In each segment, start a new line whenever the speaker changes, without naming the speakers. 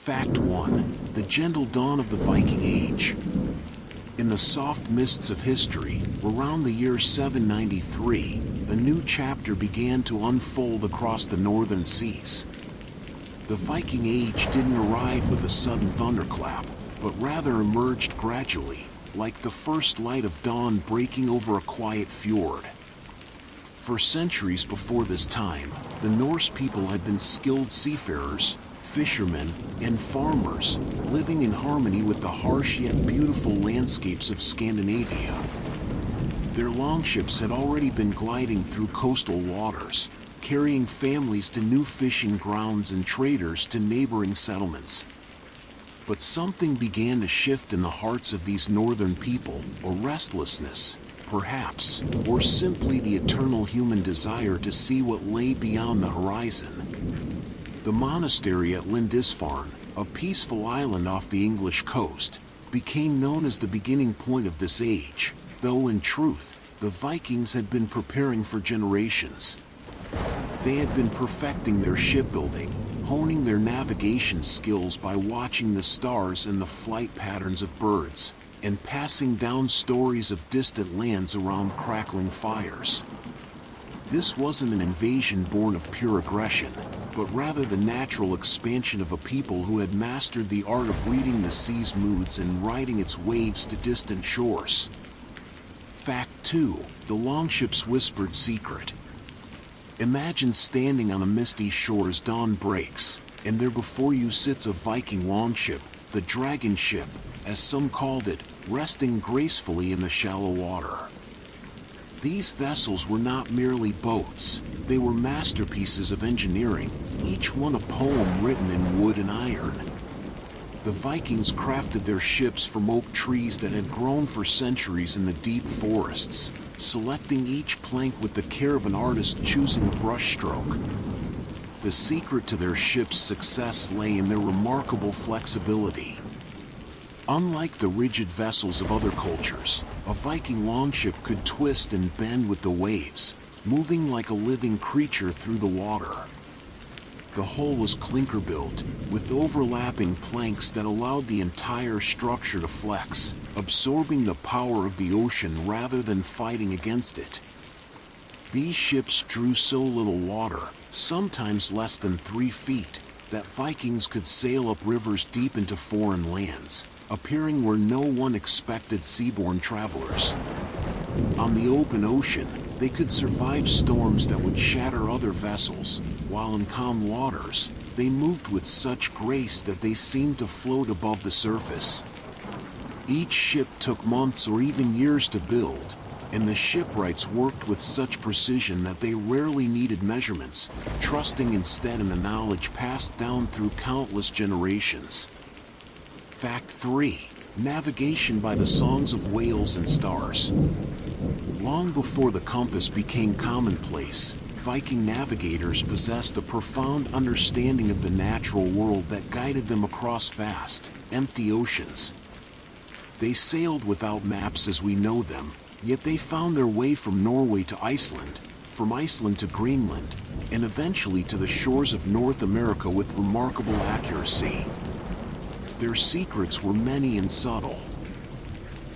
Fact 1. The gentle dawn of the Viking Age. In the soft mists of history, around the year 793, a new chapter began to unfold across the northern seas. The Viking Age didn't arrive with a sudden thunderclap, but rather emerged gradually, like the first light of dawn breaking over a quiet fjord. For centuries before this time, the Norse people had been skilled seafarers, fishermen, and farmers, living in harmony with the harsh yet beautiful landscapes of Scandinavia. Their longships had already been gliding through coastal waters, carrying families to new fishing grounds and traders to neighboring settlements. But something began to shift in the hearts of these northern people, a restlessness, perhaps, or simply the eternal human desire to see what lay beyond the horizon. The monastery at Lindisfarne, a peaceful island off the English coast, became known as the beginning point of this age, though in truth, the Vikings had been preparing for generations. They had been perfecting their shipbuilding, honing their navigation skills by watching the stars and the flight patterns of birds, and passing down stories of distant lands around crackling fires. This wasn't an invasion born of pure aggression, but rather the natural expansion of a people who had mastered the art of reading the sea's moods and riding its waves to distant shores. Fact 2. The longship's whispered secret. Imagine standing on a misty shore as dawn breaks, and there before you sits a Viking longship, the dragon ship, as some called it, resting gracefully in the shallow water. These vessels were not merely boats, they were masterpieces of engineering, each one a poem written in wood and iron. The Vikings crafted their ships from oak trees that had grown for centuries in the deep forests, selecting each plank with the care of an artist choosing a brushstroke. The secret to their ship's success lay in their remarkable flexibility. Unlike the rigid vessels of other cultures, a Viking longship could twist and bend with the waves, moving like a living creature through the water. The hull was clinker-built, with overlapping planks that allowed the entire structure to flex, absorbing the power of the ocean rather than fighting against it. These ships drew so little water, sometimes less than 3 feet, that Vikings could sail up rivers deep into foreign lands, appearing where no one expected seaborne travelers. On the open ocean, they could survive storms that would shatter other vessels, while in calm waters, they moved with such grace that they seemed to float above the surface. Each ship took months or even years to build, and the shipwrights worked with such precision that they rarely needed measurements, trusting instead in the knowledge passed down through countless generations. Fact 3. Navigation by the songs of whales and stars. Long before the compass became commonplace, Viking navigators possessed a profound understanding of the natural world that guided them across vast, empty oceans. They sailed without maps as we know them, yet they found their way from Norway to Iceland, from Iceland to Greenland, and eventually to the shores of North America with remarkable accuracy. Their secrets were many and subtle.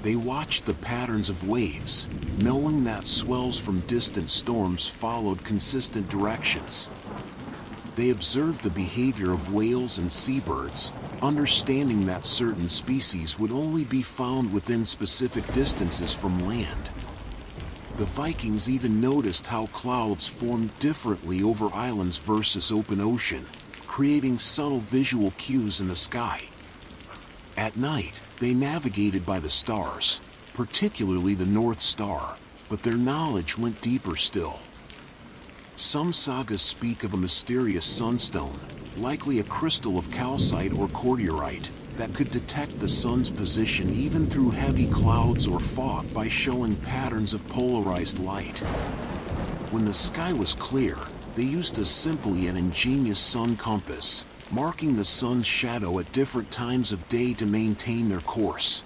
They watched the patterns of waves, knowing that swells from distant storms followed consistent directions. They observed the behavior of whales and seabirds, understanding that certain species would only be found within specific distances from land. The Vikings even noticed how clouds formed differently over islands versus open ocean, creating subtle visual cues in the sky. At night, they navigated by the stars, particularly the North Star, but their knowledge went deeper still. Some sagas speak of a mysterious sunstone, likely a crystal of calcite or cordierite, that could detect the sun's position even through heavy clouds or fog by showing patterns of polarized light. When the sky was clear, they used a simple yet ingenious sun compass, marking the sun's shadow at different times of day to maintain their course.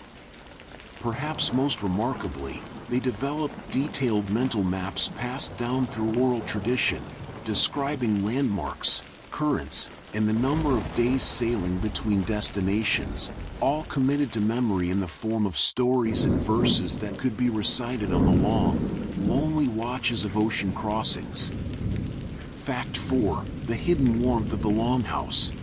Perhaps most remarkably, they developed detailed mental maps passed down through oral tradition, describing landmarks, currents, and the number of days sailing between destinations, all committed to memory in the form of stories and verses that could be recited on the long, lonely watches of ocean crossings. Fact 4. The hidden warmth of the Longhouse.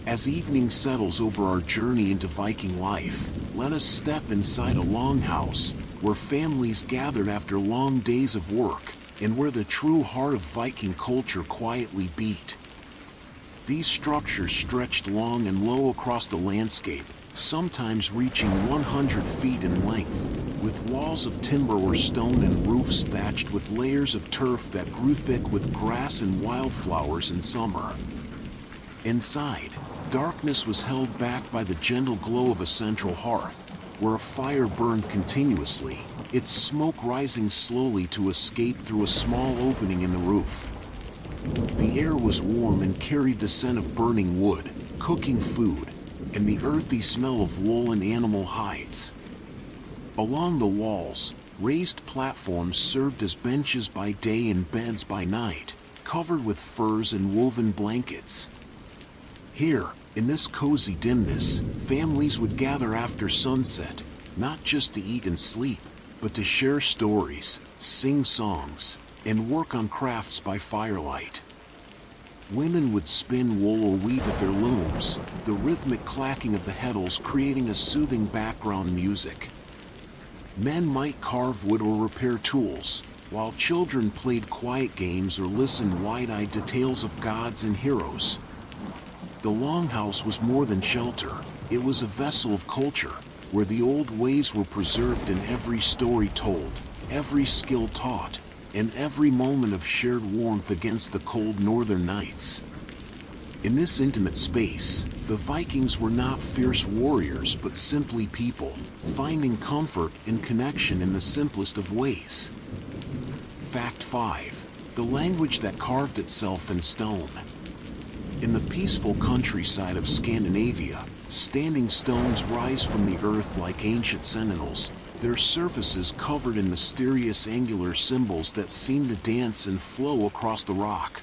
As evening settles over our journey into Viking life, let us step inside a longhouse, where families gathered after long days of work, and where the true heart of Viking culture quietly beat. These structures stretched long and low across the landscape, sometimes reaching 100 feet in length, with walls of timber or stone and roofs thatched with layers of turf that grew thick with grass and wildflowers in summer. Inside, darkness was held back by the gentle glow of a central hearth, where a fire burned continuously, its smoke rising slowly to escape through a small opening in the roof. The air was warm and carried the scent of burning wood, cooking food, and the earthy smell of wool and animal hides. Along the walls, raised platforms served as benches by day and beds by night, covered with furs and woven blankets. Here, in this cozy dimness, families would gather after sunset, not just to eat and sleep, but to share stories, sing songs, and work on crafts by firelight. Women would spin wool or weave at their looms, the rhythmic clacking of the heddles creating a soothing background music. Men might carve wood or repair tools, while children played quiet games or listened wide-eyed to tales of gods and heroes. The longhouse was more than shelter, it was a vessel of culture, where the old ways were preserved and every story told, every skill taught, and every moment of shared warmth against the cold northern nights. In this intimate space, the Vikings were not fierce warriors but simply people, finding comfort and connection in the simplest of ways. Fact 5. The language that carved itself in stone. In the peaceful countryside of Scandinavia, standing stones rise from the earth like ancient sentinels, their surfaces covered in mysterious angular symbols that seem to dance and flow across the rock.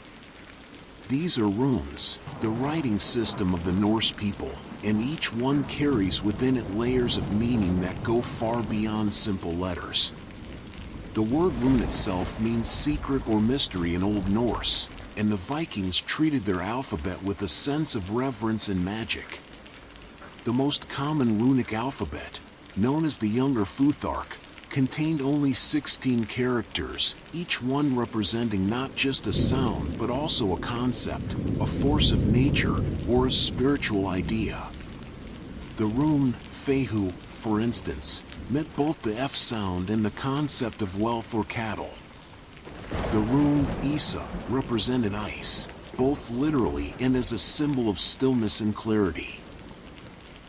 These are runes, the writing system of the Norse people, and each one carries within it layers of meaning that go far beyond simple letters. The word rune itself means secret or mystery in Old Norse, and the Vikings treated their alphabet with a sense of reverence and magic. The most common runic alphabet, known as the Younger Futhark, contained only 16 characters, each one representing not just a sound but also a concept, a force of nature, or a spiritual idea. The rune, Fehu, for instance, meant both the F sound and the concept of wealth or cattle. The rune, Isa, represented ice, both literally and as a symbol of stillness and clarity.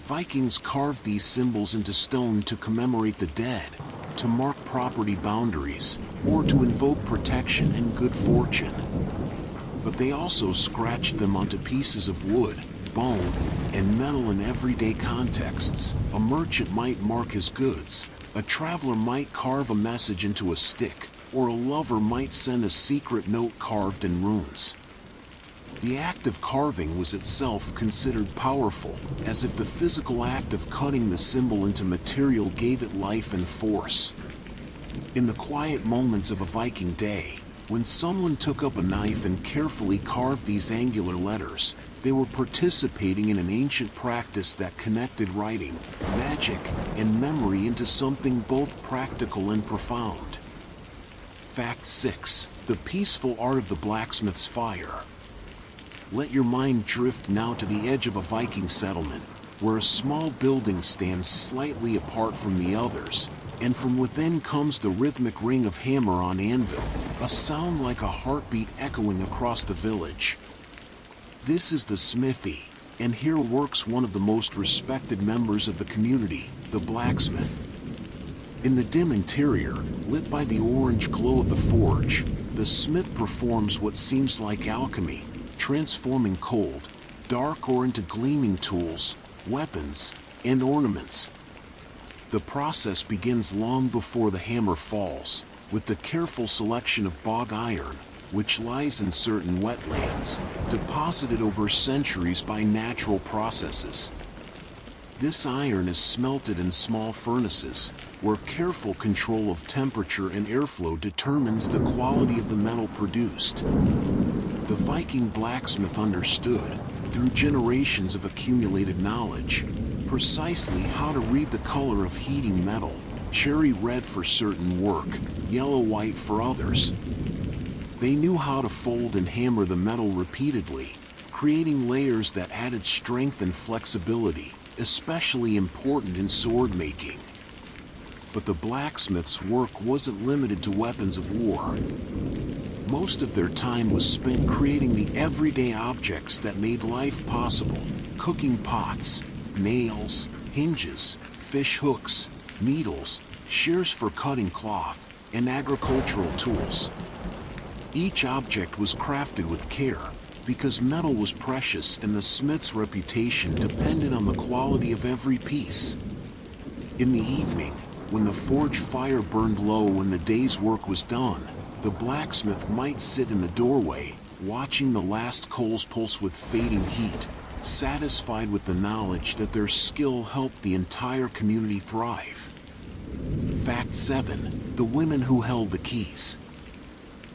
Vikings carved these symbols into stone to commemorate the dead, to mark property boundaries, or to invoke protection and good fortune. But they also scratched them onto pieces of wood, bone, and metal in everyday contexts. A merchant might mark his goods, a traveler might carve a message into a stick, or a lover might send a secret note carved in runes. The act of carving was itself considered powerful, as if the physical act of cutting the symbol into material gave it life and force. In the quiet moments of a Viking day, when someone took up a knife and carefully carved these angular letters, they were participating in an ancient practice that connected writing, magic, and memory into something both practical and profound. Fact 6. The peaceful art of the blacksmith's fire. Let your mind drift now to the edge of a Viking settlement, where a small building stands slightly apart from the others, and from within comes the rhythmic ring of hammer on anvil, a sound like a heartbeat echoing across the village. This is the smithy, and here works one of the most respected members of the community, the blacksmith. In the dim interior, lit by the orange glow of the forge, the smith performs what seems like alchemy, transforming cold, dark ore into gleaming tools, weapons, and ornaments. The process begins long before the hammer falls, with the careful selection of bog iron, which lies in certain wetlands, deposited over centuries by natural processes. This iron is smelted in small furnaces, where careful control of temperature and airflow determines the quality of the metal produced. The Viking blacksmith understood, through generations of accumulated knowledge, precisely how to read the color of heating metal, cherry red for certain work, yellow-white for others. They knew how to fold and hammer the metal repeatedly, creating layers that added strength and flexibility, especially important in sword making. But the blacksmith's work wasn't limited to weapons of war. Most of their time was spent creating the everyday objects that made life possible: cooking pots, nails, hinges, fish hooks, needles, shears for cutting cloth, and agricultural tools. Each object was crafted with care, because metal was precious and the smith's reputation depended on the quality of every piece. In the evening, when the forge fire burned low and the day's work was done, the blacksmith might sit in the doorway, watching the last coals pulse with fading heat, satisfied with the knowledge that their skill helped the entire community thrive. Fact 7. The women who held the keys.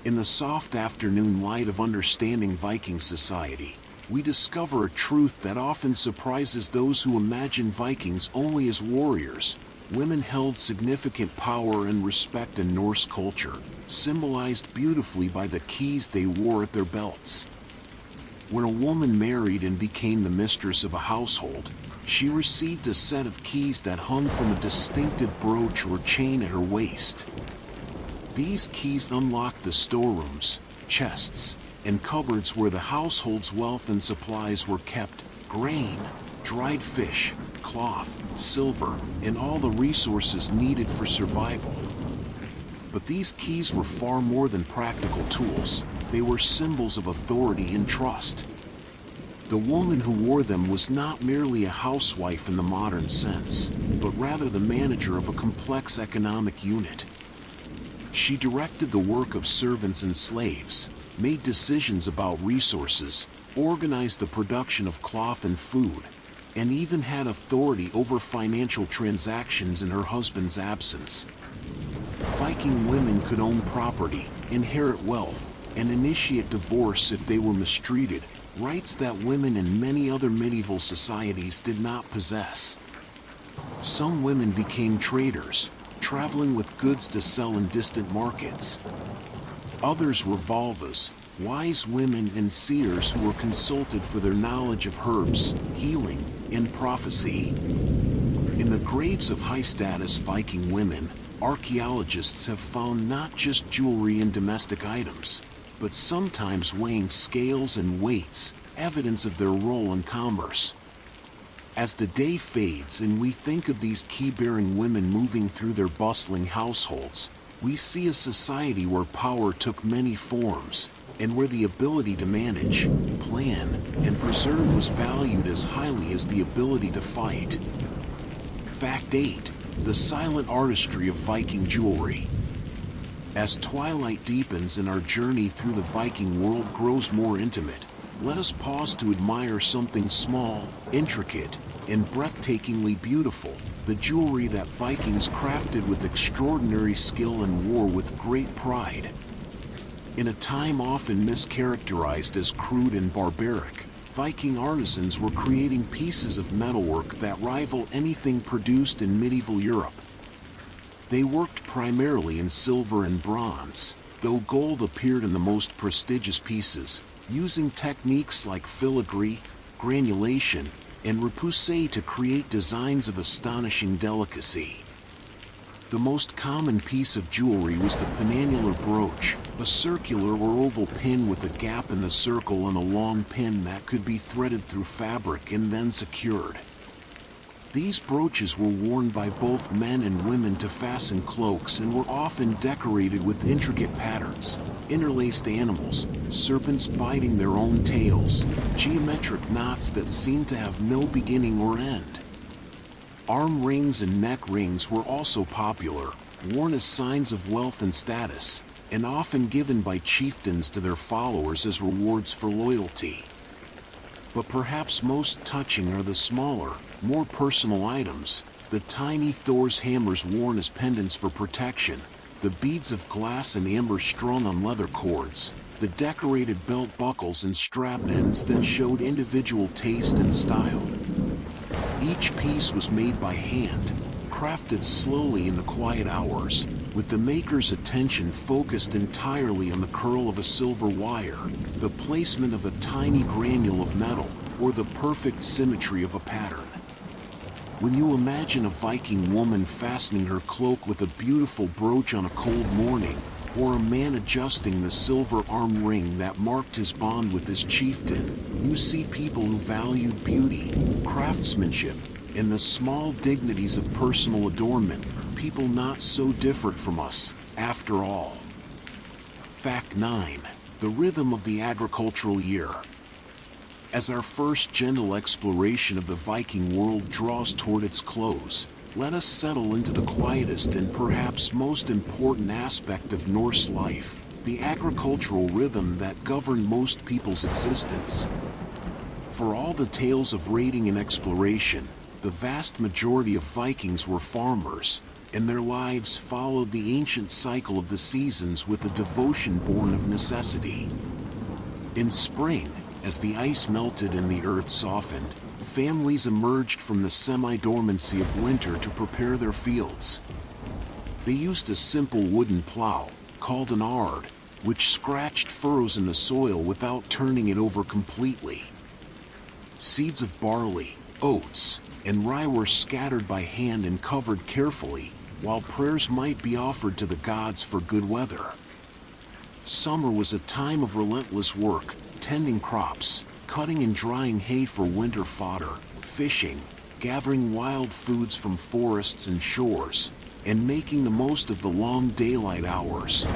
In the soft afternoon light of understanding Viking society, we discover a truth that often surprises those who imagine Vikings only as warriors. Women held significant power and respect in Norse culture, symbolized beautifully by the keys they wore at their belts. When a woman married and became the mistress of a household, she received a set of keys that hung from a distinctive brooch or chain at her waist. These keys unlocked the storerooms, chests, and cupboards where the household's wealth and supplies were kept: grain, dried fish, cloth, silver, and all the resources needed for survival. But these keys were far more than practical tools. They were symbols of authority and trust. The woman who wore them was not merely a housewife in the modern sense, but rather the manager of a complex economic unit. She directed the work of servants and slaves, made decisions about resources, organized the production of cloth and food, and even had authority over financial transactions in her husband's absence. Viking women could own property, inherit wealth, and initiate divorce if they were mistreated, rights that women in many other medieval societies did not possess. Some women became traders, traveling with goods to sell in distant markets. Others were Valvas, wise women and seers who were consulted for their knowledge of herbs, healing, and prophecy. In the graves of high-status Viking women, archaeologists have found not just jewelry and domestic items, but sometimes weighing scales and weights, evidence of their role in commerce. As the day fades and we think of these key-bearing women moving through their bustling households, we see a society where power took many forms, and where the ability to manage, plan, and preserve was valued as highly as the ability to fight. Fact 8. The silent artistry of Viking jewelry. As twilight deepens and our journey through the Viking world grows more intimate, let us pause to admire something small, intricate, and breathtakingly beautiful: the jewelry that Vikings crafted with extraordinary skill and wore with great pride. In a time often mischaracterized as crude and barbaric, Viking artisans were creating pieces of metalwork that rival anything produced in medieval Europe. They worked primarily in silver and bronze, though gold appeared in the most prestigious pieces, using techniques like filigree, granulation, and repoussé to create designs of astonishing delicacy. The most common piece of jewelry was the penannular brooch, a circular or oval pin with a gap in the circle and a long pin that could be threaded through fabric and then secured. These brooches were worn by both men and women to fasten cloaks and were often decorated with intricate patterns: interlaced animals, serpents biting their own tails, geometric knots that seemed to have no beginning or end. Arm rings and neck rings were also popular, worn as signs of wealth and status, and often given by chieftains to their followers as rewards for loyalty. But perhaps most touching are the smaller, more personal items, the tiny Thor's hammers worn as pendants for protection, the beads of glass and amber strung on leather cords, the decorated belt buckles and strap ends that showed individual taste and style. Each piece was made by hand, crafted slowly in the quiet hours, with the maker's attention focused entirely on the curl of a silver wire, the placement of a tiny granule of metal, or the perfect symmetry of a pattern. When you imagine a Viking woman fastening her cloak with a beautiful brooch on a cold morning, or a man adjusting the silver arm ring that marked his bond with his chieftain, you see people who valued beauty, craftsmanship, and the small dignities of personal adornment, people not so different from us, after all. Fact 9. The rhythm of the agricultural year. As our first gentle exploration of the Viking world draws toward its close, let us settle into the quietest and perhaps most important aspect of Norse life, the agricultural rhythm that governed most people's existence. For all the tales of raiding and exploration, the vast majority of Vikings were farmers, and their lives followed the ancient cycle of the seasons with a devotion born of necessity. In spring, as the ice melted and the earth softened, families emerged from the semi-dormancy of winter to prepare their fields. They used a simple wooden plow, called an ard, which scratched furrows in the soil without turning it over completely. Seeds of barley, oats, and rye were scattered by hand and covered carefully, while prayers might be offered to the gods for good weather. Summer was a time of relentless work, tending crops, cutting and drying hay for winter fodder, fishing, gathering wild foods from forests and shores, and making the most of the long daylight hours.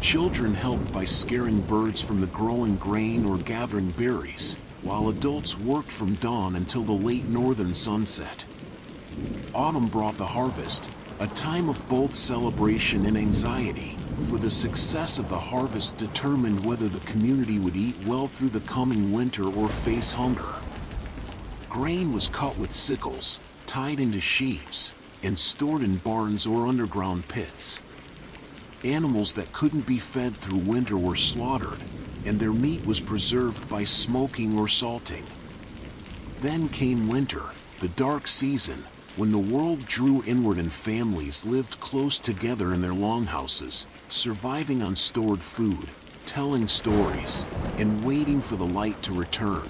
Children helped by scaring birds from the growing grain or gathering berries, while adults worked from dawn until the late northern sunset. Autumn brought the harvest, a time of both celebration and anxiety, for the success of the harvest determined whether the community would eat well through the coming winter or face hunger. Grain was cut with sickles, tied into sheaves, and stored in barns or underground pits. Animals that couldn't be fed through winter were slaughtered, and their meat was preserved by smoking or salting. Then came winter, the dark season, when the world drew inward and families lived close together in their longhouses, surviving on stored food, telling stories, and waiting for the light to return.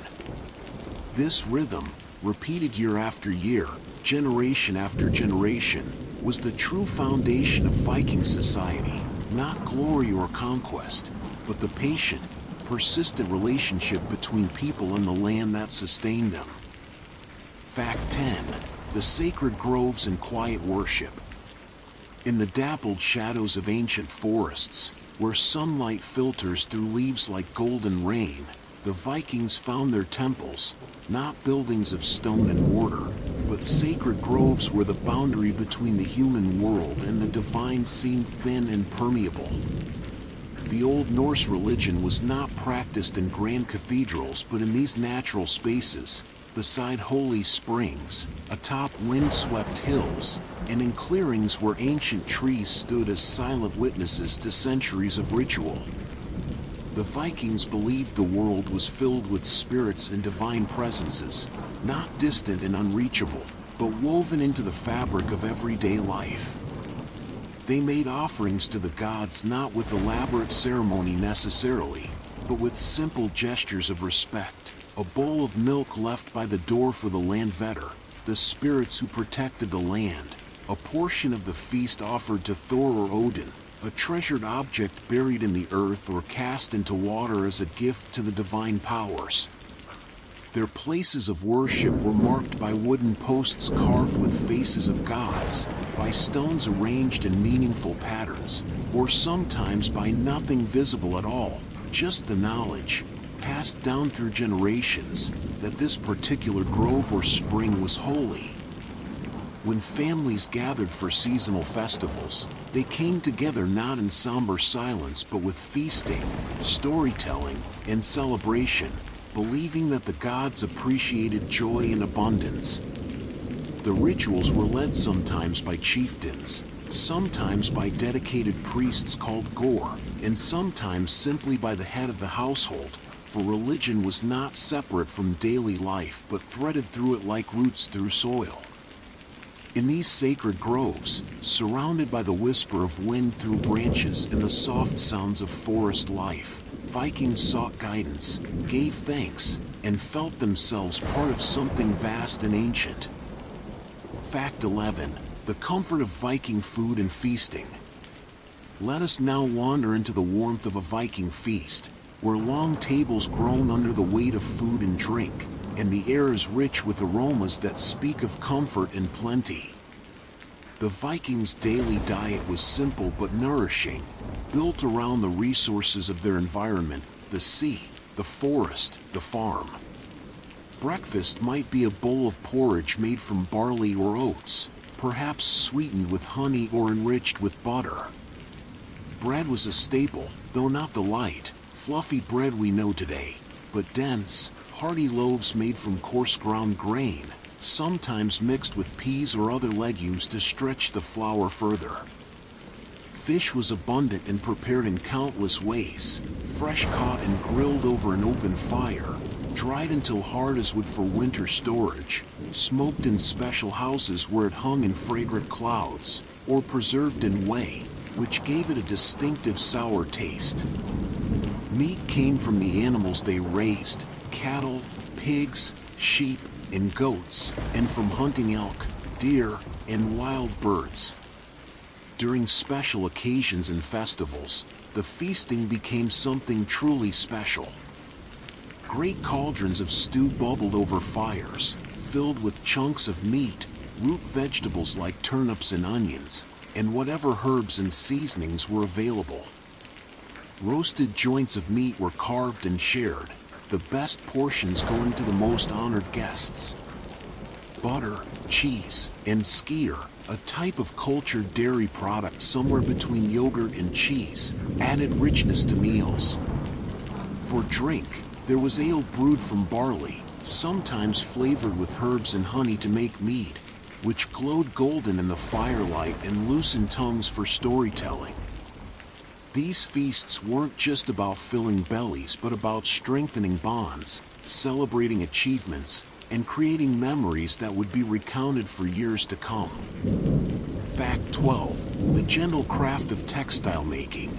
This rhythm, repeated year after year, generation after generation, was the true foundation of Viking society, not glory or conquest, but the patient, persistent relationship between people and the land that sustained them. Fact 10. The sacred groves and quiet worship. In the dappled shadows of ancient forests, where sunlight filters through leaves like golden rain, the Vikings found their temples, not buildings of stone and mortar, but sacred groves where the boundary between the human world and the divine seemed thin and permeable. The Old Norse religion was not practiced in grand cathedrals but in these natural spaces, beside holy springs, atop wind-swept hills, and in clearings where ancient trees stood as silent witnesses to centuries of ritual. The Vikings believed the world was filled with spirits and divine presences, not distant and unreachable, but woven into the fabric of everyday life. They made offerings to the gods not with elaborate ceremony necessarily, but with simple gestures of respect. A bowl of milk left by the door for the landvetter, the spirits who protected the land, a portion of the feast offered to Thor or Odin, a treasured object buried in the earth or cast into water as a gift to the divine powers. Their places of worship were marked by wooden posts carved with faces of gods, by stones arranged in meaningful patterns, or sometimes by nothing visible at all, just the knowledge, passed down through generations, that this particular grove or spring was holy. When families gathered for seasonal festivals, they came together not in somber silence but with feasting, storytelling, and celebration, believing that the gods appreciated joy and abundance. The rituals were led sometimes by chieftains, sometimes by dedicated priests called gore, and sometimes simply by the head of the household, for religion was not separate from daily life but threaded through it like roots through soil. In these sacred groves, surrounded by the whisper of wind through branches and the soft sounds of forest life, Vikings sought guidance, gave thanks, and felt themselves part of something vast and ancient. Fact 11. The comfort of Viking food and feasting. Let us now wander into the warmth of a Viking feast, where long tables groan under the weight of food and drink, and the air is rich with aromas that speak of comfort and plenty. The Vikings' daily diet was simple but nourishing, built around the resources of their environment, the sea, the forest, the farm. Breakfast might be a bowl of porridge made from barley or oats, perhaps sweetened with honey or enriched with butter. Bread was a staple, though not the light, fluffy bread we know today, but dense, hearty loaves made from coarse ground grain, sometimes mixed with peas or other legumes to stretch the flour further. Fish was abundant and prepared in countless ways, fresh caught and grilled over an open fire, dried until hard as wood for winter storage, smoked in special houses where it hung in fragrant clouds, or preserved in whey, which gave it a distinctive sour taste. Meat came from the animals they raised, cattle, pigs, sheep, and goats, and from hunting elk, deer, and wild birds. During special occasions and festivals, the feasting became something truly special. Great cauldrons of stew bubbled over fires, filled with chunks of meat, root vegetables like turnips and onions, and whatever herbs and seasonings were available. Roasted joints of meat were carved and shared, the best portions going to the most honored guests. Butter, cheese, and skyr, a type of cultured dairy product somewhere between yogurt and cheese, added richness to meals. For drink, there was ale brewed from barley, sometimes flavored with herbs and honey to make mead, which glowed golden in the firelight and loosened tongues for storytelling. These feasts weren't just about filling bellies but about strengthening bonds, celebrating achievements, and creating memories that would be recounted for years to come. Fact 12. The gentle craft of textile making.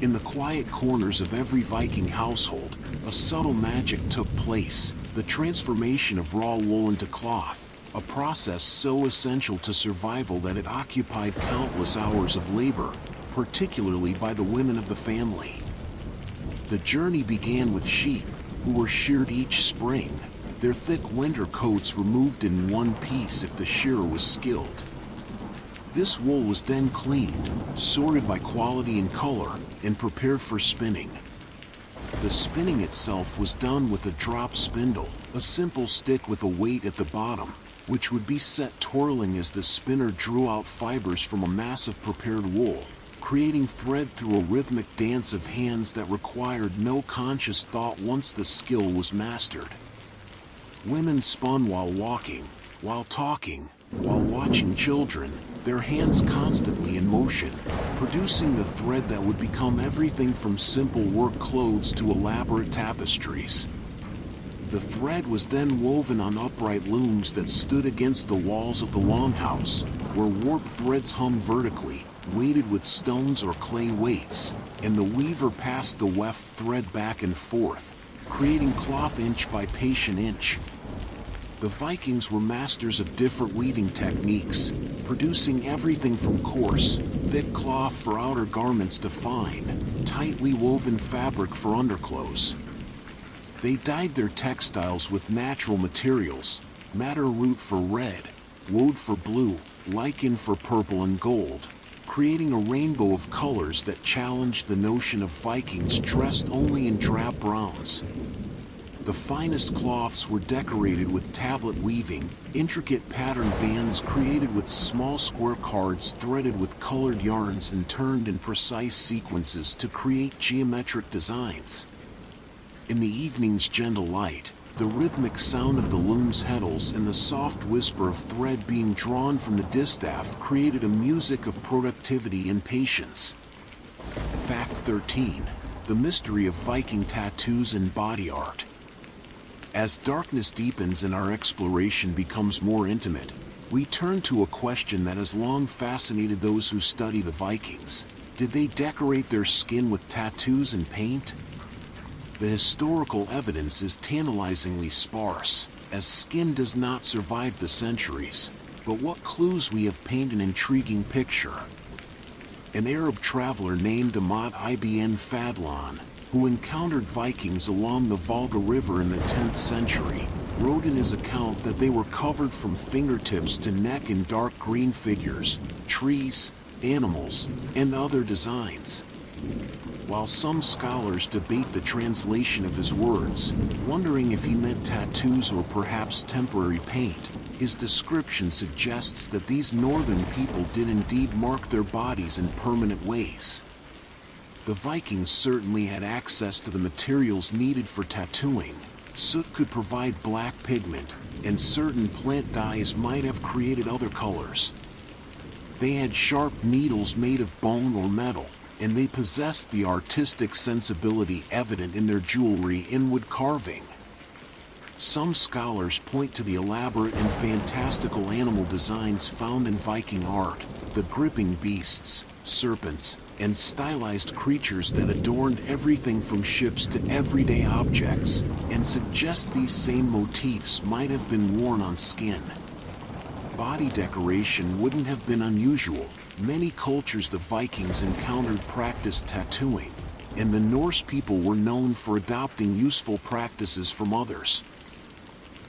In the quiet corners of every Viking household, a subtle magic took place, the transformation of raw wool into cloth, a process so essential to survival that it occupied countless hours of labor, particularly by the women of the family. The journey began with sheep, who were sheared each spring, their thick winter coats removed in one piece if the shearer was skilled. This wool was then cleaned, sorted by quality and color, and prepared for spinning. The spinning itself was done with a drop spindle, a simple stick with a weight at the bottom, which would be set twirling as the spinner drew out fibers from a mass of prepared wool, creating thread through a rhythmic dance of hands that required no conscious thought once the skill was mastered. Women spun while walking, while talking, while watching children, their hands constantly in motion, producing the thread that would become everything from simple work clothes to elaborate tapestries. The thread was then woven on upright looms that stood against the walls of the longhouse, where warp threads hung vertically, weighted with stones or clay weights, and the weaver passed the weft thread back and forth, creating cloth inch by patient inch. The Vikings were masters of different weaving techniques, producing everything from coarse, thick cloth for outer garments to fine, tightly woven fabric for underclothes. They dyed their textiles with natural materials, madder root for red, woad for blue, lichen for purple and gold, creating a rainbow of colors that challenged the notion of Vikings dressed only in drab browns. The finest cloths were decorated with tablet weaving, intricate pattern bands created with small square cards threaded with colored yarns and turned in precise sequences to create geometric designs. In the evening's gentle light, the rhythmic sound of the loom's heddles and the soft whisper of thread being drawn from the distaff created a music of productivity and patience. Fact 13. The mystery of Viking tattoos and body art. As darkness deepens and our exploration becomes more intimate, we turn to a question that has long fascinated those who study the Vikings. Did they decorate their skin with tattoos and paint? The historical evidence is tantalizingly sparse, as skin does not survive the centuries, but what clues we have paint an intriguing picture. An Arab traveler named Ahmad ibn Fadlan, who encountered Vikings along the Volga River in the 10th century, wrote in his account that they were covered from fingertips to neck in dark green figures, trees, animals, and other designs. While some scholars debate the translation of his words, wondering if he meant tattoos or perhaps temporary paint, his description suggests that these northern people did indeed mark their bodies in permanent ways. The Vikings certainly had access to the materials needed for tattooing. Soot could provide black pigment, and certain plant dyes might have created other colors. They had sharp needles made of bone or metal, and they possessed the artistic sensibility evident in their jewelry and wood carving. Some scholars point to the elaborate and fantastical animal designs found in Viking art, the gripping beasts, serpents, and stylized creatures that adorned everything from ships to everyday objects, and suggest these same motifs might have been worn on skin. Body decoration wouldn't have been unusual. Many cultures the Vikings encountered practiced tattooing, and the Norse people were known for adopting useful practices from others.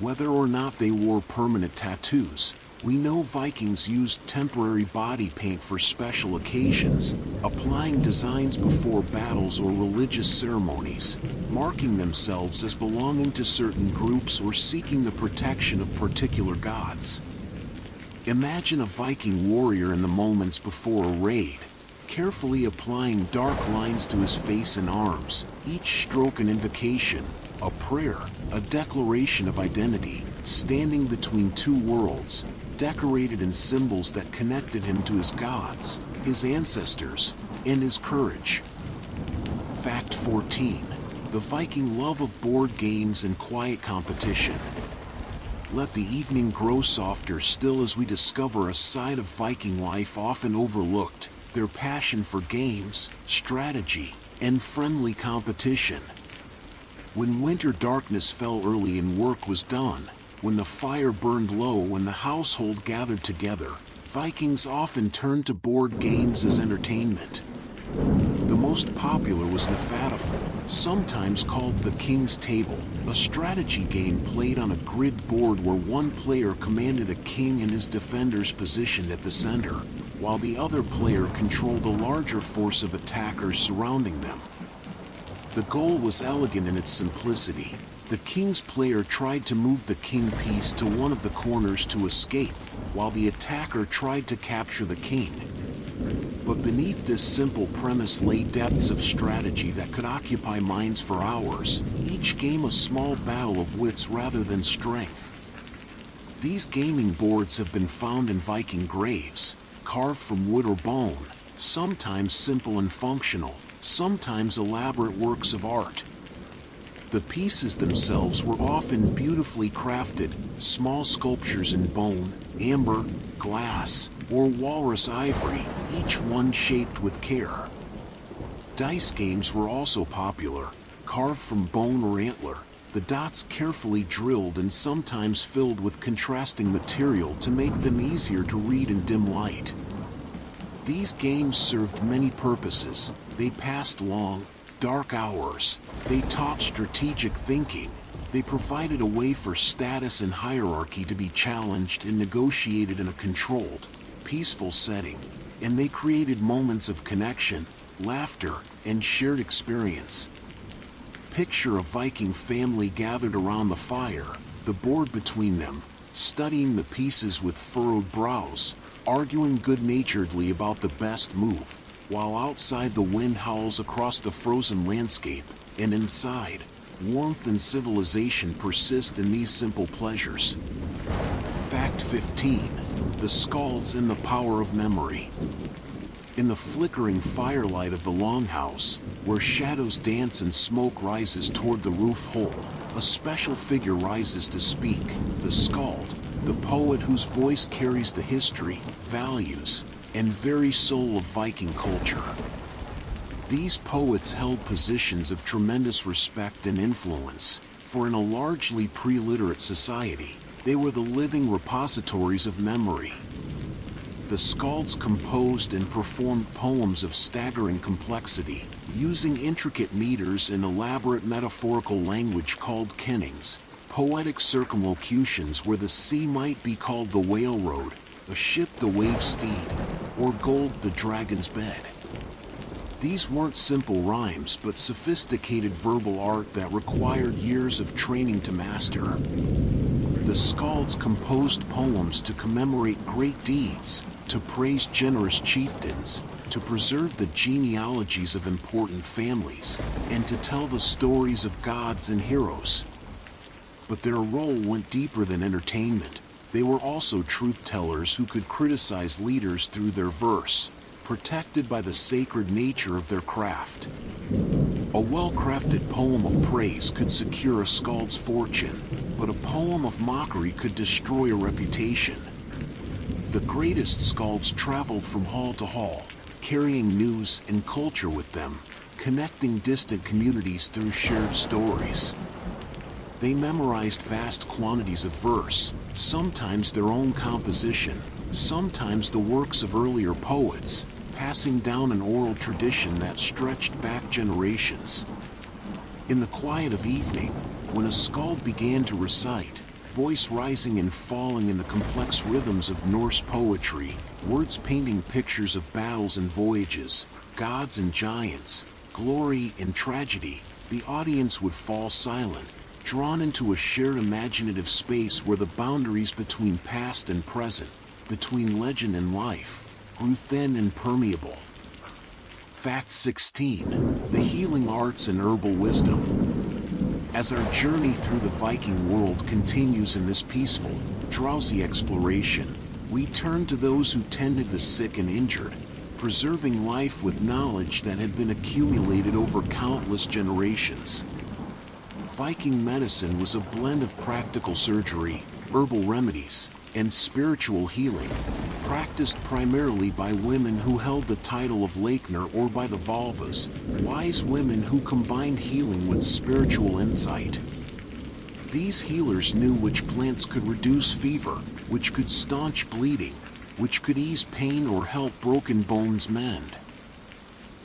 Whether or not they wore permanent tattoos, we know Vikings used temporary body paint for special occasions, applying designs before battles or religious ceremonies, marking themselves as belonging to certain groups or seeking the protection of particular gods. Imagine a Viking warrior in the moments before a raid, carefully applying dark lines to his face and arms, each stroke an invocation, a prayer, a declaration of identity, standing between two worlds, decorated in symbols that connected him to his gods, his ancestors, and his courage. Fact 14. The Viking love of board games and quiet competition. Let the evening grow softer still as we discover a side of Viking life often overlooked, their passion for games, strategy, and friendly competition. When winter darkness fell early and work was done, when the fire burned low and the household gathered together, Vikings often turned to board games as entertainment. The most popular was Nefadafel, sometimes called the King's Table, a strategy game played on a grid board where one player commanded a king and his defenders positioned at the center, while the other player controlled a larger force of attackers surrounding them. The goal was elegant in its simplicity. The king's player tried to move the king piece to one of the corners to escape, while the attacker tried to capture the king. But beneath this simple premise lay depths of strategy that could occupy minds for hours, each game a small battle of wits rather than strength. These gaming boards have been found in Viking graves, carved from wood or bone, sometimes simple and functional, sometimes elaborate works of art. The pieces themselves were often beautifully crafted, small sculptures in bone, amber, glass, or walrus ivory, each one shaped with care. Dice games were also popular, carved from bone or antler, the dots carefully drilled and sometimes filled with contrasting material to make them easier to read in dim light. These games served many purposes. They passed long, dark hours. They taught strategic thinking. They provided a way for status and hierarchy to be challenged and negotiated in a controlled, peaceful setting, and they created moments of connection, laughter, and shared experience. Picture a Viking family gathered around the fire, the board between them, studying the pieces with furrowed brows, arguing good-naturedly about the best move, while outside the wind howls across the frozen landscape, and inside, warmth and civilization persist in these simple pleasures. Fact 15. The Skalds and the Power of Memory. In the flickering firelight of the longhouse, where shadows dance and smoke rises toward the roof hole, a special figure rises to speak, the Skald, the poet whose voice carries the history, values, and very soul of Viking culture. These poets held positions of tremendous respect and influence, for in a largely pre-literate society, they were the living repositories of memory. The Skalds composed and performed poems of staggering complexity, using intricate meters and elaborate metaphorical language called kennings, poetic circumlocutions where the sea might be called the whale road, a ship the wave steed, or gold the dragon's bed. These weren't simple rhymes but sophisticated verbal art that required years of training to master. The Skalds composed poems to commemorate great deeds, to praise generous chieftains, to preserve the genealogies of important families, and to tell the stories of gods and heroes. But their role went deeper than entertainment. They were also truth-tellers who could criticize leaders through their verse, protected by the sacred nature of their craft. A well-crafted poem of praise could secure a skald's fortune, but a poem of mockery could destroy a reputation. The greatest skalds traveled from hall to hall, carrying news and culture with them, connecting distant communities through shared stories. They memorized vast quantities of verse, sometimes their own composition, sometimes the works of earlier poets, passing down an oral tradition that stretched back generations. In the quiet of evening, when a skald began to recite, voice rising and falling in the complex rhythms of Norse poetry, words painting pictures of battles and voyages, gods and giants, glory and tragedy, the audience would fall silent, drawn into a shared imaginative space where the boundaries between past and present, between legend and life, grew thin and permeable. Fact 16. The Healing Arts and Herbal Wisdom. As our journey through the Viking world continues in this peaceful, drowsy exploration, we turn to those who tended the sick and injured, preserving life with knowledge that had been accumulated over countless generations. Viking medicine was a blend of practical surgery, herbal remedies, and spiritual healing, practiced primarily by women who held the title of Leikner or by the Valvas, wise women who combined healing with spiritual insight. These healers knew which plants could reduce fever, which could staunch bleeding, which could ease pain or help broken bones mend.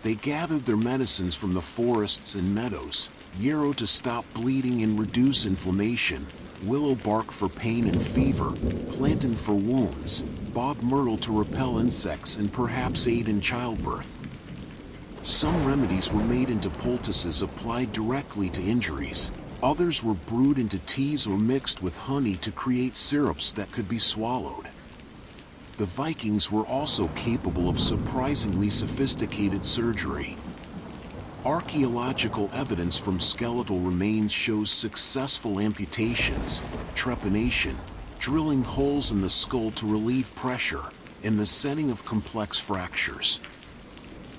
They gathered their medicines from the forests and meadows, yarrow to stop bleeding and reduce inflammation, willow bark for pain and fever, plantain for wounds, bog myrtle to repel insects and perhaps aid in childbirth. Some remedies were made into poultices applied directly to injuries. Others were brewed into teas or mixed with honey to create syrups that could be swallowed. The Vikings were also capable of surprisingly sophisticated surgery. Archaeological evidence from skeletal remains shows successful amputations, trepanation, drilling holes in the skull to relieve pressure, and the setting of complex fractures.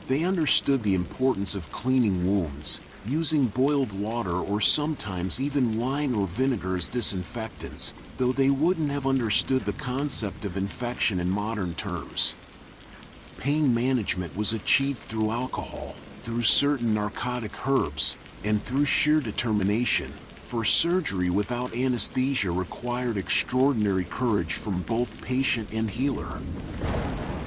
They understood the importance of cleaning wounds, using boiled water or sometimes even wine or vinegar as disinfectants, though they wouldn't have understood the concept of infection in modern terms. Pain management was achieved through alcohol, through certain narcotic herbs, and through sheer determination, for surgery without anesthesia required extraordinary courage from both patient and healer.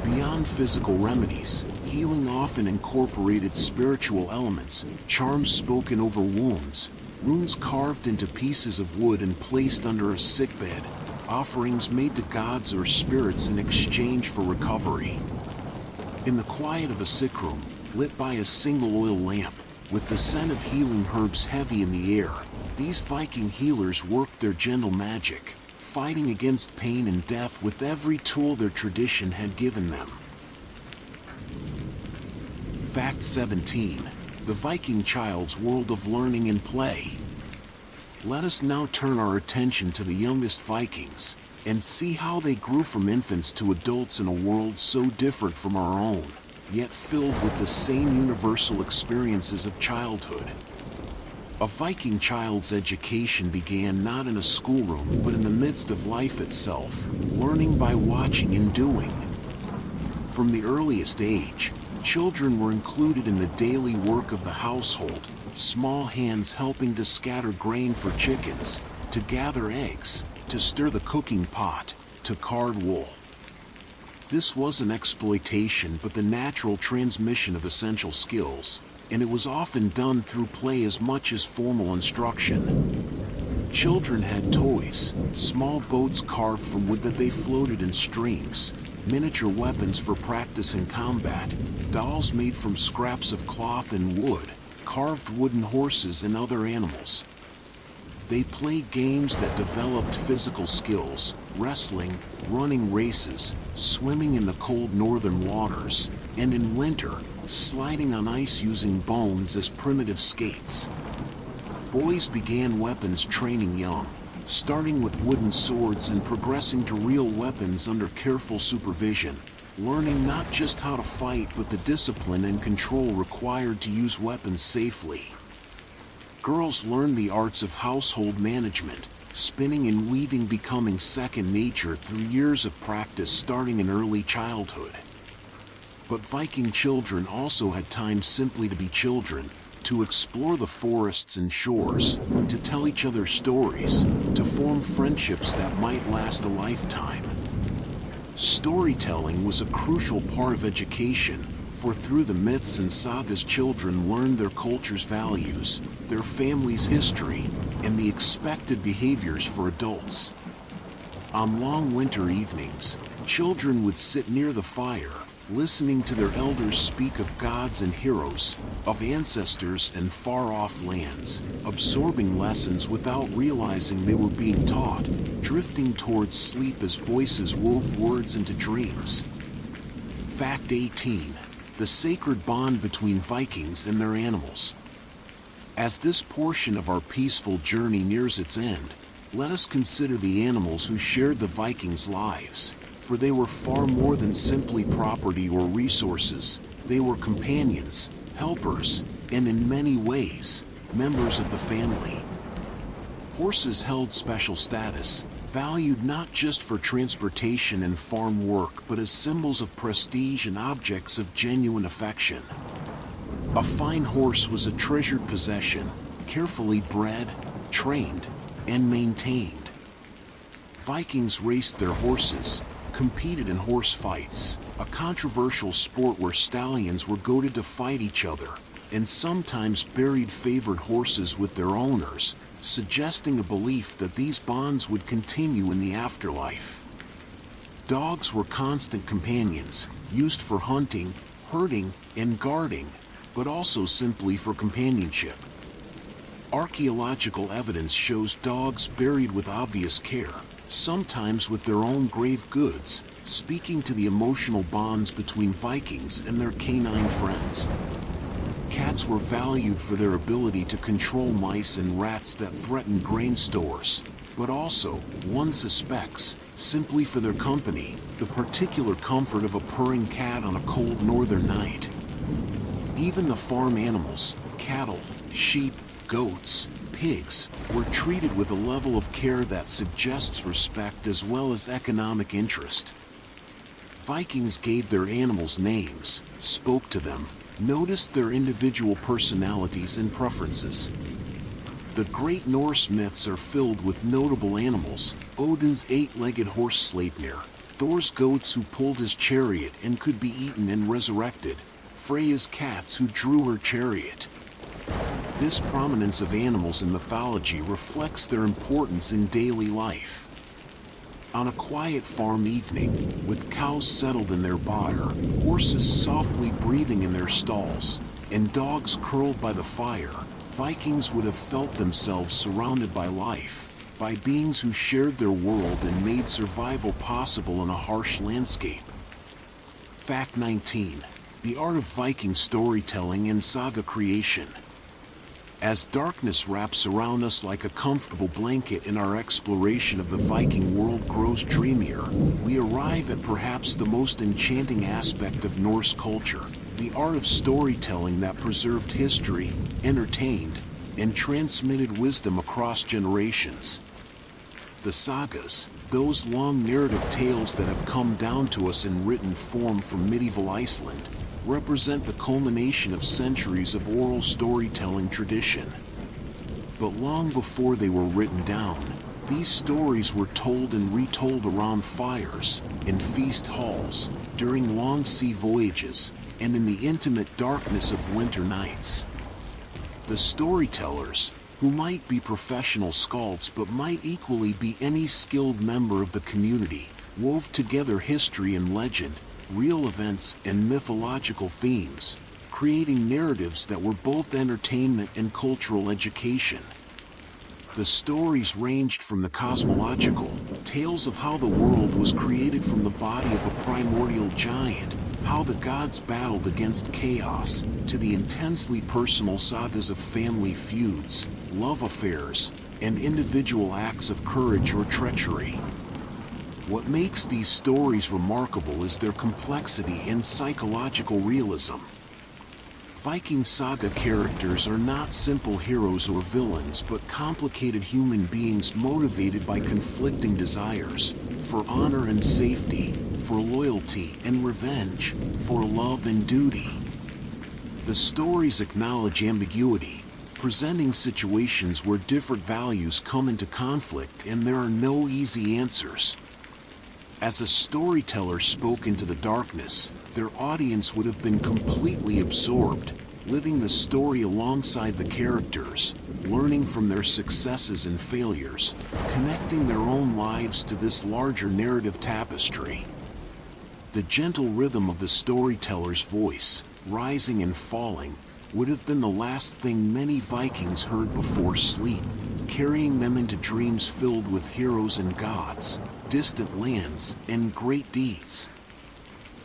Beyond physical remedies, healing often incorporated spiritual elements, charms spoken over wounds, runes carved into pieces of wood and placed under a sickbed, offerings made to gods or spirits in exchange for recovery. In the quiet of a sick room, lit by a single oil lamp, With the scent of healing herbs heavy in the air, these Viking healers worked their gentle magic, fighting against pain and death with every tool their tradition had given them. Fact 17. The Viking child's world of learning and play. Let us now turn our attention to the youngest Vikings, and see how they grew from infants to adults in a world so different from our own, yet filled with the same universal experiences of childhood. A Viking child's education began not in a schoolroom but in the midst of life itself, learning by watching and doing. From the earliest age, children were included in the daily work of the household, small hands helping to scatter grain for chickens, to gather eggs, to stir the cooking pot, to card wool. This wasn't exploitation but the natural transmission of essential skills, and it was often done through play as much as formal instruction. Children had toys, small boats carved from wood that they floated in streams, miniature weapons for practice in combat, dolls made from scraps of cloth and wood, carved wooden horses and other animals. They played games that developed physical skills, wrestling, running races, swimming in the cold northern waters, and in winter, sliding on ice using bones as primitive skates. Boys began weapons training young, starting with wooden swords and progressing to real weapons under careful supervision, learning not just how to fight but the discipline and control required to use weapons safely. Girls learned the arts of household management, spinning and weaving becoming second nature through years of practice starting in early childhood. But Viking children also had time simply to be children, to explore the forests and shores, to tell each other stories, to form friendships that might last a lifetime. Storytelling was a crucial part of education, for through the myths and sagas children learned their culture's values, their family's history, and the expected behaviors for adults. On long winter evenings, children would sit near the fire, listening to their elders speak of gods and heroes, of ancestors and far-off lands, absorbing lessons without realizing they were being taught, drifting towards sleep as voices wove words into dreams. Fact 18. The sacred bond between Vikings and their animals. As this portion of our peaceful journey nears its end, let us consider the animals who shared the Vikings' lives, for they were far more than simply property or resources. They were companions, helpers, and in many ways, members of the family. Horses held special status, valued not just for transportation and farm work but as symbols of prestige and objects of genuine affection. A fine horse was a treasured possession, carefully bred, trained, and maintained. Vikings raced their horses, competed in horse fights, a controversial sport where stallions were goaded to fight each other, and sometimes buried favored horses with their owners, suggesting a belief that these bonds would continue in the afterlife. Dogs were constant companions, used for hunting, herding, and guarding, but also simply for companionship. Archaeological evidence shows dogs buried with obvious care, sometimes with their own grave goods, speaking to the emotional bonds between Vikings and their canine friends. Cats were valued for their ability to control mice and rats that threatened grain stores, but also, one suspects, simply for their company, the particular comfort of a purring cat on a cold northern night. Even the farm animals, cattle, sheep, goats, pigs, were treated with a level of care that suggests respect as well as economic interest. Vikings gave their animals names, spoke to them, noticed their individual personalities and preferences. The great Norse myths are filled with notable animals: Odin's eight-legged horse Sleipnir, Thor's goats who pulled his chariot and could be eaten and resurrected, Freya's cats who drew her chariot. This prominence of animals in mythology reflects their importance in daily life. On a quiet farm evening, with cows settled in their byre, horses softly breathing in their stalls, and dogs curled by the fire, Vikings would have felt themselves surrounded by life, by beings who shared their world and made survival possible in a harsh landscape. Fact 19. The art of Viking storytelling and saga creation. As darkness wraps around us like a comfortable blanket and our exploration of the Viking world grows dreamier, we arrive at perhaps the most enchanting aspect of Norse culture, the art of storytelling that preserved history, entertained, and transmitted wisdom across generations. The sagas, those long narrative tales that have come down to us in written form from medieval Iceland, represent the culmination of centuries of oral storytelling tradition. But long before they were written down, these stories were told and retold around fires, in feast halls, during long sea voyages, and in the intimate darkness of winter nights. The storytellers, who might be professional skalds but might equally be any skilled member of the community, wove together history and legend, real events and mythological themes, creating narratives that were both entertainment and cultural education. The stories ranged from the cosmological tales of how the world was created from the body of a primordial giant, how the gods battled against chaos, to the intensely personal sagas of family feuds, love affairs, and individual acts of courage or treachery. What makes these stories remarkable is their complexity and psychological realism. Viking saga characters are not simple heroes or villains but complicated human beings motivated by conflicting desires, for honor and safety, for loyalty and revenge, for love and duty. The stories acknowledge ambiguity, presenting situations where different values come into conflict and there are no easy answers. As a storyteller spoke into the darkness, their audience would have been completely absorbed, living the story alongside the characters, learning from their successes and failures, connecting their own lives to this larger narrative tapestry. The gentle rhythm of the storyteller's voice, rising and falling, would have been the last thing many Vikings heard before sleep, carrying them into dreams filled with heroes and gods, distant lands, and great deeds.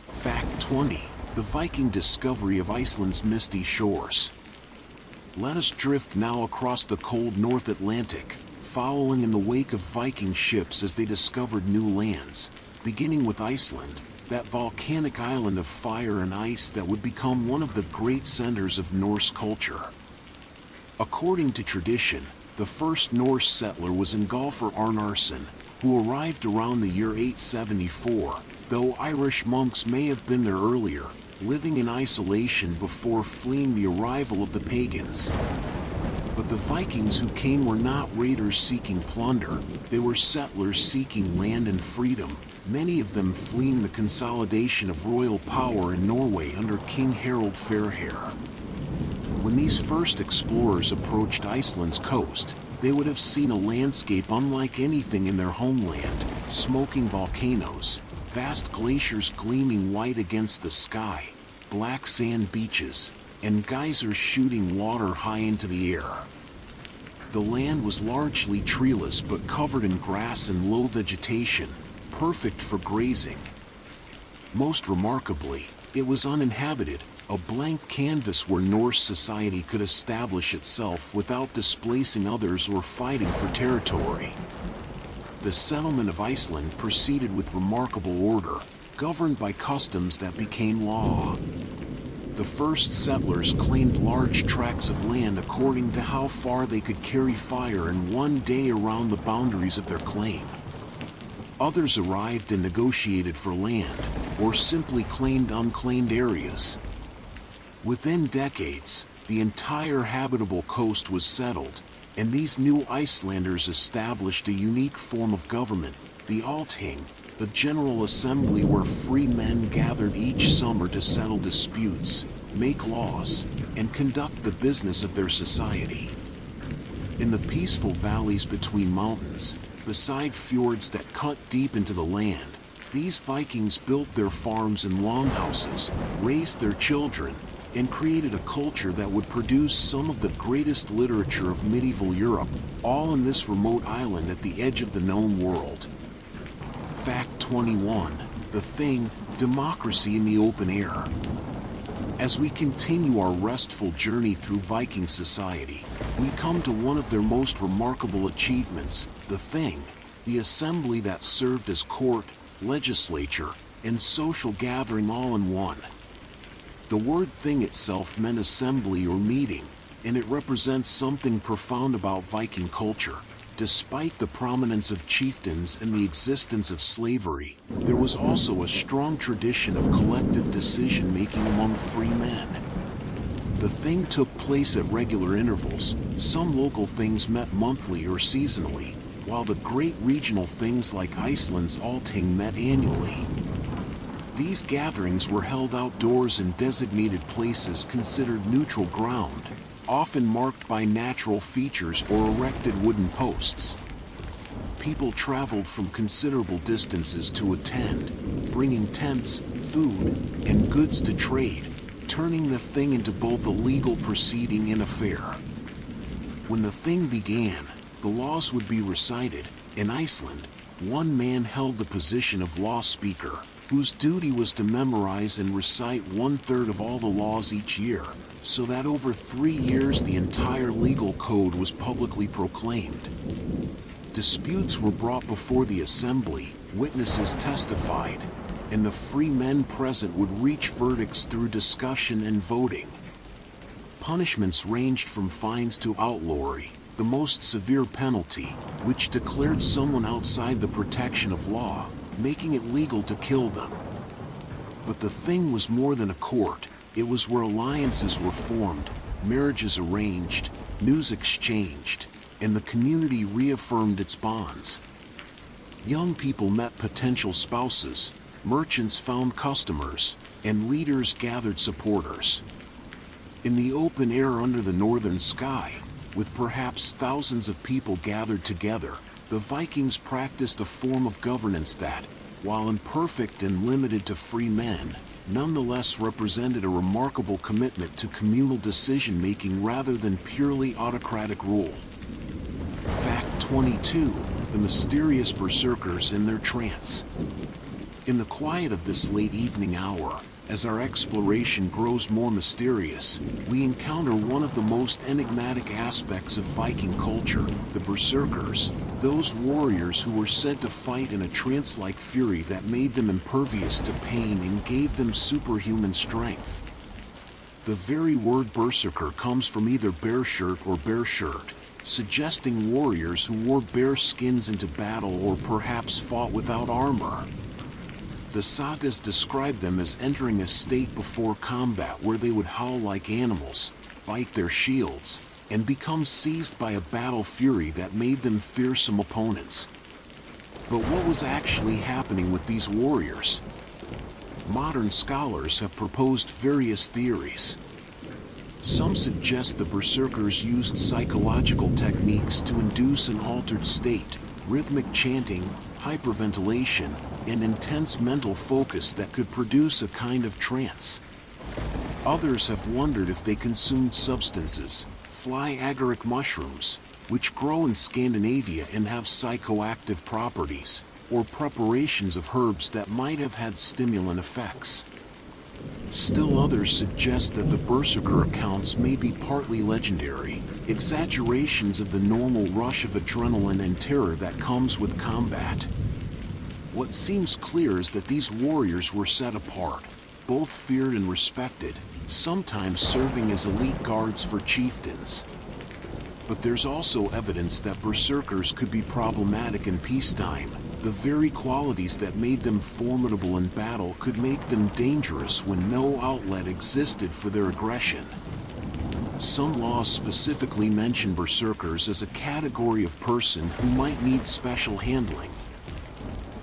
Fact 20. The Viking discovery of Iceland's misty shores. Let us drift now across the cold North Atlantic, following in the wake of Viking ships as they discovered new lands, beginning with Iceland, that volcanic island of fire and ice that would become one of the great centers of Norse culture. According to tradition, the first Norse settler was Ingolfur Arnarson, who arrived around the year 874, though Irish monks may have been there earlier, living in isolation before fleeing the arrival of the pagans. But the Vikings who came were not raiders seeking plunder, they were settlers seeking land and freedom, many of them fleeing the consolidation of royal power in Norway under King Harald Fairhair. When these first explorers approached Iceland's coast, they would have seen a landscape unlike anything in their homeland, smoking volcanoes, vast glaciers gleaming white against the sky, black sand beaches, and geysers shooting water high into the air. The land was largely treeless but covered in grass and low vegetation, perfect for grazing. Most remarkably, it was uninhabited, a blank canvas where Norse society could establish itself without displacing others or fighting for territory. The settlement of Iceland proceeded with remarkable order, governed by customs that became law. The first settlers claimed large tracts of land according to how far they could carry fire in one day around the boundaries of their claim. Others arrived and negotiated for land, or simply claimed unclaimed areas. Within decades, the entire habitable coast was settled, and these new Icelanders established a unique form of government, the Althing, a general assembly where free men gathered each summer to settle disputes, make laws, and conduct the business of their society. In the peaceful valleys between mountains, beside fjords that cut deep into the land, these Vikings built their farms and longhouses, raised their children, and created a culture that would produce some of the greatest literature of medieval Europe, all in this remote island at the edge of the known world. Fact 21. The Thing, Democracy in the Open Air. As we continue our restful journey through Viking society, we come to one of their most remarkable achievements, the Thing, the assembly that served as court, legislature, and social gathering all in one. The word thing itself meant assembly or meeting, and it represents something profound about Viking culture. Despite the prominence of chieftains and the existence of slavery, there was also a strong tradition of collective decision-making among free men. The thing took place at regular intervals. Some local things met monthly or seasonally, while the great regional things like Iceland's Althing met annually. These gatherings were held outdoors in designated places considered neutral ground, often marked by natural features or erected wooden posts. People traveled from considerable distances to attend, bringing tents, food, and goods to trade, turning the thing into both a legal proceeding and a fair. When the thing began, the laws would be recited. In Iceland, one man held the position of law speaker, whose duty was to memorize and recite 1/3 of all the laws each year, so that over 3 years the entire legal code was publicly proclaimed. Disputes were brought before the assembly, witnesses testified, and the free men present would reach verdicts through discussion and voting. Punishments ranged from fines to outlawry, the most severe penalty, which declared someone outside the protection of law, making it legal to kill them. But the thing was more than a court. It was where alliances were formed, marriages arranged, news exchanged, and the community reaffirmed its bonds. Young people met potential spouses, merchants found customers, and leaders gathered supporters. In the open air under the northern sky, with perhaps thousands of people gathered together, the Vikings practiced a form of governance that, while imperfect and limited to free men, nonetheless represented a remarkable commitment to communal decision-making rather than purely autocratic rule. Fact 22. The mysterious berserkers in their trance. In the quiet of this late evening hour, as our exploration grows more mysterious, we encounter one of the most enigmatic aspects of Viking culture, the berserkers, those warriors who were said to fight in a trance-like fury that made them impervious to pain and gave them superhuman strength. The very word berserker comes from either bear shirt or bear shirt, suggesting warriors who wore bear skins into battle or perhaps fought without armor. The sagas describe them as entering a state before combat where they would howl like animals, bite their shields, and become seized by a battle fury that made them fearsome opponents. But what was actually happening with these warriors? Modern scholars have proposed various theories. Some suggest the berserkers used psychological techniques to induce an altered state, rhythmic chanting, hyperventilation, and intense mental focus that could produce a kind of trance. Others have wondered if they consumed substances, fly agaric mushrooms, which grow in Scandinavia and have psychoactive properties, or preparations of herbs that might have had stimulant effects. Still others suggest that the berserker accounts may be partly legendary, exaggerations of the normal rush of adrenaline and terror that comes with combat. What seems clear is that these warriors were set apart, both feared and respected, sometimes serving as elite guards for chieftains. But there's also evidence that berserkers could be problematic in peacetime. The very qualities that made them formidable in battle could make them dangerous when no outlet existed for their aggression. Some laws specifically mention berserkers as a category of person who might need special handling.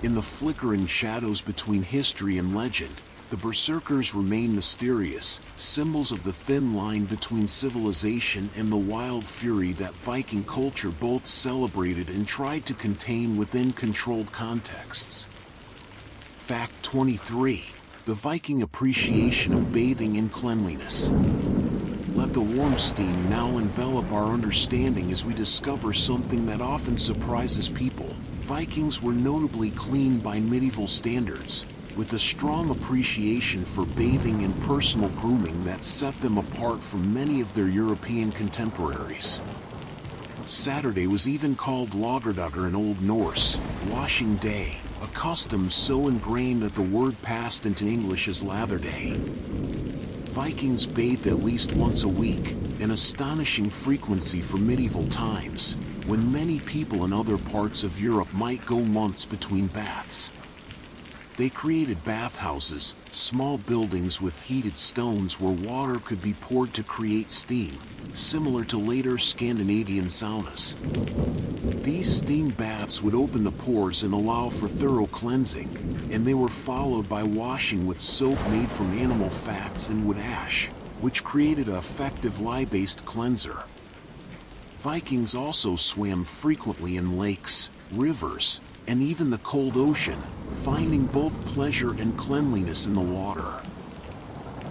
In the flickering shadows between history and legend, the berserkers remain mysterious, symbols of the thin line between civilization and the wild fury that Viking culture both celebrated and tried to contain within controlled contexts. Fact 23. the Viking appreciation of bathing and cleanliness. Let the warm steam now envelop our understanding as we discover something that often surprises people. Vikings were notably clean by medieval standards, with a strong appreciation for bathing and personal grooming that set them apart from many of their European contemporaries. Saturday was even called Laugardagr in Old Norse, washing day, a custom so ingrained that the word passed into English as Latherday. Vikings bathed at least once a week, an astonishing frequency for medieval times, when many people in other parts of Europe might go months between baths. They created bathhouses, small buildings with heated stones where water could be poured to create steam, similar to later Scandinavian saunas. These steam baths would open the pores and allow for thorough cleansing, and they were followed by washing with soap made from animal fats and wood ash, which created an effective lye-based cleanser. Vikings also swam frequently in lakes, rivers, and even the cold ocean, finding both pleasure and cleanliness in the water.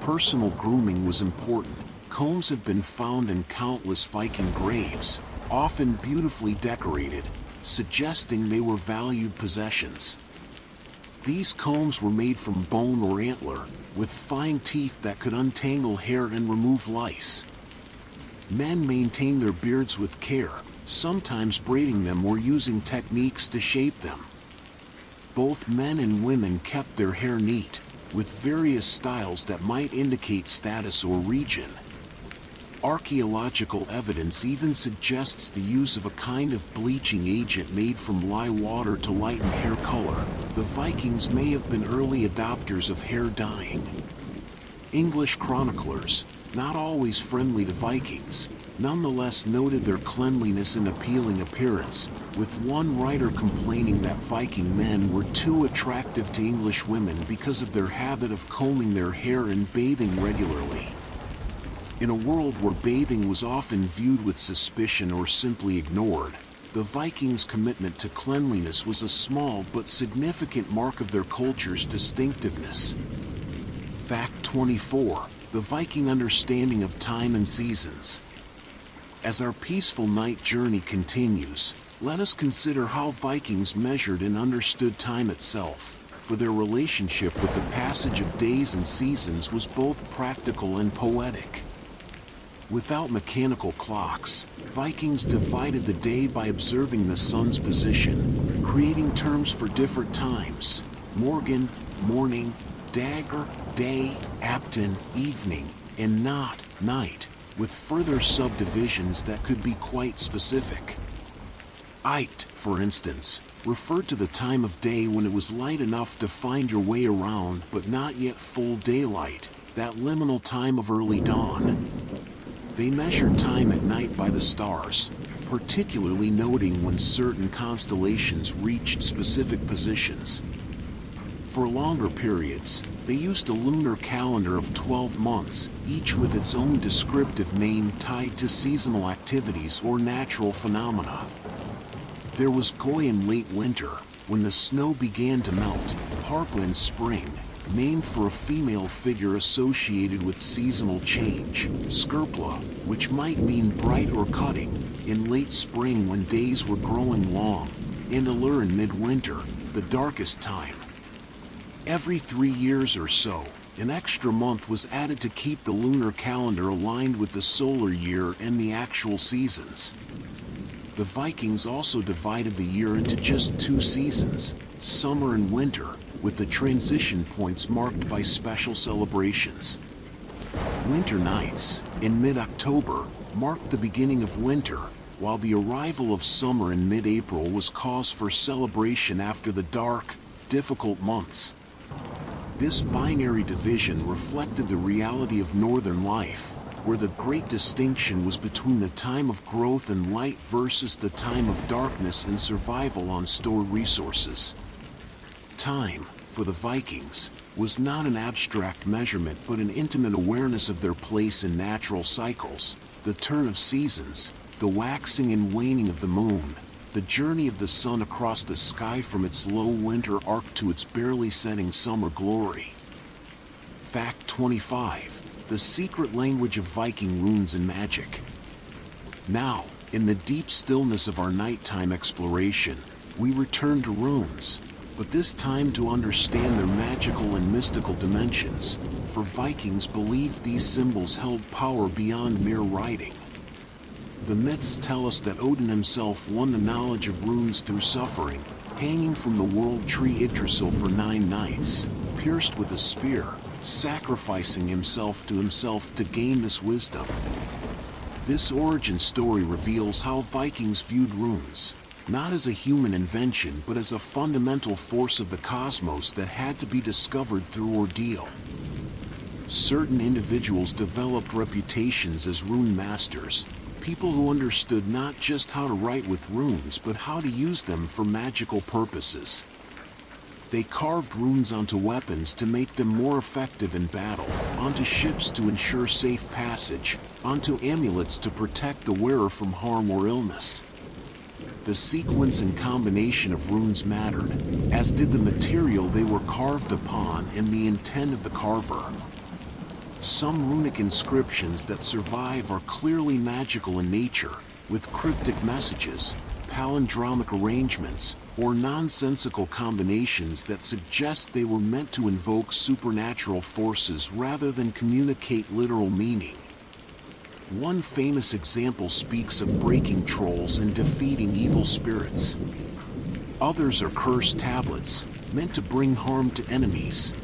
Personal grooming was important. Combs have been found in countless Viking graves, often beautifully decorated, suggesting they were valued possessions. These combs were made from bone or antler, with fine teeth that could untangle hair and remove lice. Men maintained their beards with care, sometimes braiding them or using techniques to shape them. Both men and women kept their hair neat, with various styles that might indicate status or region. Archaeological evidence even suggests the use of a kind of bleaching agent made from lye water to lighten hair color. The Vikings may have been early adopters of hair dyeing. English chroniclers, not always friendly to Vikings, nonetheless noted their cleanliness and appealing appearance, with one writer complaining that Viking men were too attractive to English women because of their habit of combing their hair and bathing regularly. In a world where bathing was often viewed with suspicion or simply ignored, the Vikings' commitment to cleanliness was a small but significant mark of their culture's distinctiveness. Fact 24. The Viking understanding of time and seasons. As our peaceful night journey continues, let us consider how Vikings measured and understood time itself, for their relationship with the passage of days and seasons was both practical and poetic. Without mechanical clocks, Vikings divided the day by observing the sun's position, creating terms for different times: morgen, morning; dagr, day; apton, evening; and natt, night, with further subdivisions that could be quite specific. Eight, for instance, referred to the time of day when it was light enough to find your way around but not yet full daylight, that liminal time of early dawn. They measured time at night by the stars, particularly noting when certain constellations reached specific positions. For longer periods, they used a lunar calendar of 12 months, each with its own descriptive name tied to seasonal activities or natural phenomena. There was Goi in late winter, when the snow began to melt; Harpa in spring, named for a female figure associated with seasonal change; Skerpla, which might mean bright or cutting, in late spring when days were growing long; and Alur in midwinter, the darkest time. Every 3 years or so, an extra month was added to keep the lunar calendar aligned with the solar year and the actual seasons. The Vikings also divided the year into just 2 seasons, summer and winter, with the transition points marked by special celebrations. Winter nights, in mid-October, marked the beginning of winter, while the arrival of summer in mid-April was cause for celebration after the dark, difficult months. This binary division reflected the reality of northern life, where the great distinction was between the time of growth and light versus the time of darkness and survival on stored resources. Time, for the Vikings, was not an abstract measurement but an intimate awareness of their place in natural cycles: the turn of seasons, the waxing and waning of the moon, the journey of the sun across the sky from its low winter arc to its barely setting summer glory. Fact 25. The secret language of Viking runes and magic. Now, in the deep stillness of our nighttime exploration, we return to runes, but this time to understand their magical and mystical dimensions, for Vikings believed these symbols held power beyond mere writing. The myths tell us that Odin himself won the knowledge of runes through suffering, hanging from the world tree Yggdrasil for 9 nights, pierced with a spear, sacrificing himself to gain this wisdom. This origin story reveals how Vikings viewed runes, not as a human invention but as a fundamental force of the cosmos that had to be discovered through ordeal. Certain individuals developed reputations as rune masters, people who understood not just how to write with runes but how to use them for magical purposes. They carved runes onto weapons to make them more effective in battle, onto ships to ensure safe passage, onto amulets to protect the wearer from harm or illness. The sequence and combination of runes mattered, as did the material they were carved upon and the intent of the carver. Some runic inscriptions that survive are clearly magical in nature, with cryptic messages, palindromic arrangements, or nonsensical combinations that suggest they were meant to invoke supernatural forces rather than communicate literal meaning. One famous example speaks of breaking trolls and defeating evil spirits. Others are cursed tablets, meant to bring harm to enemies.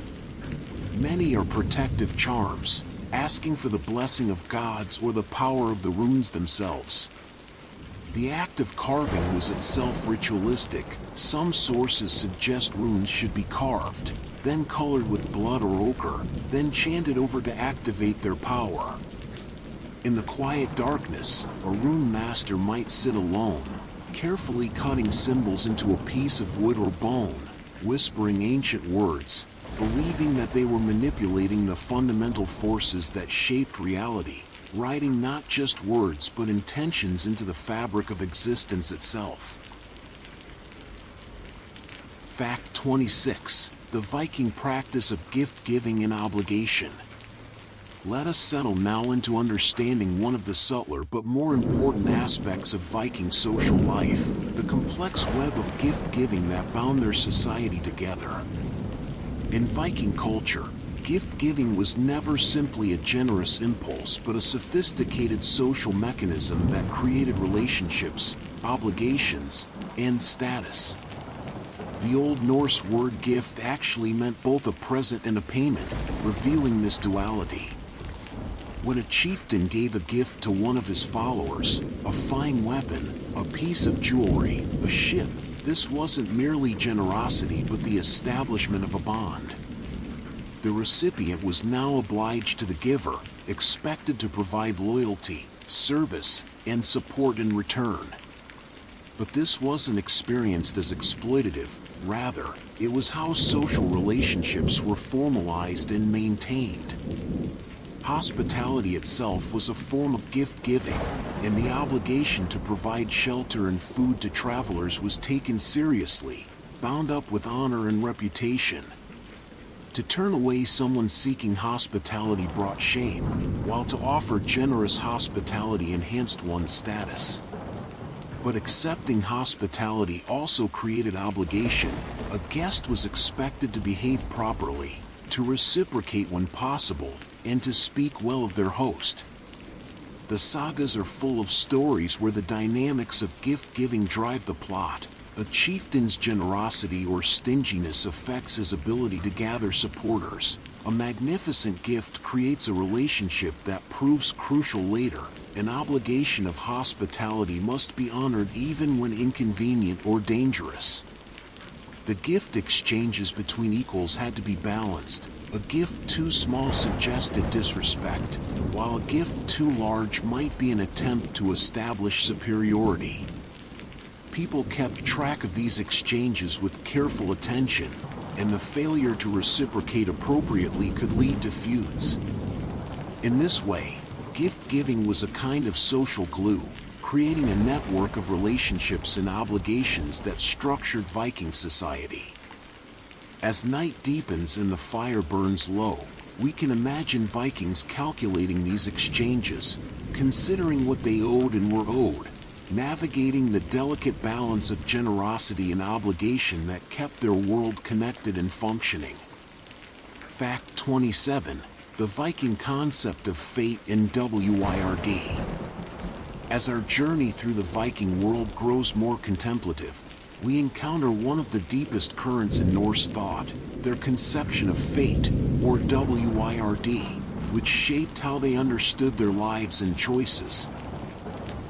Many are protective charms, asking for the blessing of gods or the power of the runes themselves. The act of carving was itself ritualistic. Some sources suggest runes should be carved, then colored with blood or ochre, then chanted over to activate their power. In the quiet darkness, a rune master might sit alone, carefully cutting symbols into a piece of wood or bone, whispering ancient words, believing that they were manipulating the fundamental forces that shaped reality, writing not just words but intentions into the fabric of existence itself. Fact 26. The Viking practice of gift-giving and obligation. Let us settle now into understanding one of the subtler but more important aspects of Viking social life, the complex web of gift-giving that bound their society together. In Viking culture, gift-giving was never simply a generous impulse but a sophisticated social mechanism that created relationships, obligations, and status. The Old Norse word gift actually meant both a present and a payment, revealing this duality. When a chieftain gave a gift to one of his followers, a fine weapon, a piece of jewelry, a ship, this wasn't merely generosity but the establishment of a bond. The recipient was now obliged to the giver, expected to provide loyalty, service, and support in return. But this wasn't experienced as exploitative, rather, it was how social relationships were formalized and maintained. Hospitality itself was a form of gift-giving, and the obligation to provide shelter and food to travelers was taken seriously, bound up with honor and reputation. To turn away someone seeking hospitality brought shame, while to offer generous hospitality enhanced one's status. But accepting hospitality also created obligation. A guest was expected to behave properly, to reciprocate when possible, and to speak well of their host. The sagas are full of stories where the dynamics of gift-giving drive the plot. A chieftain's generosity or stinginess affects his ability to gather supporters. A magnificent gift creates a relationship that proves crucial later. An obligation of hospitality must be honored even when inconvenient or dangerous. The gift exchanges between equals had to be balanced. A gift too small suggested disrespect, while a gift too large might be an attempt to establish superiority. People kept track of these exchanges with careful attention, and the failure to reciprocate appropriately could lead to feuds. In this way, gift-giving was a kind of social glue, creating a network of relationships and obligations that structured Viking society. As night deepens and the fire burns low, We can imagine Vikings calculating these exchanges, considering what they owed and were owed, navigating the delicate balance of generosity and obligation that kept their world connected and functioning. Fact 27. The Viking concept of fate in WYRD. As our journey through the Viking world grows more contemplative, we encounter one of the deepest currents in Norse thought, their conception of fate, or WYRD, which shaped how they understood their lives and choices.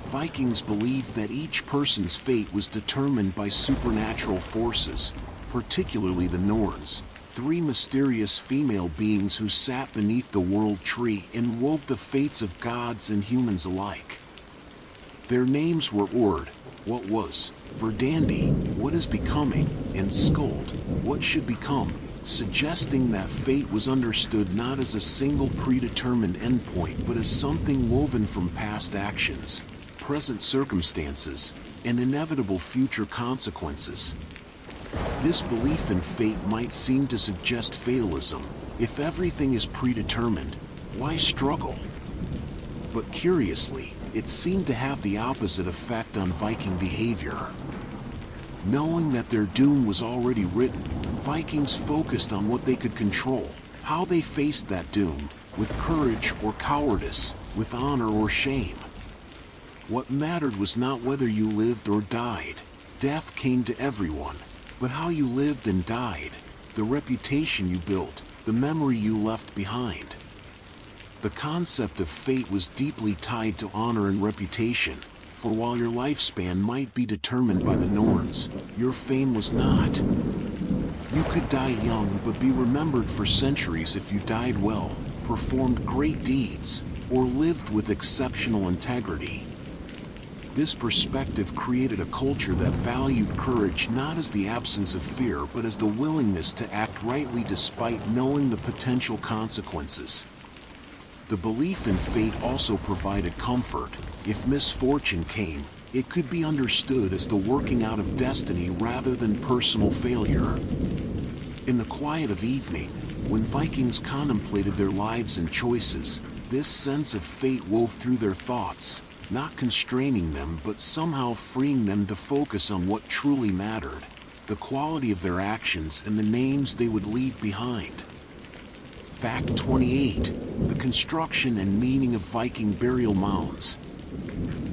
Vikings believed that each person's fate was determined by supernatural forces, particularly the Norns, three mysterious female beings who sat beneath the world tree and wove the fates of gods and humans alike. Their names were Ord, what was, Verdandi, what is becoming, and Skuld, what should become, suggesting that fate was understood not as a single predetermined endpoint but as something woven from past actions, present circumstances, and inevitable future consequences. This belief in fate might seem to suggest fatalism. If everything is predetermined, why struggle? But curiously, it seemed to have the opposite effect on Viking behavior. Knowing that their doom was already written, Vikings focused on what they could control, how they faced that doom, with courage or cowardice, with honor or shame. What mattered was not whether you lived or died. Death came to everyone, but how you lived and died, the reputation you built, the memory you left behind. The concept of fate was deeply tied to honor and reputation, for while your lifespan might be determined by the Norns, your fame was not. You could die young but be remembered for centuries if you died well, performed great deeds, or lived with exceptional integrity. This perspective created a culture that valued courage not as the absence of fear but as the willingness to act rightly despite knowing the potential consequences. The belief in fate also provided comfort. If misfortune came, it could be understood as the working out of destiny rather than personal failure. In the quiet of evening, when Vikings contemplated their lives and choices, this sense of fate wove through their thoughts, not constraining them but somehow freeing them to focus on what truly mattered, the quality of their actions and the names they would leave behind. Fact 28. The construction and meaning of Viking burial mounds.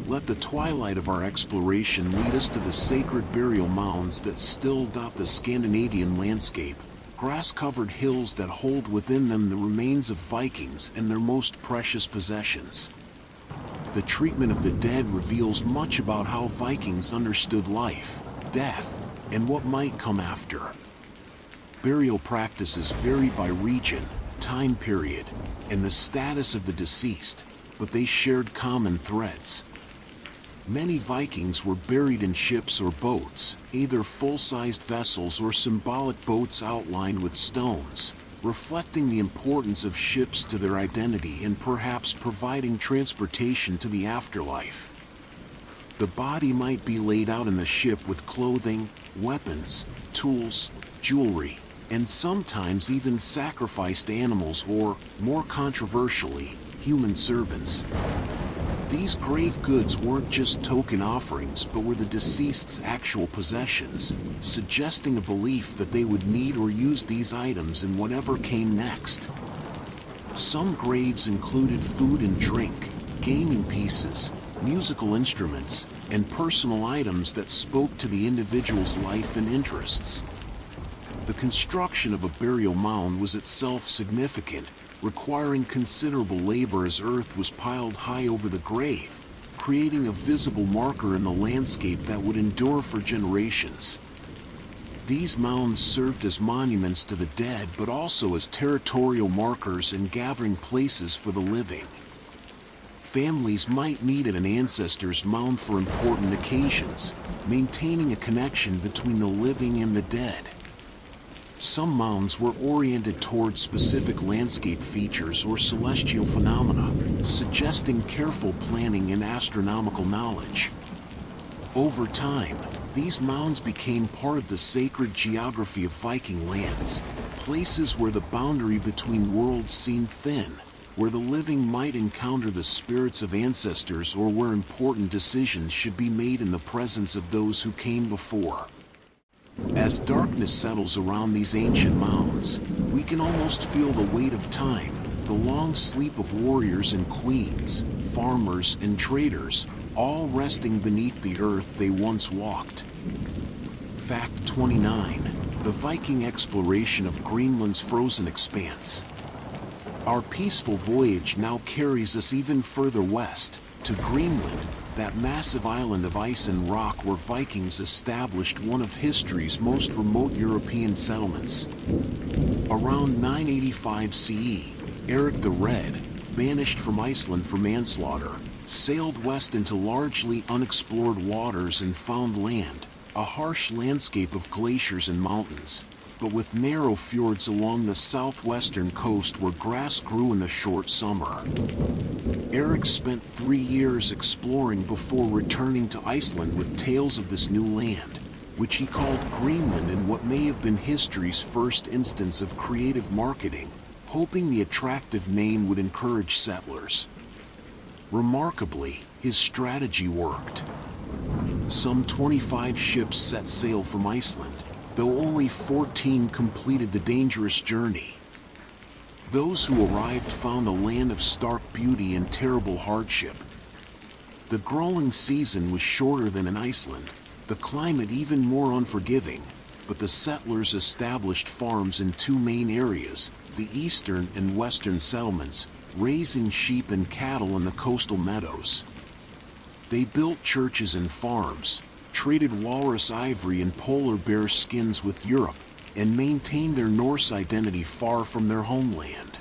Let the twilight of our exploration lead us to the sacred burial mounds that still dot the Scandinavian landscape, grass-covered hills that hold within them the remains of Vikings and their most precious possessions. The treatment of the dead reveals much about how Vikings understood life, death, and what might come after. Burial practices varied by region, time period, and the status of the deceased, but they shared common threads. Many Vikings were buried in ships or boats, either full-sized vessels or symbolic boats outlined with stones, reflecting the importance of ships to their identity and perhaps providing transportation to the afterlife. The body might be laid out in the ship with clothing, weapons, tools, jewelry, and sometimes even sacrificed animals or, more controversially, human servants. These grave goods weren't just token offerings but were the deceased's actual possessions, suggesting a belief that they would need or use these items in whatever came next. Some graves included food and drink, gaming pieces, musical instruments, and personal items that spoke to the individual's life and interests. The construction of a burial mound was itself significant, requiring considerable labor as earth was piled high over the grave, creating a visible marker in the landscape that would endure for generations. These mounds served as monuments to the dead but also as territorial markers and gathering places for the living. Families might meet at an ancestor's mound for important occasions, maintaining a connection between the living and the dead. Some mounds were oriented towards specific landscape features or celestial phenomena, suggesting careful planning and astronomical knowledge. Over time, These mounds became part of the sacred geography of Viking lands, places where the boundary between worlds seemed thin, where the living might encounter the spirits of ancestors, or where important decisions should be made in the presence of those who came before. As darkness settles around these ancient mounds, we can almost feel the weight of time, the long sleep of warriors and queens, farmers and traders, all resting beneath the earth they once walked. Fact 29. The Viking exploration of Greenland's frozen expanse. Our peaceful voyage now carries us even further west, to Greenland, that massive island of ice and rock where Vikings established one of history's most remote European settlements. Around 985 CE, Eric the Red, banished from Iceland for manslaughter, sailed west into largely unexplored waters and found land, a harsh landscape of glaciers and mountains, but with narrow fjords along the southwestern coast where grass grew in the short summer. Eric spent 3 years exploring before returning to Iceland with tales of this new land, which he called Greenland in what may have been history's first instance of creative marketing, hoping the attractive name would encourage settlers. Remarkably, his strategy worked. Some 25 ships set sail from Iceland, though only 14 completed the dangerous journey. Those who arrived found a land of stark beauty and terrible hardship. The growing season was shorter than in Iceland, the climate even more unforgiving, but the settlers established farms in 2 main areas, the eastern and western settlements, raising sheep and cattle in the coastal meadows. They built churches and farms, traded walrus ivory and polar bear skins with Europe, and maintained their Norse identity far from their homeland.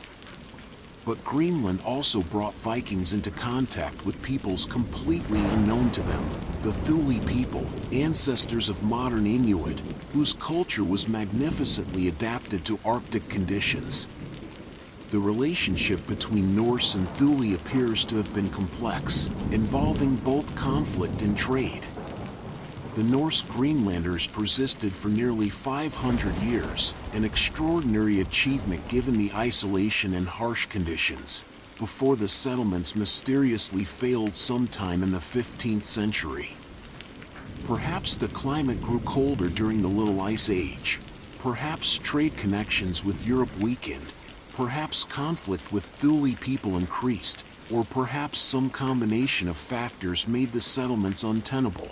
But Greenland also brought Vikings into contact with peoples completely unknown to them, the Thule people, ancestors of modern Inuit, whose culture was magnificently adapted to Arctic conditions. The relationship between Norse and Thule appears to have been complex, involving both conflict and trade. The Norse Greenlanders persisted for nearly 500 years, an extraordinary achievement given the isolation and harsh conditions, before the settlements mysteriously failed sometime in the 15th century. Perhaps the climate grew colder during the Little Ice Age, perhaps trade connections with Europe weakened, perhaps conflict with Thule people increased, or perhaps some combination of factors made the settlements untenable.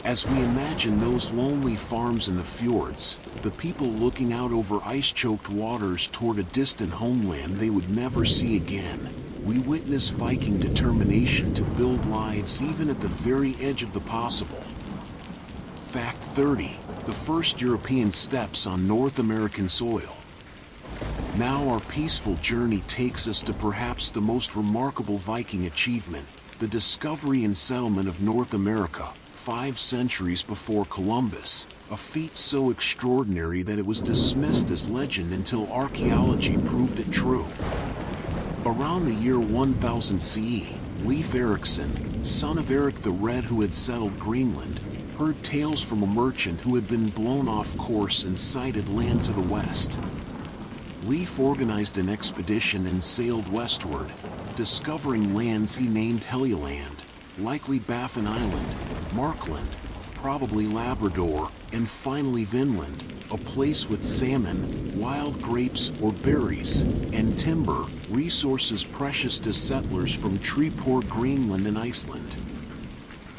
As we imagine those lonely farms in the fjords, the people looking out over ice-choked waters toward a distant homeland they would never see again, we witness Viking determination to build lives even at the very edge of the possible. Fact 30. The first European steps on North American soil. Now our peaceful journey takes us to perhaps the most remarkable Viking achievement, the discovery and settlement of North America, 5 centuries before Columbus, a feat so extraordinary that it was dismissed as legend until archaeology proved it true. Around the year 1000 CE, Leif Erikson, son of Eric the Red who had settled Greenland, heard tales from a merchant who had been blown off course and sighted land to the west. Leif organized an expedition and sailed westward, discovering lands he named Helluland, likely Baffin Island, Markland, probably Labrador, and finally Vinland, a place with salmon, wild grapes or berries, and timber, resources precious to settlers from tree-poor Greenland and Iceland.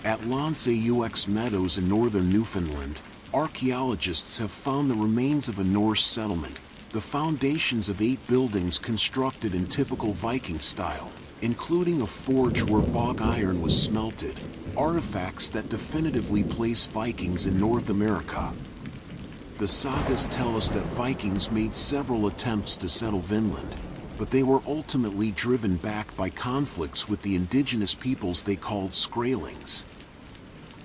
At Lonseux Meadows in northern Newfoundland, archaeologists have found the remains of a Norse settlement, the foundations of 8 buildings constructed in typical Viking style, including a forge where bog iron was smelted, artifacts that definitively place Vikings in North America. The sagas tell us that Vikings made several attempts to settle Vinland, but they were ultimately driven back by conflicts with the indigenous peoples they called Skrælings.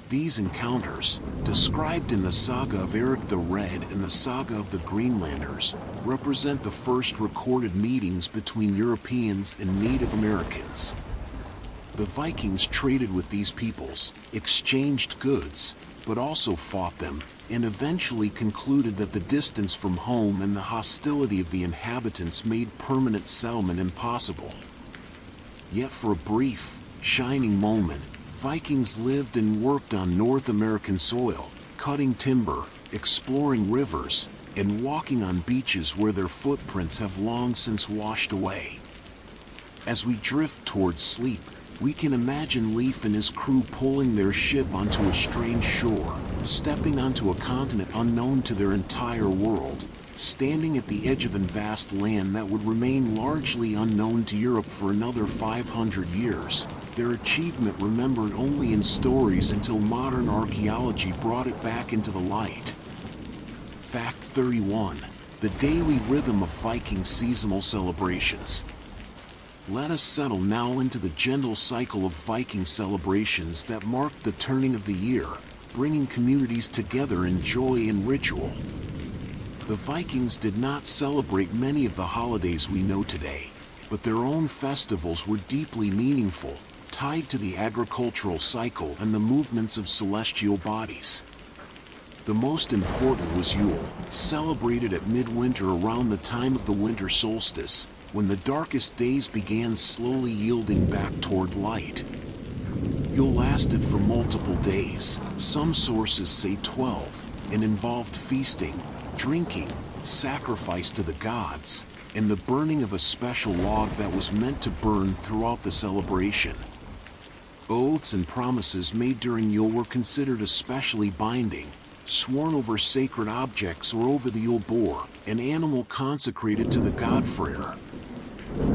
These encounters, described in the saga of Eric the Red and the saga of the Greenlanders, represent the first recorded meetings between Europeans and Native Americans. The Vikings traded with these peoples, exchanged goods, but also fought them, and eventually concluded that the distance from home and the hostility of the inhabitants made permanent settlement impossible. Yet for a brief, shining moment, Vikings lived and worked on North American soil, cutting timber, exploring rivers, and walking on beaches where their footprints have long since washed away. As we drift towards sleep, we can imagine Leif and his crew pulling their ship onto a strange shore, stepping onto a continent unknown to their entire world, standing at the edge of a vast land that would remain largely unknown to Europe for another 500 years, their achievement remembered only in stories until modern archaeology brought it back into the light. Fact 31. The daily rhythm of Viking seasonal celebrations. Let us settle now into the gentle cycle of Viking celebrations that marked the turning of the year, bringing communities together in joy and ritual. The Vikings did not celebrate many of the holidays we know today, but their own festivals were deeply meaningful, tied to the agricultural cycle and the movements of celestial bodies. The most important was Yule, celebrated at midwinter around the time of the winter solstice, when the darkest days began slowly yielding back toward light. Yule lasted for multiple days, some sources say 12, and involved feasting, drinking, sacrifice to the gods, and the burning of a special log that was meant to burn throughout the celebration. Oaths and promises made during Yule were considered especially binding, sworn over sacred objects or over the Yule boar, an animal consecrated to the god Freyr.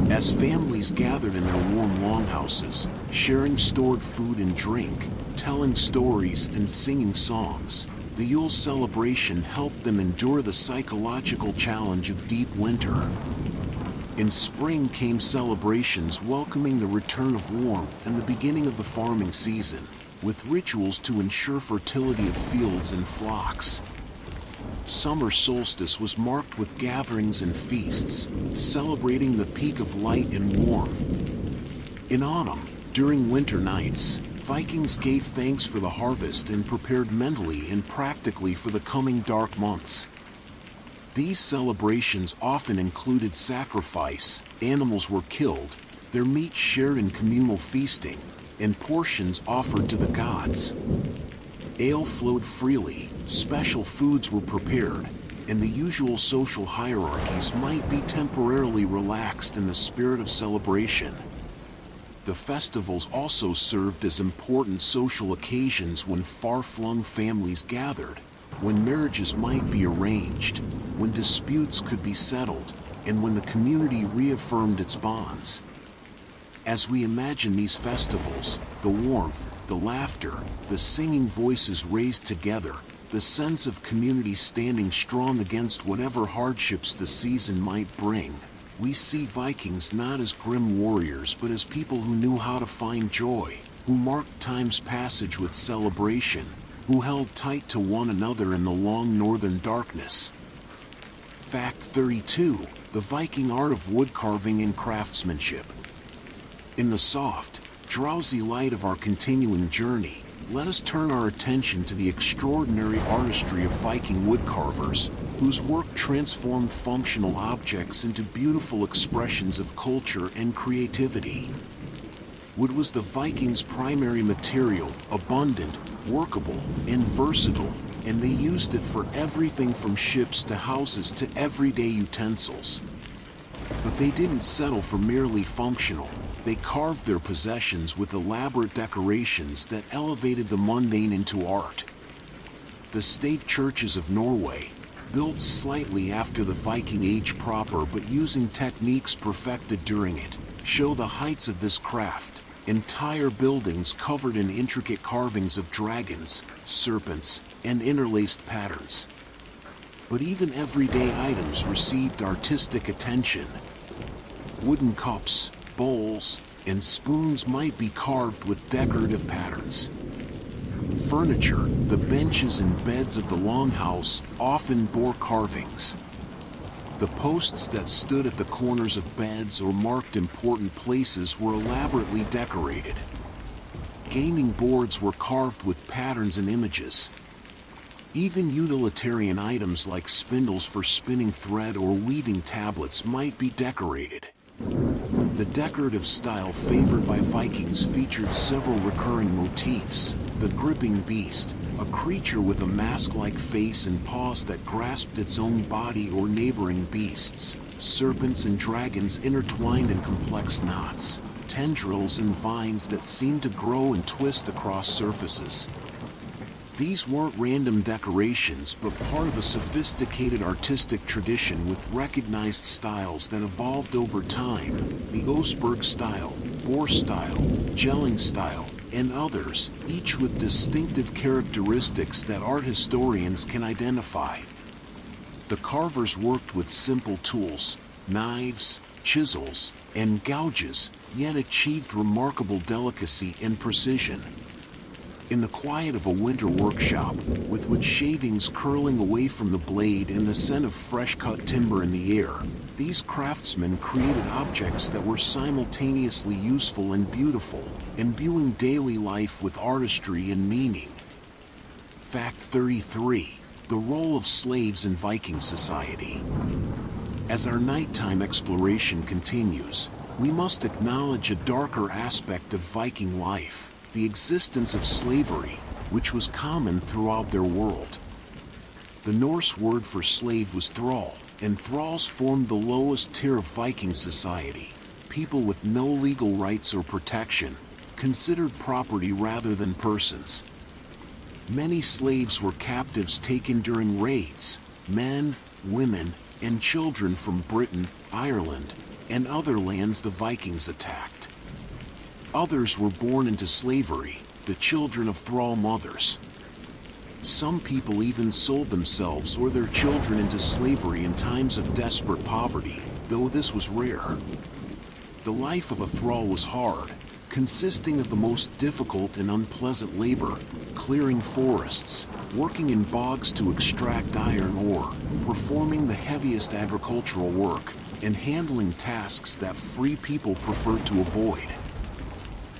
As families gathered in their warm longhouses, sharing stored food and drink, telling stories and singing songs, the Yule celebration helped them endure the psychological challenge of deep winter. In spring came celebrations welcoming the return of warmth and the beginning of the farming season, with rituals to ensure fertility of fields and flocks. Summer solstice was marked with gatherings and feasts, celebrating the peak of light and warmth. In autumn, during winter nights, Vikings gave thanks for the harvest and prepared mentally and practically for the coming dark months. These celebrations often included sacrifice, animals were killed, their meat shared in communal feasting, and portions offered to the gods. Ale flowed freely, special foods were prepared, and the usual social hierarchies might be temporarily relaxed in the spirit of celebration. The festivals also served as important social occasions when far-flung families gathered, when marriages might be arranged, when disputes could be settled, and when the community reaffirmed its bonds. As we imagine these festivals, the warmth, the laughter, the singing voices raised together, the sense of community standing strong against whatever hardships the season might bring, we see Vikings not as grim warriors but as people who knew how to find joy, who marked time's passage with celebration, who held tight to one another in the long northern darkness. Fact 32. The Viking art of woodcarving and craftsmanship. In the soft, drowsy light of our continuing journey, let us turn our attention to the extraordinary artistry of Viking woodcarvers, whose work transformed functional objects into beautiful expressions of culture and creativity. Wood was the Vikings' primary material, abundant, workable, and versatile, and they used it for everything from ships to houses to everyday utensils. But they didn't settle for merely functional. They carved their possessions with elaborate decorations that elevated the mundane into art. The stave churches of Norway, built slightly after the Viking Age proper but using techniques perfected during it, show the heights of this craft. Entire buildings covered in intricate carvings of dragons, serpents, and interlaced patterns. But even everyday items received artistic attention. Wooden cups, bowls, and spoons might be carved with decorative patterns. Furniture, the benches and beds of the longhouse, often bore carvings. The posts that stood at the corners of beds or marked important places were elaborately decorated. Gaming boards were carved with patterns and images, Even utilitarian items like spindles for spinning thread or weaving tablets might be decorated. The decorative style favored by Vikings featured several recurring motifs: the gripping beast, a creature with a mask-like face and paws that grasped its own body or neighboring beasts, serpents and dragons intertwined in complex knots, tendrils and vines that seemed to grow and twist across surfaces. These weren't random decorations but part of a sophisticated artistic tradition with recognized styles that evolved over time: the Osberg style, Bohr style, gelling style, and others, each with distinctive characteristics that art historians can identify. The carvers worked with simple tools, knives, chisels, and gouges, yet achieved remarkable delicacy and precision. In the quiet of a winter workshop, with wood shavings curling away from the blade and the scent of fresh-cut timber in the air, these craftsmen created objects that were simultaneously useful and beautiful, imbuing daily life with artistry and meaning. Fact 33. The role of slaves in Viking society. As our nighttime exploration continues, we must acknowledge a darker aspect of Viking life: the existence of slavery, which was common throughout their world. The Norse word for slave was thrall, and thralls formed the lowest tier of Viking society, people with no legal rights or protection, considered property rather than persons. Many slaves were captives taken during raids: men, women, and children from Britain, Ireland, and other lands the Vikings attacked. Others were born into slavery, the children of thrall mothers. Some people even sold themselves or their children into slavery in times of desperate poverty, though this was rare. The life of a thrall was hard, consisting of the most difficult and unpleasant labor: clearing forests, working in bogs to extract iron ore, performing the heaviest agricultural work, and handling tasks that free people preferred to avoid.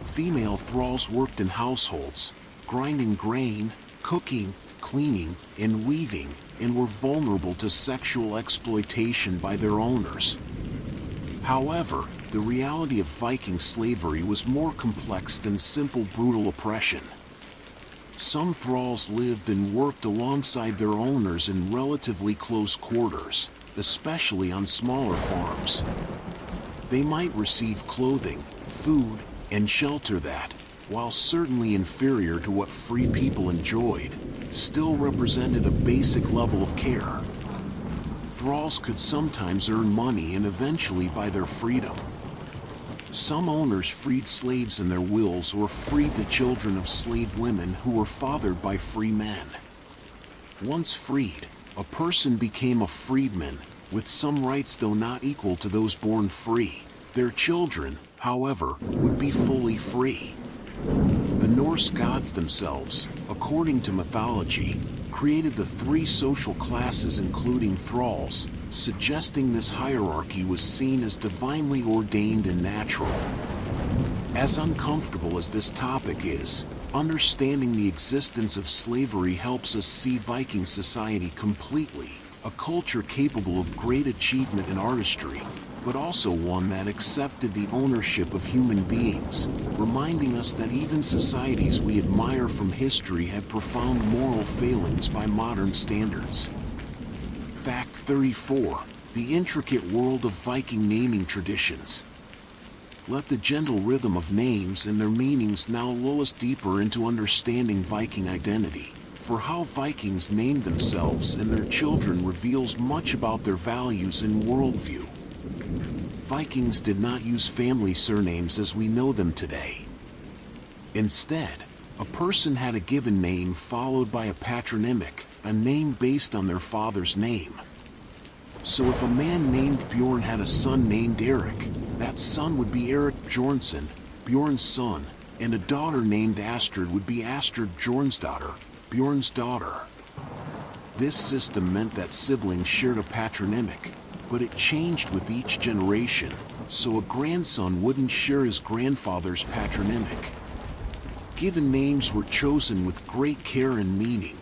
Female thralls worked in households, grinding grain, cooking, cleaning, and weaving, and were vulnerable to sexual exploitation by their owners. However, the reality of Viking slavery was more complex than simple brutal oppression. Some thralls lived and worked alongside their owners in relatively close quarters, especially on smaller farms. They might receive clothing, food, and shelter that, while certainly inferior to what free people enjoyed, still represented a basic level of care. Thralls could sometimes earn money and eventually buy their freedom. Some owners freed slaves in their wills or freed the children of slave women who were fathered by free men. Once freed, a person became a freedman, with some rights though not equal to those born free. Their children, however, would be fully free. The Norse gods themselves, according to mythology, created the three social classes including thralls, suggesting this hierarchy was seen as divinely ordained and natural. As uncomfortable as this topic is, understanding the existence of slavery helps us see Viking society completely, a culture capable of great achievement and artistry, but also one that accepted the ownership of human beings, reminding us that even societies we admire from history had profound moral failings by modern standards. Fact 34. The intricate world of Viking naming traditions. Let the gentle rhythm of names and their meanings now lull us deeper into understanding Viking identity, for how Vikings named themselves and their children reveals much about their values and worldview. Vikings did not use family surnames as we know them today. Instead, a person had a given name followed by a patronymic, a name based on their father's name. So if a man named Bjorn had a son named Eric, that son would be Eric Bjornsson, Bjorn's son, and a daughter named Astrid would be Astrid Bjornsdotter, Bjorn's daughter. This system meant that siblings shared a patronymic, but it changed with each generation, so a grandson wouldn't share his grandfather's patronymic. Given names were chosen with great care and meaning.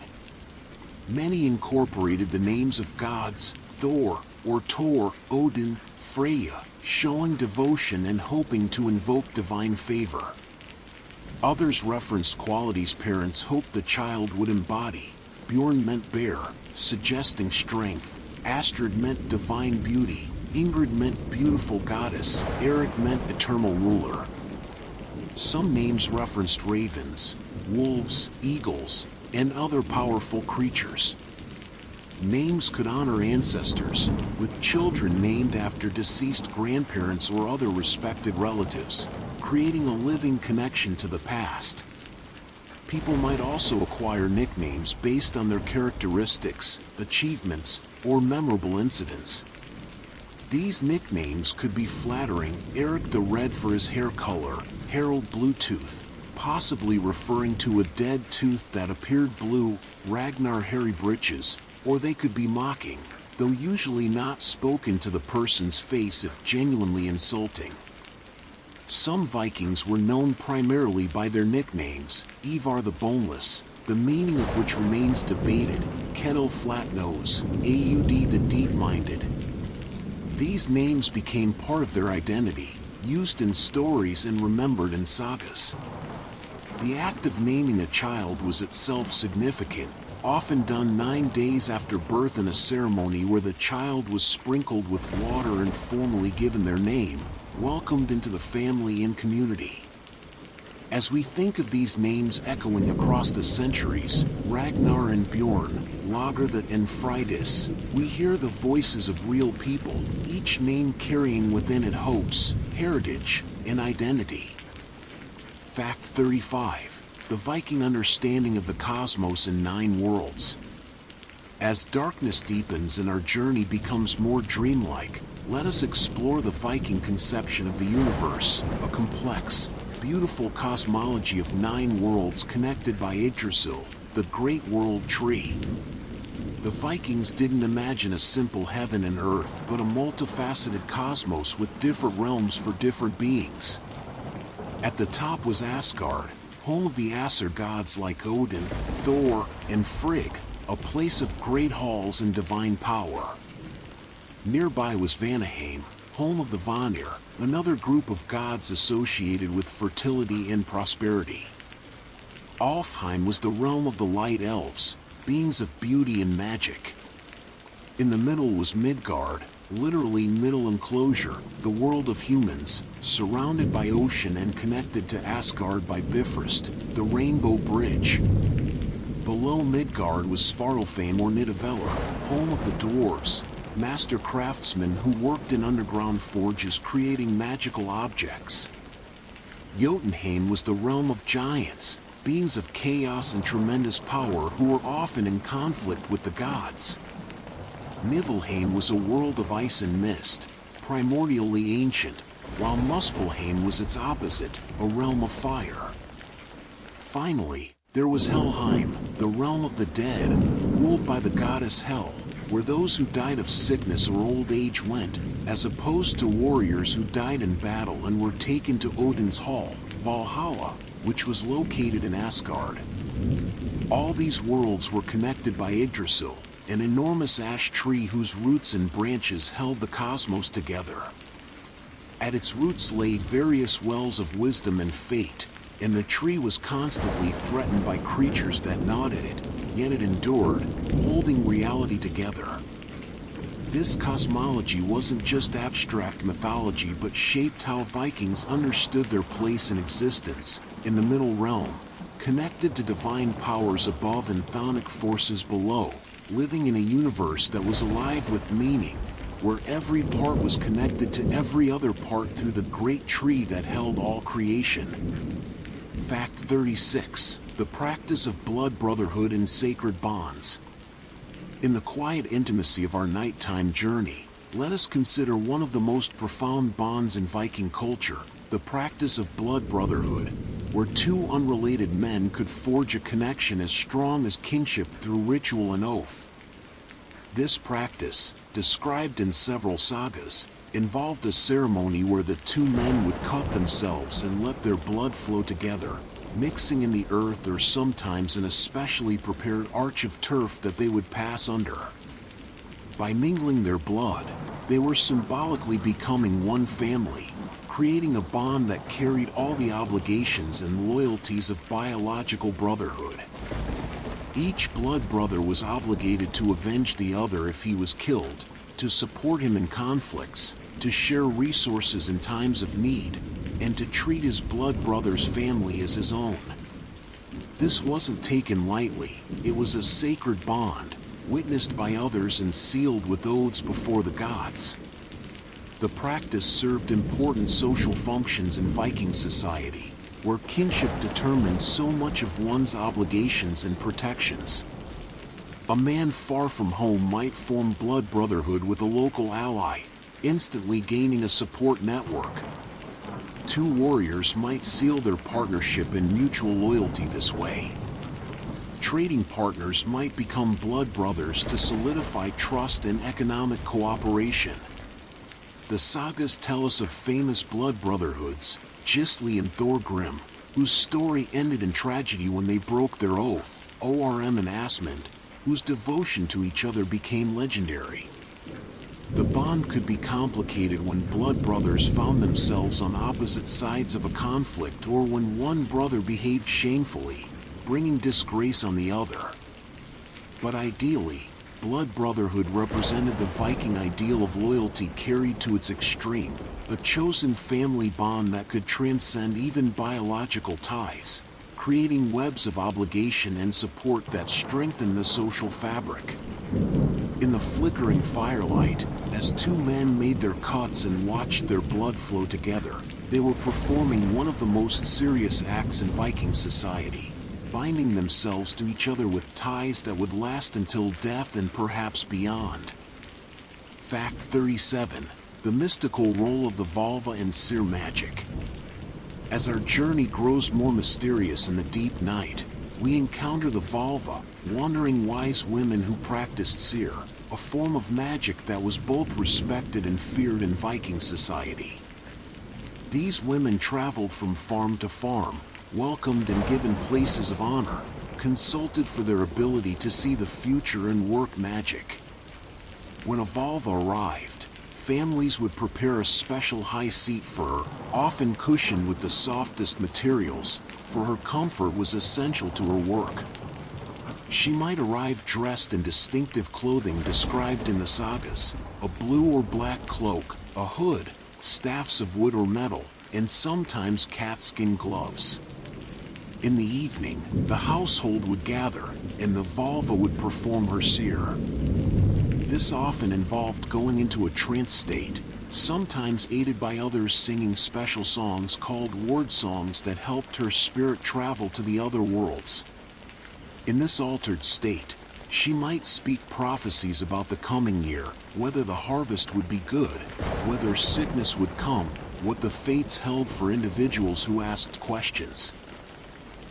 Many incorporated the names of gods, Thor or Tor, Odin, Freya, showing devotion and hoping to invoke divine favor. Others referenced qualities parents hoped the child would embody. Bjorn meant bear, suggesting strength. Astrid meant divine beauty. Ingrid meant beautiful goddess. Eric meant eternal ruler. Some names referenced ravens, wolves, eagles, and other powerful creatures. Names could honor ancestors, with children named after deceased grandparents or other respected relatives, creating a living connection to the past. People might also acquire nicknames based on their characteristics, achievements, or memorable incidents. These nicknames could be flattering: Eric the Red for his hair color, Harold Bluetooth, possibly referring to a dead tooth that appeared blue, Ragnar Hairy Britches, or they could be mocking, though usually not spoken to the person's face if genuinely insulting. Some Vikings were known primarily by their nicknames: Ivar the Boneless, the meaning of which remains debated, Kettle Flatnose, Aud the Deep-Minded. These names became part of their identity, used in stories and remembered in sagas. The act of naming a child was itself significant, often done 9 days after birth in a ceremony where the child was sprinkled with water and formally given their name, welcomed into the family and community. As we think of these names echoing across the centuries, Ragnar and Bjorn, Lagertha and Freydis, we hear the voices of real people, each name carrying within it hopes, heritage, and identity. Fact 35. The Viking understanding of the cosmos in 9 worlds. As darkness deepens and our journey becomes more dreamlike, let us explore the Viking conception of the universe, a complex, beautiful cosmology of 9 worlds connected by Yggdrasil, the Great World Tree. The Vikings didn't imagine a simple heaven and earth, but a multifaceted cosmos with different realms for different beings. At the top was Asgard, home of the Aesir gods like Odin, Thor, and Frigg, a place of great halls and divine power. Nearby was Vanaheim, home of the Vanir, another group of gods associated with fertility and prosperity. Alfheim was the realm of the Light Elves, beings of beauty and magic. In the middle was Midgard, literally middle enclosure, the world of humans, surrounded by ocean and connected to Asgard by Bifrost, the Rainbow Bridge. Below Midgard was Svartalfheim or Nidavellir, home of the dwarves, master craftsmen who worked in underground forges creating magical objects. Jotunheim was the realm of giants, beings of chaos and tremendous power who were often in conflict with the gods. Niflheim was a world of ice and mist, primordially ancient, while Muspelheim was its opposite, a realm of fire. Finally, there was Helheim, the realm of the dead, ruled by the goddess Hel, where those who died of sickness or old age went, as opposed to warriors who died in battle and were taken to Odin's Hall, Valhalla, which was located in Asgard. All these worlds were connected by Yggdrasil, an enormous ash tree whose roots and branches held the cosmos together. At its roots lay various wells of wisdom and fate, and the tree was constantly threatened by creatures that gnawed at it, yet it endured, holding reality together. This cosmology wasn't just abstract mythology but shaped how Vikings understood their place in existence, in the middle realm, connected to divine powers above and chthonic forces below, living in a universe that was alive with meaning, where every part was connected to every other part through the great tree that held all creation. Fact 36. The practice of blood brotherhood and sacred bonds. In the quiet intimacy of our nighttime journey, let us consider one of the most profound bonds in Viking culture, the practice of blood brotherhood, where 2 unrelated men could forge a connection as strong as kinship through ritual and oath. This practice, described in several sagas, involved a ceremony where the 2 men would cut themselves and let their blood flow together, mixing in the earth or sometimes in a specially prepared arch of turf that they would pass under. By mingling their blood, they were symbolically becoming one family, creating a bond that carried all the obligations and loyalties of biological brotherhood. Each blood brother was obligated to avenge the other if he was killed, to support him in conflicts, to share resources in times of need, and to treat his blood brother's family as his own. This wasn't taken lightly. It was a sacred bond, witnessed by others and sealed with oaths before the gods. The practice served important social functions in Viking society, where kinship determined so much of one's obligations and protections. A man far from home might form blood brotherhood with a local ally, instantly gaining a support network. Two warriors might seal their partnership in mutual loyalty this way. Trading partners might become blood brothers to solidify trust and economic cooperation. The sagas tell us of famous blood brotherhoods, Gisli and Thorgrim, whose story ended in tragedy when they broke their oath, Orm and Asmund, whose devotion to each other became legendary. The bond could be complicated when blood brothers found themselves on opposite sides of a conflict or when one brother behaved shamefully, bringing disgrace on the other. But ideally, blood brotherhood represented the Viking ideal of loyalty carried to its extreme, a chosen family bond that could transcend even biological ties, creating webs of obligation and support that strengthen the social fabric. In the flickering firelight, as two men made their cuts and watched their blood flow together, they were performing one of the most serious acts in Viking society, binding themselves to each other with ties that would last until death and perhaps beyond. Fact 37. The mystical role of the vulva in seer magic. As our journey grows more mysterious in the deep night, we encounter the vulva, wandering wise women who practiced seer, a form of magic that was both respected and feared in Viking society. These women traveled from farm to farm, welcomed and given places of honor, consulted for their ability to see the future and work magic. When a vulva arrived, families would prepare a special high seat for her, often cushioned with the softest materials, for her comfort was essential to her work. She might arrive dressed in distinctive clothing described in the sagas, a blue or black cloak, a hood, staffs of wood or metal, and sometimes catskin gloves. In the evening, the household would gather, and the vulva would perform her seer. This often involved going into a trance state, sometimes aided by others singing special songs called ward songs that helped her spirit travel to the other worlds. In this altered state, she might speak prophecies about the coming year, whether the harvest would be good, whether sickness would come, what the fates held for individuals who asked questions.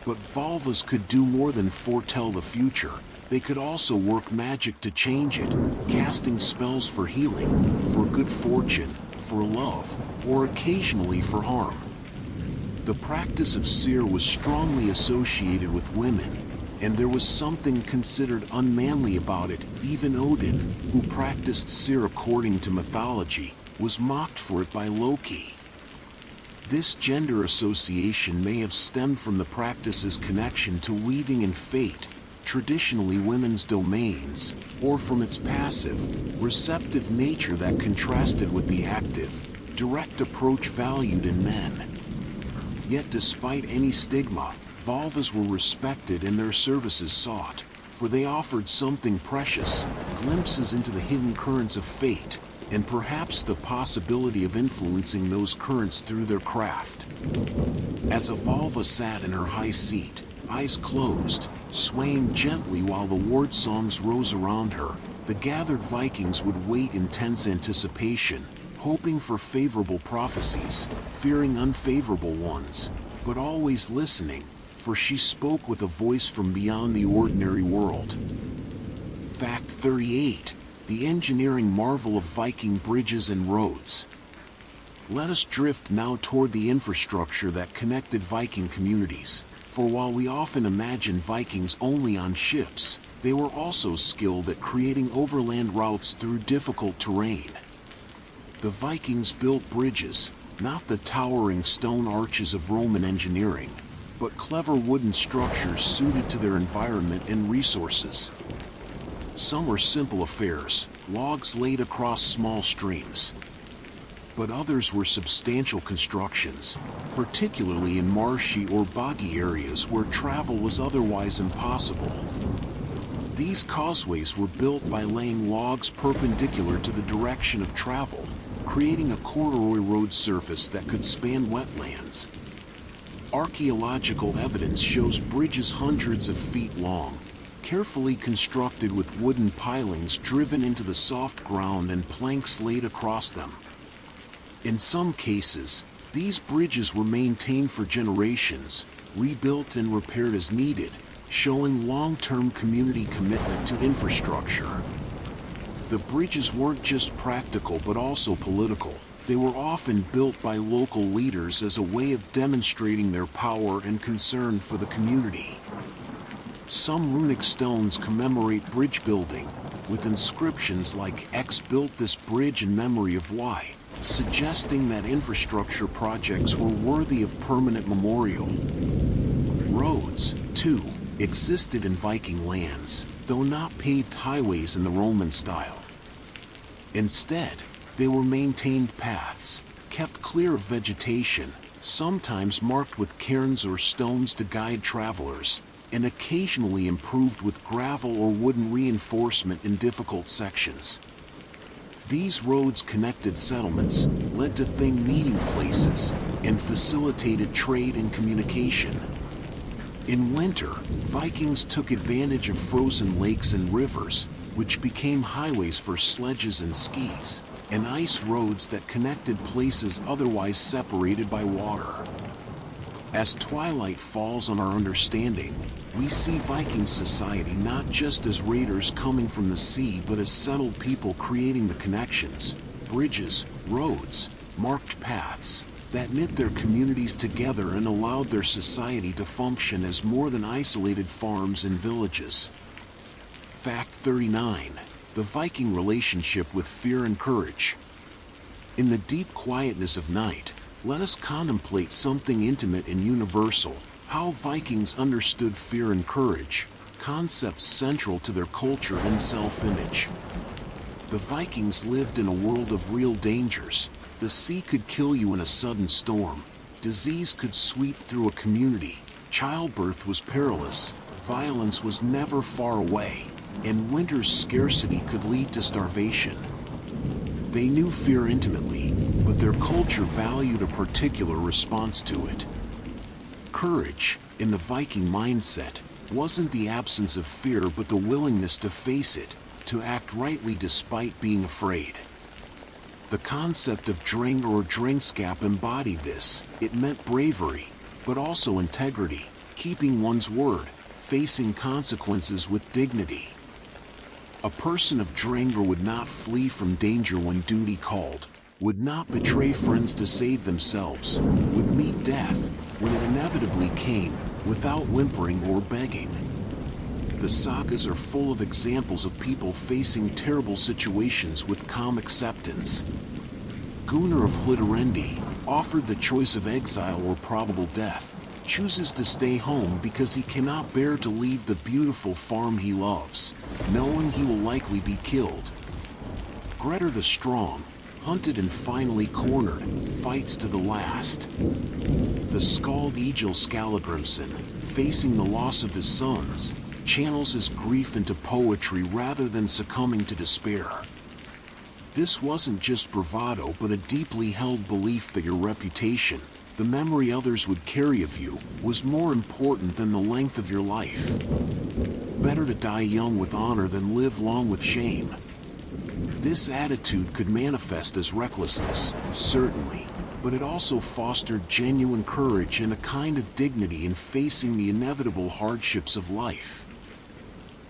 But vulvas could do more than foretell the future. They could also work magic to change it, casting spells for healing, for good fortune, for love, or occasionally for harm. The practice of seer was strongly associated with women, and there was something considered unmanly about it. Even Odin, who practiced seer according to mythology, was mocked for it by Loki. This gender association may have stemmed from the practice's connection to weaving and fate, traditionally women's domains, or from its passive, receptive nature that contrasted with the active, direct approach valued in men. Yet despite any stigma, vulvas were respected and their services sought, for they offered something precious, glimpses into the hidden currents of fate, and perhaps the possibility of influencing those currents through their craft. As a vulva sat in her high seat, eyes closed, swaying gently while the ward songs rose around her, the gathered Vikings would wait in tense anticipation, hoping for favorable prophecies, fearing unfavorable ones, but always listening, for she spoke with a voice from beyond the ordinary world. Fact 38. The engineering marvel of Viking bridges and roads. Let us drift now toward the infrastructure that connected Viking communities. For while we often imagine Vikings only on ships, they were also skilled at creating overland routes through difficult terrain. The Vikings built bridges, not the towering stone arches of Roman engineering, but clever wooden structures suited to their environment and resources. Some were simple affairs, logs laid across small streams. But others were substantial constructions, particularly in marshy or boggy areas where travel was otherwise impossible. These causeways were built by laying logs perpendicular to the direction of travel, creating a corduroy road surface that could span wetlands. Archaeological evidence shows bridges hundreds of feet long, carefully constructed with wooden pilings driven into the soft ground and planks laid across them. In some cases, these bridges were maintained for generations, rebuilt and repaired as needed, showing long-term community commitment to infrastructure. The bridges weren't just practical but also political. They were often built by local leaders as a way of demonstrating their power and concern for the community. Some runic stones commemorate bridge building, with inscriptions like X built this bridge in memory of Y, suggesting that infrastructure projects were worthy of permanent memorial. Roads, too, existed in Viking lands, though not paved highways in the Roman style. Instead, they were maintained paths, kept clear of vegetation, sometimes marked with cairns or stones to guide travelers, and occasionally improved with gravel or wooden reinforcement in difficult sections. These roads connected settlements, led to meeting places, and facilitated trade and communication. In winter, Vikings took advantage of frozen lakes and rivers, which became highways for sledges and skis, and ice roads that connected places otherwise separated by water. As twilight falls on our understanding, we see Viking society not just as raiders coming from the sea but as settled people creating the connections, bridges, roads, marked paths, that knit their communities together and allowed their society to function as more than isolated farms and villages. Fact 39. The Viking relationship with fear and courage. In the deep quietness of night, let us contemplate something intimate and universal: how Vikings understood fear and courage, concepts central to their culture and self-image. The Vikings lived in a world of real dangers. The sea could kill you in a sudden storm, disease could sweep through a community, childbirth was perilous, violence was never far away, and winter's scarcity could lead to starvation. They knew fear intimately, but their culture valued a particular response to it. Courage, in the Viking mindset, wasn't the absence of fear but the willingness to face it, to act rightly despite being afraid. The concept of dring or dringskap embodied this. It meant bravery, but also integrity, keeping one's word, facing consequences with dignity. A person of Dringar would not flee from danger when duty called, would not betray friends to save themselves, would meet death, when it inevitably came, without whimpering or begging. The sagas are full of examples of people facing terrible situations with calm acceptance. Gunnar of Hlíðarendi, offered the choice of exile or probable death, chooses to stay home because he cannot bear to leave the beautiful farm he loves, knowing he will likely be killed. Grettir the Strong, hunted and finally cornered, fights to the last. The skald Egil Skallagrimsson, facing the loss of his sons, channels his grief into poetry rather than succumbing to despair. This wasn't just bravado but a deeply held belief that your reputation, the memory others would carry of you, was more important than the length of your life. Better to die young with honor than live long with shame. This attitude could manifest as recklessness, certainly, but it also fostered genuine courage and a kind of dignity in facing the inevitable hardships of life.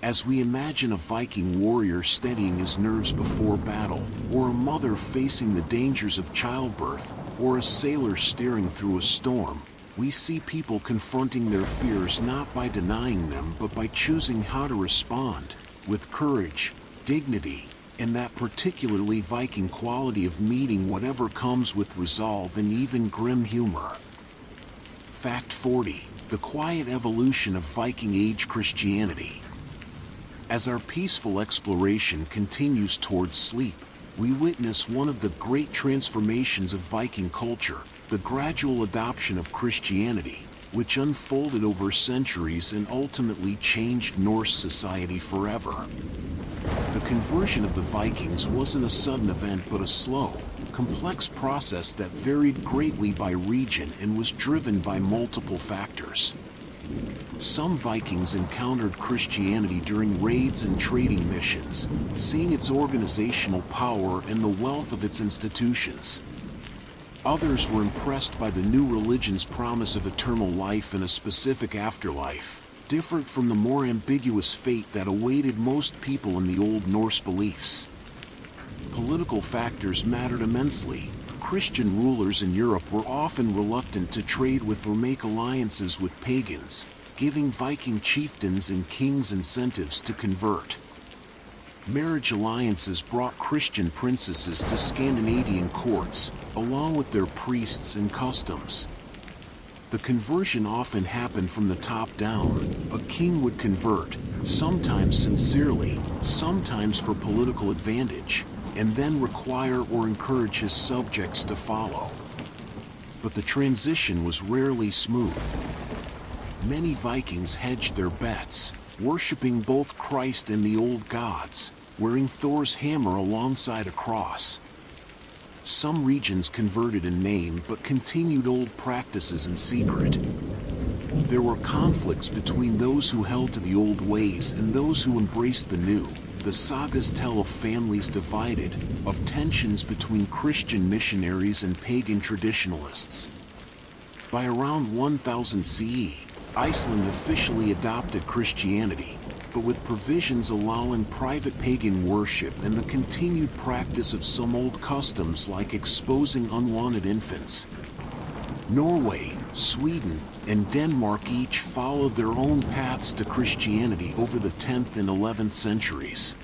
As we imagine a Viking warrior steadying his nerves before battle, or a mother facing the dangers of childbirth, or a sailor steering through a storm, We see people confronting their fears not by denying them but by choosing how to respond, with courage, dignity, and that particularly Viking quality of meeting whatever comes with resolve and even grim humor. Fact 40. The quiet evolution of Viking Age Christianity. As our peaceful exploration continues towards sleep, we witness one of the great transformations of Viking culture, the gradual adoption of Christianity, which unfolded over centuries and ultimately changed Norse society forever. The conversion of the Vikings wasn't a sudden event but a slow, complex process that varied greatly by region and was driven by multiple factors. Some Vikings encountered Christianity during raids and trading missions, seeing its organizational power and the wealth of its institutions. Others were impressed by the new religion's promise of eternal life and a specific afterlife, different from the more ambiguous fate that awaited most people in the Old Norse beliefs. Political factors mattered immensely. Christian rulers in Europe were often reluctant to trade with or make alliances with pagans, giving Viking chieftains and kings incentives to convert. Marriage alliances brought Christian princesses to Scandinavian courts, along with their priests and customs. The conversion often happened from the top down. A king would convert, sometimes sincerely, sometimes for political advantage, and then require or encourage his subjects to follow. But the transition was rarely smooth. Many Vikings hedged their bets, worshipping both Christ and the old gods, wearing Thor's hammer alongside a cross. Some regions converted in name but continued old practices in secret. There were conflicts between those who held to the old ways and those who embraced the new. The sagas tell of families divided, of tensions between Christian missionaries and pagan traditionalists. By around 1000 CE, Iceland officially adopted Christianity, but with provisions allowing private pagan worship and the continued practice of some old customs like exposing unwanted infants. Norway, Sweden, and Denmark each followed their own paths to Christianity over the 10th and 11th centuries.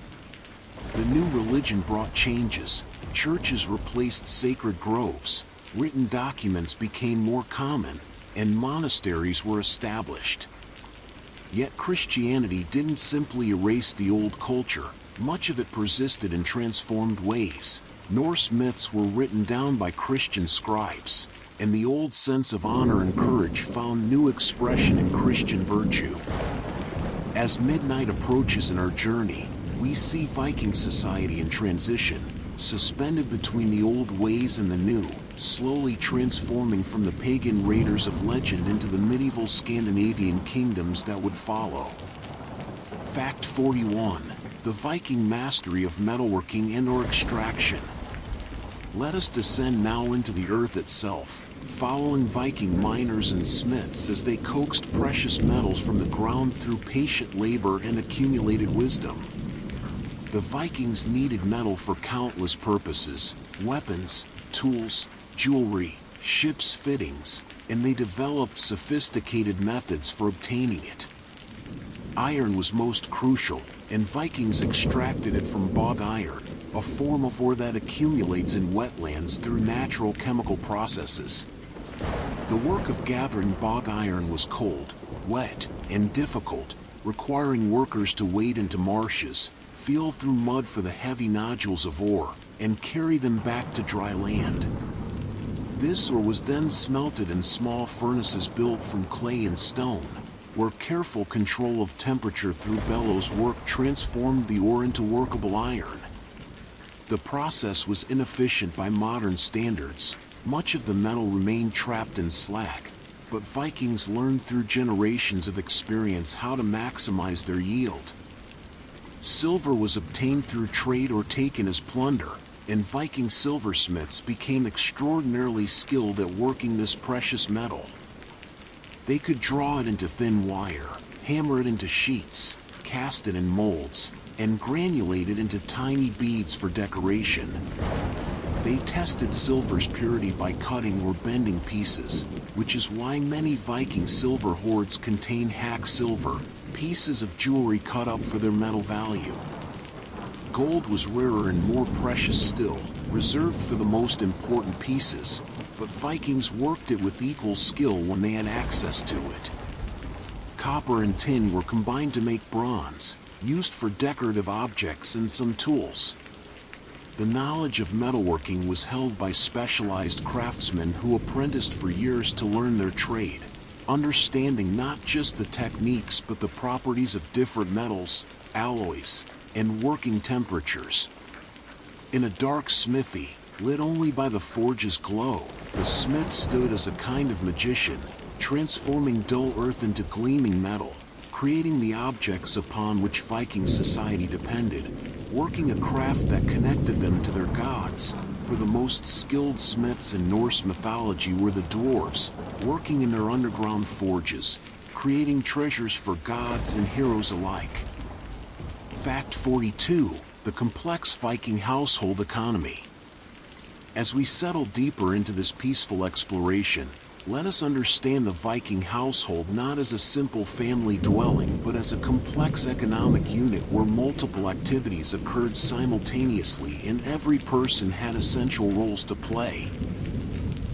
The new religion brought changes. Churches replaced sacred groves, written documents became more common, and monasteries were established. Yet Christianity didn't simply erase the old culture, much of it persisted in transformed ways. Norse myths were written down by Christian scribes, and the old sense of honor and courage found new expression in Christian virtue. As midnight approaches in our journey, we see Viking society in transition, suspended between the old ways and the new, slowly transforming from the pagan raiders of legend into the medieval Scandinavian kingdoms that would follow. Fact 41. The Viking mastery of metalworking and/or extraction. Let us descend now into the earth itself, following Viking miners and smiths as they coaxed precious metals from the ground through patient labor and accumulated wisdom. The Vikings needed metal for countless purposes: weapons, tools, jewelry, ships' fittings, and they developed sophisticated methods for obtaining it. Iron was most crucial, and Vikings extracted it from bog iron, a form of ore that accumulates in wetlands through natural chemical processes. The work of gathering bog iron was cold, wet, and difficult, requiring workers to wade into marshes, feel through mud for the heavy nodules of ore, and carry them back to dry land. This ore was then smelted in small furnaces built from clay and stone, where careful control of temperature through bellows work transformed the ore into workable iron. The process was inefficient by modern standards. Much of the metal remained trapped in slag, but Vikings learned through generations of experience how to maximize their yield. Silver was obtained through trade or taken as plunder, and Viking silversmiths became extraordinarily skilled at working this precious metal. They could draw it into thin wire, hammer it into sheets, cast it in molds, and granulate it into tiny beads for decoration. They tested silver's purity by cutting or bending pieces, which is why many Viking silver hoards contain hack silver, pieces of jewelry cut up for their metal value. Gold was rarer and more precious still, reserved for the most important pieces, but Vikings worked it with equal skill when they had access to it. Copper and tin were combined to make bronze, used for decorative objects and some tools. The knowledge of metalworking was held by specialized craftsmen who apprenticed for years to learn their trade, understanding not just the techniques but the properties of different metals, alloys, and working temperatures. In a dark smithy, lit only by the forge's glow, the smith stood as a kind of magician, transforming dull earth into gleaming metal, creating the objects upon which Viking society depended, working a craft that connected them to their gods. For the most skilled smiths in Norse mythology were the dwarves, working in their underground forges, creating treasures for gods and heroes alike. Fact 42. The complex Viking household economy. As we settle deeper into this peaceful exploration, let us understand the Viking household not as a simple family dwelling but as a complex economic unit where multiple activities occurred simultaneously and every person had essential roles to play.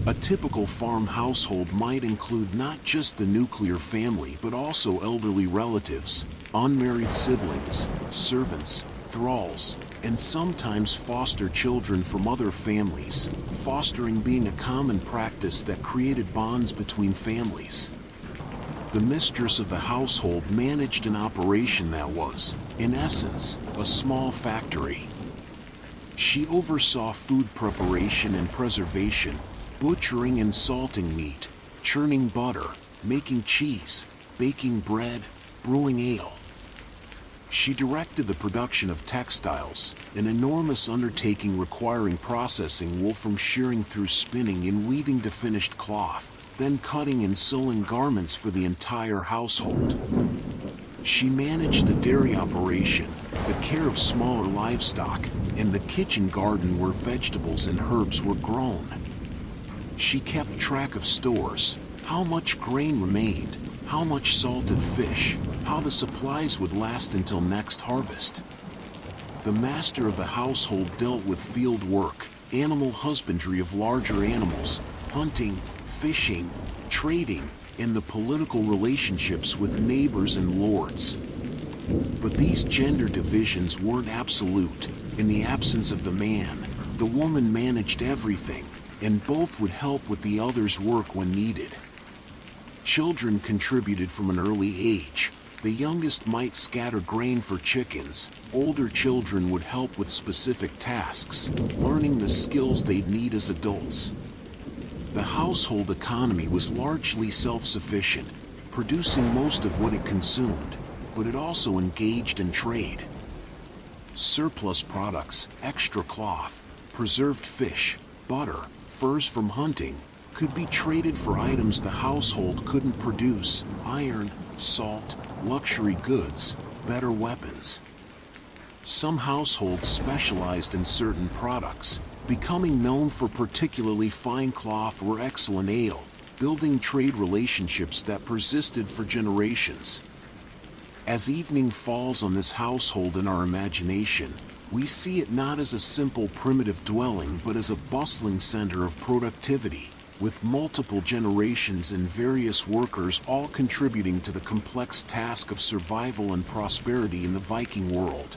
A typical farm household might include not just the nuclear family but also elderly relatives, unmarried siblings, servants, thralls, and sometimes foster children from other families, fostering being a common practice that created bonds between families. The mistress of the household managed an operation that was, in essence, a small factory. She oversaw food preparation and preservation, butchering and salting meat, churning butter, making cheese, baking bread, brewing ale. She directed the production of textiles, an enormous undertaking requiring processing wool from shearing through spinning and weaving to finished cloth, then cutting and sewing garments for the entire household. She managed the dairy operation, the care of smaller livestock, and the kitchen garden where vegetables and herbs were grown. She kept track of stores, how much grain remained, how much salted fish, how the supplies would last until next harvest. The master of the household dealt with field work, animal husbandry of larger animals, hunting, fishing, trading, and the political relationships with neighbors and lords. But these gender divisions weren't absolute. In the absence of the man, the woman managed everything, and both would help with the other's work when needed. Children contributed from an early age. The youngest might scatter grain for chickens, older children would help with specific tasks, learning the skills they'd need as adults. The household economy was largely self-sufficient, producing most of what it consumed, but it also engaged in trade. Surplus products, extra cloth, preserved fish, butter, furs from hunting, could be traded for items the household couldn't produce: iron, salt, luxury goods, better weapons. Some households specialized in certain products, becoming known for particularly fine cloth or excellent ale, building trade relationships that persisted for generations. As evening falls on this household in our imagination, we see it not as a simple primitive dwelling but as a bustling center of productivity, with multiple generations and various workers all contributing to the complex task of survival and prosperity in the Viking world.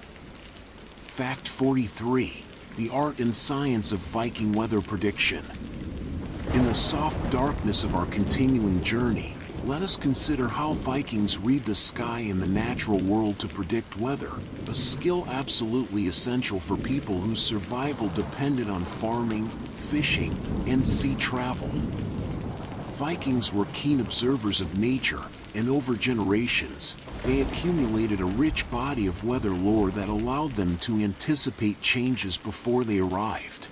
Fact 43. The art and science of Viking weather prediction. In the soft darkness of our continuing journey, let us consider how Vikings read the sky and the natural world to predict weather, a skill absolutely essential for people whose survival depended on farming, fishing, and sea travel. Vikings were keen observers of nature, and over generations, they accumulated a rich body of weather lore that allowed them to anticipate changes before they arrived.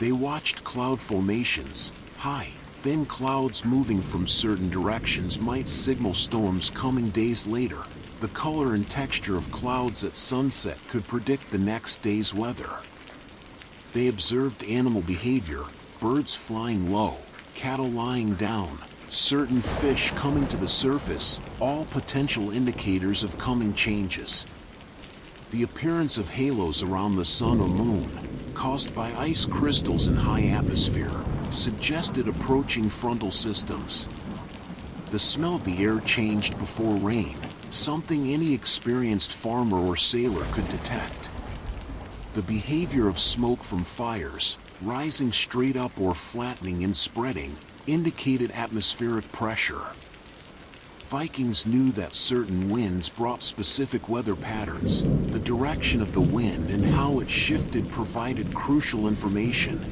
They watched cloud formations. High, thin clouds moving from certain directions might signal storms coming days later. The color and texture of clouds at sunset could predict the next day's weather. They observed animal behavior, birds flying low, cattle lying down, certain fish coming to the surface, all potential indicators of coming changes. The appearance of halos around the sun or moon, caused by ice crystals in high atmosphere, suggested approaching frontal systems. The smell of the air changed before rain, something any experienced farmer or sailor could detect. The behavior of smoke from fires, rising straight up or flattening and spreading, indicated atmospheric pressure. Vikings knew that certain winds brought specific weather patterns. The direction of the wind and how it shifted provided crucial information.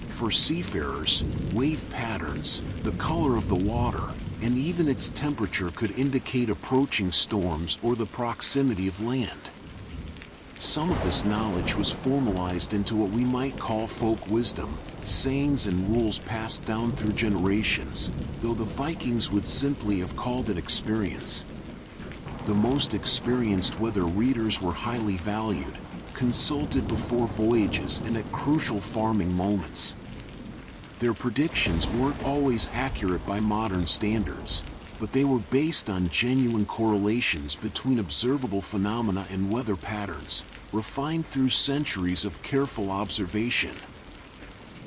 For seafarers, wave patterns, the color of the water, and even its temperature could indicate approaching storms or the proximity of land. Some of this knowledge was formalized into what we might call folk wisdom, sayings and rules passed down through generations, though the Vikings would simply have called it experience. The most experienced weather readers were highly valued, consulted before voyages and at crucial farming moments. Their predictions weren't always accurate by modern standards, but they were based on genuine correlations between observable phenomena and weather patterns, refined through centuries of careful observation.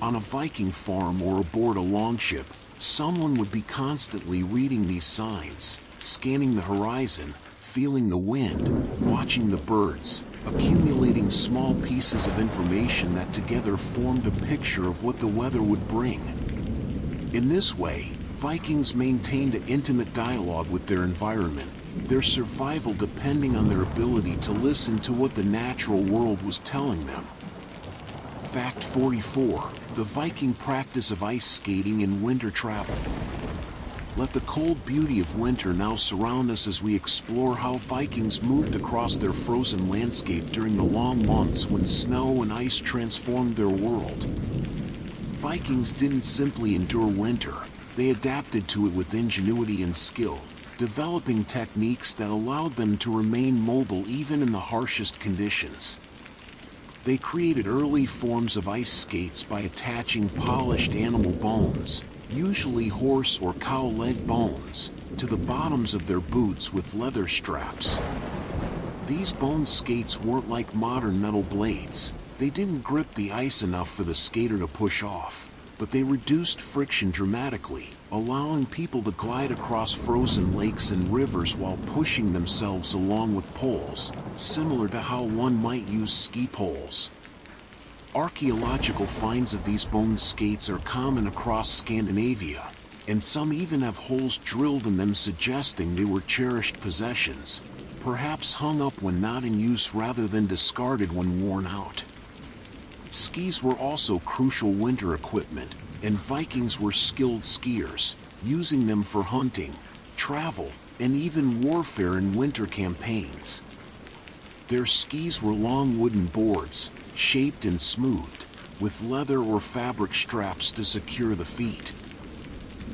On a Viking farm or aboard a longship, someone would be constantly reading these signs, scanning the horizon, feeling the wind, watching the birds, accumulating small pieces of information that together formed a picture of what the weather would bring. In this way, Vikings maintained an intimate dialogue with their environment, their survival depending on their ability to listen to what the natural world was telling them. Fact 44. The Viking practice of ice skating in winter travel. Let the cold beauty of winter now surround us as we explore how Vikings moved across their frozen landscape during the long months when snow and ice transformed their world. Vikings didn't simply endure winter, they adapted to it with ingenuity and skill, developing techniques that allowed them to remain mobile even in the harshest conditions. They created early forms of ice skates by attaching polished animal bones, usually horse or cow leg bones, to the bottoms of their boots with leather straps. These bone skates weren't like modern metal blades. They didn't grip the ice enough for the skater to push off, but they reduced friction dramatically, allowing people to glide across frozen lakes and rivers while pushing themselves along with poles, similar to how one might use ski poles. Archaeological finds of these bone skates are common across Scandinavia, and some even have holes drilled in them suggesting they were cherished possessions, perhaps hung up when not in use rather than discarded when worn out. Skis were also crucial winter equipment, and Vikings were skilled skiers, using them for hunting, travel, and even warfare in winter campaigns. Their skis were long wooden boards, shaped and smoothed, with leather or fabric straps to secure the feet.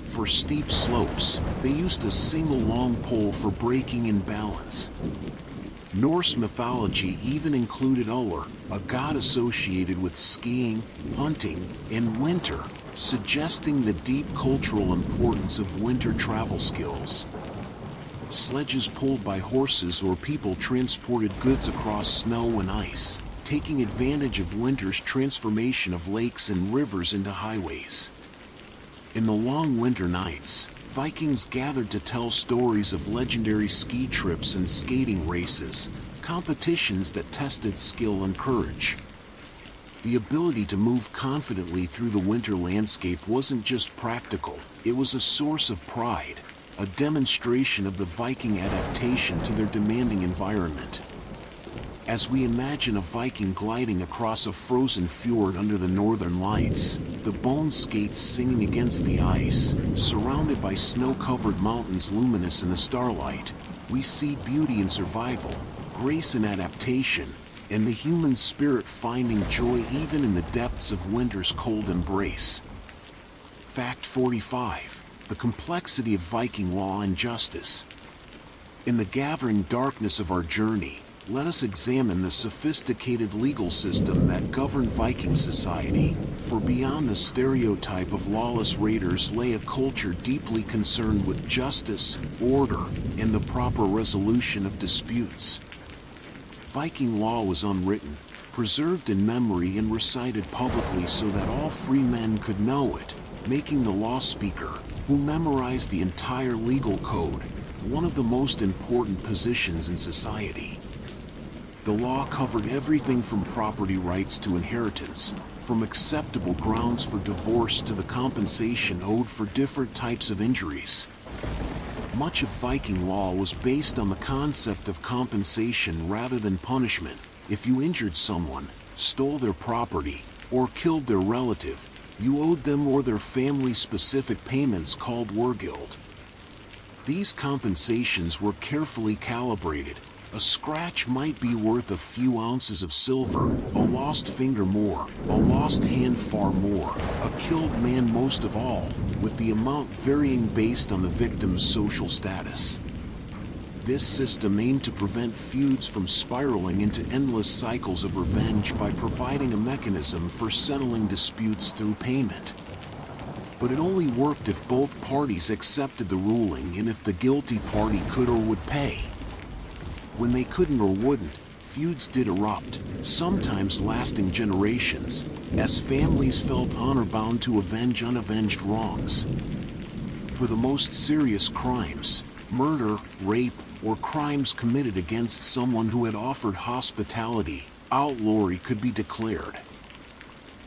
For steep slopes, they used a single long pole for braking and balance. Norse mythology even included Ullr, a god associated with skiing, hunting, and winter, suggesting the deep cultural importance of winter travel skills. Sledges pulled by horses or people transported goods across snow and ice, taking advantage of winter's transformation of lakes and rivers into highways. In the long winter nights, Vikings gathered to tell stories of legendary ski trips and skating races, competitions that tested skill and courage. The ability to move confidently through the winter landscape wasn't just practical, it was a source of pride, a demonstration of the Viking adaptation to their demanding environment. As we imagine a Viking gliding across a frozen fjord under the northern lights, the bone skates singing against the ice, surrounded by snow-covered mountains luminous in the starlight, we see beauty in survival, grace in adaptation, and the human spirit finding joy even in the depths of winter's cold embrace. Fact 45. The complexity of Viking law and justice. In the gathering darkness of our journey, let us examine the sophisticated legal system that governed Viking society, for beyond the stereotype of lawless raiders lay a culture deeply concerned with justice, order, and the proper resolution of disputes. Viking law was unwritten, preserved in memory and recited publicly so that all free men could know it, making the law speaker, who memorized the entire legal code, one of the most important positions in society. The law covered everything from property rights to inheritance, from acceptable grounds for divorce to the compensation owed for different types of injuries. Much of Viking law was based on the concept of compensation rather than punishment. If you injured someone, stole their property, or killed their relative, you owed them or their family specific payments called wergild. These compensations were carefully calibrated. A scratch might be worth a few ounces of silver, a lost finger more, a lost hand far more, a killed man most of all, with the amount varying based on the victim's social status. This system aimed to prevent feuds from spiraling into endless cycles of revenge by providing a mechanism for settling disputes through payment. But it only worked if both parties accepted the ruling and if the guilty party could or would pay. When they couldn't or wouldn't, feuds did erupt, sometimes lasting generations, as families felt honor-bound to avenge unavenged wrongs. For the most serious crimes, murder, rape, or crimes committed against someone who had offered hospitality, outlawry could be declared.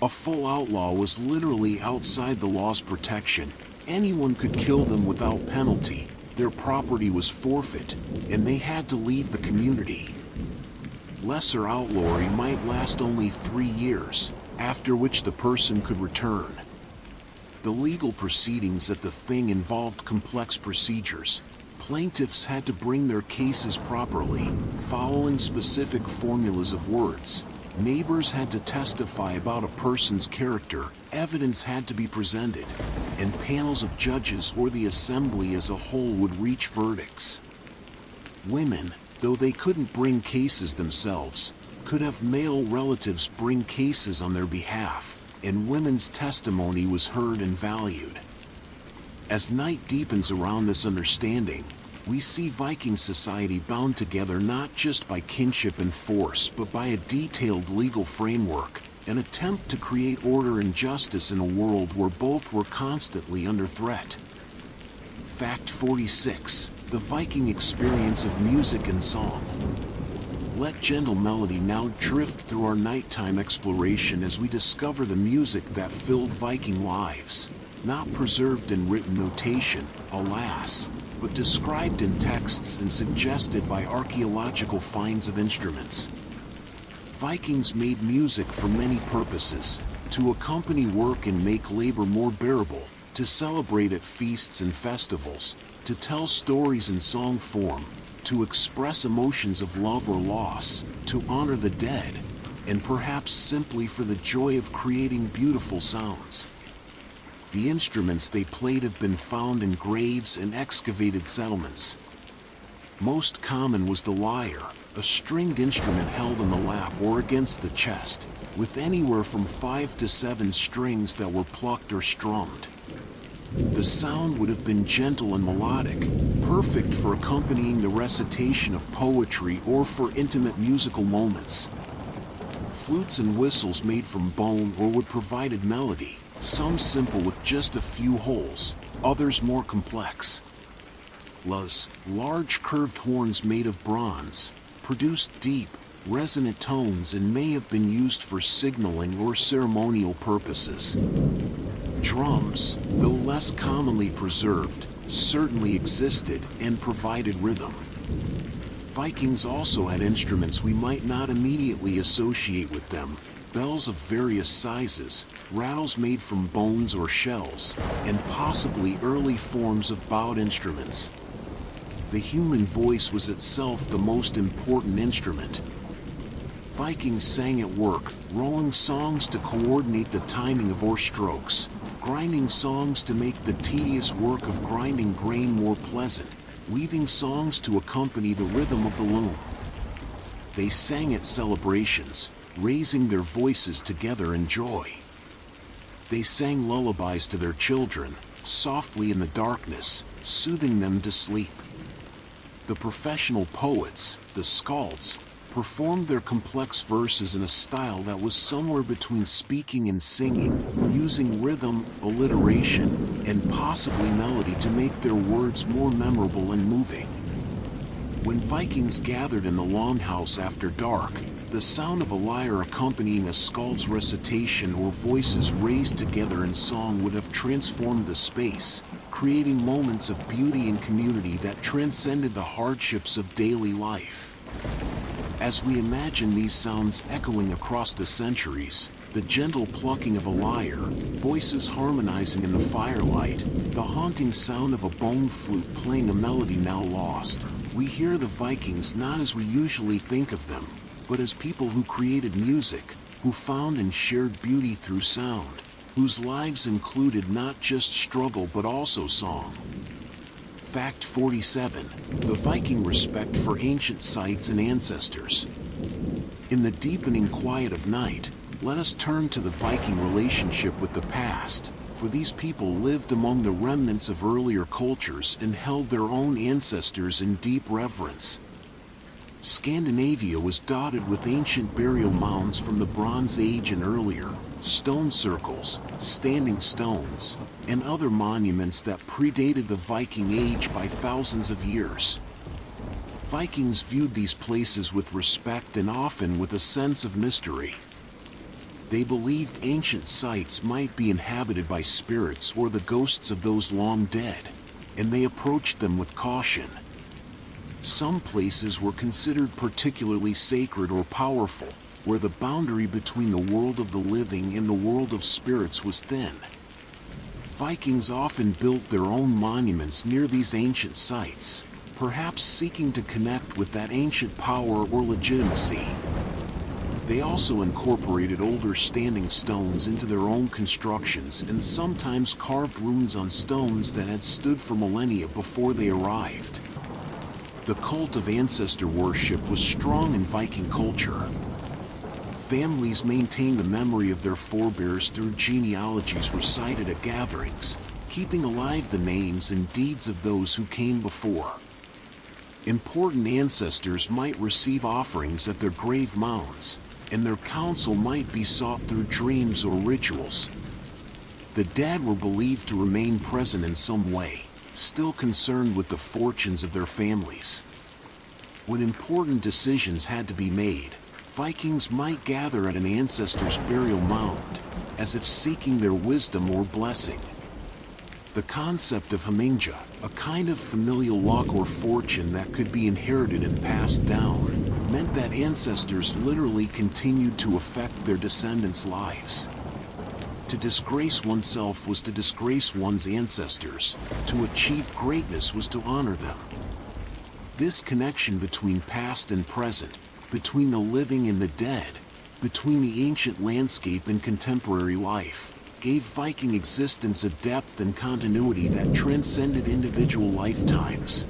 A full outlaw was literally outside the law's protection. Anyone could kill them without penalty. Their property was forfeit, and they had to leave the community. Lesser outlawry might last only 3 years, after which the person could return. The legal proceedings at the Thing involved complex procedures. Plaintiffs had to bring their cases properly, following specific formulas of words. Neighbors had to testify about a person's character, evidence had to be presented, and panels of judges or the assembly as a whole would reach verdicts. Women, though they couldn't bring cases themselves, could have male relatives bring cases on their behalf, and women's testimony was heard and valued. As night deepens around this understanding, we see Viking society bound together not just by kinship and force but by a detailed legal framework, an attempt to create order and justice in a world where both were constantly under threat. Fact 46. The Viking experience of music and song. Let gentle melody now drift through our nighttime exploration as we discover the music that filled Viking lives, not preserved in written notation, alas, but described in texts and suggested by archaeological finds of instruments. Vikings made music for many purposes: to accompany work and make labor more bearable, to celebrate at feasts and festivals, to tell stories in song form, to express emotions of love or loss, to honor the dead, and perhaps simply for the joy of creating beautiful sounds. The instruments they played have been found in graves and excavated settlements. Most common was the lyre, a stringed instrument held on the lap or against the chest, with anywhere from 5 to 7 strings that were plucked or strummed. The sound would have been gentle and melodic, perfect for accompanying the recitation of poetry or for intimate musical moments. Flutes and whistles made from bone or wood provided melody, some simple with just a few holes, others more complex. Large curved horns made of bronze, produced deep, resonant tones and may have been used for signaling or ceremonial purposes. Drums, though less commonly preserved, certainly existed and provided rhythm. Vikings also had instruments we might not immediately associate with them: bells of various sizes, rattles made from bones or shells, and possibly early forms of bowed instruments. The human voice was itself the most important instrument. Vikings sang at work, rowing songs to coordinate the timing of oar strokes, grinding songs to make the tedious work of grinding grain more pleasant, weaving songs to accompany the rhythm of the loom. They sang at celebrations, raising their voices together in joy. They sang lullabies to their children, softly in the darkness, soothing them to sleep. The professional poets, the skalds, performed their complex verses in a style that was somewhere between speaking and singing, using rhythm, alliteration, and possibly melody to make their words more memorable and moving. When Vikings gathered in the longhouse after dark, the sound of a lyre accompanying a skald's recitation or voices raised together in song would have transformed the space, creating moments of beauty and community that transcended the hardships of daily life. As we imagine these sounds echoing across the centuries, the gentle plucking of a lyre, voices harmonizing in the firelight, the haunting sound of a bone flute playing a melody now lost, we hear the Vikings not as we usually think of them, but as people who created music, who found and shared beauty through sound, whose lives included not just struggle but also song. Fact 47. The Viking respect for ancient sites and ancestors. In the deepening quiet of night, let us turn to the Viking relationship with the past, for these people lived among the remnants of earlier cultures and held their own ancestors in deep reverence. Scandinavia was dotted with ancient burial mounds from the Bronze Age and earlier, stone circles, standing stones, and other monuments that predated the Viking Age by thousands of years. Vikings viewed these places with respect and often with a sense of mystery. They believed ancient sites might be inhabited by spirits or the ghosts of those long dead, and they approached them with caution. Some places were considered particularly sacred or powerful, where the boundary between the world of the living and the world of spirits was thin. Vikings often built their own monuments near these ancient sites, perhaps seeking to connect with that ancient power or legitimacy. They also incorporated older standing stones into their own constructions and sometimes carved runes on stones that had stood for millennia before they arrived. The cult of ancestor worship was strong in Viking culture. Families maintained the memory of their forebears through genealogies recited at gatherings, keeping alive the names and deeds of those who came before. Important ancestors might receive offerings at their grave mounds, and their counsel might be sought through dreams or rituals. The dead were believed to remain present in some way, still concerned with the fortunes of their families. When important decisions had to be made, Vikings might gather at an ancestor's burial mound, as if seeking their wisdom or blessing. The concept of hamingja, a kind of familial luck or fortune that could be inherited and passed down, meant that ancestors literally continued to affect their descendants' lives. To disgrace oneself was to disgrace one's ancestors. To achieve greatness was to honor them. This connection between past and present, between the living and the dead, between the ancient landscape and contemporary life, gave Viking existence a depth and continuity that transcended individual lifetimes.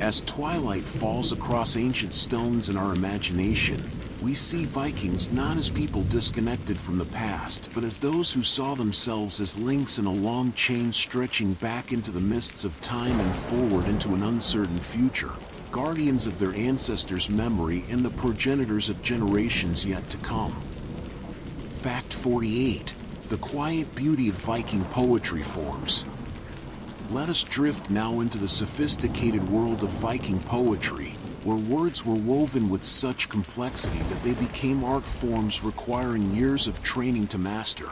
As twilight falls across ancient stones in our imagination, we see Vikings not as people disconnected from the past, but as those who saw themselves as links in a long chain stretching back into the mists of time and forward into an uncertain future, guardians of their ancestors' memory and the progenitors of generations yet to come. Fact 48. The quiet beauty of Viking poetry forms. Let us drift now into the sophisticated world of Viking poetry, where words were woven with such complexity that they became art forms requiring years of training to master.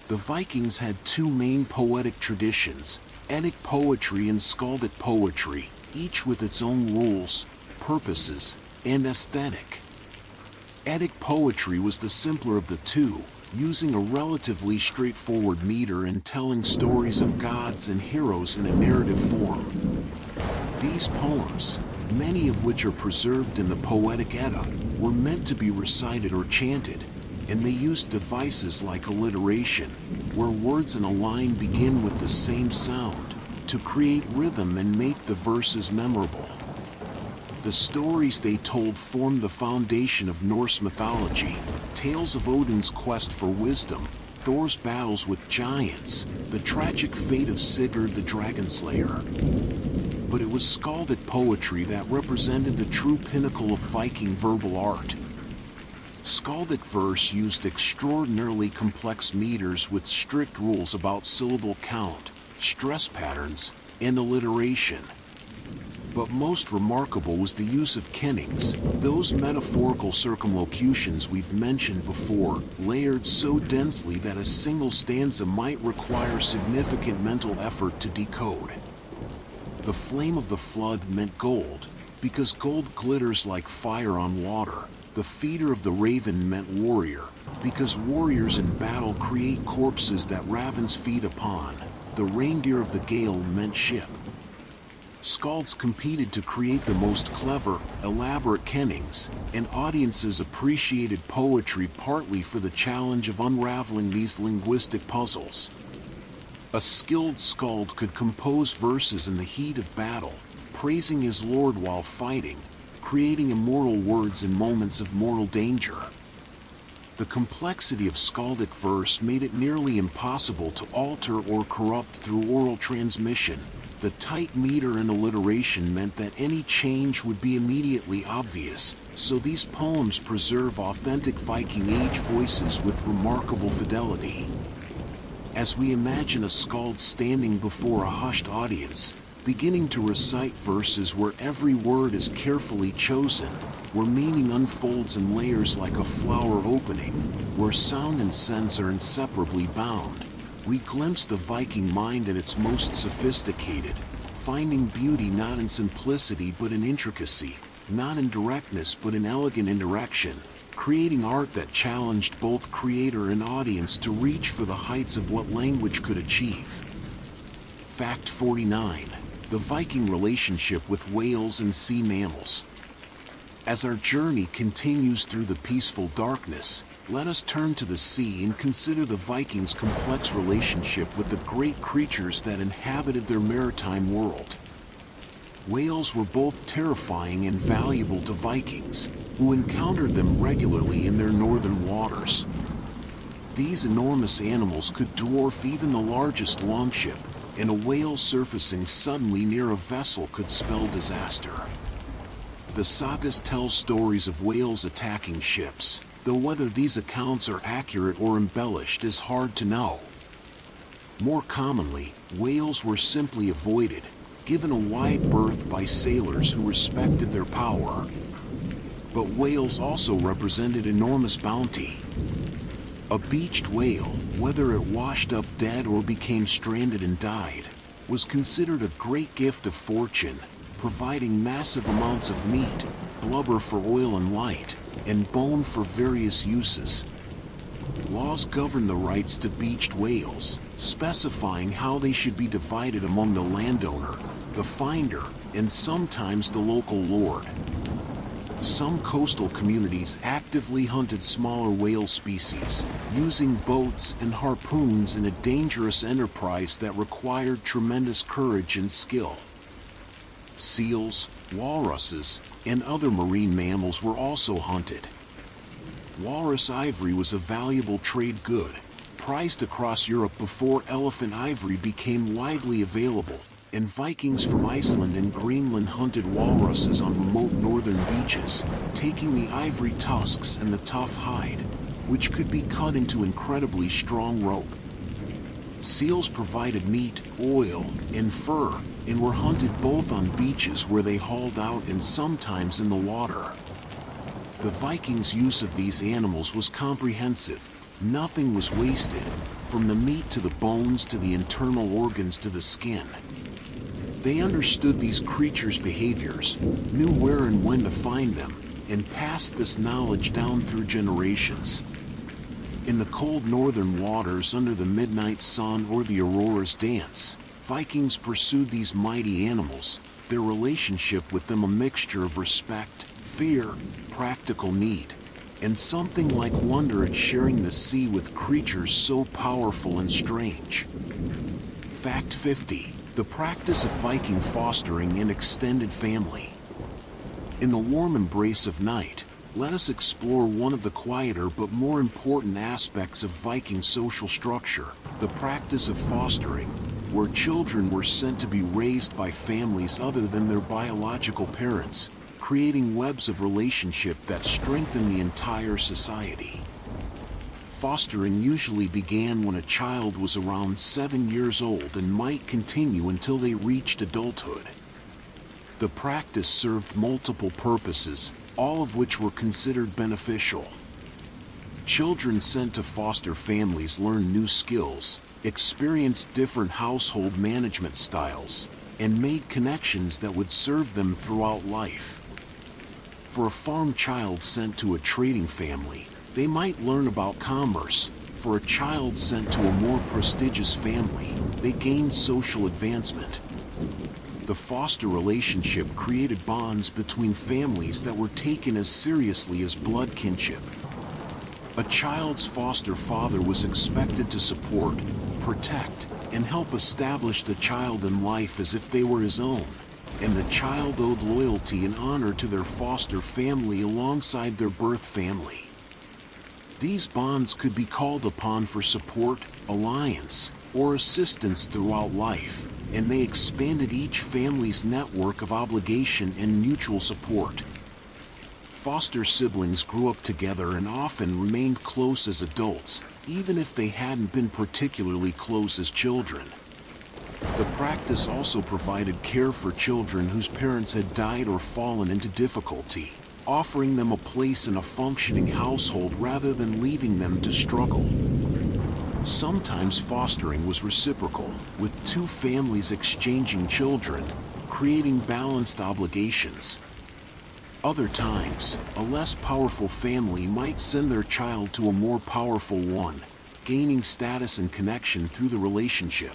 The Vikings had two main poetic traditions, Eddic poetry and skaldic poetry, each with its own rules, purposes, and aesthetic. Eddic poetry was the simpler of the two, using a relatively straightforward meter and telling stories of gods and heroes in a narrative form. These poems, many of which are preserved in the Poetic Edda, were meant to be recited or chanted, and they used devices like alliteration, where words in a line begin with the same sound, to create rhythm and make the verses memorable. The The stories they told formed the foundation of Norse mythology, tales of Odin's quest for wisdom, Thor's battles with giants, the tragic fate of Sigurd the Dragon Slayer. But it was skaldic poetry that represented the true pinnacle of Viking verbal art. Skaldic verse used extraordinarily complex meters with strict rules about syllable count, stress patterns, and alliteration. But most remarkable was the use of kennings, those metaphorical circumlocutions we've mentioned before, layered so densely that a single stanza might require significant mental effort to decode. The flame of the flood meant gold, because gold glitters like fire on water. The feeder of the raven meant warrior, because warriors in battle create corpses that ravens feed upon. The reindeer of the gale meant ship. Skalds competed to create the most clever, elaborate kennings, and audiences appreciated poetry partly for the challenge of unraveling these linguistic puzzles. A skilled skald could compose verses in the heat of battle, praising his lord while fighting, creating immortal words in moments of mortal danger. The complexity of skaldic verse made it nearly impossible to alter or corrupt through oral transmission. The tight meter and alliteration meant that any change would be immediately obvious, so these poems preserve authentic Viking Age voices with remarkable fidelity. As we imagine a skald standing before a hushed audience, beginning to recite verses where every word is carefully chosen, where meaning unfolds in layers like a flower opening, where sound and sense are inseparably bound, we glimpse the Viking mind at its most sophisticated, finding beauty not in simplicity but in intricacy, not in directness but in elegant indirection, creating art that challenged both creator and audience to reach for the heights of what language could achieve. Fact 49. The Viking relationship with whales and sea mammals. As our journey continues through the peaceful darkness, let us turn to the sea and consider the Vikings' complex relationship with the great creatures that inhabited their maritime world. Whales were both terrifying and valuable to Vikings, who encountered them regularly in their northern waters. These enormous animals could dwarf even the largest longship, and a whale surfacing suddenly near a vessel could spell disaster. The sagas tell stories of whales attacking ships, though whether these accounts are accurate or embellished is hard to know. More commonly, whales were simply avoided, given a wide berth by sailors who respected their power. But whales also represented enormous bounty. A beached whale, whether it washed up dead or became stranded and died, was considered a great gift of fortune, providing massive amounts of meat, blubber for oil and light, and bone for various uses. Laws govern the rights to beached whales, specifying how they should be divided among the landowner, the finder, and sometimes the local lord. Some coastal communities actively hunted smaller whale species, using boats and harpoons in a dangerous enterprise that required tremendous courage and skill. Seals, walruses, and other marine mammals were also hunted. Walrus ivory was a valuable trade good, prized across Europe before elephant ivory became widely available, and Vikings from Iceland and Greenland hunted walruses on remote northern beaches, taking the ivory tusks and the tough hide, which could be cut into incredibly strong rope. Seals provided meat, oil, and fur, and were hunted both on beaches where they hauled out and sometimes in the water. The Vikings' use of these animals was comprehensive. Nothing was wasted, from the meat to the bones to the internal organs to the skin. They understood these creatures' behaviors, knew where and when to find them, and passed this knowledge down through generations. In the cold northern waters under the midnight sun or the aurora's dance, Vikings pursued these mighty animals, their relationship with them a mixture of respect, fear, practical need, and something like wonder at sharing the sea with creatures so powerful and strange. Fact 50. The practice of Viking fostering and extended family. In the warm embrace of night, let us explore one of the quieter but more important aspects of Viking social structure, the practice of fostering, where children were sent to be raised by families other than their biological parents, creating webs of relationship that strengthen the entire society. Fostering usually began when a child was around 7 years old and might continue until they reached adulthood. The practice served multiple purposes, all of which were considered beneficial. Children sent to foster families learned new skills, experienced different household management styles, and made connections that would serve them throughout life. For a farm child sent to a trading family, they might learn about commerce. For a child sent to a more prestigious family, they gained social advancement. The foster relationship created bonds between families that were taken as seriously as blood kinship. A child's foster father was expected to support, protect, and help establish the child in life as if they were his own, and the child owed loyalty and honor to their foster family alongside their birth family. These bonds could be called upon for support, alliance, or assistance throughout life, and they expanded each family's network of obligation and mutual support. Foster siblings grew up together and often remained close as adults, even if they hadn't been particularly close as children. The practice also provided care for children whose parents had died or fallen into difficulty, offering them a place in a functioning household rather than leaving them to struggle. Sometimes fostering was reciprocal, with two families exchanging children, creating balanced obligations. Other times, a less powerful family might send their child to a more powerful one, gaining status and connection through the relationship.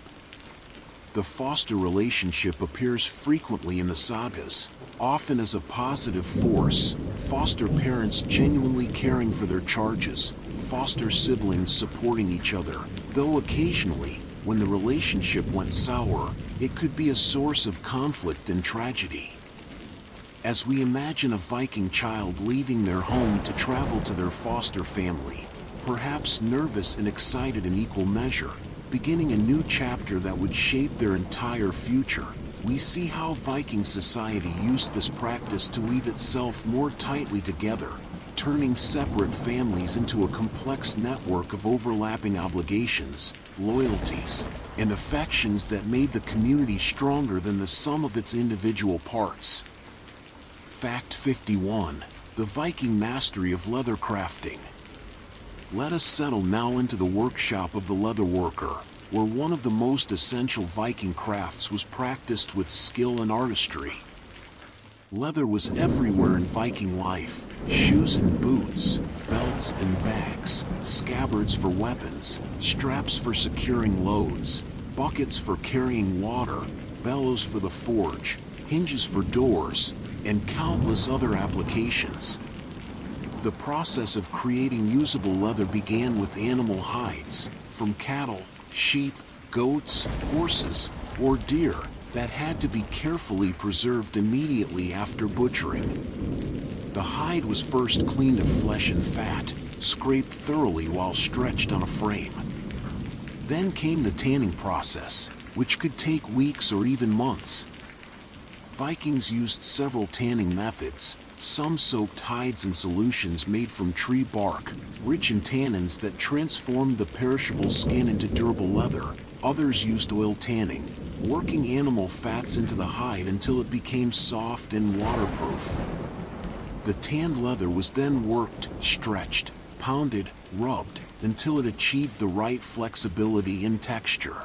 The foster relationship appears frequently in the sagas, often as a positive force, foster parents genuinely caring for their charges, foster siblings supporting each other, though occasionally, when the relationship went sour, it could be a source of conflict and tragedy. As we imagine a Viking child leaving their home to travel to their foster family, perhaps nervous and excited in equal measure, beginning a new chapter that would shape their entire future, we see how Viking society used this practice to weave itself more tightly together, turning separate families into a complex network of overlapping obligations, loyalties, and affections that made the community stronger than the sum of its individual parts. Fact 51. The Viking mastery of leather crafting. Let us settle now into the workshop of the leather worker, where one of the most essential Viking crafts was practiced with skill and artistry. Leather was everywhere in Viking life: shoes and boots, belts and bags, scabbards for weapons, straps for securing loads, buckets for carrying water, bellows for the forge, hinges for doors, and countless other applications. The process of creating usable leather began with animal hides, from cattle, sheep, goats, horses, or deer, that had to be carefully preserved immediately after butchering. The hide was first cleaned of flesh and fat, scraped thoroughly while stretched on a frame. Then came the tanning process, which could take weeks or even months. Vikings used several tanning methods. Some soaked hides in solutions made from tree bark, rich in tannins that transformed the perishable skin into durable leather. Others used oil tanning, working animal fats into the hide until it became soft and waterproof. The tanned leather was then worked, stretched, pounded, rubbed, until it achieved the right flexibility and texture.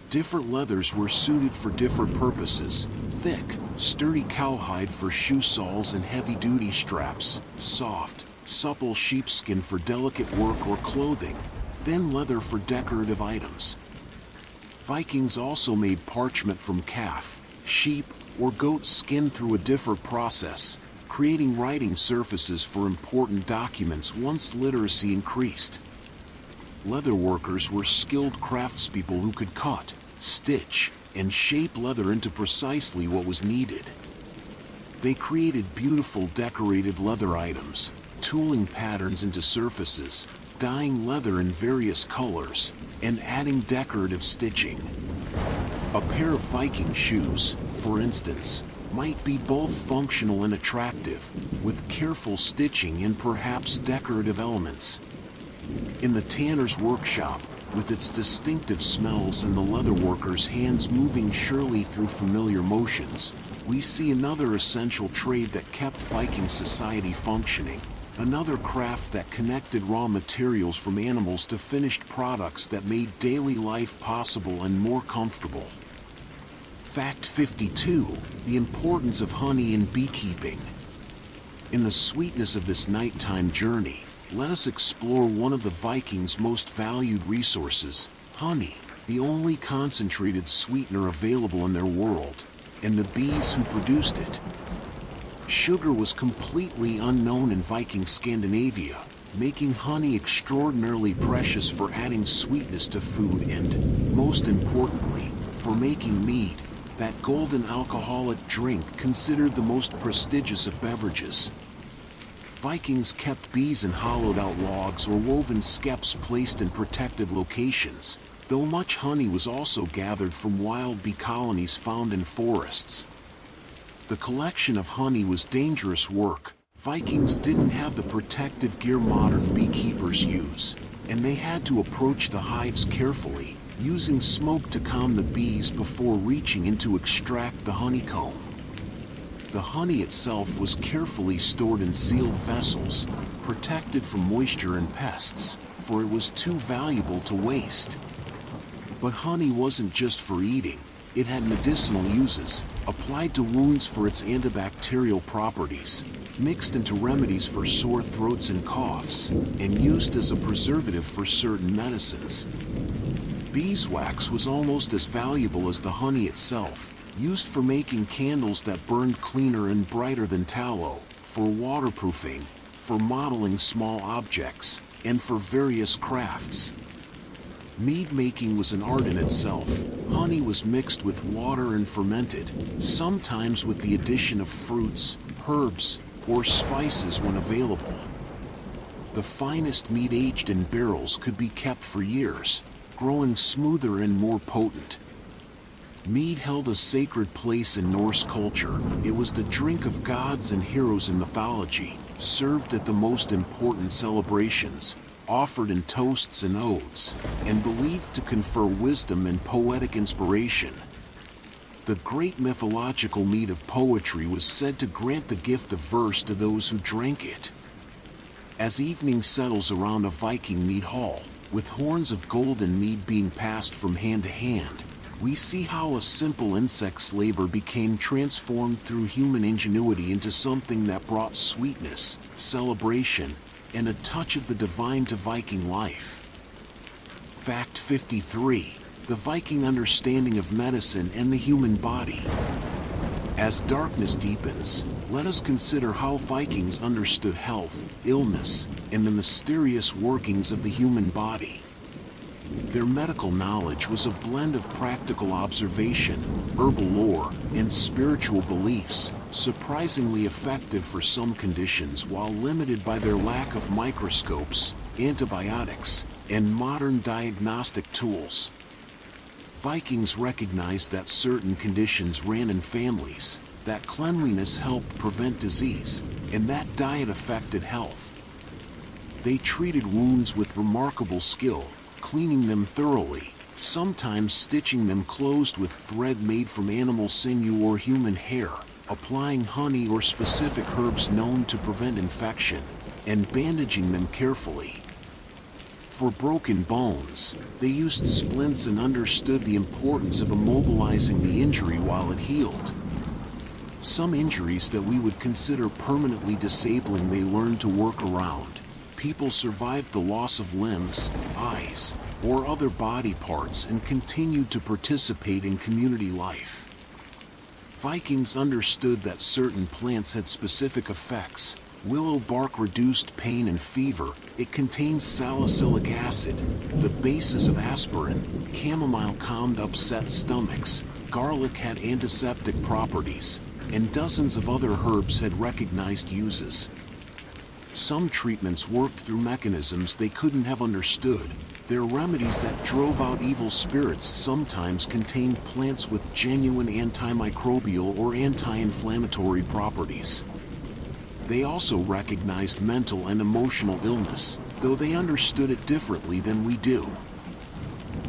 Different leathers were suited for different purposes: thick, sturdy cowhide for shoe soles and heavy-duty straps, soft, supple sheepskin for delicate work or clothing, thin leather for decorative items. Vikings also made parchment from calf, sheep, or goat skin through a different process, creating writing surfaces for important documents once literacy increased. Leather workers were skilled craftspeople who could cut, stitch, and shape leather into precisely what was needed. They created beautiful decorated leather items, tooling patterns into surfaces, dyeing leather in various colors, and adding decorative stitching. A pair of Viking shoes, for instance, might be both functional and attractive, with careful stitching and perhaps decorative elements. In the tanner's workshop, with its distinctive smells and the leatherworker's hands moving surely through familiar motions, we see another essential trade that kept Viking society functioning, another craft that connected raw materials from animals to finished products that made daily life possible and more comfortable. Fact 52: the importance of honey in beekeeping. In the sweetness of this nighttime journey, let us explore one of the Vikings' most valued resources, honey, the only concentrated sweetener available in their world, and the bees who produced it. Sugar was completely unknown in Viking Scandinavia, making honey extraordinarily precious for adding sweetness to food and, most importantly, for making mead, that golden alcoholic drink considered the most prestigious of beverages. Vikings kept bees in hollowed-out logs or woven skeps placed in protected locations, though much honey was also gathered from wild bee colonies found in forests. The collection of honey was dangerous work. Vikings didn't have the protective gear modern beekeepers use, and they had to approach the hives carefully, using smoke to calm the bees before reaching in to extract the honeycomb. The honey itself was carefully stored in sealed vessels, protected from moisture and pests, for it was too valuable to waste. But honey wasn't just for eating. It had medicinal uses, applied to wounds for its antibacterial properties, mixed into remedies for sore throats and coughs, and used as a preservative for certain medicines. Beeswax was almost as valuable as the honey itself, used for making candles that burned cleaner and brighter than tallow, for waterproofing, for modeling small objects, and for various crafts. Mead making was an art in itself. Honey was mixed with water and fermented, sometimes with the addition of fruits, herbs, or spices when available. The finest mead aged in barrels could be kept for years, growing smoother and more potent. Mead held a sacred place in Norse culture. It was the drink of gods and heroes in mythology, served at the most important celebrations, offered in toasts and odes, and believed to confer wisdom and poetic inspiration. The great mythological mead of poetry was said to grant the gift of verse to those who drank it. As evening settles around a Viking mead hall, with horns of golden mead being passed from hand to hand, we see how a simple insect's labor became transformed through human ingenuity into something that brought sweetness, celebration, and a touch of the divine to Viking life. Fact 53: the Viking understanding of medicine and the human body. As darkness deepens, let us consider how Vikings understood health, illness, and the mysterious workings of the human body. Their medical knowledge was a blend of practical observation, herbal lore, and spiritual beliefs, surprisingly effective for some conditions while limited by their lack of microscopes, antibiotics, and modern diagnostic tools. Vikings recognized that certain conditions ran in families, that cleanliness helped prevent disease, and that diet affected health. They treated wounds with remarkable skill, cleaning them thoroughly, sometimes stitching them closed with thread made from animal sinew or human hair, applying honey or specific herbs known to prevent infection, and bandaging them carefully. For broken bones, they used splints and understood the importance of immobilizing the injury while it healed. Some injuries that we would consider permanently disabling they learned to work around. People survived the loss of limbs, eyes, or other body parts and continued to participate in community life. Vikings understood that certain plants had specific effects. Willow bark reduced pain and fever. It contains salicylic acid, the basis of aspirin. Chamomile calmed upset stomachs. Garlic had antiseptic properties. and dozens of other herbs had recognized uses. Some treatments worked through mechanisms they couldn't have understood. Their remedies that drove out evil spirits sometimes contained plants with genuine antimicrobial or anti-inflammatory properties. They also recognized mental and emotional illness, though they understood it differently than we do.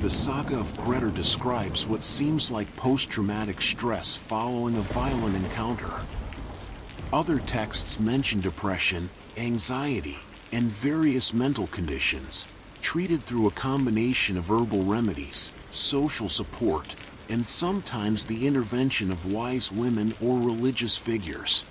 The saga of Grettir describes what seems like post-traumatic stress following a violent encounter. Other texts mention depression, anxiety, and various mental conditions, treated through a combination of herbal remedies, social support, and sometimes the intervention of wise women or religious figures.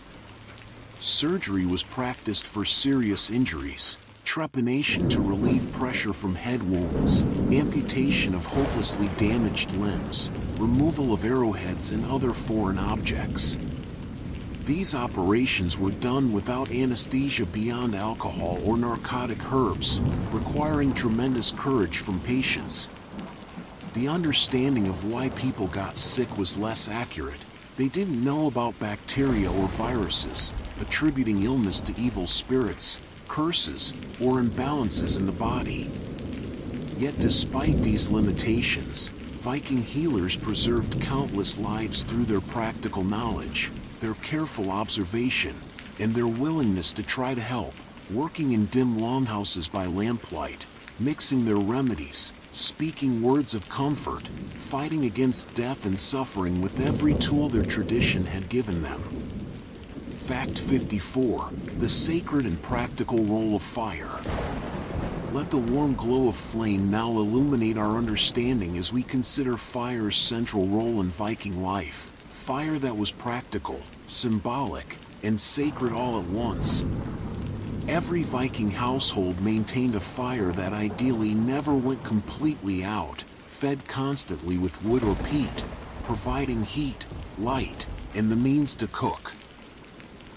Surgery was practiced for serious injuries, trepanation to relieve pressure from head wounds, amputation of hopelessly damaged limbs, removal of arrowheads and other foreign objects. These operations were done without anesthesia beyond alcohol or narcotic herbs, requiring tremendous courage from patients. The understanding of why people got sick was less accurate. They didn't know about bacteria or viruses, attributing illness to evil spirits, curses, or imbalances in the body. Yet despite these limitations, Viking healers preserved countless lives through their practical knowledge, their careful observation, and their willingness to try to help, working in dim longhouses by lamplight, mixing their remedies, speaking words of comfort, fighting against death and suffering with every tool their tradition had given them. Fact 54. The sacred and practical role of fire. Let the warm glow of flame now illuminate our understanding as we consider fire's central role in Viking life. Fire that was practical, symbolic, and sacred all at once. Every Viking household maintained a fire that ideally never went completely out, fed constantly with wood or peat, providing heat, light, and the means to cook.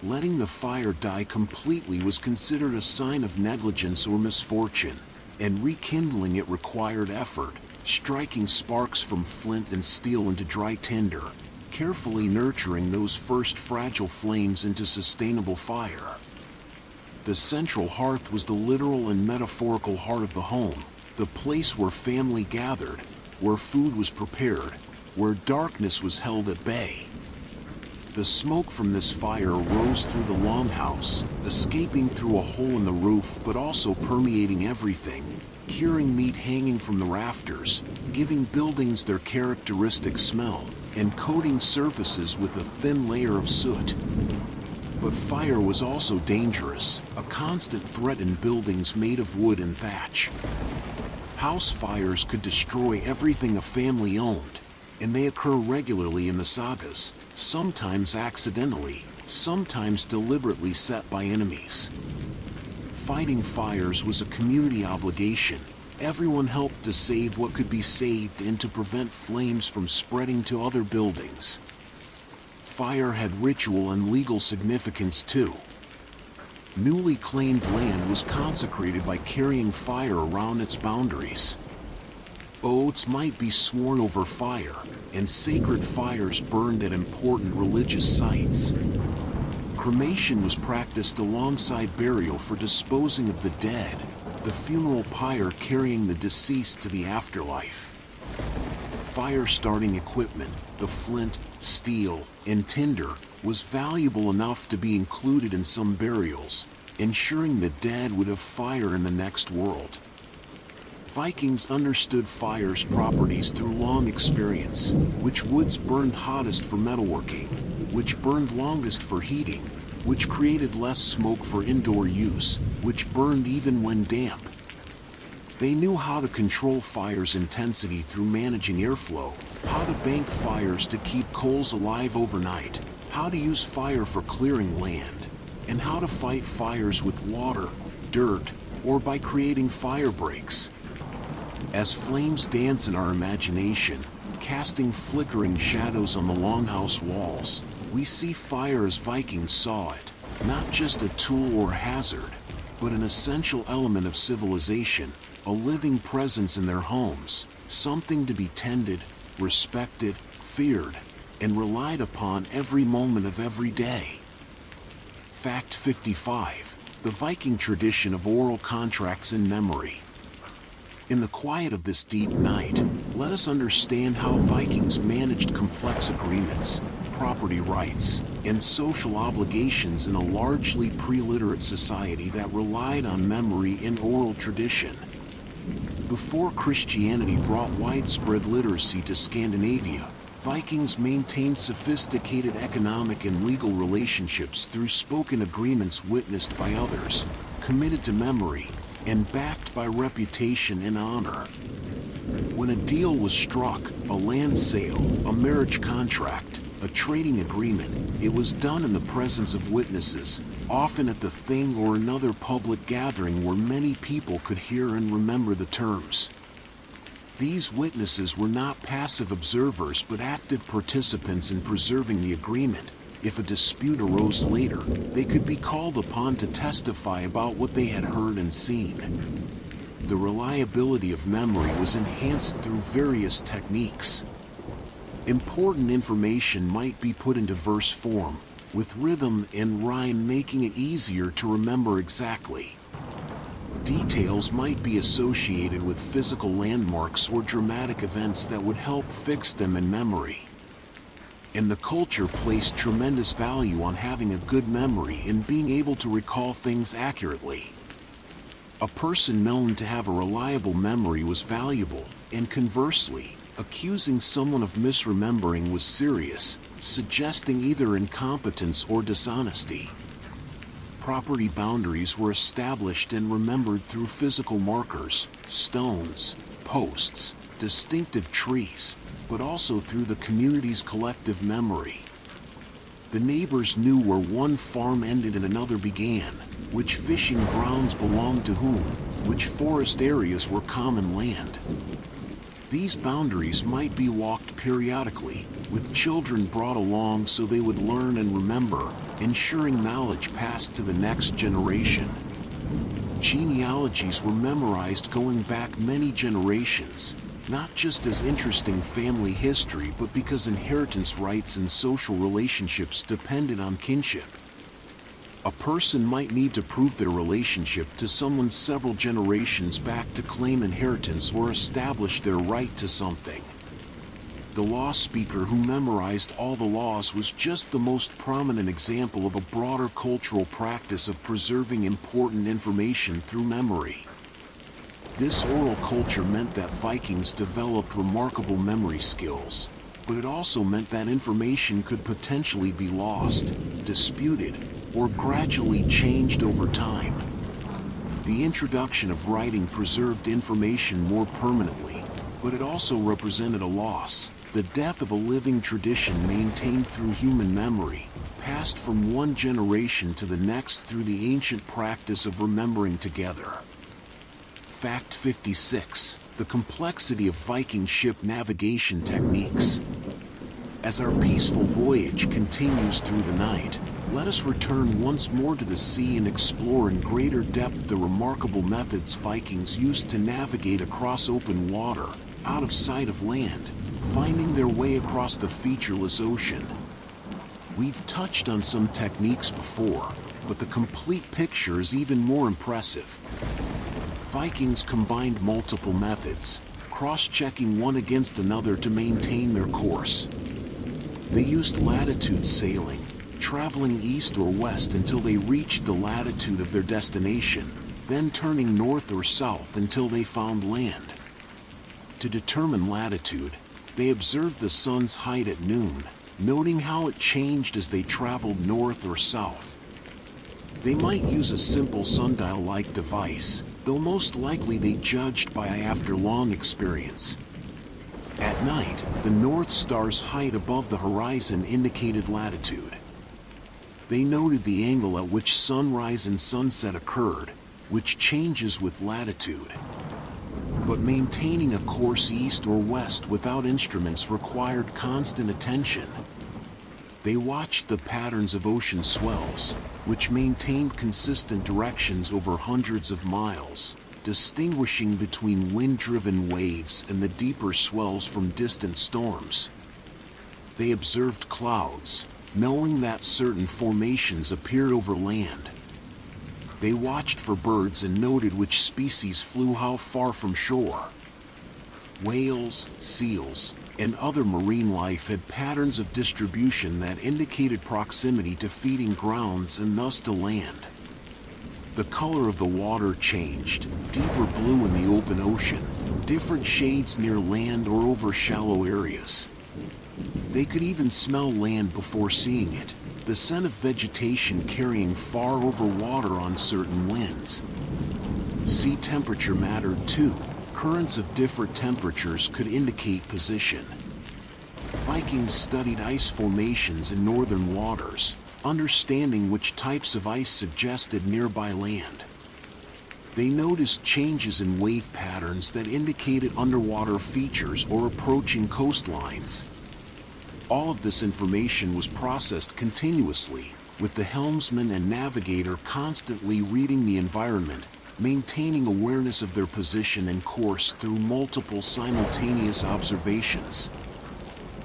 Letting the fire die completely was considered a sign of negligence or misfortune, and rekindling it required effort, striking sparks from flint and steel into dry tinder, carefully nurturing those first fragile flames into sustainable fire. The central hearth was the literal and metaphorical heart of the home, the place where family gathered, where food was prepared, where darkness was held at bay. The smoke from this fire rose through the longhouse, escaping through a hole in the roof but also permeating everything, curing meat hanging from the rafters, giving buildings their characteristic smell, and coating surfaces with a thin layer of soot. But fire was also dangerous, a constant threat in buildings made of wood and thatch. House fires could destroy everything a family owned, and they occur regularly in the sagas, sometimes accidentally, sometimes deliberately set by enemies. Fighting fires was a community obligation. Everyone helped to save what could be saved and to prevent flames from spreading to other buildings. Fire had ritual and legal significance too. Newly claimed land was consecrated by carrying fire around its boundaries. Oaths might be sworn over fire, and sacred fires burned at important religious sites. Cremation was practiced alongside burial for disposing of the dead, the funeral pyre carrying the deceased to the afterlife. Fire-starting equipment, the flint, steel, and tinder, was valuable enough to be included in some burials, ensuring the dead would have fire in the next world. Vikings understood fire's properties through long experience, which woods burned hottest for metalworking, which burned longest for heating, which created less smoke for indoor use, which burned even when damp. They knew how to control fire's intensity through managing airflow, how to bank fires to keep coals alive overnight, how to use fire for clearing land, and how to fight fires with water, dirt, or by creating fire breaks. As flames dance in our imagination, casting flickering shadows on the longhouse walls, we see fire as Vikings saw it, not just a tool or hazard, but an essential element of civilization, a living presence in their homes, something to be tended, respected, feared. and relied upon every moment of every day. Fact 55. The Viking tradition of oral contracts in memory. In the quiet of this deep night, let us understand how Vikings managed complex agreements, property rights, and social obligations in a largely pre-literate society that relied on memory and oral tradition. Before Christianity brought widespread literacy to Scandinavia, Vikings maintained sophisticated economic and legal relationships through spoken agreements witnessed by others, committed to memory, and backed by reputation and honor. When a deal was struck, a land sale, a marriage contract, a trading agreement, it was done in the presence of witnesses, often at the thing or another public gathering where many people could hear and remember the terms. These witnesses were not passive observers but active participants in preserving the agreement. If a dispute arose later, they could be called upon to testify about what they had heard and seen. The reliability of memory was enhanced through various techniques. Important information might be put into verse form, with rhythm and rhyme making it easier to remember exactly. Details might be associated with physical landmarks or dramatic events that would help fix them in memory. And the culture placed tremendous value on having a good memory and being able to recall things accurately. A person known to have a reliable memory was valuable, and conversely, accusing someone of misremembering was serious, suggesting either incompetence or dishonesty. Property boundaries were established and remembered through physical markers, stones, posts, distinctive trees, but also through the community's collective memory. The neighbors knew where one farm ended and another began, which fishing grounds belonged to whom, which forest areas were common land. These boundaries might be walked periodically, with children brought along so they would learn and remember, ensuring knowledge passed to the next generation. Genealogies were memorized going back many generations, not just as interesting family history but because inheritance rights and social relationships depended on kinship. A person might need to prove their relationship to someone several generations back to claim inheritance or establish their right to something. The law speaker who memorized all the laws was just the most prominent example of a broader cultural practice of preserving important information through memory. This oral culture meant that Vikings developed remarkable memory skills, but it also meant that information could potentially be lost, disputed, or gradually changed over time. The introduction of writing preserved information more permanently, but it also represented a loss, the death of a living tradition maintained through human memory, passed from one generation to the next through the ancient practice of remembering together. Fact 56. The complexity of Viking ship navigation techniques. As our peaceful voyage continues through the night, let us return once more to the sea and explore in greater depth the remarkable methods Vikings used to navigate across open water, out of sight of land, finding their way across the featureless ocean. We've touched on some techniques before, but the complete picture is even more impressive. Vikings combined multiple methods, cross-checking one against another to maintain their course. They used latitude sailing, traveling east or west until they reached the latitude of their destination, then turning north or south until they found land. To determine latitude, they observed the sun's height at noon, noting how it changed as they traveled north or south. They might use a simple sundial-like device, though most likely they judged by after long experience. At night, the North Star's height above the horizon indicated latitude. They noted the angle at which sunrise and sunset occurred, which changes with latitude. But maintaining a course east or west without instruments required constant attention. They watched the patterns of ocean swells, which maintained consistent directions over hundreds of miles, distinguishing between wind-driven waves and the deeper swells from distant storms. They observed clouds, knowing that certain formations appeared over land. They watched for birds and noted which species flew how far from shore. Whales, seals, and other marine life had patterns of distribution that indicated proximity to feeding grounds and thus to land. The color of the water changed, deeper blue in the open ocean, different shades near land or over shallow areas. They could even smell land before seeing it, the scent of vegetation carrying far over water on certain winds. Sea temperature mattered too. Currents of different temperatures could indicate position. Vikings studied ice formations in northern waters, understanding which types of ice suggested nearby land. They noticed changes in wave patterns that indicated underwater features or approaching coastlines. All of this information was processed continuously, with the helmsman and navigator constantly reading the environment, maintaining awareness of their position and course through multiple simultaneous observations.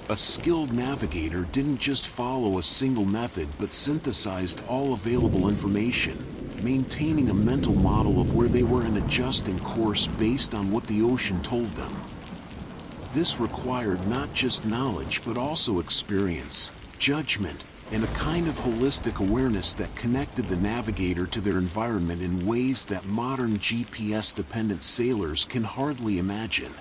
A skilled navigator didn't just follow a single method but synthesized all available information, maintaining a mental model of where they were and adjusting course based on what the ocean told them. This required not just knowledge but also experience, judgment, and a kind of holistic awareness that connected the navigator to their environment in ways that modern GPS-dependent sailors can hardly imagine.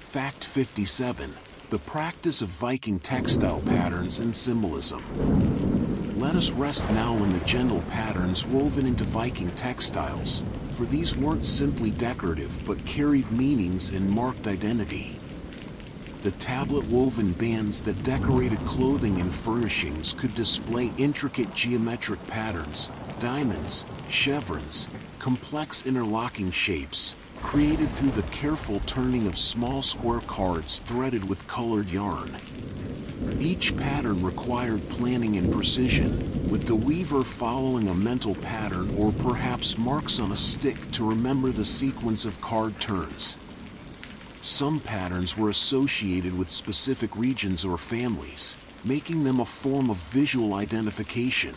Fact 57. The practice of Viking textile patterns and symbolism. Let us rest now in the gentle patterns woven into Viking textiles, for these weren't simply decorative but carried meanings and marked identity. The tablet-woven bands that decorated clothing and furnishings could display intricate geometric patterns, diamonds, chevrons, complex interlocking shapes, created through the careful turning of small square cards threaded with colored yarn. Each pattern required planning and precision, with the weaver following a mental pattern or perhaps marks on a stick to remember the sequence of card turns. Some patterns were associated with specific regions or families, making them a form of visual identification.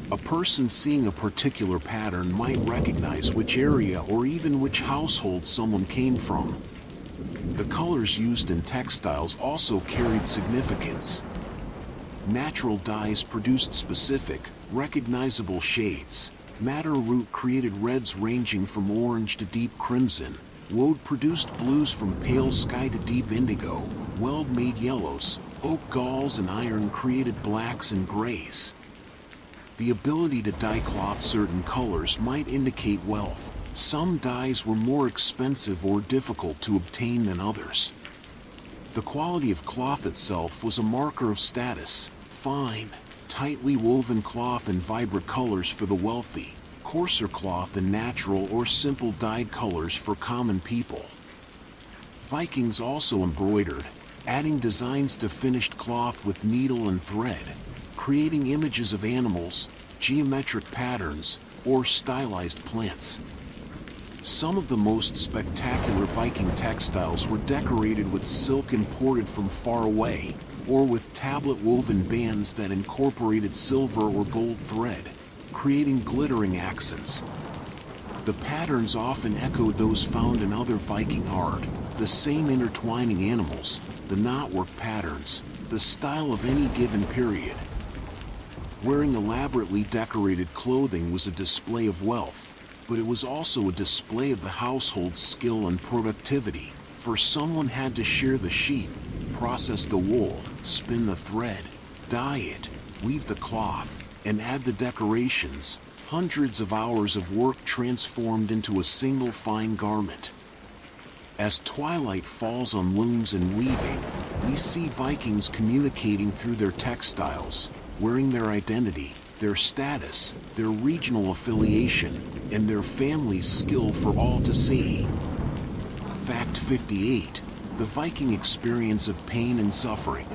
A person seeing a particular pattern might recognize which area or even which household someone came from. The colors used in textiles also carried significance. Natural dyes produced specific, recognizable shades. Madder root created reds ranging from orange to deep crimson. Woad produced blues from pale sky to deep indigo. Weld made yellows. Oak galls and iron created blacks and grays. The ability to dye cloth certain colors might indicate wealth. Some dyes were more expensive or difficult to obtain than others. The quality of cloth itself was a marker of status. Fine, tightly woven cloth in vibrant colors for the wealthy. Coarser cloth in natural or simple dyed colors for common people. Vikings also embroidered, adding designs to finished cloth with needle and thread, creating images of animals, geometric patterns, or stylized plants. Some of the most spectacular Viking textiles were decorated with silk imported from far away, or with tablet-woven bands that incorporated silver or gold thread, creating glittering accents. The patterns often echoed those found in other Viking art, the same intertwining animals, the knotwork patterns, the style of any given period. Wearing elaborately decorated clothing was a display of wealth, but it was also a display of the household's skill and productivity, for someone had to shear the sheep, process the wool, spin the thread, dye it, weave the cloth, and add the decorations. Hundreds of hours of work transformed into a single fine garment. As twilight falls on looms and weaving, we see Vikings communicating through their textiles, wearing their identity, their status, their regional affiliation, and their family's skill for all to see. Fact 58. The Viking experience of pain and suffering.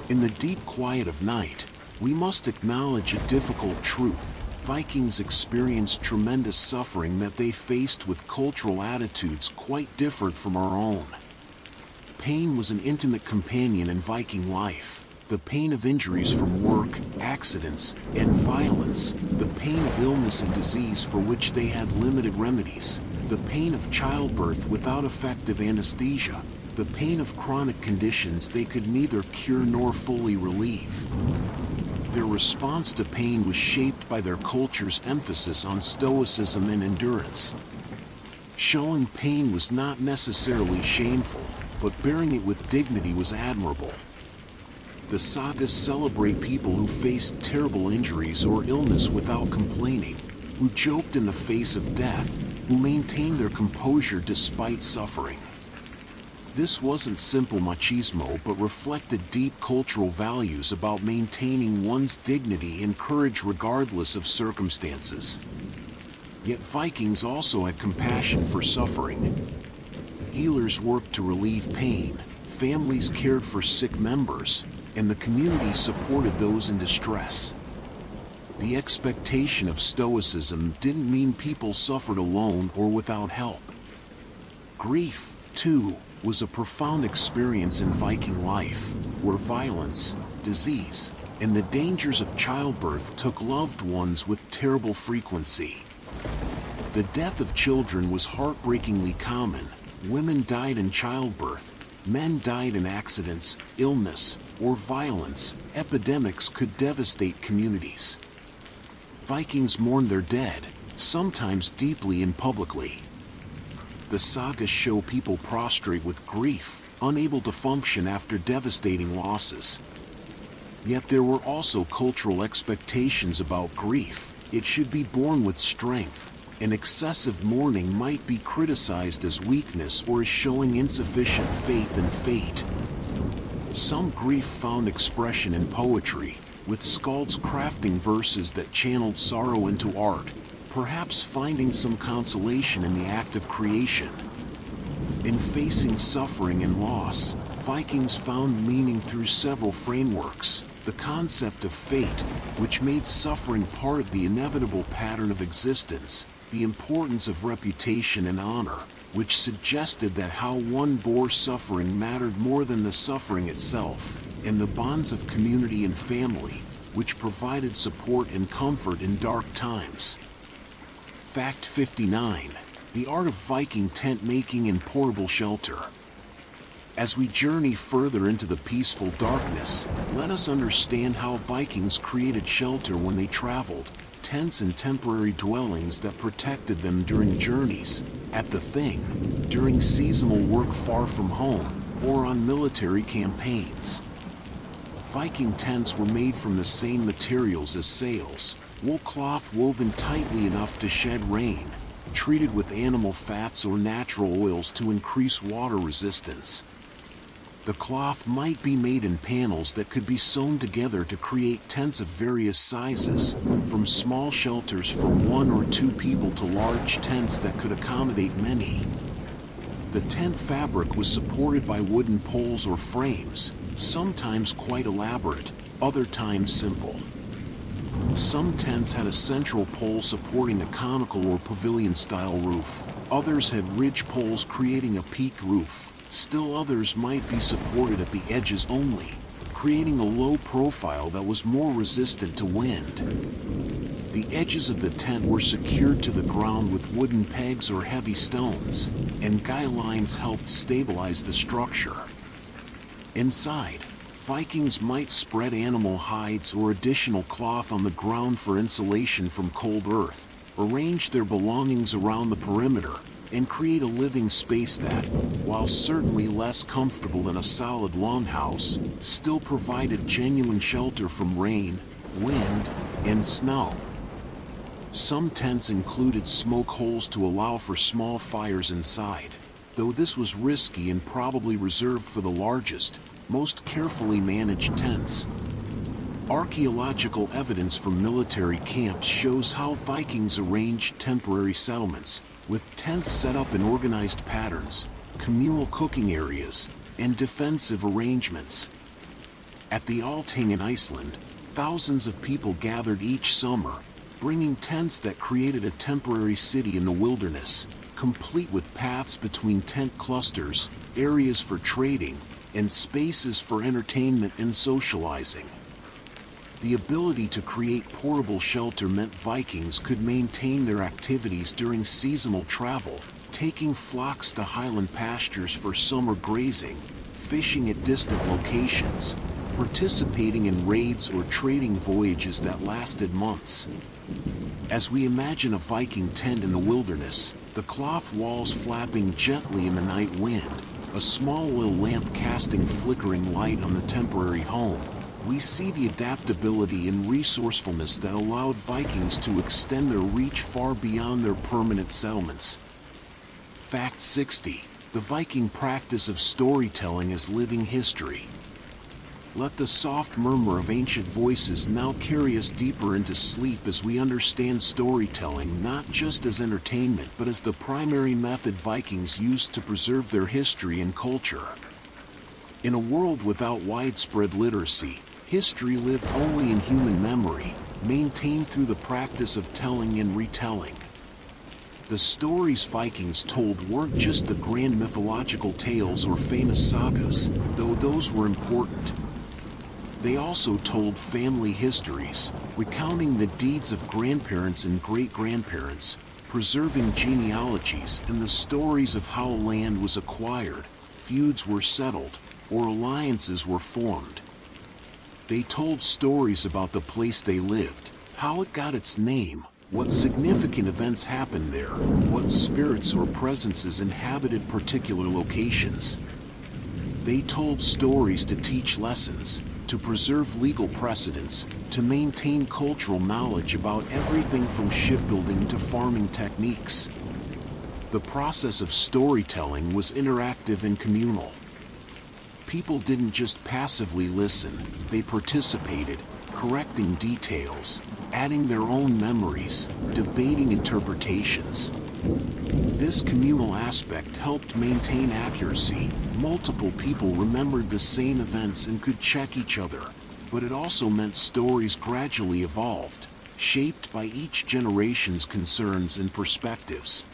In the deep quiet of night, we must acknowledge a difficult truth. Vikings experienced tremendous suffering that they faced with cultural attitudes quite different from our own. pain was an intimate companion in Viking life. The pain of injuries from work, accidents, and violence. The pain of illness and disease for which they had limited remedies. The pain of childbirth without effective anesthesia. The pain of chronic conditions they could neither cure nor fully relieve. Their response to pain was shaped by their culture's emphasis on stoicism and endurance. Showing pain was not necessarily shameful, but bearing it with dignity was admirable. The sagas celebrate people who faced terrible injuries or illness without complaining, who joked in the face of death, who maintained their composure despite suffering. This wasn't simple machismo but reflected deep cultural values about maintaining one's dignity and courage regardless of circumstances. Yet Vikings also had compassion for suffering. Healers worked to relieve pain, families cared for sick members, and the community supported those in distress. The expectation of stoicism didn't mean people suffered alone or without help. Grief, too, was a profound experience in Viking life, where violence, disease, and the dangers of childbirth took loved ones with terrible frequency. The death of children was heartbreakingly common. Women died in childbirth, men died in accidents, illness, or violence. Epidemics could devastate communities. Vikings mourned their dead, sometimes deeply and publicly. The sagas show people prostrate with grief, unable to function after devastating losses. Yet there were also cultural expectations about grief. It should be borne with strength, and excessive mourning might be criticized as weakness or as showing insufficient faith in fate. Some grief found expression in poetry, with skalds crafting verses that channeled sorrow into art, perhaps finding some consolation in the act of creation. In facing suffering and loss, Vikings found meaning through several frameworks. The concept of fate, which made suffering part of the inevitable pattern of existence, the importance of reputation and honor, which suggested that how one bore suffering mattered more than the suffering itself, and the bonds of community and family, which provided support and comfort in dark times. Fact 59. The art of Viking tent making and portable shelter. As we journey further into the peaceful darkness, let us understand how Vikings created shelter when they traveled. Tents and temporary dwellings that protected them during journeys, at the Thing, during seasonal work far from home, or on military campaigns. Viking tents were made from the same materials as sails, wool cloth woven tightly enough to shed rain, treated with animal fats or natural oils to increase water resistance. The cloth might be made in panels that could be sewn together to create tents of various sizes, from small shelters for 1 or 2 people to large tents that could accommodate many. The tent fabric was supported by wooden poles or frames, sometimes quite elaborate, other times simple. Some tents had a central pole supporting a conical or pavilion-style roof. Others had ridge poles creating a peaked roof. Still others might be supported at the edges only, creating a low profile that was more resistant to wind. The edges of the tent were secured to the ground with wooden pegs or heavy stones, and guy lines helped stabilize the structure. Inside, Vikings might spread animal hides or additional cloth on the ground for insulation from cold earth, arrange their belongings around the perimeter, and create a living space that, while certainly less comfortable than a solid longhouse, still provided genuine shelter from rain, wind, and snow. Some tents included smoke holes to allow for small fires inside, though this was risky and probably reserved for the largest, most carefully managed tents. Archaeological evidence from military camps shows how Vikings arranged temporary settlements, with tents set up in organized patterns, communal cooking areas, and defensive arrangements. At the Althing in Iceland, thousands of people gathered each summer, bringing tents that created a temporary city in the wilderness. complete with paths between tent clusters, areas for trading, and spaces for entertainment and socializing. The ability to create portable shelter meant Vikings could maintain their activities during seasonal travel, taking flocks to highland pastures for summer grazing, fishing at distant locations, participating in raids or trading voyages that lasted months. As we imagine a Viking tent in the wilderness, the cloth walls flapping gently in the night wind, a small oil lamp casting flickering light on the temporary home, we see the adaptability and resourcefulness that allowed Vikings to extend their reach far beyond their permanent settlements. Fact 60. The Viking practice of storytelling as living history. Let the soft murmur of ancient voices now carry us deeper into sleep as we understand storytelling not just as entertainment but as the primary method Vikings used to preserve their history and culture. In a world without widespread literacy, history lived only in human memory, maintained through the practice of telling and retelling. The stories Vikings told weren't just the grand mythological tales or famous sagas, though those were important. They also told family histories, recounting the deeds of grandparents and great-grandparents, preserving genealogies and the stories of how land was acquired, feuds were settled, or alliances were formed. They told stories about the place they lived, how it got its name, what significant events happened there, what spirits or presences inhabited particular locations. They told stories to teach lessons, to preserve legal precedents, to maintain cultural knowledge about everything from shipbuilding to farming techniques. The process of storytelling was interactive and communal. People didn't just passively listen, they participated, correcting details, adding their own memories, debating interpretations. This communal aspect helped maintain accuracy. Multiple people remembered the same events and could check each other, but it also meant stories gradually evolved, shaped by each generation's concerns and perspectives.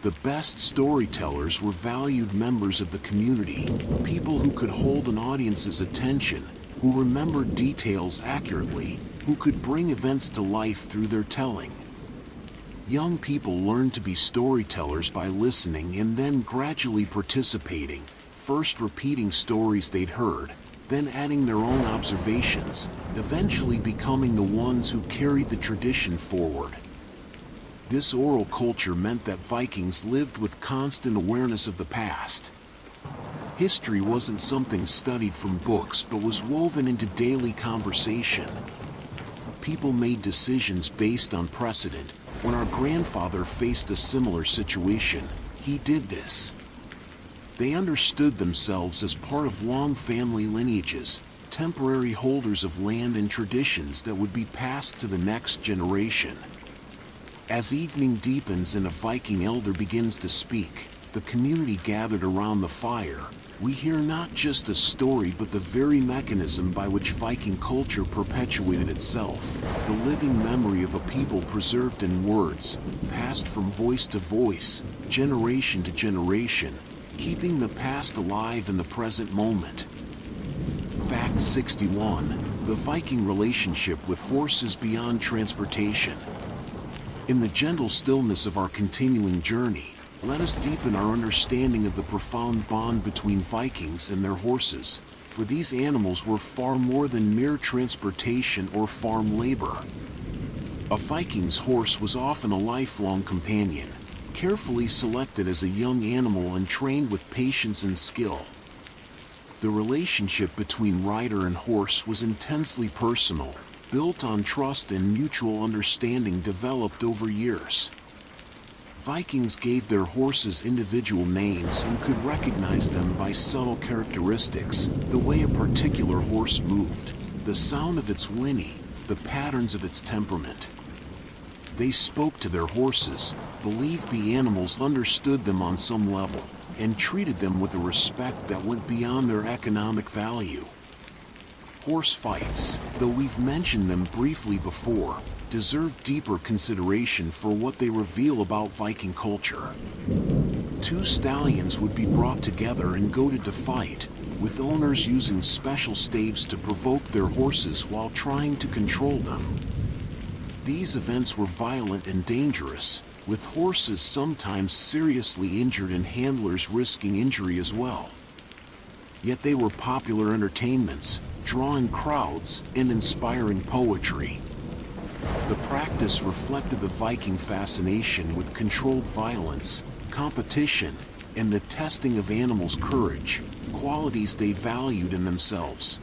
The best storytellers were valued members of the community, people who could hold an audience's attention, who remembered details accurately, who could bring events to life through their telling. Young people learned to be storytellers by listening and then gradually participating, first repeating stories they'd heard, then adding their own observations, eventually becoming the ones who carried the tradition forward. This oral culture meant that Vikings lived with constant awareness of the past. History wasn't something studied from books but was woven into daily conversation. People made decisions based on precedent. When our grandfather faced a similar situation, he did this. They understood themselves as part of long family lineages, temporary holders of land and traditions that would be passed to the next generation. As evening deepens and a Viking elder begins to speak, the community gathered around the fire. We hear not just a story but the very mechanism by which Viking culture perpetuated itself, the living memory of a people preserved in words, passed from voice to voice, generation to generation, keeping the past alive in the present moment. Fact 61. The Viking relationship with horses beyond transportation. In the gentle stillness of our continuing journey, let us deepen our understanding of the profound bond between Vikings and their horses, for these animals were far more than mere transportation or farm labor. A Viking's horse was often a lifelong companion, carefully selected as a young animal and trained with patience and skill. The relationship between rider and horse was intensely personal, built on trust and mutual understanding developed over years. Vikings gave their horses individual names and could recognize them by subtle characteristics, the way a particular horse moved, the sound of its whinny, the patterns of its temperament. They spoke to their horses, believed the animals understood them on some level, and treated them with a respect that went beyond their economic value. Horse fights, though we've mentioned them briefly before, deserve deeper consideration for what they reveal about Viking culture. Two stallions would be brought together and goaded to fight, with owners using special staves to provoke their horses while trying to control them. These events were violent and dangerous, with horses sometimes seriously injured and handlers risking injury as well. Yet they were popular entertainments, drawing crowds and inspiring poetry. The practice reflected the Viking fascination with controlled violence, competition, and the testing of animals' courage, qualities they valued in themselves.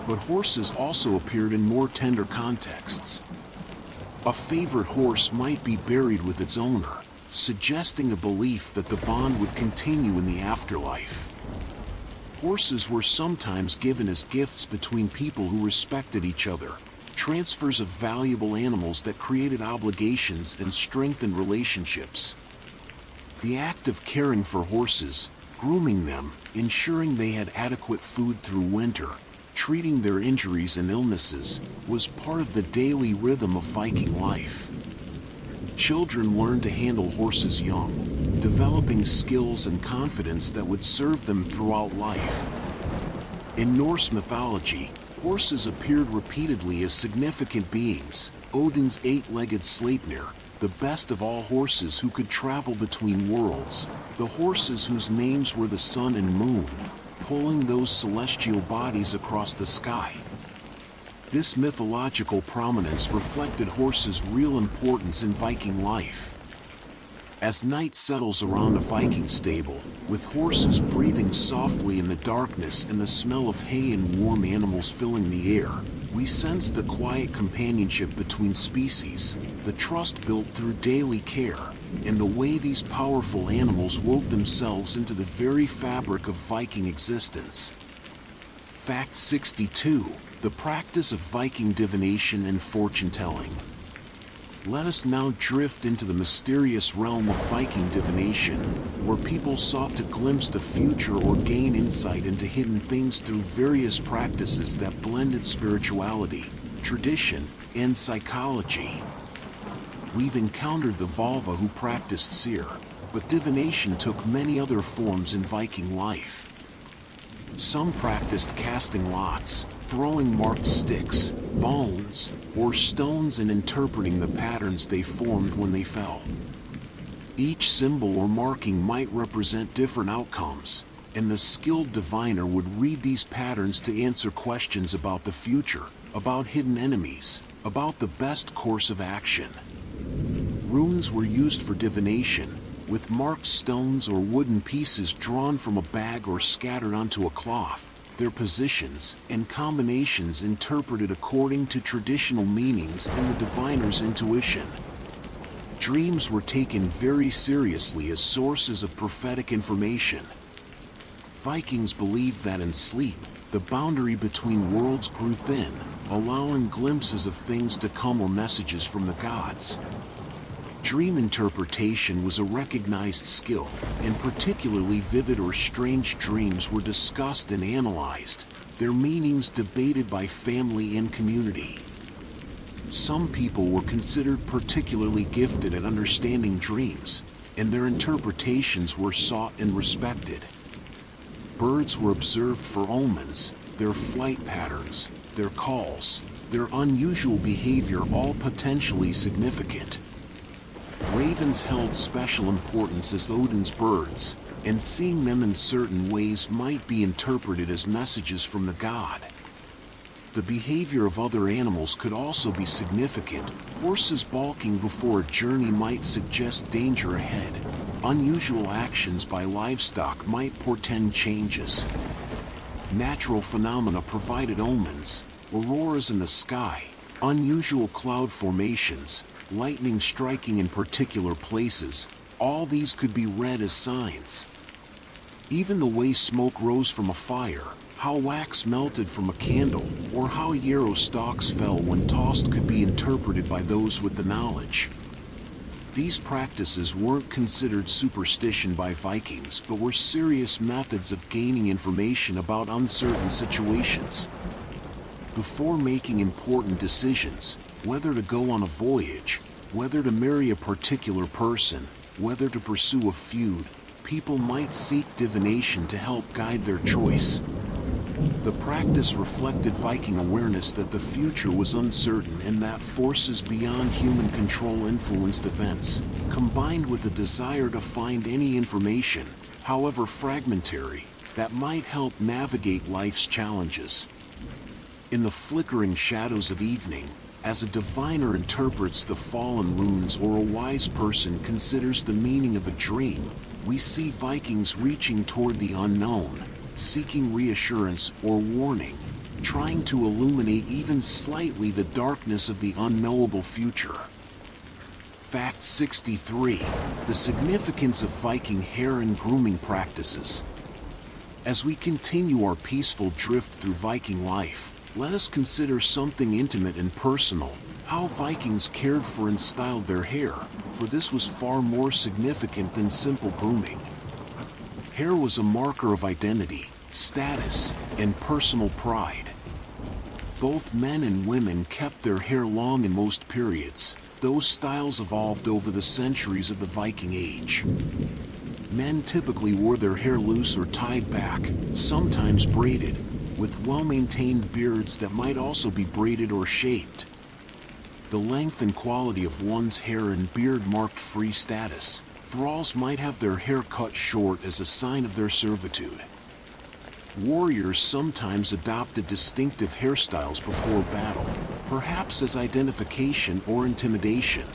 But horses also appeared in more tender contexts. A favorite horse might be buried with its owner, suggesting a belief that the bond would continue in the afterlife. Horses were sometimes given as gifts between people who respected each other, transfers of valuable animals that created obligations and strengthened relationships. The act of caring for horses, grooming them, ensuring they had adequate food through winter, treating their injuries and illnesses, was part of the daily rhythm of Viking life. Children learned to handle horses young, developing skills and confidence that would serve them throughout life. In Norse mythology, horses appeared repeatedly as significant beings. Odin's eight-legged Sleipnir, the best of all horses who could travel between worlds, the horses whose names were the sun and moon, pulling those celestial bodies across the sky. This mythological prominence reflected horses' real importance in Viking life. As night settles around a Viking stable, with horses breathing softly in the darkness and the smell of hay and warm animals filling the air, we sense the quiet companionship between species, the trust built through daily care, and the way these powerful animals wove themselves into the very fabric of Viking existence. Fact 62. The practice of Viking divination and fortune-telling. Let us now drift into the mysterious realm of Viking divination, where people sought to glimpse the future or gain insight into hidden things through various practices that blended spirituality, tradition, and psychology. We've encountered the Volva who practiced seer, but divination took many other forms in Viking life. Some practiced casting lots, throwing marked sticks, bones, or stones and interpreting the patterns they formed when they fell. Each symbol or marking might represent different outcomes, and the skilled diviner would read these patterns to answer questions about the future, about hidden enemies, about the best course of action. Runes were used for divination, with marked stones or wooden pieces drawn from a bag or scattered onto a cloth, their positions and combinations interpreted according to traditional meanings and the diviner's intuition. Dreams were taken very seriously as sources of prophetic information. Vikings believed that in sleep, the boundary between worlds grew thin, allowing glimpses of things to come or messages from the gods. Dream interpretation was a recognized skill, and particularly vivid or strange dreams were discussed and analyzed, their meanings debated by family and community. Some people were considered particularly gifted at understanding dreams, and their interpretations were sought and respected. Birds were observed for omens, their flight patterns, their calls, their unusual behavior, all potentially significant. Ravens held special importance as Odin's birds, and seeing them in certain ways might be interpreted as messages from the god. The behavior of other animals could also be significant. Horses balking before a journey might suggest danger ahead. Unusual actions by livestock might portend changes. Natural phenomena provided omens, auroras in the sky, unusual cloud formations, lightning striking in particular places, all these could be read as signs. Even the way smoke rose from a fire, how wax melted from a candle, or how yarrow stalks fell when tossed could be interpreted by those with the knowledge. These practices weren't considered superstition by Vikings, but were serious methods of gaining information about uncertain situations. Before making important decisions, Whether to go on a voyage, whether to marry a particular person, whether to pursue a feud, people might seek divination to help guide their choice. The practice reflected Viking awareness that the future was uncertain and that forces beyond human control influenced events, combined with a desire to find any information, however fragmentary, that might help navigate life's challenges. In the flickering shadows of evening, as a diviner interprets the fallen runes or a wise person considers the meaning of a dream, we see Vikings reaching toward the unknown, seeking reassurance or warning, trying to illuminate even slightly the darkness of the unknowable future. Fact 63. The significance of Viking hair and grooming practices. As we continue our peaceful drift through Viking life, let us consider something intimate and personal: how Vikings cared for and styled their hair, for this was far more significant than simple grooming. Hair was a marker of identity, status, and personal pride. Both men and women kept their hair long in most periods. Those styles evolved over the centuries of the Viking Age. Men typically wore their hair loose or tied back, sometimes braided, with well-maintained beards that might also be braided or shaped. The length and quality of one's hair and beard marked free status. Thralls might have their hair cut short as a sign of their servitude. Warriors sometimes adopted distinctive hairstyles before battle, perhaps as identification or intimidation.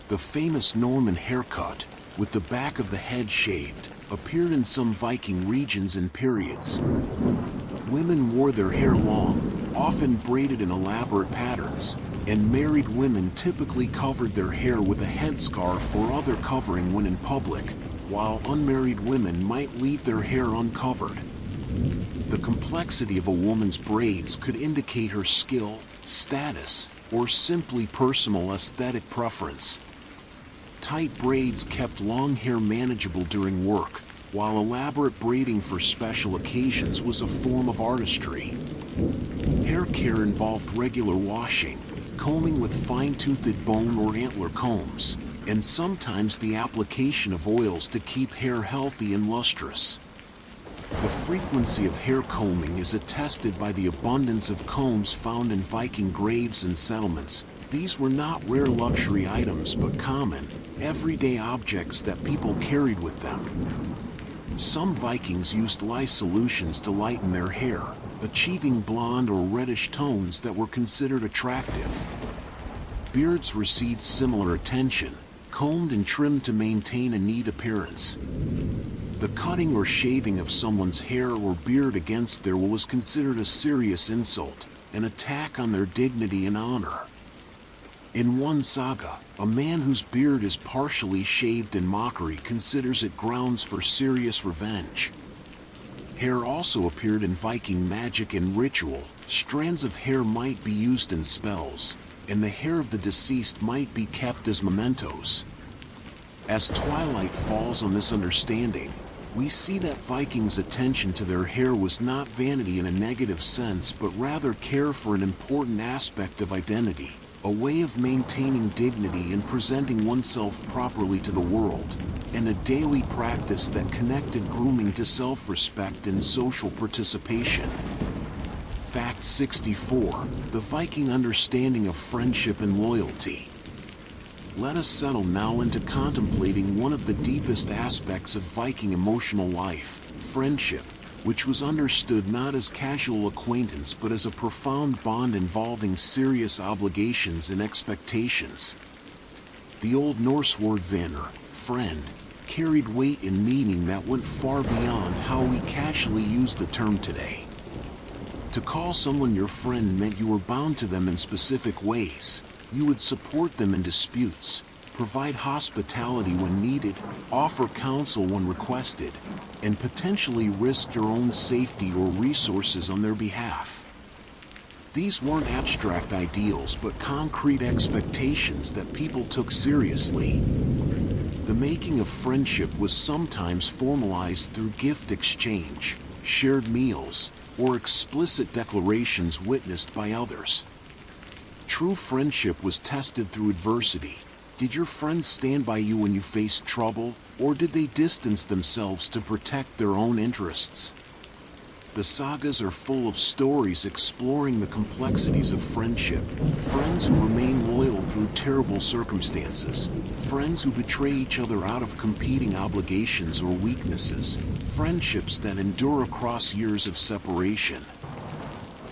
The famous Norman haircut, with the back of the head shaved, appeared in some Viking regions and periods. Women wore their hair long, often braided in elaborate patterns, and married women typically covered their hair with a headscarf or other covering when in public, while unmarried women might leave their hair uncovered. The complexity of a woman's braids could indicate her skill, status, or simply personal aesthetic preference. Tight braids kept long hair manageable during work, while elaborate braiding for special occasions was a form of artistry. Hair care involved regular washing, combing with fine-toothed bone or antler combs, and sometimes the application of oils to keep hair healthy and lustrous. The frequency of hair combing is attested by the abundance of combs found in Viking graves and settlements. These were not rare luxury items but common, everyday objects that people carried with them. Some Vikings used lye solutions to lighten their hair, achieving blonde or reddish tones that were considered attractive. Beards received similar attention, combed and trimmed to maintain a neat appearance. The cutting or shaving of someone's hair or beard against their will was considered a serious insult, an attack on their dignity and honor. In one saga, a man whose beard is partially shaved in mockery considers it grounds for serious revenge. Hair also appeared in Viking magic and ritual. Strands of hair might be used in spells, and the hair of the deceased might be kept as mementos. As twilight falls on this understanding, we see that Vikings' attention to their hair was not vanity in a negative sense but rather care for an important aspect of identity, a way of maintaining dignity and presenting oneself properly to the world, and a daily practice that connected grooming to self-respect and social participation. Fact 64. The Viking understanding of friendship and loyalty. Let us settle now into contemplating one of the deepest aspects of Viking emotional life, friendship, which was understood not as casual acquaintance but as a profound bond involving serious obligations and expectations. The Old Norse word vinr, friend, carried weight in meaning that went far beyond how we casually use the term today. To call someone your friend meant you were bound to them in specific ways. You would support them in disputes, provide hospitality when needed, offer counsel when requested, and potentially risk your own safety or resources on their behalf. These weren't abstract ideals but concrete expectations that people took seriously. The making of friendship was sometimes formalized through gift exchange, shared meals, or explicit declarations witnessed by others. True friendship was tested through adversity. Did your friends stand by you when you faced trouble, or did they distance themselves to protect their own interests? The sagas are full of stories exploring the complexities of friendship. Friends who remain loyal through terrible circumstances. Friends who betray each other out of competing obligations or weaknesses. Friendships that endure across years of separation.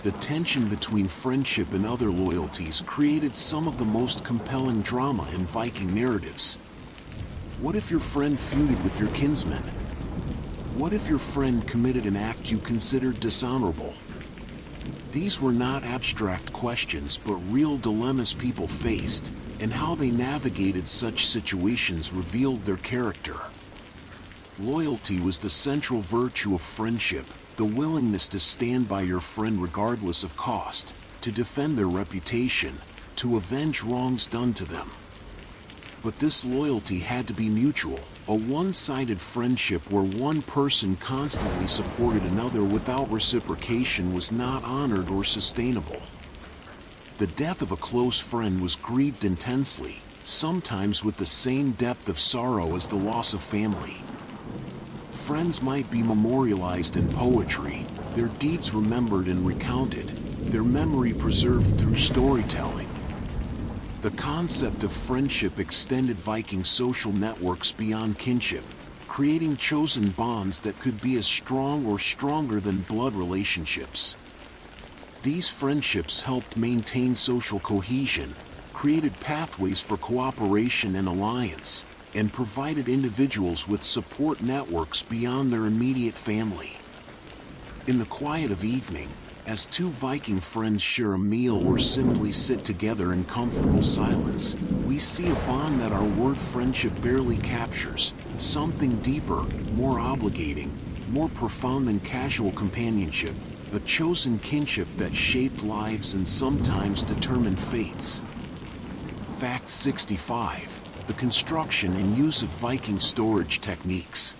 The tension between friendship and other loyalties created some of the most compelling drama in Viking narratives. What if your friend feuded with your kinsman? What if your friend committed an act you considered dishonorable? These were not abstract questions but real dilemmas people faced, and how they navigated such situations revealed their character. Loyalty was the central virtue of friendship, the willingness to stand by your friend regardless of cost, to defend their reputation, to avenge wrongs done to them. But this loyalty had to be mutual. A one-sided friendship where one person constantly supported another without reciprocation was not honored or sustainable. The death of a close friend was grieved intensely, sometimes with the same depth of sorrow as the loss of family. Friends might be memorialized in poetry, their deeds remembered and recounted, their memory preserved through storytelling. The concept of friendship extended Viking social networks beyond kinship, creating chosen bonds that could be as strong or stronger than blood relationships. These friendships helped maintain social cohesion, created pathways for cooperation and alliance, and provided individuals with support networks beyond their immediate family. In the quiet of evening, as two Viking friends share a meal or simply sit together in comfortable silence, we see a bond that our word friendship barely captures, something deeper, more obligating, more profound than casual companionship, a chosen kinship that shaped lives and sometimes determined fates. Fact 65. The construction and use of Viking storage techniques.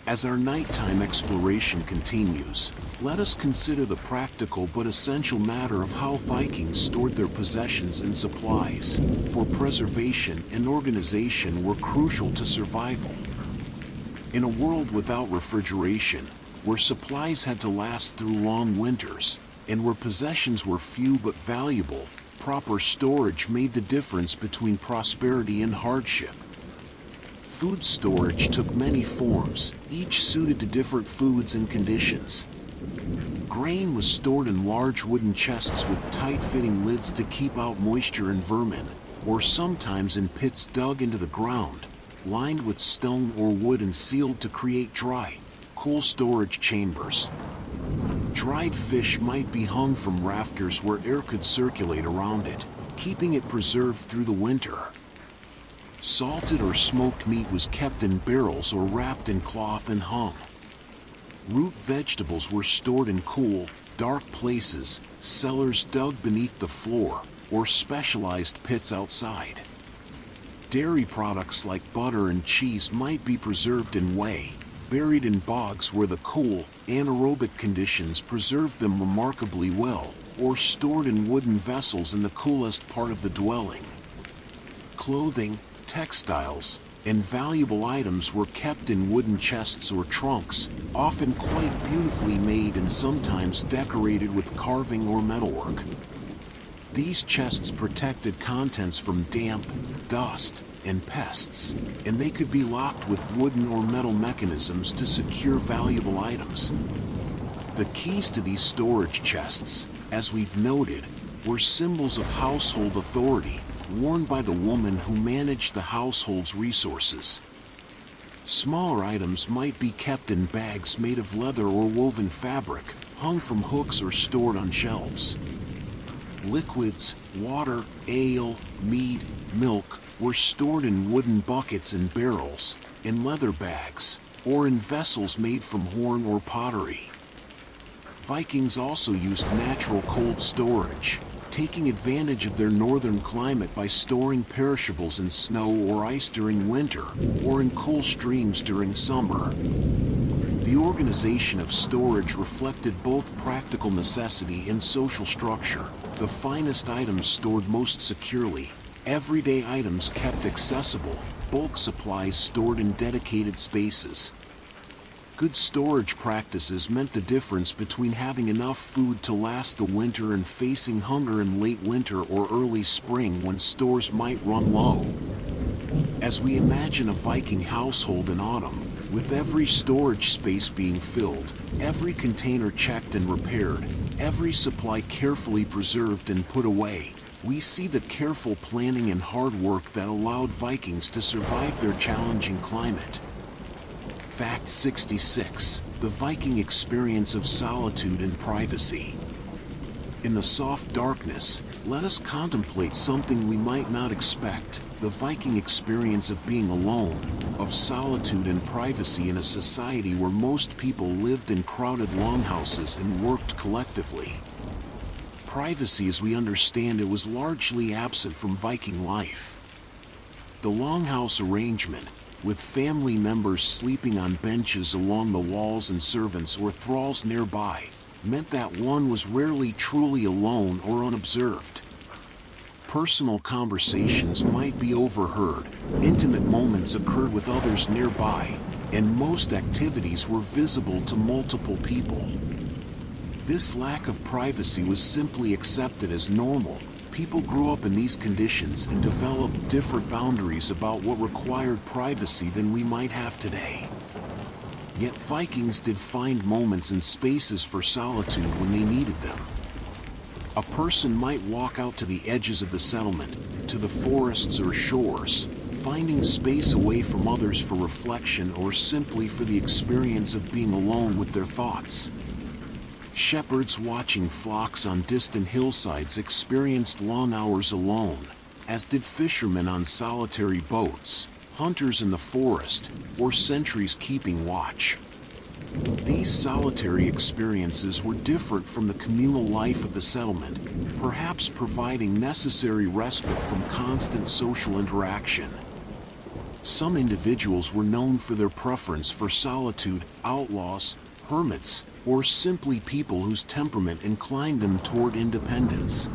As our nighttime exploration continues, let us consider the practical but essential matter of how Vikings stored their possessions and supplies, for preservation and organization were crucial to survival. In a world without refrigeration, where supplies had to last through long winters, and where possessions were few but valuable, proper storage made the difference between prosperity and hardship. Food storage took many forms, each suited to different foods and conditions. Grain was stored in large wooden chests with tight-fitting lids to keep out moisture and vermin, or sometimes in pits dug into the ground, lined with stone or wood and sealed to create dry, cool storage chambers. Dried fish might be hung from rafters where air could circulate around it, keeping it preserved through the winter. Salted or smoked meat was kept in barrels or wrapped in cloth and hung. Root vegetables were stored in cool, dark places, cellars dug beneath the floor, or specialized pits outside. Dairy products like butter and cheese might be preserved in whey, buried in bogs where the cool, anaerobic conditions preserved them remarkably well, or stored in wooden vessels in the coolest part of the dwelling. Clothing, textiles, and valuable items were kept in wooden chests or trunks, often quite beautifully made and sometimes decorated with carving or metalwork. These chests protected contents from damp, dust, and pests, and they could be locked with wooden or metal mechanisms to secure valuable items. The keys to these storage chests, as we've noted, were symbols of household authority, worn by the woman who managed the household's resources. Smaller items might be kept in bags made of leather or woven fabric, hung from hooks or stored on shelves. Liquids, water, ale, mead, milk, were stored in wooden buckets and barrels, in leather bags, or in vessels made from horn or pottery. Vikings also used natural cold storage, taking advantage of their northern climate by storing perishables in snow or ice during winter, or in cool streams during summer. The organization of storage reflected both practical necessity and social structure. The finest items stored most securely, everyday items kept accessible, bulk supplies stored in dedicated spaces. Good storage practices meant the difference between having enough food to last the winter and facing hunger in late winter or early spring when stores might run low. As we imagine a Viking household in autumn, with every storage space being filled, every container checked and repaired, every supply carefully preserved and put away, we see the careful planning and hard work that allowed Vikings to survive their challenging climate. Fact 66. The Viking experience of solitude and privacy. In the soft darkness, let us contemplate something we might not expect: the Viking experience of being alone, of solitude and privacy in a society where most people lived in crowded longhouses and worked collectively. Privacy as we understand it was largely absent from Viking life. The longhouse arrangement, with family members sleeping on benches along the walls and servants or thralls nearby, meant that one was rarely truly alone or unobserved. Personal conversations might be overheard, intimate moments occurred with others nearby, and most activities were visible to multiple people. This lack of privacy was simply accepted as normal. People grew up in these conditions and developed different boundaries about what required privacy than we might have today. Yet Vikings did find moments and spaces for solitude when they needed them. A person might walk out to the edges of the settlement, to the forests or shores, finding space away from others for reflection or simply for the experience of being alone with their thoughts. Shepherds watching flocks on distant hillsides experienced long hours alone, as did fishermen on solitary boats, hunters in the forest, or sentries keeping watch. These solitary experiences were different from the communal life of the settlement, perhaps providing necessary respite from constant social interaction. Some individuals were known for their preference for solitude: outlaws, hermits, or simply people whose temperament inclined them toward independence.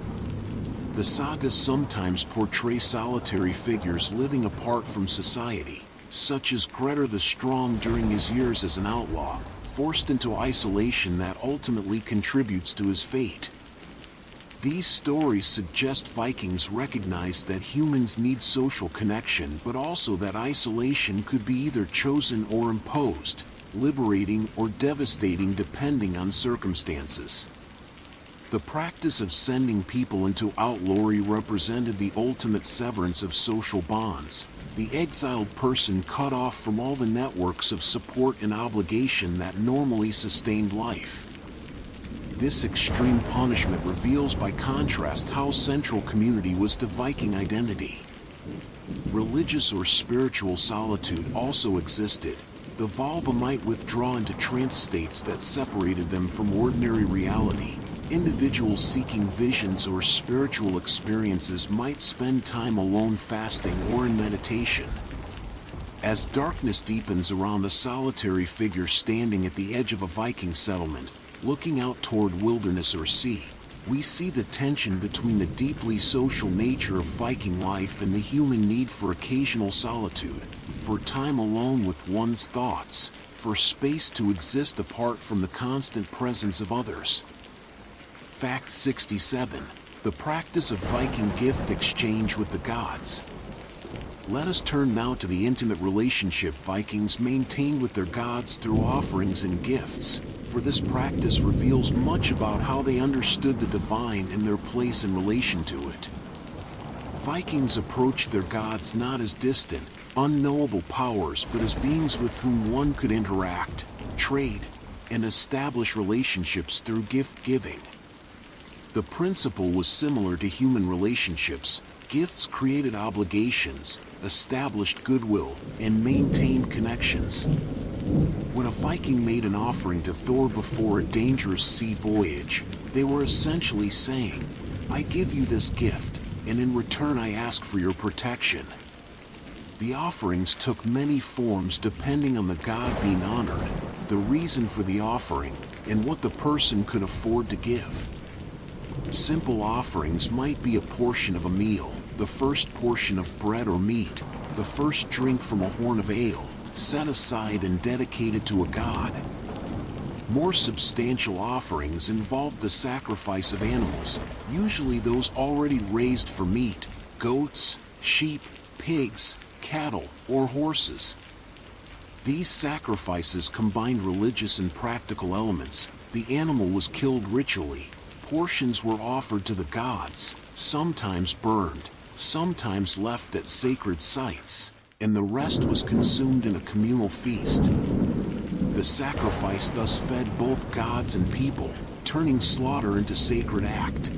The sagas sometimes portray solitary figures living apart from society, such as Grettir the Strong during his years as an outlaw, forced into isolation that ultimately contributes to his fate. These stories suggest Vikings recognized that humans need social connection, but also that isolation could be either chosen or imposed, liberating or devastating depending on circumstances. The practice of sending people into outlawry represented the ultimate severance of social bonds, the exiled person cut off from all the networks of support and obligation that normally sustained life. This extreme punishment reveals by contrast how central community was to Viking identity. Religious or spiritual solitude also existed. The Volva might withdraw into trance states that separated them from ordinary reality. Individuals seeking visions or spiritual experiences might spend time alone fasting or in meditation. As darkness deepens around a solitary figure standing at the edge of a Viking settlement, looking out toward wilderness or sea, we see the tension between the deeply social nature of Viking life and the human need for occasional solitude, for time alone with one's thoughts, for space to exist apart from the constant presence of others. Fact 67. The practice of Viking gift exchange with the gods. Let us turn now to the intimate relationship Vikings maintained with their gods through offerings and gifts, for this practice reveals much about how they understood the divine and their place in relation to it. Vikings approached their gods not as distant, unknowable powers but as beings with whom one could interact, trade, and establish relationships through gift-giving. The principle was similar to human relationships. Gifts created obligations, established goodwill, and maintained connections. When a Viking made an offering to Thor before a dangerous sea voyage, they were essentially saying, "I give you this gift, and in return I ask for your protection." The offerings took many forms depending on the god being honored, the reason for the offering, and what the person could afford to give. Simple offerings might be a portion of a meal, the first portion of bread or meat, the first drink from a horn of ale, set aside and dedicated to a god. More substantial offerings involve the sacrifice of animals, usually those already raised for meat, goats, sheep, pigs, cattle, or horses. These sacrifices combined religious and practical elements. The animal was killed ritually, portions were offered to the gods, sometimes burned, sometimes left at sacred sites, and the rest was consumed in a communal feast. The sacrifice thus fed both gods and people, turning slaughter into sacred act.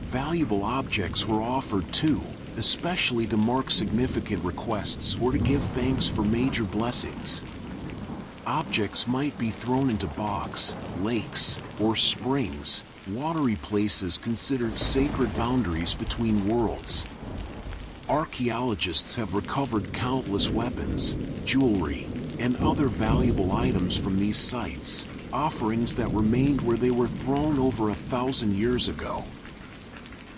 Valuable objects were offered too, especially to mark significant requests or to give thanks for major blessings. Objects might be thrown into bogs, lakes, or springs, watery places considered sacred boundaries between worlds. Archaeologists have recovered countless weapons, jewelry, and other valuable items from these sites, offerings that remained where they were thrown over 1,000 years ago.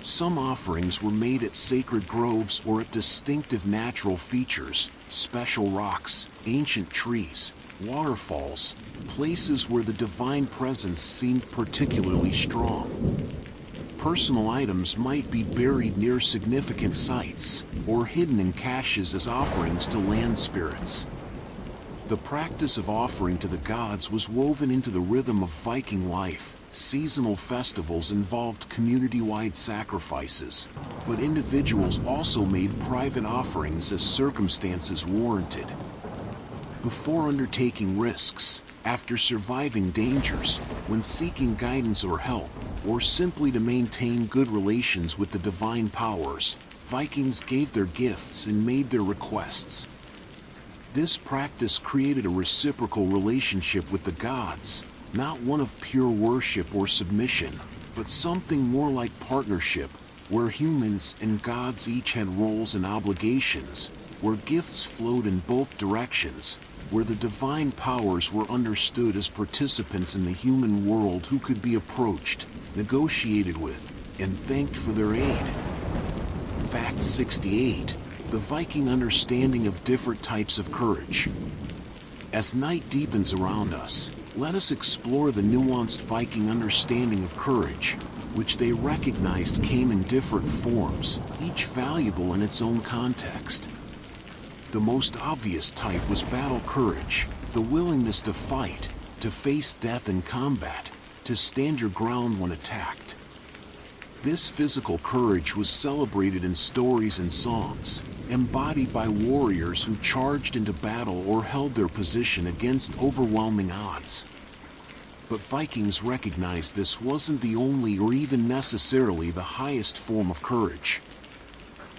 Some offerings were made at sacred groves or at distinctive natural features, special rocks, ancient trees, waterfalls, places where the divine presence seemed particularly strong. Personal items might be buried near significant sites, or hidden in caches as offerings to land spirits. The practice of offering to the gods was woven into the rhythm of Viking life. Seasonal festivals involved community-wide sacrifices, but individuals also made private offerings as circumstances warranted. Before undertaking risks, after surviving dangers, when seeking guidance or help, or simply to maintain good relations with the divine powers, Vikings gave their gifts and made their requests. This practice created a reciprocal relationship with the gods, not one of pure worship or submission, but something more like partnership, where humans and gods each had roles and obligations, where gifts flowed in both directions, where the divine powers were understood as participants in the human world who could be approached, negotiated with, and thanked for their aid. Fact 68. The Viking understanding of different types of courage. As night deepens around us, let us explore the nuanced Viking understanding of courage, which they recognized came in different forms, each valuable in its own context. The most obvious type was battle courage, the willingness to fight, to face death in combat, to stand your ground when attacked. This physical courage was celebrated in stories and songs, embodied by warriors who charged into battle or held their position against overwhelming odds. But Vikings recognized this wasn't the only or even necessarily the highest form of courage.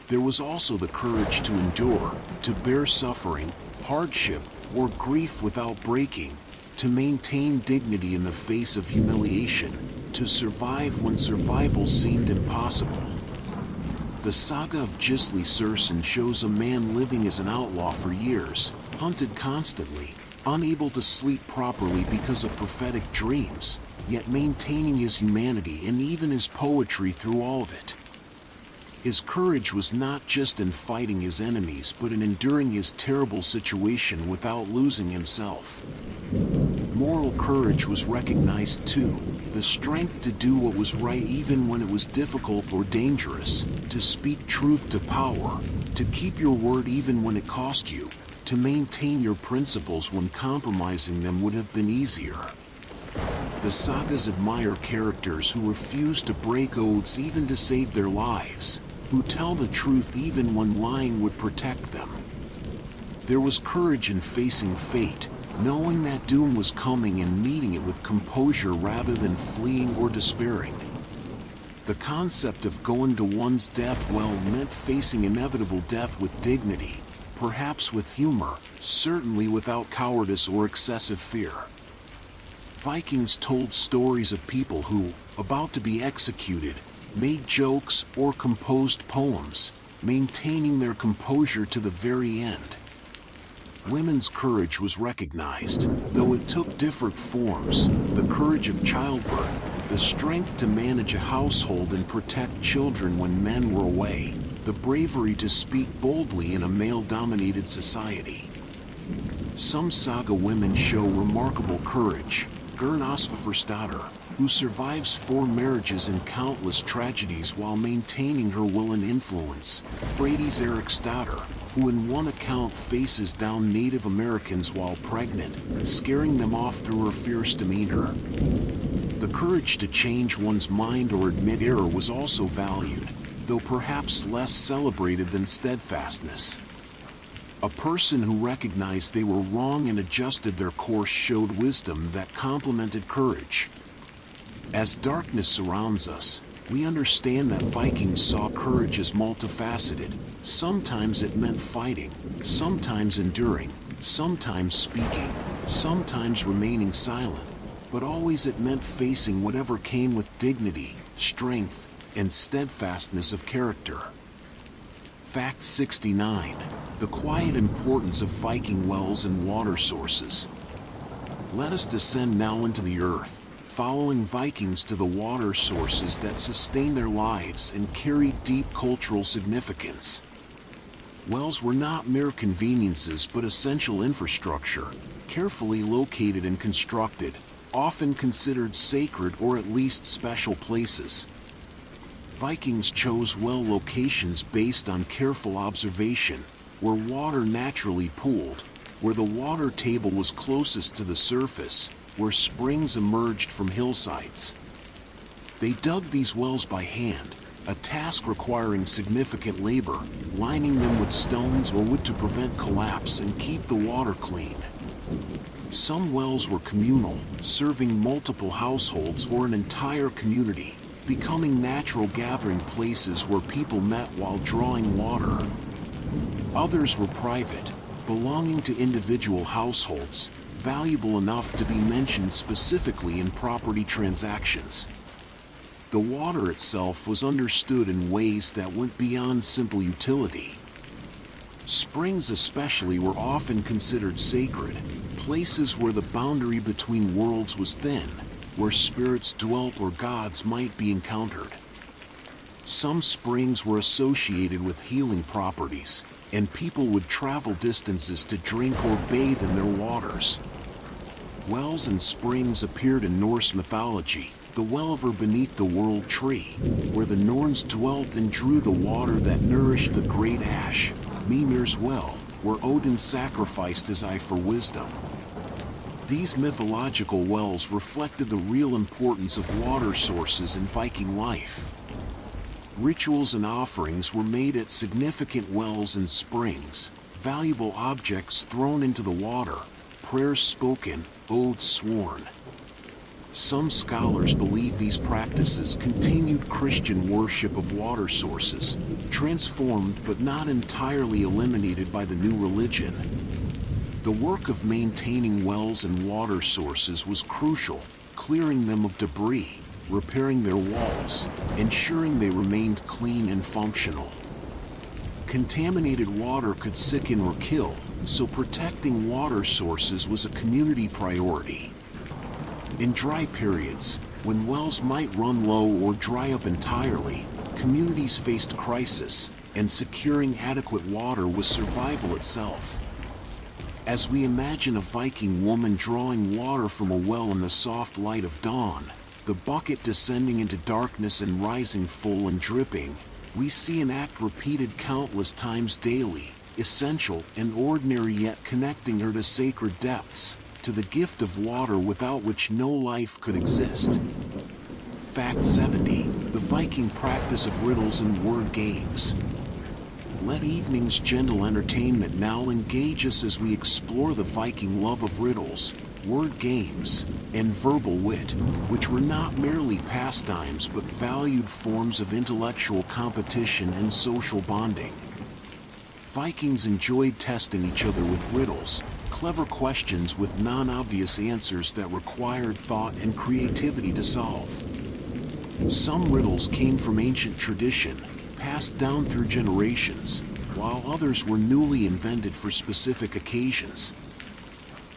There was also the courage to endure, to bear suffering, hardship, or grief without breaking, to maintain dignity in the face of humiliation, to survive when survival seemed impossible. The saga of Gisli Surson shows a man living as an outlaw for years, hunted constantly, unable to sleep properly because of prophetic dreams, yet maintaining his humanity and even his poetry through all of it. His courage was not just in fighting his enemies but in enduring his terrible situation without losing himself. Moral courage was recognized too, the strength to do what was right even when it was difficult or dangerous, to speak truth to power, to keep your word even when it cost you, to maintain your principles when compromising them would have been easier. The sagas admire characters who refuse to break oaths even to save their lives, who tell the truth even when lying would protect them. There was courage in facing fate, knowing that doom was coming and meeting it with composure rather than fleeing or despairing. The concept of going to one's death well meant facing inevitable death with dignity, perhaps with humor, certainly without cowardice or excessive fear. Vikings told stories of people who, about to be executed, made jokes or composed poems, maintaining their composure to the very end. Women's courage was recognized, though it took different forms: the courage of childbirth, the strength to manage a household and protect children when men were away, the bravery to speak boldly in a male-dominated society. Some saga women show remarkable courage. Gernasfafersdatter, who survives 4 marriages and countless tragedies while maintaining her will and influence. Freydis Eriksdatter, who in one account faces down Native Americans while pregnant, scaring them off through her fierce demeanor. The courage to change one's mind or admit error was also valued, though perhaps less celebrated than steadfastness. A person who recognized they were wrong and adjusted their course showed wisdom that complemented courage. As darkness surrounds us, we understand that Vikings saw courage as multifaceted. Sometimes it meant fighting, sometimes enduring, sometimes speaking, sometimes remaining silent, but always it meant facing whatever came with dignity, strength, and steadfastness of character. Fact 69. The quiet importance of Viking wells and water sources. Let us descend now into the earth, following Vikings to the water sources that sustained their lives and carried deep cultural significance. Wells were not mere conveniences but essential infrastructure, carefully located and constructed, often considered sacred or at least special places. Vikings chose well locations based on careful observation, where water naturally pooled, where the water table was closest to the surface, where springs emerged from hillsides. They dug these wells by hand, a task requiring significant labor, lining them with stones or wood to prevent collapse and keep the water clean. Some wells were communal, serving multiple households or an entire community, becoming natural gathering places where people met while drawing water. Others were private, belonging to individual households, valuable enough to be mentioned specifically in property transactions. The water itself was understood in ways that went beyond simple utility. Springs especially were often considered sacred, places where the boundary between worlds was thin, where spirits dwelt or gods might be encountered. Some springs were associated with healing properties, and people would travel distances to drink or bathe in their waters. Wells and springs appeared in Norse mythology, the Welver beneath the world tree, where the Norns dwelt and drew the water that nourished the great ash, Mimir's well, where Odin sacrificed his eye for wisdom. These mythological wells reflected the real importance of water sources in Viking life. Rituals and offerings were made at significant wells and springs, valuable objects thrown into the water, prayers spoken, oaths sworn. Some scholars believe these practices continued Christian worship of water sources, transformed but not entirely eliminated by the new religion. The work of maintaining wells and water sources was crucial, clearing them of debris, repairing their walls, ensuring they remained clean and functional. Contaminated water could sicken or kill, so protecting water sources was a community priority. In dry periods, when wells might run low or dry up entirely, communities faced crisis, and securing adequate water was survival itself. As we imagine a Viking woman drawing water from a well in the soft light of dawn, the bucket descending into darkness and rising full and dripping, we see an act repeated countless times daily, essential and ordinary yet connecting her to sacred depths, to the gift of water without which no life could exist. Fact 70. The Viking practice of riddles and word games. Let evening's gentle entertainment now engage us as we explore the Viking love of riddles, word games, and verbal wit, which were not merely pastimes but valued forms of intellectual competition and social bonding. Vikings enjoyed testing each other with riddles, clever questions with non-obvious answers that required thought and creativity to solve. Some riddles came from ancient tradition, passed down through generations, while others were newly invented for specific occasions.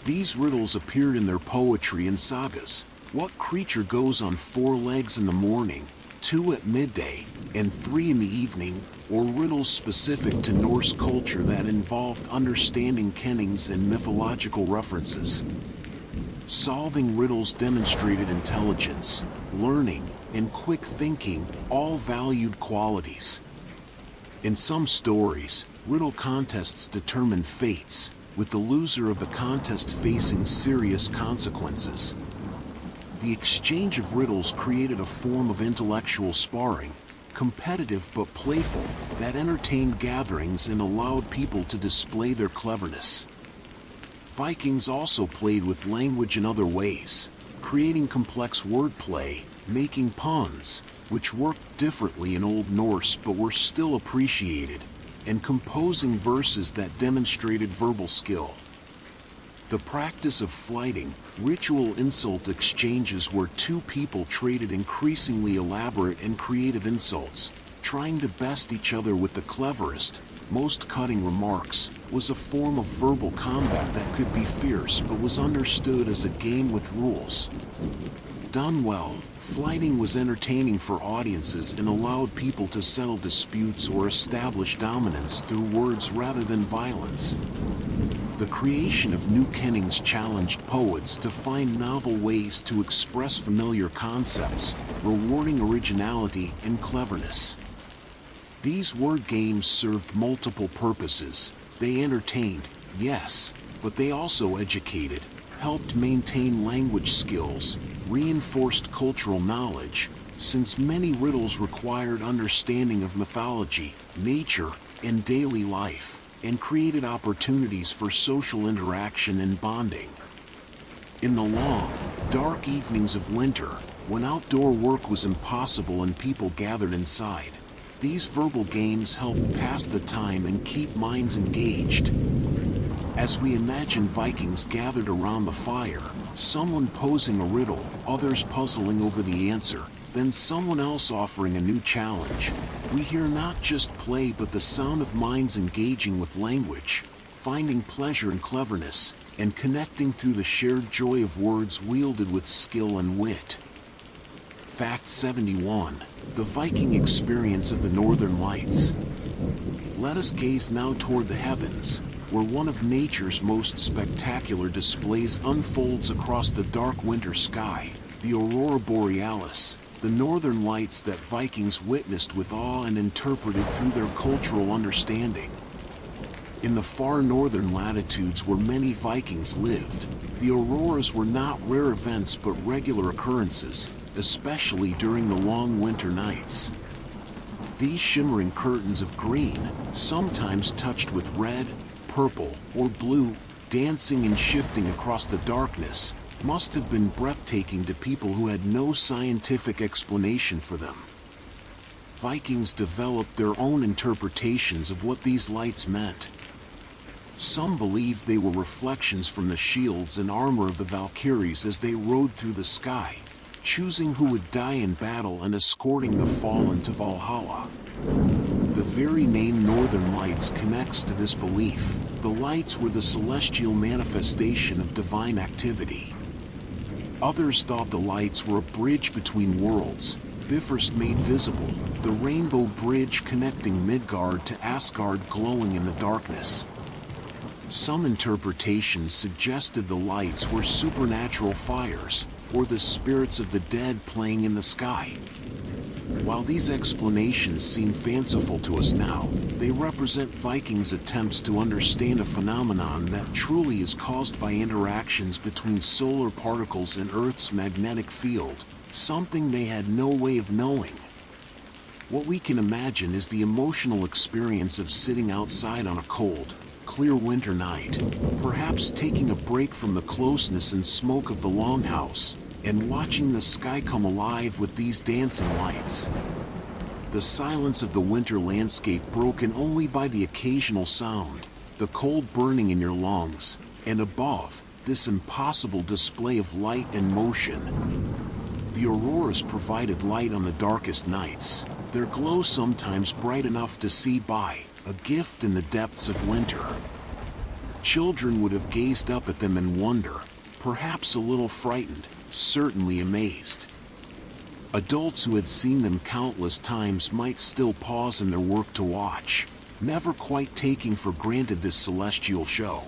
These riddles appeared in their poetry and sagas. What creature goes on 4 legs in the morning, 2 at midday, and 3 in the evening, or riddles specific to Norse culture that involved understanding kennings and mythological references. Solving riddles demonstrated intelligence, learning, and quick thinking, all valued qualities. In some stories, riddle contests determined fates, with the loser of the contest facing serious consequences. The exchange of riddles created a form of intellectual sparring, competitive but playful, that entertained gatherings and allowed people to display their cleverness. Vikings also played with language in other ways, creating complex wordplay, making puns, which worked differently in Old Norse but were still appreciated, and composing verses that demonstrated verbal skill. The practice of flighting, ritual insult exchanges where 2 people traded increasingly elaborate and creative insults, trying to best each other with the cleverest, most cutting remarks, was a form of verbal combat that could be fierce but was understood as a game with rules. Done well, flighting was entertaining for audiences and allowed people to settle disputes or establish dominance through words rather than violence. The creation of new kennings challenged poets to find novel ways to express familiar concepts, rewarding originality and cleverness. These word games served multiple purposes. They entertained, yes, but they also educated, helped maintain language skills, reinforced cultural knowledge, since many riddles required understanding of mythology, nature, and daily life, and created opportunities for social interaction and bonding. In the long, dark evenings of winter, when outdoor work was impossible and people gathered inside, these verbal games helped pass the time and keep minds engaged. As we imagine Vikings gathered around the fire, someone posing a riddle, others puzzling over the answer, then someone else offering a new challenge, we hear not just play but the sound of minds engaging with language, finding pleasure in cleverness, and connecting through the shared joy of words wielded with skill and wit. Fact 71. The Viking experience of the Northern Lights. Let us gaze now toward the heavens, where one of nature's most spectacular displays unfolds across the dark winter sky, the aurora borealis, the northern lights that Vikings witnessed with awe and interpreted through their cultural understanding. In the far northern latitudes where many Vikings lived, the auroras were not rare events but regular occurrences, especially during the long winter nights. These shimmering curtains of green, sometimes touched with red, purple, or blue, dancing and shifting across the darkness, must have been breathtaking to people who had no scientific explanation for them. Vikings developed their own interpretations of what these lights meant. Some believed they were reflections from the shields and armor of the Valkyries as they rode through the sky, choosing who would die in battle and escorting the fallen to Valhalla. The very name Northern Lights connects to this belief. The lights were the celestial manifestation of divine activity. Others thought the lights were a bridge between worlds, Bifrost made visible, the rainbow bridge connecting Midgard to Asgard glowing in the darkness. Some interpretations suggested the lights were supernatural fires, or the spirits of the dead playing in the sky. While these explanations seem fanciful to us now, they represent Vikings' attempts to understand a phenomenon that truly is caused by interactions between solar particles and Earth's magnetic field, something they had no way of knowing. What we can imagine is the emotional experience of sitting outside on a cold, clear winter night, perhaps taking a break from the closeness and smoke of the longhouse, and watching the sky come alive with these dancing lights. The silence of the winter landscape broken only by the occasional sound, the cold burning in your lungs, and above, this impossible display of light and motion. The auroras provided light on the darkest nights. their glow sometimes bright enough to see by, a gift in the depths of winter. Children would have gazed up at them in wonder, perhaps a little frightened, certainly amazed. Adults who had seen them countless times might still pause in their work to watch, never quite taking for granted this celestial show.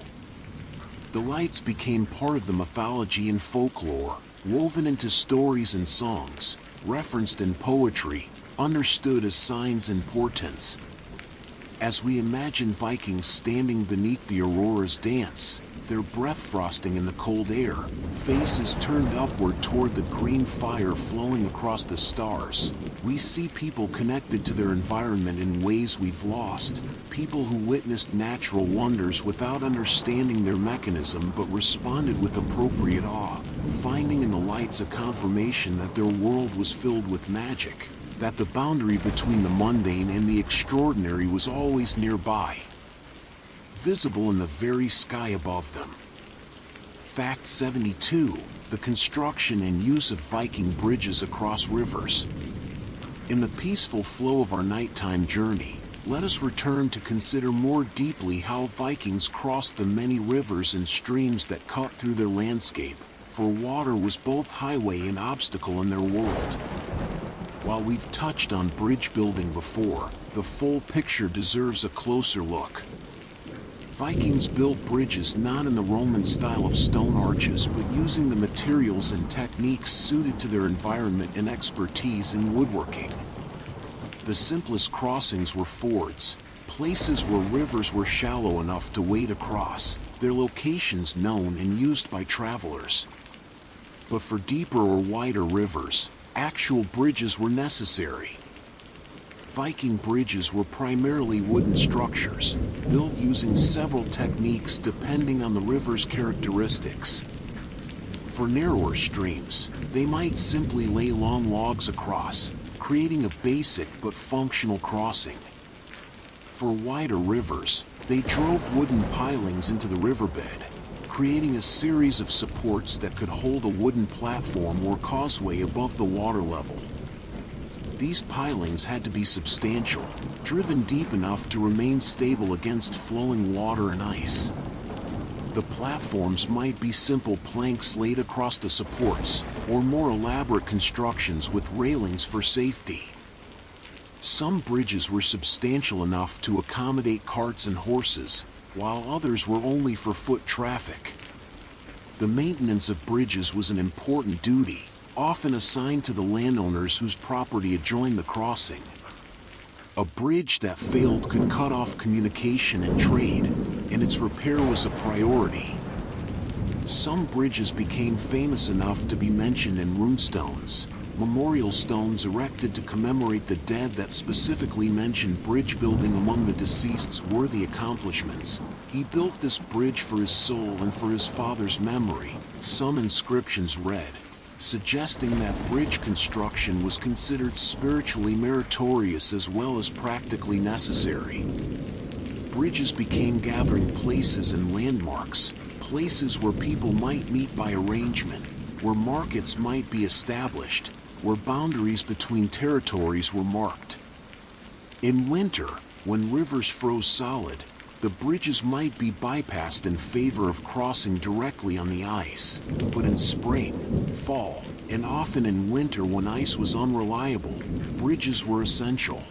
The lights became part of the mythology and folklore, woven into stories and songs, referenced in poetry, understood as signs and portents. As we imagine Vikings standing beneath the aurora's dance, their breath frosting in the cold air, faces turned upward toward the green fire flowing across the stars, we see people connected to their environment in ways we've lost, people who witnessed natural wonders without understanding their mechanism but responded with appropriate awe, finding in the lights a confirmation that their world was filled with magic, that the boundary between the mundane and the extraordinary was always nearby, visible in the very sky above them. Fact 72: the construction and use of Viking bridges across rivers. In the peaceful flow of our nighttime journey, let us return to consider more deeply how Vikings crossed the many rivers and streams that cut through their landscape, for water was both highway and obstacle in their world. While we've touched on bridge building before, the full picture deserves a closer look. Vikings built bridges not in the Roman style of stone arches but using the materials and techniques suited to their environment and expertise in woodworking. The simplest crossings were fords, places where rivers were shallow enough to wade across, their locations known and used by travelers. But for deeper or wider rivers, actual bridges were necessary. Viking bridges were primarily wooden structures, built using several techniques depending on the river's characteristics. For narrower streams, they might simply lay long logs across, creating a basic but functional crossing. For wider rivers, they drove wooden pilings into the riverbed, creating a series of supports that could hold a wooden platform or causeway above the water level. These pilings had to be substantial, driven deep enough to remain stable against flowing water and ice. The platforms might be simple planks laid across the supports, or more elaborate constructions with railings for safety. Some bridges were substantial enough to accommodate carts and horses, while others were only for foot traffic. The maintenance of bridges was an important duty, often assigned to the landowners whose property adjoined the crossing. A bridge that failed could cut off communication and trade, and its repair was a priority. Some bridges became famous enough to be mentioned in runestones, memorial stones erected to commemorate the dead that specifically mentioned bridge building among the deceased's worthy accomplishments. He built this bridge for his soul and for his father's memory, some inscriptions read, suggesting that bridge construction was considered spiritually meritorious as well as practically necessary. Bridges became gathering places and landmarks, places where people might meet by arrangement, where markets might be established, where boundaries between territories were marked. In winter, when rivers froze solid, the bridges might be bypassed in favor of crossing directly on the ice, but in spring, fall, and often in winter when ice was unreliable, bridges were essential.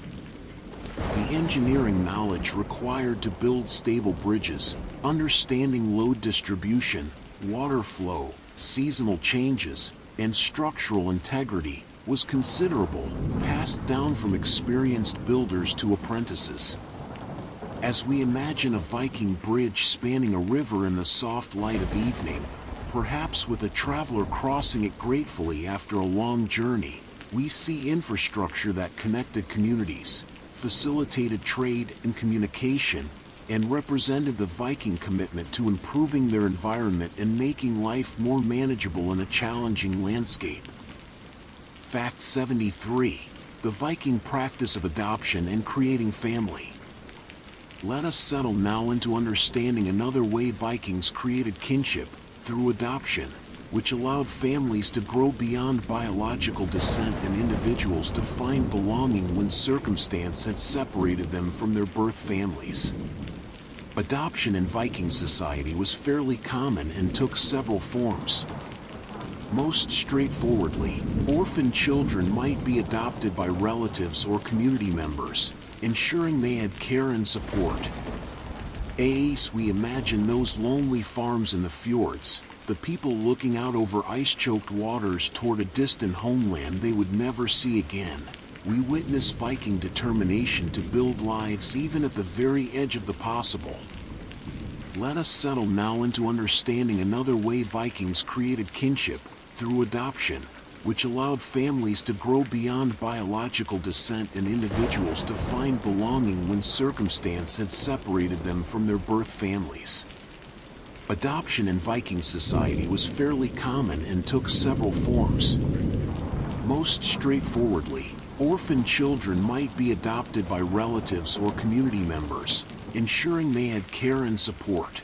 The engineering knowledge required to build stable bridges, understanding load distribution, water flow, seasonal changes, and structural integrity, was considerable, passed down from experienced builders to apprentices. As we imagine a Viking bridge spanning a river in the soft light of evening, perhaps with a traveler crossing it gratefully after a long journey, we see infrastructure that connected communities, facilitated trade and communication, and represented the Viking commitment to improving their environment and making life more manageable in a challenging landscape. Fact 73: the Viking practice of adoption and creating family. Let us settle now into understanding another way Vikings created kinship, through adoption. which allowed families to grow beyond biological descent and individuals to find belonging when circumstance had separated them from their birth families. Adoption in Viking society was fairly common and took several forms. Most straightforwardly, orphan children might be adopted by relatives or community members, ensuring they had care and support. As we imagine those lonely farms in the fjords, the people looking out over ice-choked waters toward a distant homeland they would never see again, we witness Viking determination to build lives even at the very edge of the possible. Let us settle now into understanding another way Vikings created kinship, through adoption, which allowed families to grow beyond biological descent and individuals to find belonging when circumstance had separated them from their birth families. Adoption in Viking society was fairly common and took several forms. Most straightforwardly, orphan children might be adopted by relatives or community members, ensuring they had care and support.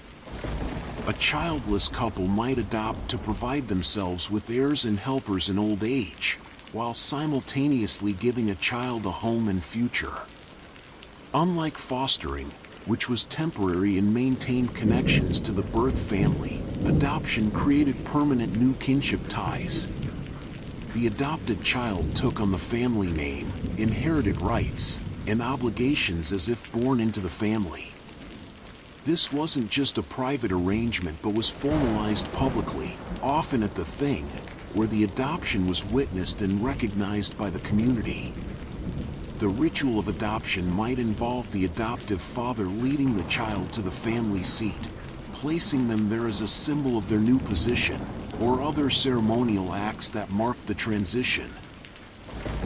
A childless couple might adopt to provide themselves with heirs and helpers in old age, while simultaneously giving a child a home and future. Unlike fostering, which was temporary and maintained connections to the birth family, adoption created permanent new kinship ties. The adopted child took on the family name, inherited rights, and obligations as if born into the family. This wasn't just a private arrangement but was formalized publicly, often at the Thing, where the adoption was witnessed and recognized by the community. The ritual of adoption might involve the adoptive father leading the child to the family seat, placing them there as a symbol of their new position, or other ceremonial acts that marked the transition.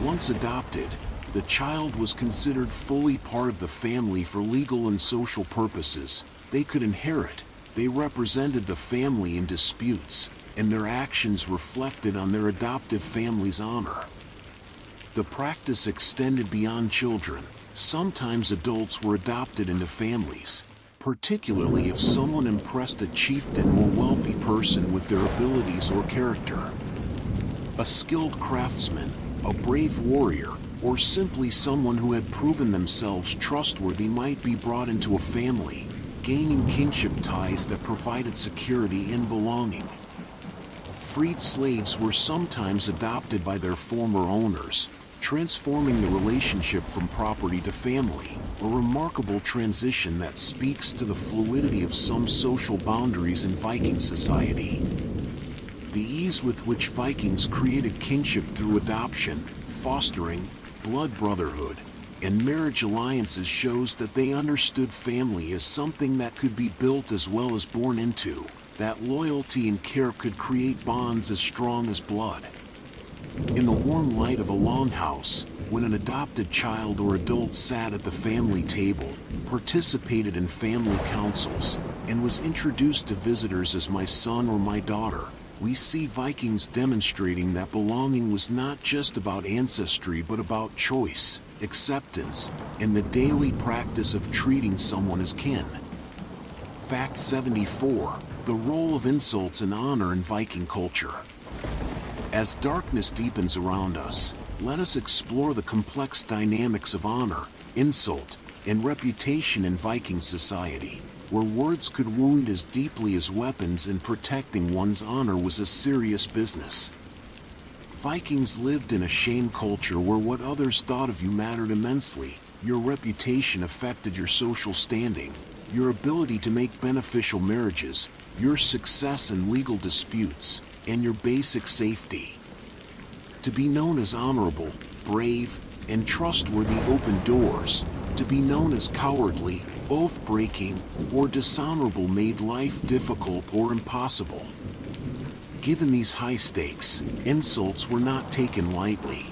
Once adopted, the child was considered fully part of the family for legal and social purposes. They could inherit, they represented the family in disputes, and their actions reflected on their adoptive family's honor. The practice extended beyond children. Sometimes adults were adopted into families, particularly if someone impressed a chieftain or wealthy person with their abilities or character. A skilled craftsman, a brave warrior, or simply someone who had proven themselves trustworthy might be brought into a family, gaining kinship ties that provided security and belonging. Freed slaves were sometimes adopted by their former owners, transforming the relationship from property to family, a remarkable transition that speaks to the fluidity of some social boundaries in Viking society. The ease with which Vikings created kinship through adoption, fostering, blood brotherhood, and marriage alliances shows that they understood family as something that could be built as well as born into, that loyalty and care could create bonds as strong as blood. In the warm light of a longhouse, when an adopted child or adult sat at the family table, participated in family councils, and was introduced to visitors as my son or my daughter, we see Vikings demonstrating that belonging was not just about ancestry but about choice, acceptance, and the daily practice of treating someone as kin. Fact 74. The role of insults and honor in Viking culture. As darkness deepens around us, let us explore the complex dynamics of honor, insult, and reputation in Viking society, where words could wound as deeply as weapons and protecting one's honor was a serious business. Vikings lived in a shame culture where what others thought of you mattered immensely. Your reputation affected your social standing, your ability to make beneficial marriages, your success in legal disputes, and your basic safety. To be known as honorable, brave, and trustworthy opened doors. To be known as cowardly, oath-breaking, or dishonorable made life difficult or impossible. Given these high stakes, insults were not taken lightly.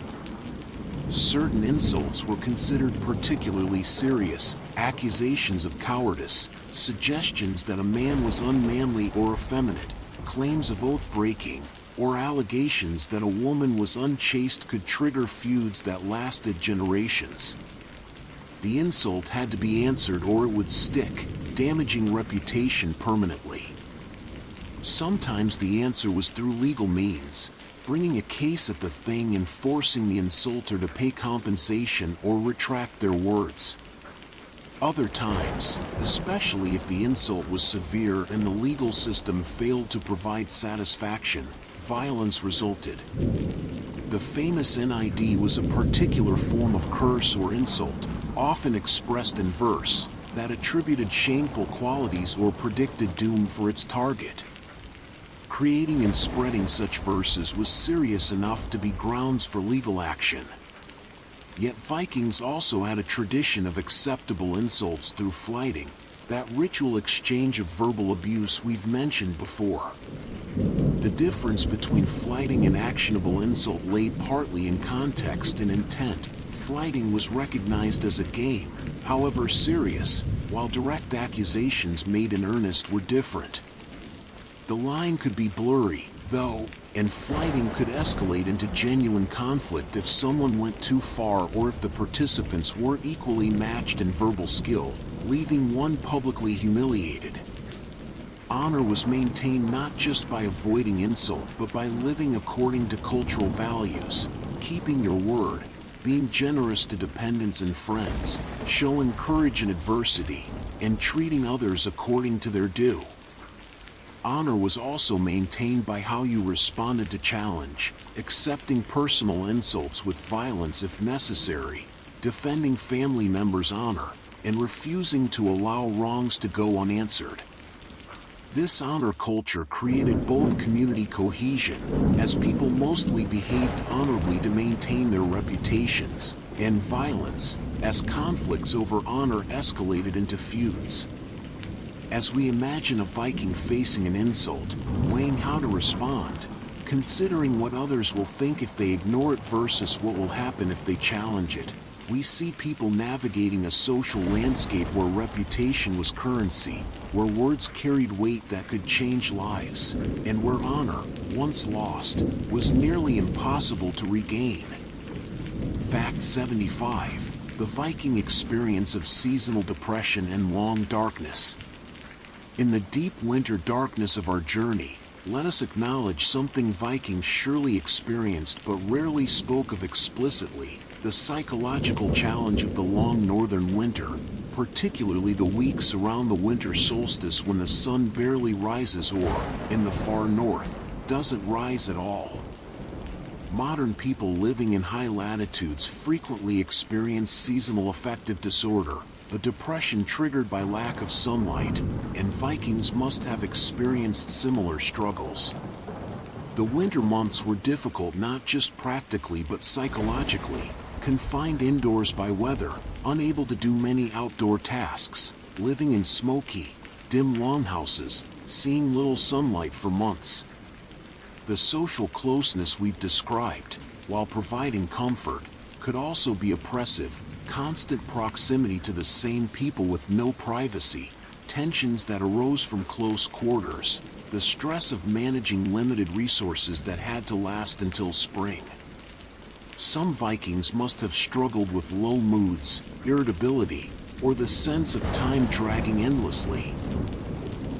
Certain insults were considered particularly serious, accusations of cowardice, suggestions that a man was unmanly or effeminate, claims of oath-breaking, or allegations that a woman was unchaste could trigger feuds that lasted generations. The insult had to be answered or it would stick, damaging reputation permanently. Sometimes the answer was through legal means, bringing a case at the thing and forcing the insulter to pay compensation or retract their words. Other times, especially if the insult was severe and the legal system failed to provide satisfaction, violence resulted. The famous NID was a particular form of curse or insult, often expressed in verse, that attributed shameful qualities or predicted doom for its target. Creating and spreading such verses was serious enough to be grounds for legal action. Yet Vikings also had a tradition of acceptable insults through flyting, that ritual exchange of verbal abuse we've mentioned before. The difference between flyting and actionable insult lay partly in context and intent. Flyting was recognized as a game, however serious, while direct accusations made in earnest were different. The line could be blurry, though, and flyting could escalate into genuine conflict if someone went too far or if the participants weren't equally matched in verbal skill, leaving one publicly humiliated. Honor was maintained not just by avoiding insult but by living according to cultural values, keeping your word, being generous to dependents and friends, showing courage in adversity, and treating others according to their due. Honor was also maintained by how you responded to challenge, accepting personal insults with violence if necessary, defending family members' honor, and refusing to allow wrongs to go unanswered. This honor culture created both community cohesion, as people mostly behaved honorably to maintain their reputations, and violence, as conflicts over honor escalated into feuds. As we imagine a Viking facing an insult, weighing how to respond, considering what others will think if they ignore it versus what will happen if they challenge it, we see people navigating a social landscape where reputation was currency, where words carried weight that could change lives, and where honor, once lost, was nearly impossible to regain. Fact 75: the Viking experience of seasonal depression and long darkness. In the deep winter darkness of our journey, let us acknowledge something Vikings surely experienced but rarely spoke of explicitly: the psychological challenge of the long northern winter, particularly the weeks around the winter solstice when the sun barely rises or, in the far north, doesn't rise at all. Modern people living in high latitudes frequently experience seasonal affective disorder, a depression triggered by lack of sunlight, and Vikings must have experienced similar struggles. The winter months were difficult not just practically but psychologically, confined indoors by weather, unable to do many outdoor tasks, living in smoky, dim longhouses, seeing little sunlight for months. The social closeness we've described, while providing comfort, could also be oppressive. Constant proximity to the same people with no privacy, tensions that arose from close quarters, the stress of managing limited resources that had to last until spring. Some Vikings must have struggled with low moods, irritability, or the sense of time dragging endlessly.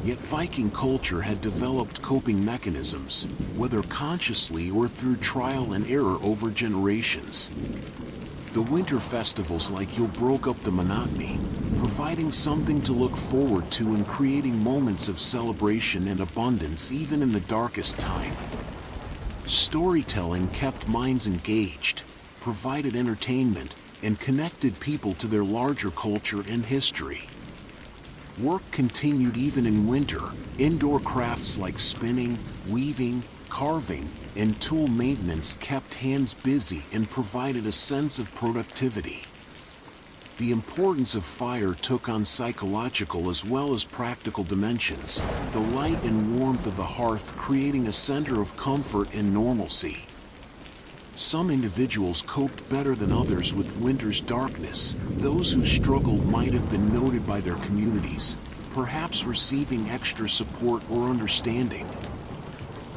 Yet Viking culture had developed coping mechanisms, whether consciously or through trial and error over generations. The winter festivals like Yule broke up the monotony, providing something to look forward to and creating moments of celebration and abundance even in the darkest time. Storytelling kept minds engaged, provided entertainment, and connected people to their larger culture and history. Work continued even in winter. Indoor crafts like spinning, weaving, carving, and tool maintenance kept hands busy and provided a sense of productivity. The importance of fire took on psychological as well as practical dimensions, the light and warmth of the hearth creating a center of comfort and normalcy. Some individuals coped better than others with winter's darkness. Those who struggled might have been noted by their communities, perhaps receiving extra support or understanding.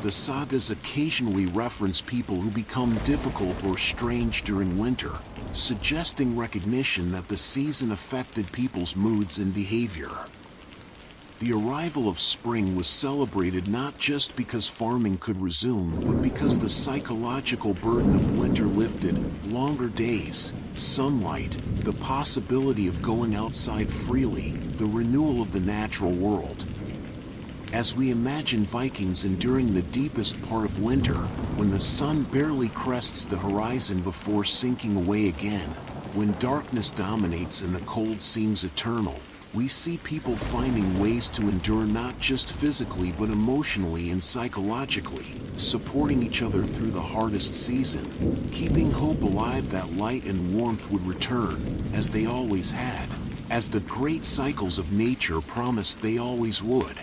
The sagas occasionally reference people who become difficult or strange during winter, suggesting recognition that the season affected people's moods and behavior. The arrival of spring was celebrated not just because farming could resume, but because the psychological burden of winter lifted. Longer days, sunlight, the possibility of going outside freely, the renewal of the natural world. As we imagine Vikings enduring the deepest part of winter, when the sun barely crests the horizon before sinking away again, when darkness dominates and the cold seems eternal, we see people finding ways to endure not just physically but emotionally and psychologically, supporting each other through the hardest season, keeping hope alive that light and warmth would return, as they always had, as the great cycles of nature promised they always would.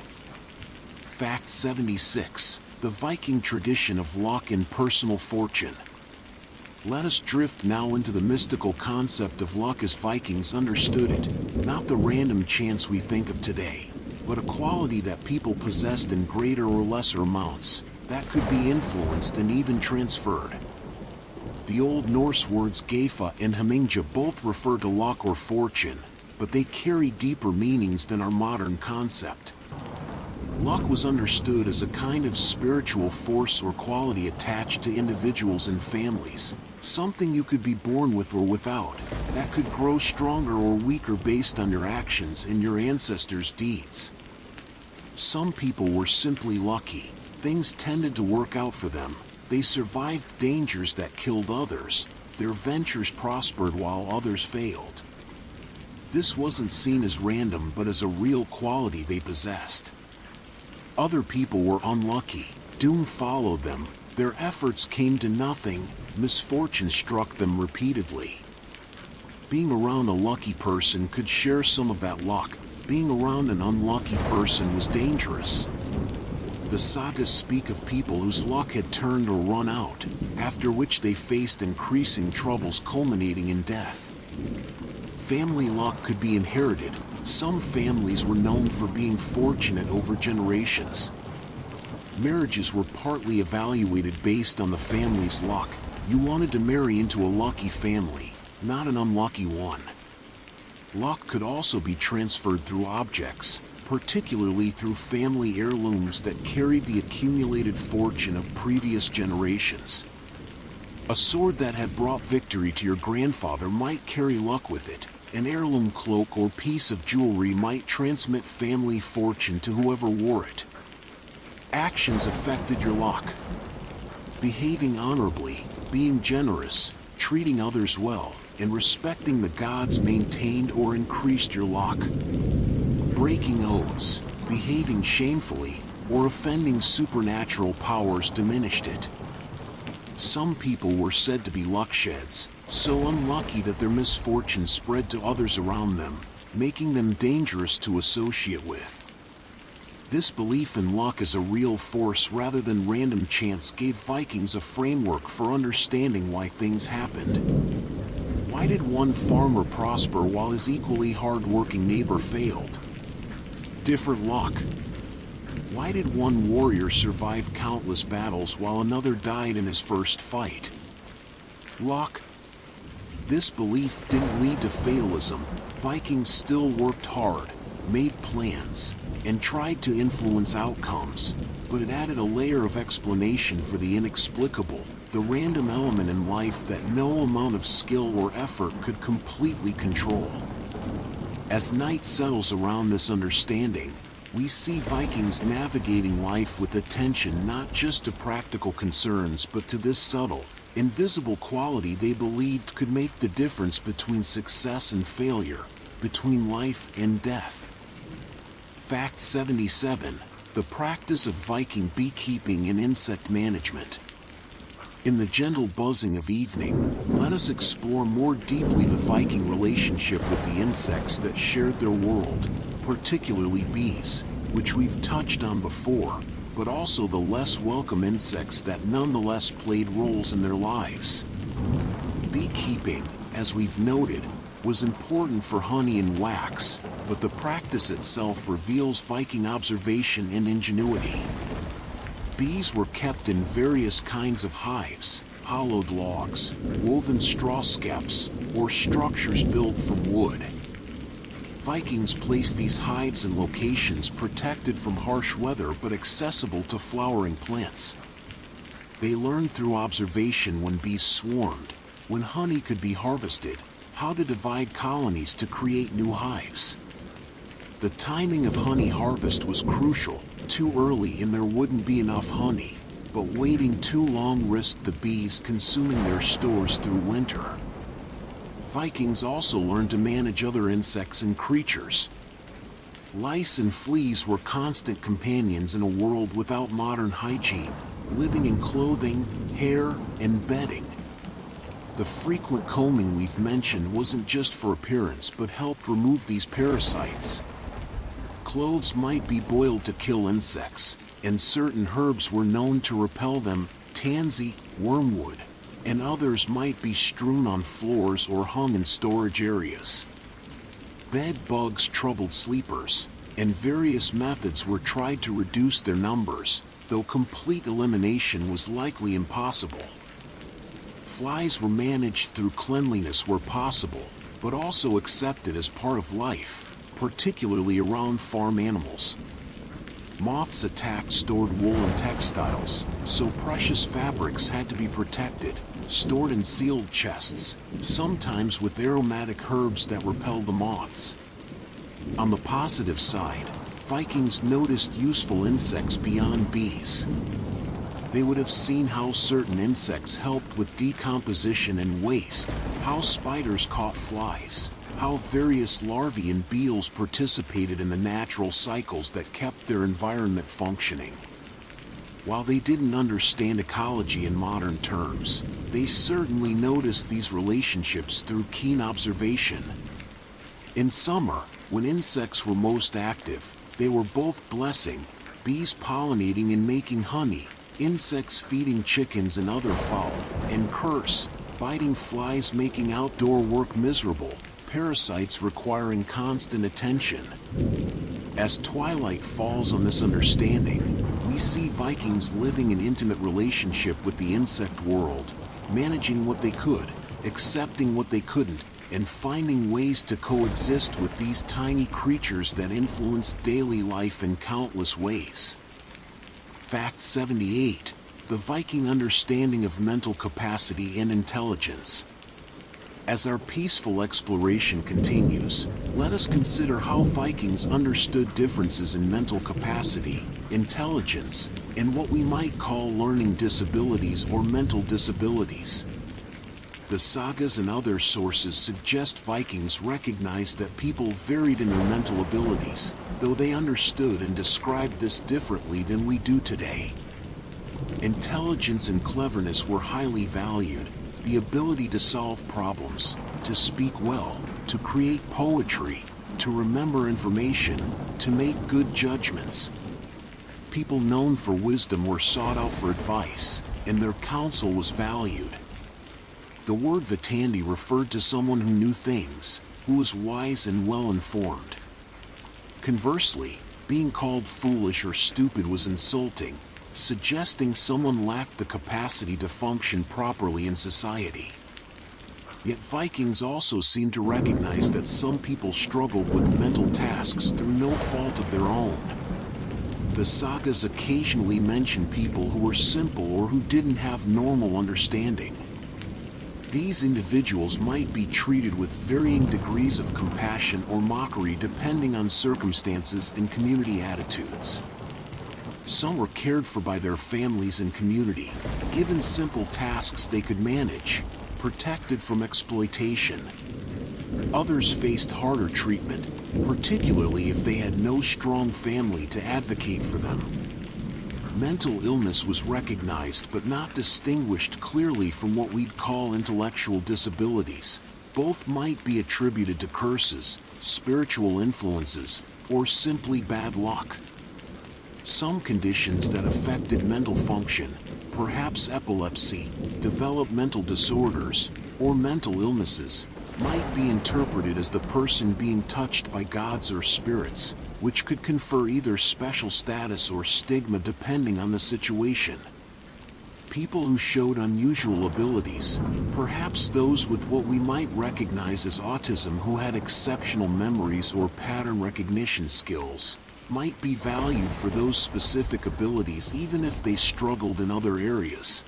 Fact 76. The Viking tradition of luck and personal fortune. Let us drift now into the mystical concept of luck as Vikings understood it, not the random chance we think of today, but a quality that people possessed in greater or lesser amounts, that could be influenced and even transferred. The Old Norse words gefa and hamingja both refer to luck or fortune, but they carry deeper meanings than our modern concept. Luck was understood as a kind of spiritual force or quality attached to individuals and families, something you could be born with or without, that could grow stronger or weaker based on your actions and your ancestors' deeds. Some people were simply lucky. Things tended to work out for them. They survived dangers that killed others. Their ventures prospered while others failed. This wasn't seen as random but as a real quality they possessed. Other people were unlucky. Doom followed them. Their efforts came to nothing. Misfortune struck them repeatedly. Being around a lucky person could share some of that luck. Being around an unlucky person was dangerous. The sagas speak of people whose luck had turned or run out, after which they faced increasing troubles culminating in death. Family luck could be inherited. Some families were known for being fortunate over generations. Marriages were partly evaluated based on the family's luck. You wanted to marry into a lucky family, not an unlucky one. Luck could also be transferred through objects, particularly through family heirlooms that carried the accumulated fortune of previous generations. A sword that had brought victory to your grandfather might carry luck with it. An heirloom cloak or piece of jewelry might transmit family fortune to whoever wore it. Actions affected your luck. Behaving honorably, being generous, treating others well, and respecting the gods maintained or increased your luck. Breaking oaths, behaving shamefully, or offending supernatural powers diminished it. Some people were said to be lucksheds, so unlucky that their misfortune spread to others around them, making them dangerous to associate with. This belief in luck as a real force rather than random chance gave Vikings a framework for understanding why things happened. Why did one farmer prosper while his equally hard-working neighbor failed? Different luck. Why did one warrior survive countless battles while another died in his first fight? Luck. This belief didn't lead to fatalism. Vikings still worked hard, made plans, and tried to influence outcomes, but it added a layer of explanation for the inexplicable, the random element in life that no amount of skill or effort could completely control. As night settles around this understanding, we see Vikings navigating life with attention not just to practical concerns but to this subtle, invisible quality they believed could make the difference between success and failure, between life and death. Fact 77. The practice of Viking beekeeping and insect management. In the gentle buzzing of evening, let us explore more deeply the Viking relationship with the insects that shared their world, particularly bees, which we've touched on before, but also the less welcome insects that nonetheless played roles in their lives. Beekeeping, as we've noted, was important for honey and wax, but the practice itself reveals Viking observation and ingenuity. Bees were kept in various kinds of hives, hollowed logs, woven straw skeps, or structures built from wood. Vikings placed these hives in locations protected from harsh weather but accessible to flowering plants. They learned through observation when bees swarmed, when honey could be harvested, how to divide colonies to create new hives. The timing of honey harvest was crucial. Too early and there wouldn't be enough honey, but waiting too long risked the bees consuming their stores through winter. Vikings also learned to manage other insects and creatures. Lice and fleas were constant companions in a world without modern hygiene, living in clothing, hair, and bedding. The frequent combing we've mentioned wasn't just for appearance but helped remove these parasites. Clothes might be boiled to kill insects, and certain herbs were known to repel them, tansy, wormwood, and others might be strewn on floors or hung in storage areas. Bed bugs troubled sleepers, and various methods were tried to reduce their numbers, though complete elimination was likely impossible. Flies were managed through cleanliness where possible, but also accepted as part of life, particularly around farm animals. Moths attacked stored wool and textiles, so precious fabrics had to be protected, stored in sealed chests, sometimes with aromatic herbs that repelled the moths. On the positive side, Vikings noticed useful insects beyond bees. They would have seen how certain insects helped with decomposition and waste, how spiders caught flies, how various larvae and beetles participated in the natural cycles that kept their environment functioning. While they didn't understand ecology in modern terms, they certainly noticed these relationships through keen observation. In summer, when insects were most active, they were both blessing, bees pollinating and making honey, insects feeding chickens and other fowl, and curse, biting flies making outdoor work miserable, parasites requiring constant attention. As twilight falls on this understanding, we see Vikings living an intimate relationship with the insect world, managing what they could, accepting what they couldn't, and finding ways to coexist with these tiny creatures that influence daily life in countless ways. Fact 78. The Viking understanding of mental capacity and intelligence. As our peaceful exploration continues, let us consider how Vikings understood differences in mental capacity, intelligence, and what we might call learning disabilities or mental disabilities. The sagas and other sources suggest Vikings recognized that people varied in their mental abilities, though they understood and described this differently than we do today. Intelligence and cleverness were highly valued. The ability to solve problems, to speak well, to create poetry, to remember information, to make good judgments. People known for wisdom were sought out for advice, and their counsel was valued. The word vitandi referred to someone who knew things, who was wise and well-informed. Conversely, being called foolish or stupid was insulting, suggesting someone lacked the capacity to function properly in society. Yet Vikings also seemed to recognize that some people struggled with mental tasks through no fault of their own. The sagas occasionally mention people who were simple or who didn't have normal understanding. These individuals might be treated with varying degrees of compassion or mockery depending on circumstances and community attitudes. Some were cared for by their families and community, given simple tasks they could manage, protected from exploitation. Others faced harder treatment, particularly if they had no strong family to advocate for them. Mental illness was recognized but not distinguished clearly from what we'd call intellectual disabilities. Both might be attributed to curses, spiritual influences, or simply bad luck. Some conditions that affected mental function, perhaps epilepsy, developmental disorders, or mental illnesses, might be interpreted as the person being touched by gods or spirits, which could confer either special status or stigma depending on the situation. people who showed unusual abilities, perhaps those with what we might recognize as autism who had exceptional memories or pattern recognition skills, might be valued for those specific abilities even if they struggled in other areas.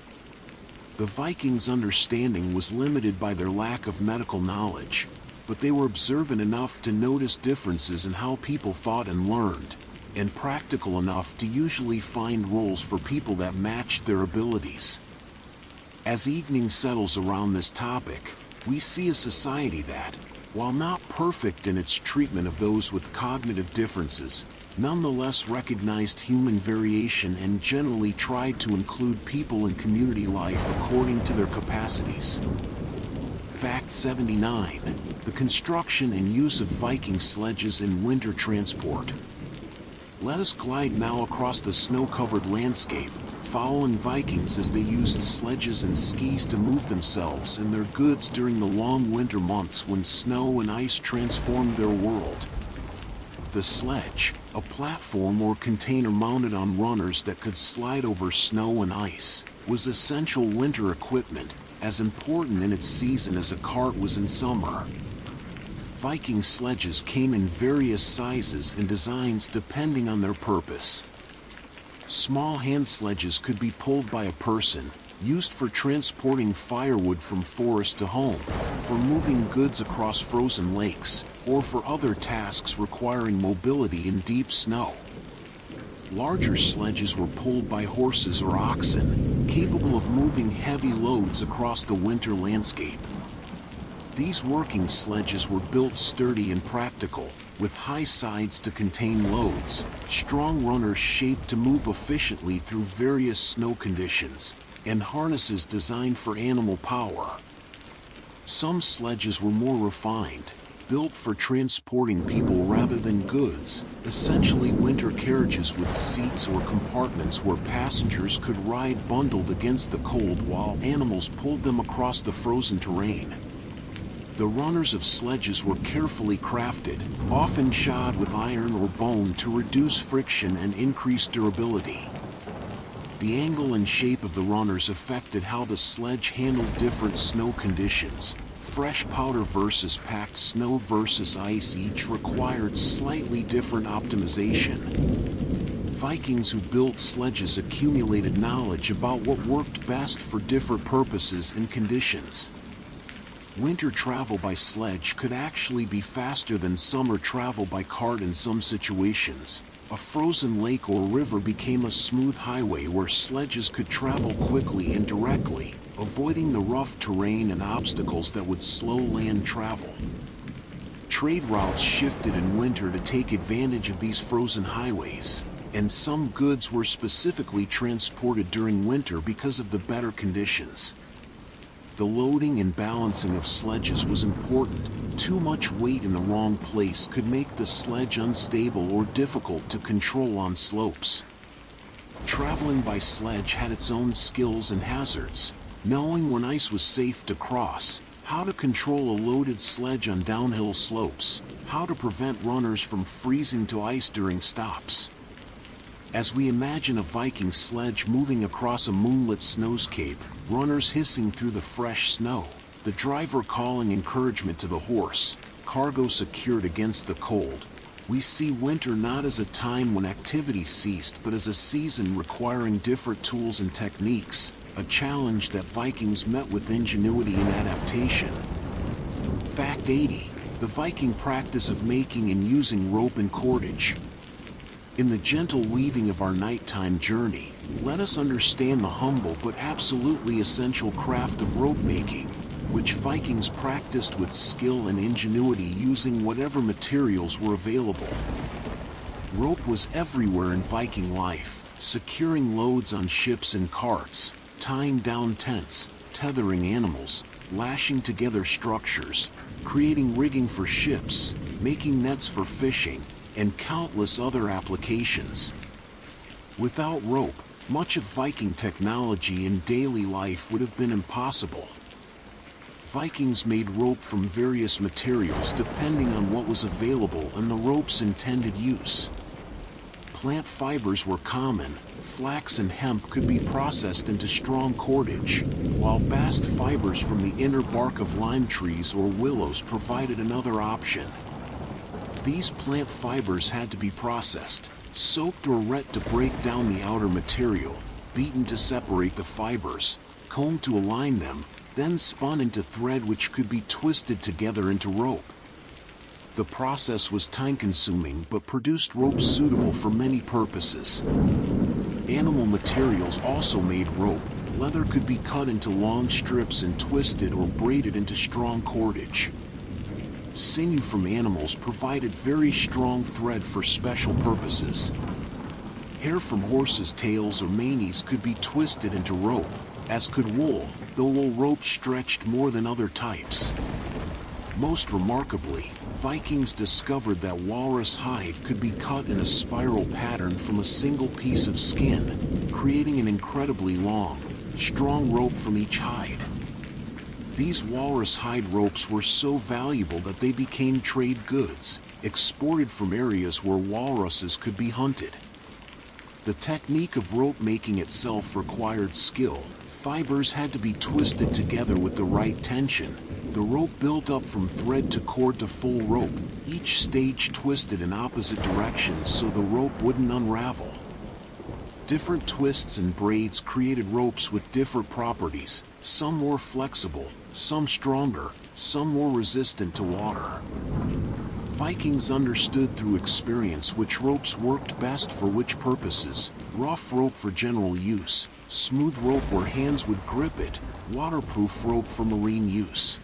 The Vikings' understanding was limited by their lack of medical knowledge, but they were observant enough to notice differences in how people thought and learned, and practical enough to usually find roles for people that matched their abilities. As evening settles around this topic, we see a society that, while not perfect in its treatment of those with cognitive differences, nonetheless recognized human variation and generally tried to include people in community life according to their capacities. Fact 79. The construction and use of Viking sledges in winter transport. Let us glide now across the snow-covered landscape, following Vikings as they used sledges and skis to move themselves and their goods during the long winter months when snow and ice transformed their world. The sledge, a platform or container mounted on runners that could slide over snow and ice, was essential winter equipment, as important in its season as a cart was in summer. Viking sledges came in various sizes and designs depending on their purpose. Small hand sledges could be pulled by a person, used for transporting firewood from forest to home, for moving goods across frozen lakes, or for other tasks requiring mobility in deep snow. Larger sledges were pulled by horses or oxen, capable of moving heavy loads across the winter landscape. These working sledges were built sturdy and practical, with high sides to contain loads, strong runners shaped to move efficiently through various snow conditions, and harnesses designed for animal power. Some sledges were more refined, built for transporting people rather than goods, essentially winter carriages with seats or compartments where passengers could ride bundled against the cold while animals pulled them across the frozen terrain. The runners of sledges were carefully crafted, often shod with iron or bone to reduce friction and increase durability. The angle and shape of the runners affected how the sledge handled different snow conditions. Fresh powder versus packed snow versus ice each required slightly different optimization. Vikings who built sledges accumulated knowledge about what worked best for different purposes and conditions. Winter travel by sledge could actually be faster than summer travel by cart in some situations. A frozen lake or river became a smooth highway where sledges could travel quickly and directly, avoiding the rough terrain and obstacles that would slow land travel. Trade routes shifted in winter to take advantage of these frozen highways, and some goods were specifically transported during winter because of the better conditions. The loading and balancing of sledges was important. Too much weight in the wrong place could make the sledge unstable or difficult to control on slopes. Traveling by sledge had its own skills and hazards. Knowing when ice was safe to cross, how to control a loaded sledge on downhill slopes, how to prevent runners from freezing to ice during stops. As we imagine a Viking sledge moving across a moonlit snowscape, runners hissing through the fresh snow, the driver calling encouragement to the horse, cargo secured against the cold, we see winter not as a time when activity ceased but as a season requiring different tools and techniques, a challenge that Vikings met with ingenuity and adaptation. Fact 80. The Viking practice of making and using rope and cordage. In the gentle weaving of our nighttime journey, let us understand the humble but absolutely essential craft of rope making, which Vikings practiced with skill and ingenuity using whatever materials were available. Rope was everywhere in Viking life, securing loads on ships and carts, tying down tents, tethering animals, lashing together structures, creating rigging for ships, making nets for fishing, and countless other applications. Without rope, much of Viking technology in daily life would have been impossible. Vikings made rope from various materials depending on what was available and the rope's intended use. plant fibers were common, flax and hemp could be processed into strong cordage, while bast fibers from the inner bark of lime trees or willows provided another option. These plant fibers had to be processed, soaked or wet to break down the outer material, beaten to separate the fibers, combed to align them, then spun into thread which could be twisted together into rope. The process was time-consuming but produced rope suitable for many purposes. Animal materials also made rope. Leather could be cut into long strips and twisted or braided into strong cordage. Sinew from animals provided very strong thread for special purposes. Hair from horses' tails or manes could be twisted into rope, as could wool, though wool rope stretched more than other types. Most remarkably, Vikings discovered that walrus hide could be cut in a spiral pattern from a single piece of skin, creating an incredibly long, strong rope from each hide. These walrus hide ropes were so valuable that they became trade goods, exported from areas where walruses could be hunted. The technique of rope making itself required skill. Fibers had to be twisted together with the right tension. The rope built up from thread to cord to full rope, each stage twisted in opposite directions so the rope wouldn't unravel. Different twists and braids created ropes with different properties, some more flexible, some stronger, some more resistant to water. Vikings understood through experience which ropes worked best for which purposes: rough rope for general use, smooth rope where hands would grip it, waterproof rope for marine use.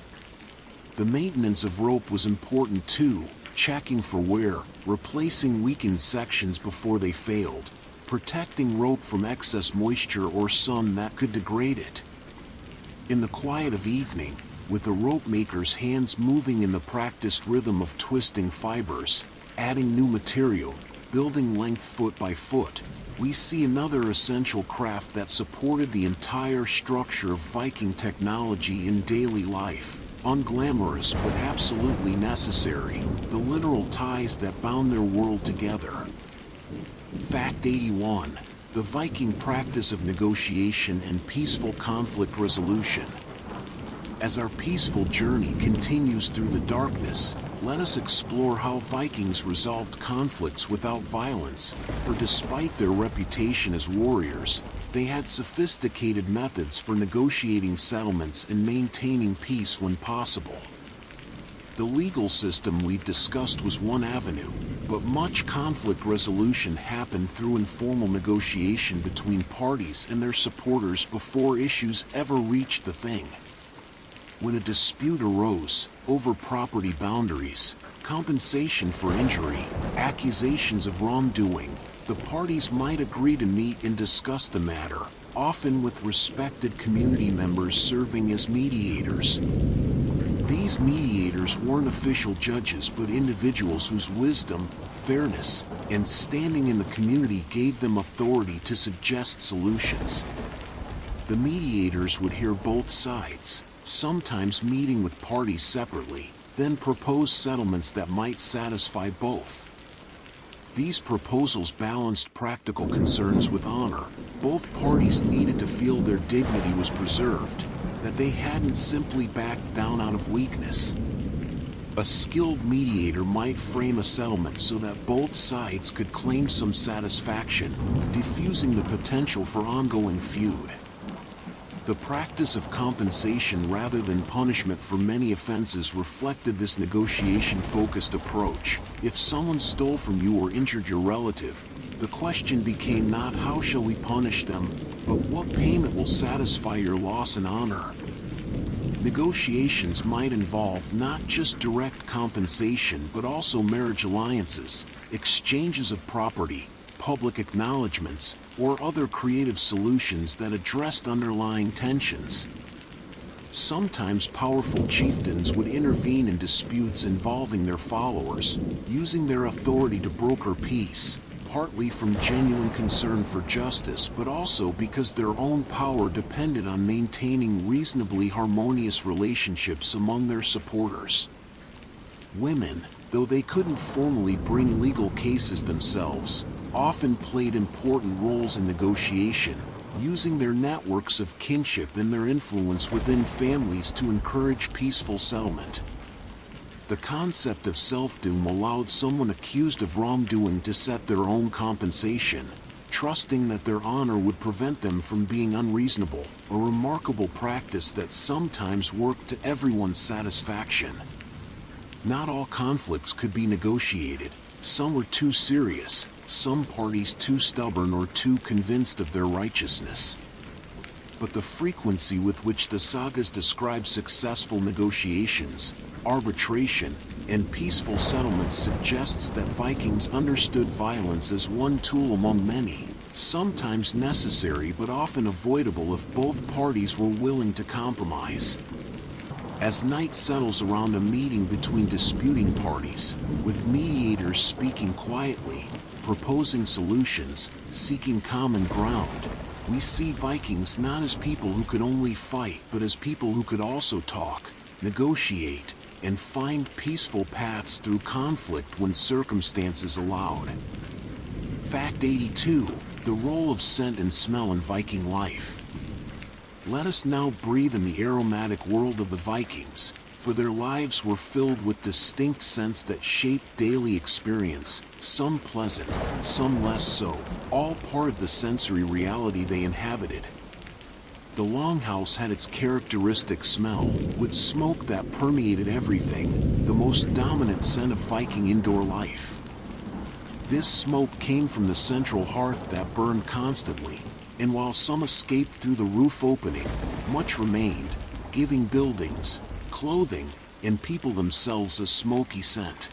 The maintenance of rope was important too, checking for wear, replacing weakened sections before they failed, protecting rope from excess moisture or sun that could degrade it. In the quiet of evening, with the rope maker's hands moving in the practiced rhythm of twisting fibers, adding new material, building length foot by foot, we see another essential craft that supported the entire structure of Viking technology in daily life. Unglamorous but absolutely necessary, the literal ties that bound their world together. Fact 81. The Viking practice of negotiation and peaceful conflict resolution. As our peaceful journey continues through the darkness, let us explore how Vikings resolved conflicts without violence, for despite their reputation as warriors, they had sophisticated methods for negotiating settlements and maintaining peace when possible. The legal system we've discussed was one avenue, but much conflict resolution happened through informal negotiation between parties and their supporters before issues ever reached the thing. When a dispute arose over property boundaries, compensation for injury, accusations of wrongdoing, the parties might agree to meet and discuss the matter, often with respected community members serving as mediators. These mediators weren't official judges but individuals whose wisdom, fairness, and standing in the community gave them authority to suggest solutions. The mediators would hear both sides, sometimes meeting with parties separately, then propose settlements that might satisfy both. These proposals balanced practical concerns with honor. Both parties needed to feel their dignity was preserved, that they hadn't simply backed down out of weakness. A skilled mediator might frame a settlement so that both sides could claim some satisfaction, diffusing the potential for ongoing feud. The practice of compensation rather than punishment for many offenses reflected this negotiation-focused approach. If someone stole from you or injured your relative, the question became not how shall we punish them, but what payment will satisfy your loss in honor. Negotiations might involve not just direct compensation but also marriage alliances, exchanges of property, public acknowledgments, or other creative solutions that addressed underlying tensions. Sometimes powerful chieftains would intervene in disputes involving their followers, using their authority to broker peace, partly from genuine concern for justice but also because their own power depended on maintaining reasonably harmonious relationships among their supporters. Women, though they couldn't formally bring legal cases themselves, often played important roles in negotiation, using their networks of kinship and their influence within families to encourage peaceful settlement. The concept of self-doom allowed someone accused of wrongdoing to set their own compensation, trusting that their honor would prevent them from being unreasonable, a remarkable practice that sometimes worked to everyone's satisfaction. Not all conflicts could be negotiated. Some were too serious, some parties too stubborn or too convinced of their righteousness. But the frequency with which the sagas describe successful negotiations, arbitration, and peaceful settlements suggests that Vikings understood violence as one tool among many, sometimes necessary but often avoidable if both parties were willing to compromise. As night settles around a meeting between disputing parties, with mediators speaking quietly, proposing solutions, seeking common ground, we see Vikings not as people who could only fight but as people who could also talk, negotiate, and find peaceful paths through conflict when circumstances allowed. Fact 82. The role of scent and smell in Viking life. Let us now breathe in the aromatic world of the Vikings, for their lives were filled with distinct scents that shaped daily experience, some pleasant, some less so, all part of the sensory reality they inhabited. The longhouse had its characteristic smell, with smoke that permeated everything, the most dominant scent of Viking indoor life. This smoke came from the central hearth that burned constantly, and while some escaped through the roof opening, much remained, giving buildings, clothing, and people themselves a smoky scent.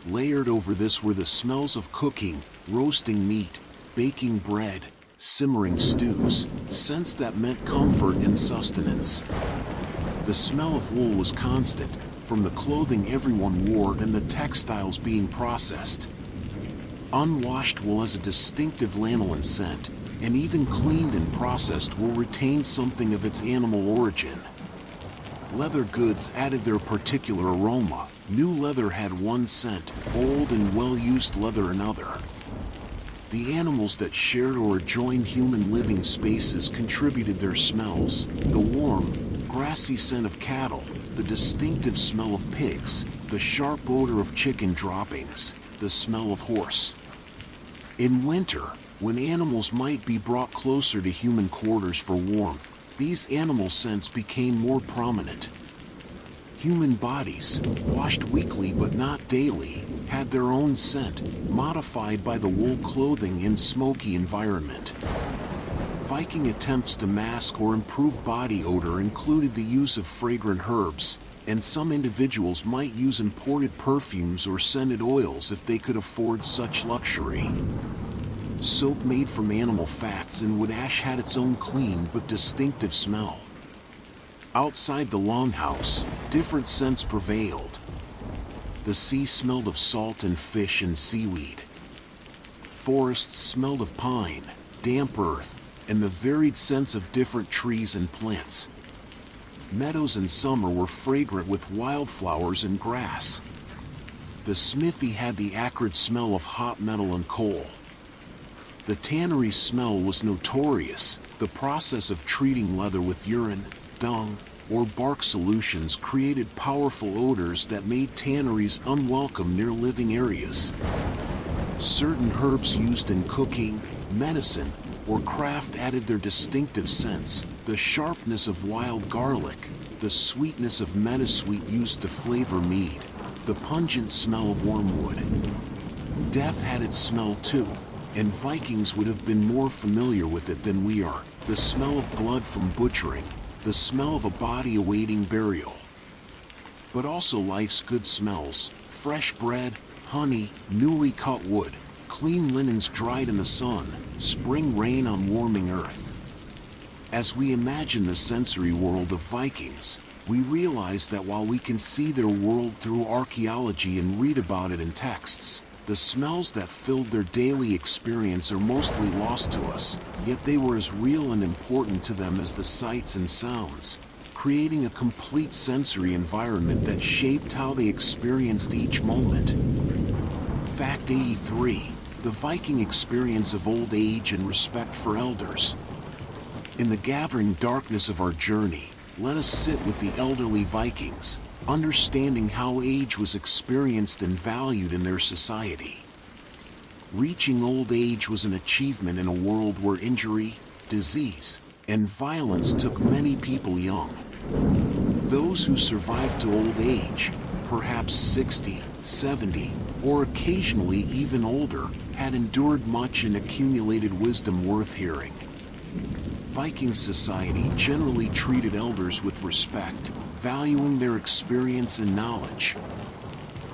Layered over this were the smells of cooking, roasting meat, baking bread, simmering stews, scents that meant comfort and sustenance. The smell of wool was constant, from the clothing everyone wore and the textiles being processed. Unwashed wool has a distinctive lanolin scent, and even cleaned and processed wool retained something of its animal origin. Leather goods added their particular aroma. New leather had one scent, old and well-used leather another. The animals that shared or adjoined human living spaces contributed their smells: the warm, grassy scent of cattle, the distinctive smell of pigs, the sharp odor of chicken droppings, the smell of horse. In winter, when animals might be brought closer to human quarters for warmth, these animal scents became more prominent. Human bodies, washed weekly but not daily, had their own scent, modified by the wool clothing and smoky environment. Viking attempts to mask or improve body odor included the use of fragrant herbs, and some individuals might use imported perfumes or scented oils if they could afford such luxury. Soap made from animal fats and wood ash had its own clean but distinctive smell. Outside the longhouse, different scents prevailed. The sea smelled of salt and fish and seaweed. Forests smelled of pine, damp earth, and the varied scents of different trees and plants. Meadows in summer were fragrant with wildflowers and grass. The smithy had the acrid smell of hot metal and coal. The tannery's smell was notorious. The process of treating leather with urine, dung, or bark solutions created powerful odors that made tanneries unwelcome near living areas. Certain herbs used in cooking, medicine, or craft added their distinctive scents: the sharpness of wild garlic, the sweetness of meadowsweet used to flavor mead, the pungent smell of wormwood. Death had its smell too, and Vikings would have been more familiar with it than we are: the smell of blood from butchering, the smell of a body awaiting burial. But also life's good smells: fresh bread, honey, newly cut wood, clean linens dried in the sun, spring rain on warming earth. As we imagine the sensory world of Vikings, we realize that while we can see their world through archaeology and read about it in texts, the smells that filled their daily experience are mostly lost to us, yet they were as real and important to them as the sights and sounds, creating a complete sensory environment that shaped how they experienced each moment. Fact 83. The Viking experience of old age and respect for elders. In the gathering darkness of our journey, let us sit with the elderly Vikings, understanding how age was experienced and valued in their society. Reaching old age was an achievement in a world where injury, disease, and violence took many people young. Those who survived to old age, perhaps 60, 70, or occasionally even older, had endured much and accumulated wisdom worth hearing. Viking society generally treated elders with respect, valuing their experience and knowledge.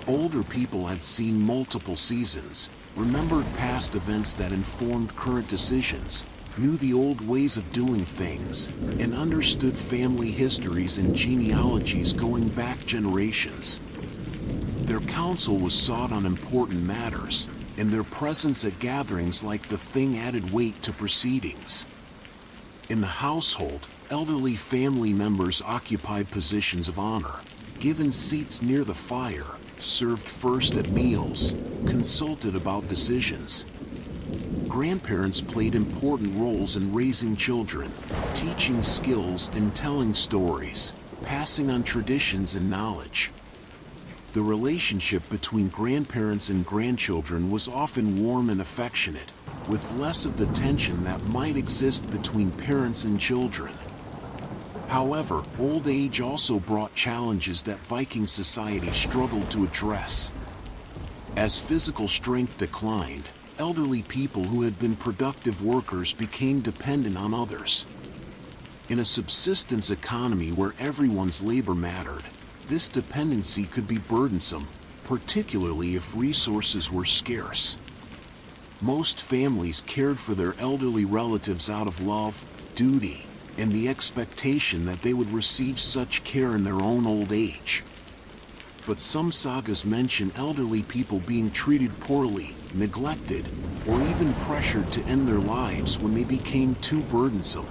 Older people had seen multiple seasons, remembered past events that informed current decisions, knew the old ways of doing things, and understood family histories and genealogies going back generations. Their counsel was sought on important matters, and their presence at gatherings like the thing added weight to proceedings. In the household, elderly family members occupied positions of honor, given seats near the fire, served first at meals, consulted about decisions. Grandparents played important roles in raising children, teaching skills and telling stories, passing on traditions and knowledge. The relationship between grandparents and grandchildren was often warm and affectionate, with less of the tension that might exist between parents and children. However, old age also brought challenges that Viking society struggled to address. As physical strength declined, elderly people who had been productive workers became dependent on others. In a subsistence economy where everyone's labor mattered, this dependency could be burdensome, particularly if resources were scarce. Most families cared for their elderly relatives out of love, duty, and the expectation that they would receive such care in their own old age. But some sagas mention elderly people being treated poorly, neglected, or even pressured to end their lives when they became too burdensome.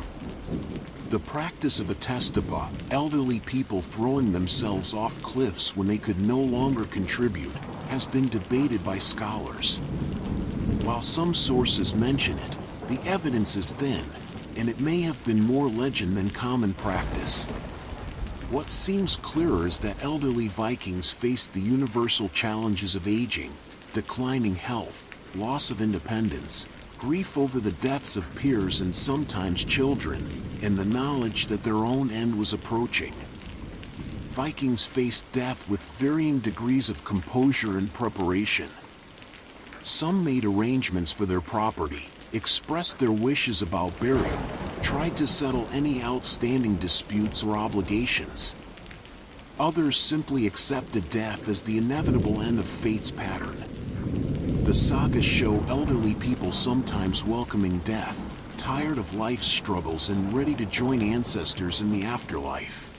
The practice of atestapa, elderly people throwing themselves off cliffs when they could no longer contribute, has been debated by scholars. While some sources mention it, the evidence is thin, and it may have been more legend than common practice. What seems clearer is that elderly Vikings faced the universal challenges of aging, declining health, loss of independence, grief over the deaths of peers and sometimes children, and the knowledge that their own end was approaching. Vikings faced death with varying degrees of composure and preparation. Some made arrangements for their property, expressed their wishes about burial, tried to settle any outstanding disputes or obligations. Others simply accepted death as the inevitable end of fate's pattern. The sagas show elderly people sometimes welcoming death, tired of life's struggles and ready to join ancestors in the afterlife.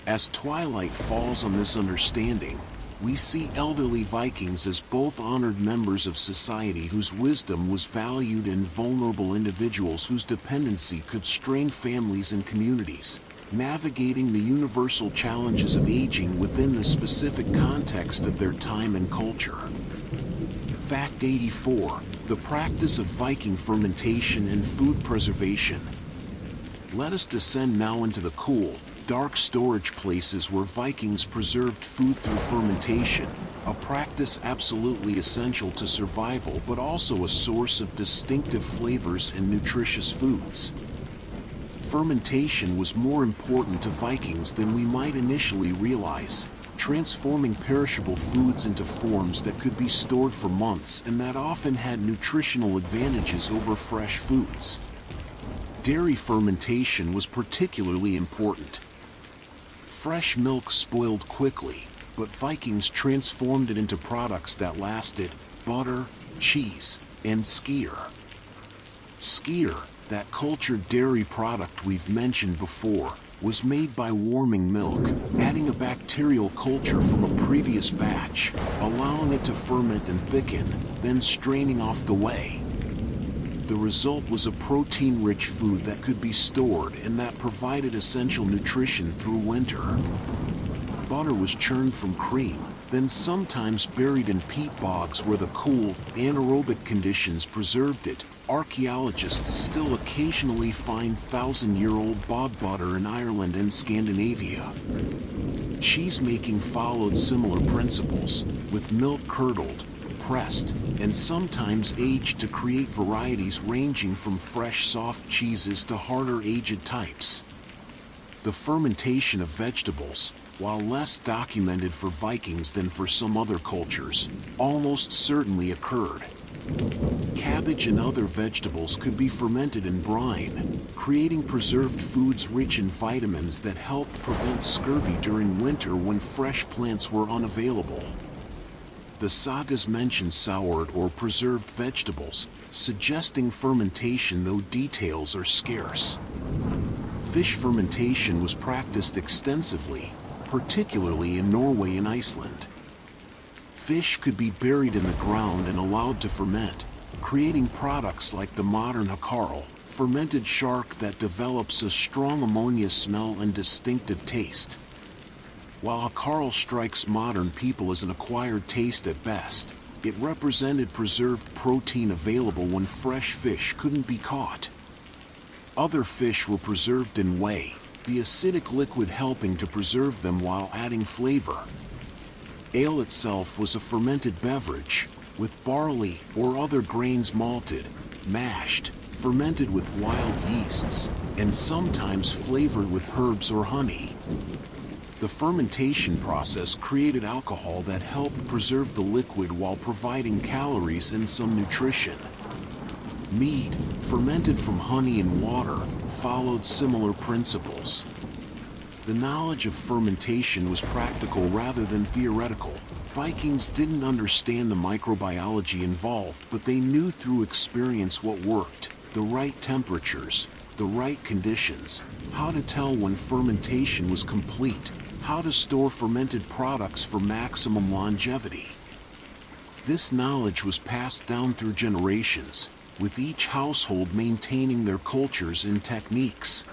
As twilight falls on this understanding, we see elderly Vikings as both honored members of society whose wisdom was valued and vulnerable individuals whose dependency could strain families and communities, navigating the universal challenges of aging within the specific context of their time and culture. Fact 84. The practice of Viking fermentation and food preservation. Let us descend now into the cool, dark storage places where Vikings preserved food through fermentation, a practice absolutely essential to survival but also a source of distinctive flavors and nutritious foods. Fermentation was more important to Vikings than we might initially realize, transforming perishable foods into forms that could be stored for months and that often had nutritional advantages over fresh foods. Dairy fermentation was particularly important. Fresh milk spoiled quickly, but Vikings transformed it into products that lasted: butter, cheese, and skyr. Skyr, that cultured dairy product we've mentioned before, was made by warming milk, adding a bacterial culture from a previous batch, allowing it to ferment and thicken, then straining off the whey. The result was a protein-rich food that could be stored and that provided essential nutrition through winter. Butter was churned from cream, then sometimes buried in peat bogs where the cool, anaerobic conditions preserved it. Archaeologists still occasionally find thousand-year-old bog butter in Ireland and Scandinavia. Cheese-making followed similar principles, with milk curdled, pressed, and sometimes aged to create varieties ranging from fresh soft cheeses to harder aged types. The fermentation of vegetables, while less documented for Vikings than for some other cultures, almost certainly occurred. Cabbage and other vegetables could be fermented in brine, creating preserved foods rich in vitamins that helped prevent scurvy during winter when fresh plants were unavailable. The sagas mention soured or preserved vegetables, suggesting fermentation, though details are scarce. Fish fermentation was practiced extensively, particularly in Norway and Iceland. Fish could be buried in the ground and allowed to ferment, creating products like the modern hakarl, fermented shark that develops a strong ammonia smell and distinctive taste. While hakarl strikes modern people as an acquired taste at best, it represented preserved protein available when fresh fish couldn't be caught. Other fish were preserved in whey, the acidic liquid helping to preserve them while adding flavor. Ale itself was a fermented beverage, with barley or other grains malted, mashed, fermented with wild yeasts, and sometimes flavored with herbs or honey. The fermentation process created alcohol that helped preserve the liquid while providing calories and some nutrition. Mead, fermented from honey and water, followed similar principles. The knowledge of fermentation was practical rather than theoretical. Vikings didn't understand the microbiology involved, but they knew through experience what worked, the right temperatures, the right conditions, how to tell when fermentation was complete, how to store fermented products for maximum longevity. This knowledge was passed down through generations, with each household maintaining their cultures and techniques.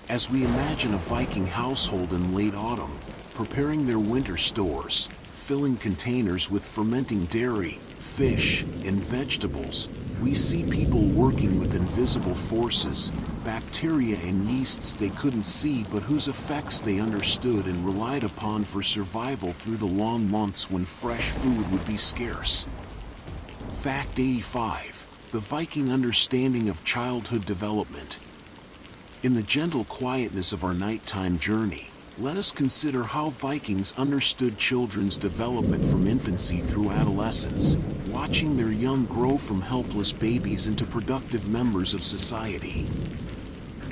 As we imagine a Viking household in late autumn, preparing their winter stores, filling containers with fermenting dairy, fish, and vegetables, we see people working with invisible forces, bacteria and yeasts they couldn't see but whose effects they understood and relied upon for survival through the long months when fresh food would be scarce. Fact 85. The Viking understanding of childhood development. In the gentle quietness of our nighttime journey, let us consider how Vikings understood children's development from infancy through adolescence, watching their young grow from helpless babies into productive members of society.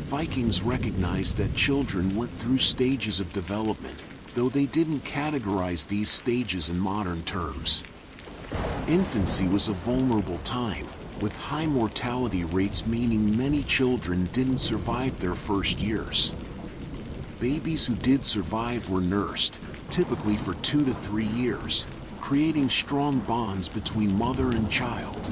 Vikings recognized that children went through stages of development, though they didn't categorize these stages in modern terms. Infancy was a vulnerable time, with high mortality rates meaning many children didn't survive their first years. Babies who did survive were nursed, typically for 2 to 3 years, creating strong bonds between mother and child.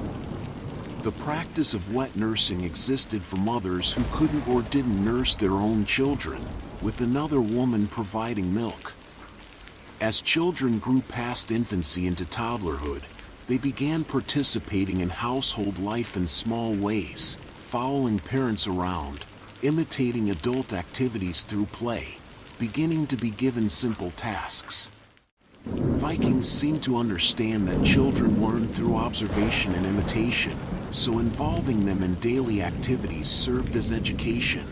The practice of wet nursing existed for mothers who couldn't or didn't nurse their own children, with another woman providing milk. As children grew past infancy into toddlerhood, they began participating in household life in small ways, following parents around, imitating adult activities through play, beginning to be given simple tasks. Vikings seemed to understand that children learn through observation and imitation, so involving them in daily activities served as education.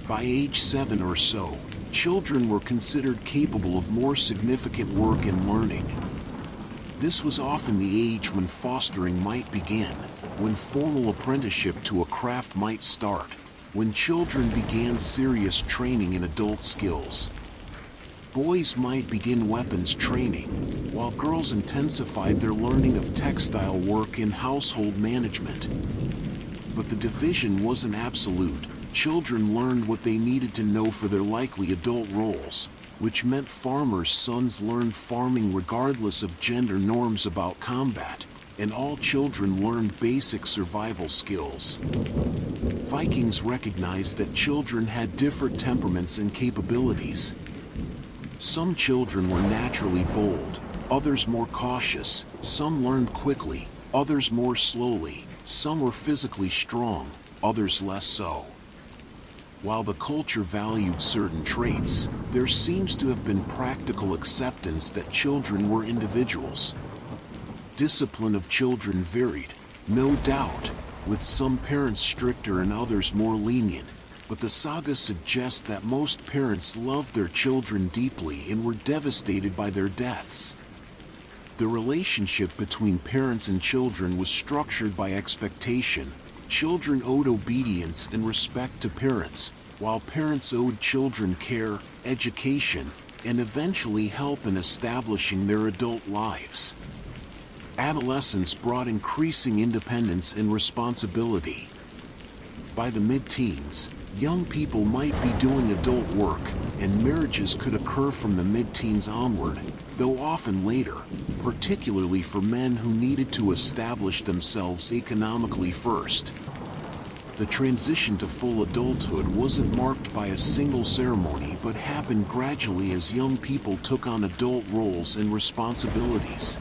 By age 7 or so, children were considered capable of more significant work and learning. This was often the age when fostering might begin, when formal apprenticeship to a craft might start, when children began serious training in adult skills. Boys might begin weapons training, while girls intensified their learning of textile work and household management. But the division wasn't absolute. Children learned what they needed to know for their likely adult roles, which meant farmers' sons learned farming regardless of gender norms about combat, and all children learned basic survival skills. Vikings recognized that children had different temperaments and capabilities. Some children were naturally bold, others more cautious, some learned quickly, others more slowly, some were physically strong, others less so. While the culture valued certain traits, there seems to have been practical acceptance that children were individuals. Discipline of children varied, no doubt, with some parents stricter and others more lenient, but the saga suggests that most parents loved their children deeply and were devastated by their deaths. The relationship between parents and children was structured by expectation. Children owed obedience and respect to parents, while parents owed children care, education, and eventually help in establishing their adult lives. Adolescence brought increasing independence and responsibility. By the mid-teens, young people might be doing adult work, and marriages could occur from the mid-teens onward, though often later, particularly for men who needed to establish themselves economically first. The transition to full adulthood wasn't marked by a single ceremony but happened gradually as young people took on adult roles and responsibilities.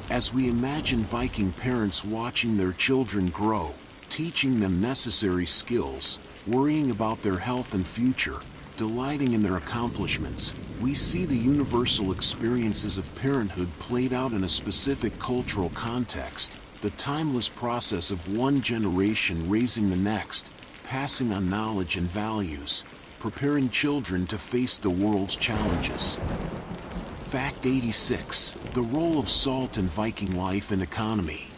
As we imagine Viking parents watching their children grow, teaching them necessary skills, worrying about their health and future, delighting in their accomplishments, we see the universal experiences of parenthood played out in a specific cultural context, the timeless process of one generation raising the next, passing on knowledge and values, preparing children to face the world's challenges. Fact 86. The role of salt in Viking life and economy.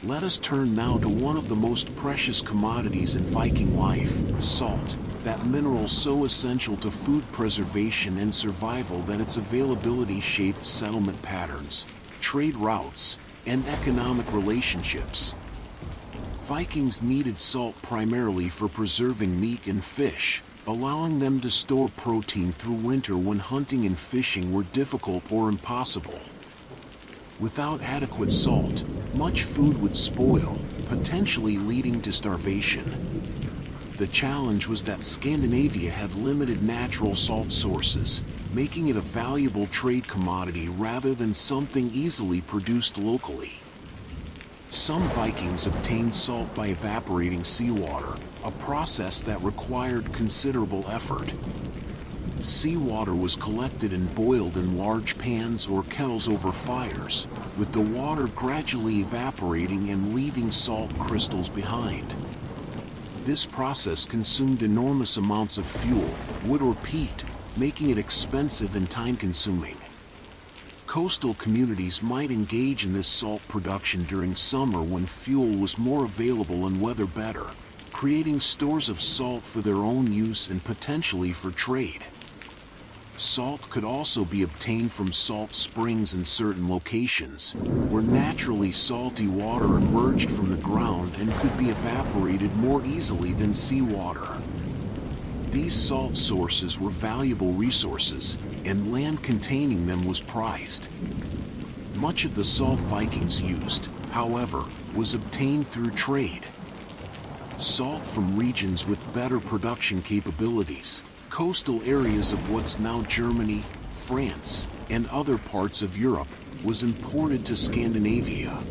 Let us turn now to one of the most precious commodities in Viking life, salt, that mineral so essential to food preservation and survival that its availability shaped settlement patterns, trade routes, and economic relationships. Vikings needed salt primarily for preserving meat and fish, allowing them to store protein through winter when hunting and fishing were difficult or impossible. Without adequate salt, much food would spoil, potentially leading to starvation. The challenge was that Scandinavia had limited natural salt sources, making it a valuable trade commodity rather than something easily produced locally. Some Vikings obtained salt by evaporating seawater, a process that required considerable effort. Seawater was collected and boiled in large pans or kettles over fires, with the water gradually evaporating and leaving salt crystals behind. This process consumed enormous amounts of fuel, wood or peat, making it expensive and time-consuming. Coastal communities might engage in this salt production during summer when fuel was more available and weather better, creating stores of salt for their own use and potentially for trade. Salt could also be obtained from salt springs in certain locations, where naturally salty water emerged from the ground and could be evaporated more easily than seawater. These salt sources were valuable resources, and land containing them was prized. Much of the salt Vikings used, however, was obtained through trade. Salt from regions with better production capabilities, coastal areas of what's now Germany, France, and other parts of Europe, was imported to Scandinavia.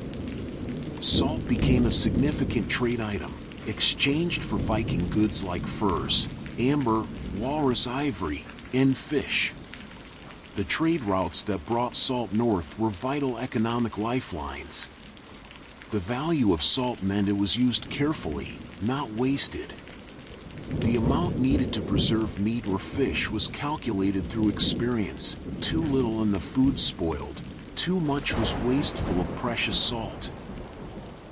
Salt became a significant trade item, exchanged for Viking goods like furs, amber, walrus ivory, and fish. The trade routes that brought salt north were vital economic lifelines. The value of salt meant it was used carefully, not wasted. The amount needed to preserve meat or fish was calculated through experience. Too little and the food spoiled. Too much was wasteful of precious salt.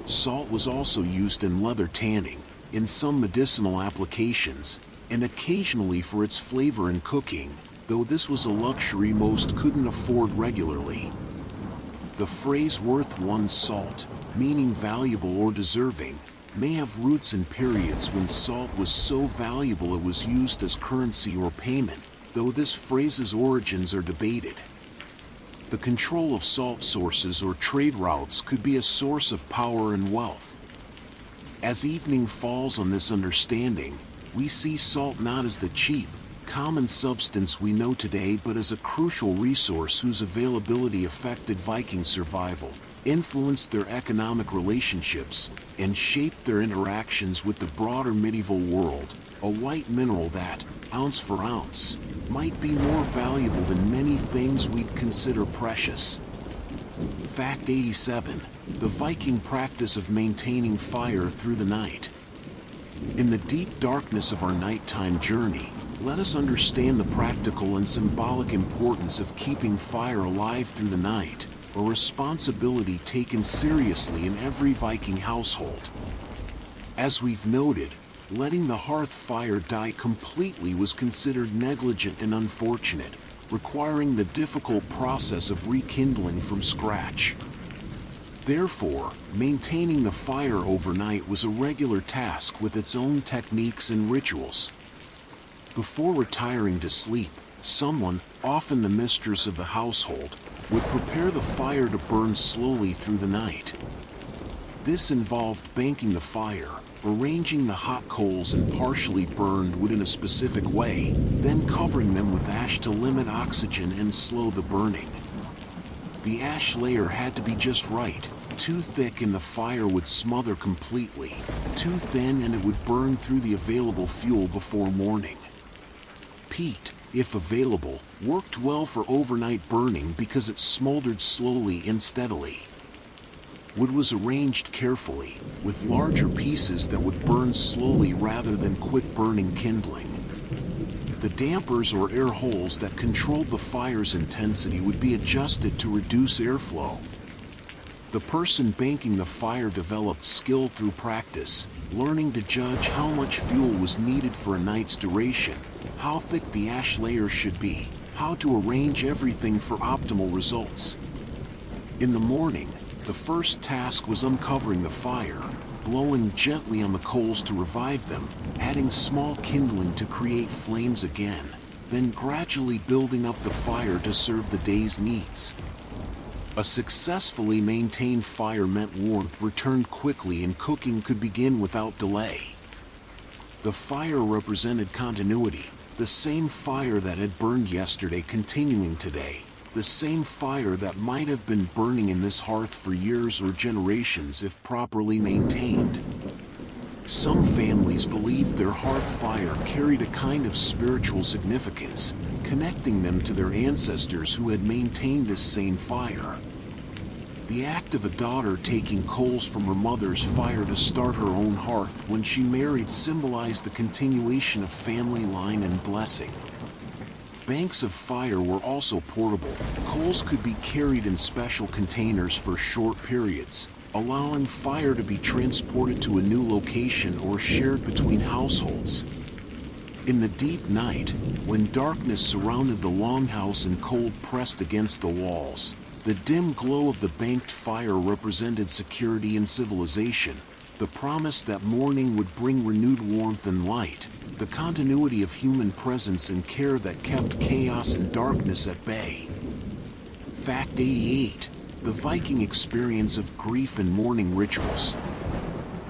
Salt was also used in leather tanning, in some medicinal applications, and occasionally for its flavor in cooking, though this was a luxury most couldn't afford regularly. The phrase "worth one's salt," meaning valuable or deserving, may have roots in periods when salt was so valuable it was used as currency or payment, though this phrase's origins are debated. The control of salt sources or trade routes could be a source of power and wealth. As evening falls on this understanding, we see salt not as the cheap, common substance we know today, but as a crucial resource whose availability affected Viking survival, influenced their economic relationships, and shaped their interactions with the broader medieval world. A white mineral that, ounce for ounce, might be more valuable than many things we'd consider precious. Fact 87. The Viking practice of maintaining fire through the night. In the deep darkness of our nighttime journey, let us understand the practical and symbolic importance of keeping fire alive through the night, a responsibility taken seriously in every Viking household. As we've noted, letting the hearth fire die completely was considered negligent and unfortunate, requiring the difficult process of rekindling from scratch. Therefore, maintaining the fire overnight was a regular task with its own techniques and rituals. Before retiring to sleep, someone, often the mistress of the household, would prepare the fire to burn slowly through the night. This involved banking the fire, arranging the hot coals and partially burned wood in a specific way, then covering them with ash to limit oxygen and slow the burning. The ash layer had to be just right. Too thick and the fire would smother completely. Too thin and it would burn through the available fuel before morning. Peat, if available, worked well for overnight burning because it smoldered slowly and steadily. Wood was arranged carefully, with larger pieces that would burn slowly rather than quit burning kindling. The dampers or air holes that controlled the fire's intensity would be adjusted to reduce airflow. The person banking the fire developed skill through practice, learning to judge how much fuel was needed for a night's duration, how thick the ash layer should be, how to arrange everything for optimal results. In the morning, the first task was uncovering the fire, blowing gently on the coals to revive them, adding small kindling to create flames again, then gradually building up the fire to serve the day's needs. A successfully maintained fire meant warmth returned quickly and cooking could begin without delay. The fire represented continuity, the same fire that had burned yesterday continuing today, the same fire that might have been burning in this hearth for years or generations if properly maintained. Some families believed their hearth fire carried a kind of spiritual significance, connecting them to their ancestors who had maintained this same fire. The act of a daughter taking coals from her mother's fire to start her own hearth when she married symbolized the continuation of family line and blessing. Banks of fire were also portable. Coals could be carried in special containers for short periods, allowing fire to be transported to a new location or shared between households. In the deep night, when darkness surrounded the longhouse and cold pressed against the walls, the dim glow of the banked fire represented security and civilization, the promise that morning would bring renewed warmth and light, the continuity of human presence and care that kept chaos and darkness at bay. Fact 88. The Viking experience of grief and mourning rituals.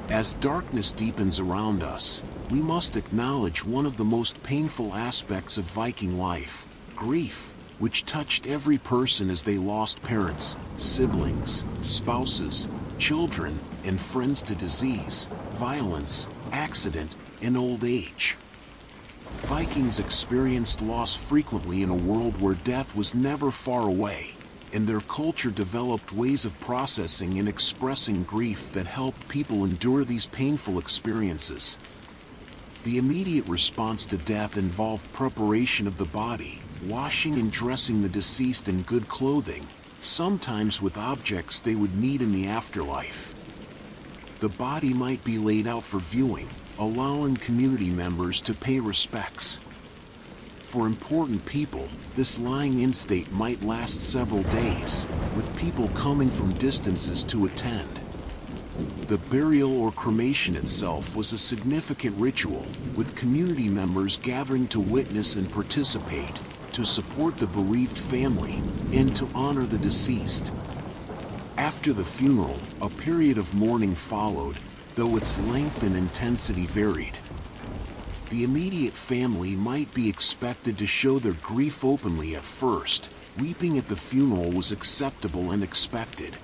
As darkness deepens around us, we must acknowledge one of the most painful aspects of Viking life, grief, which touched every person as they lost parents, siblings, spouses, children, and friends to disease, violence, accident, and old age. Vikings experienced loss frequently in a world where death was never far away, and their culture developed ways of processing and expressing grief that helped people endure these painful experiences. The immediate response to death involved preparation of the body, washing and dressing the deceased in good clothing, sometimes with objects they would need in the afterlife. The body might be laid out for viewing, allowing community members to pay respects. For important people, this lying-in state might last several days, with people coming from distances to attend. The burial or cremation itself was a significant ritual, with community members gathering to witness and participate, to support the bereaved family and to honor the deceased. After the funeral, a period of mourning followed, though its length and intensity varied. The immediate family might be expected to show their grief openly at first. Weeping at the funeral was acceptable and expected.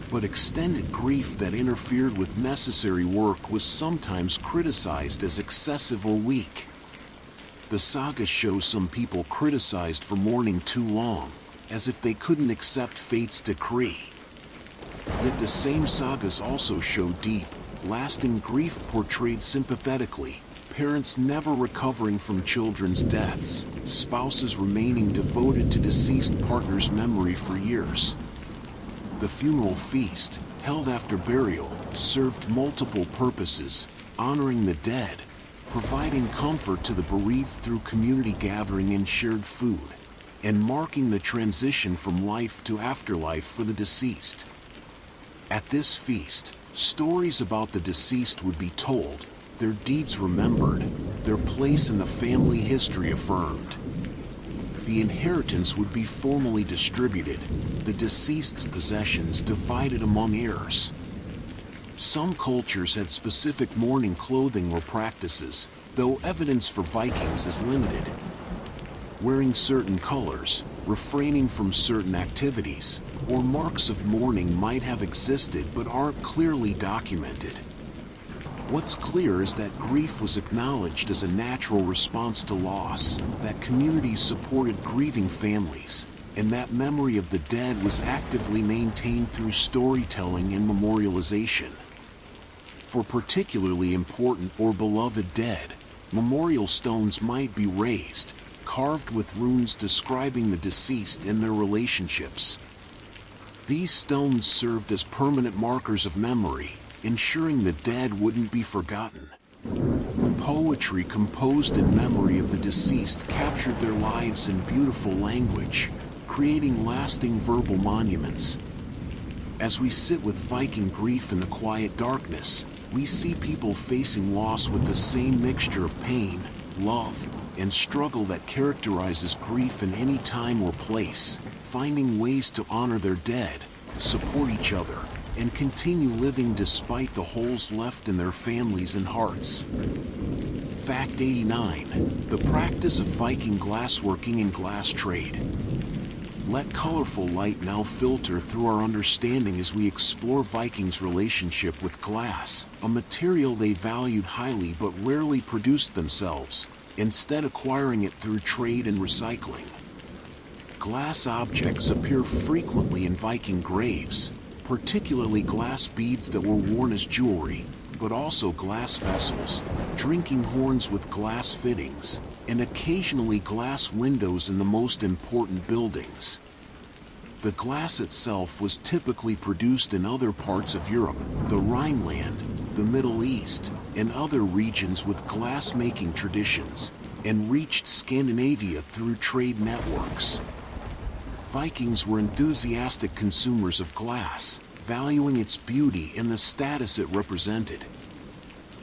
But extended grief that interfered with necessary work was sometimes criticized as excessive or weak. The saga shows some people criticized for mourning too long, as if they couldn't accept fate's decree. Yet the same sagas also show deep, lasting grief portrayed sympathetically, parents never recovering from children's deaths, spouses remaining devoted to deceased partners' memory for years. The funeral feast, held after burial, served multiple purposes, honoring the dead, providing comfort to the bereaved through community gathering and shared food, and marking the transition from life to afterlife for the deceased. At this feast, stories about the deceased would be told, their deeds remembered, their place in the family history affirmed. The inheritance would be formally distributed, the deceased's possessions divided among heirs. Some cultures had specific mourning clothing or practices, though evidence for Vikings is limited. Wearing certain colors, refraining from certain activities, or marks of mourning might have existed but aren't clearly documented. What's clear is that grief was acknowledged as a natural response to loss, that communities supported grieving families, and that memory of the dead was actively maintained through storytelling and memorialization. For particularly important or beloved dead, memorial stones might be raised, carved with runes describing the deceased and their relationships. These stones served as permanent markers of memory, ensuring the dead wouldn't be forgotten. Poetry composed in memory of the deceased captured their lives in beautiful language, creating lasting verbal monuments. As we sit with Viking grief in the quiet darkness, we see people facing loss with the same mixture of pain, love, and struggle that characterizes grief in any time or place, finding ways to honor their dead, support each other, and continue living despite the holes left in their families and hearts. Fact 89. The practice of Viking glassworking and glass trade. Let colorful light now filter through our understanding as we explore Vikings' relationship with glass, a material they valued highly but rarely produced themselves, instead acquiring it through trade and recycling. Glass objects appear frequently in Viking graves, particularly glass beads that were worn as jewelry, but also glass vessels, drinking horns with glass fittings, and occasionally glass windows in the most important buildings. The glass itself was typically produced in other parts of Europe, the Rhineland, the Middle East, and other regions with glass-making traditions, and reached Scandinavia through trade networks. Vikings were enthusiastic consumers of glass, valuing its beauty and the status it represented.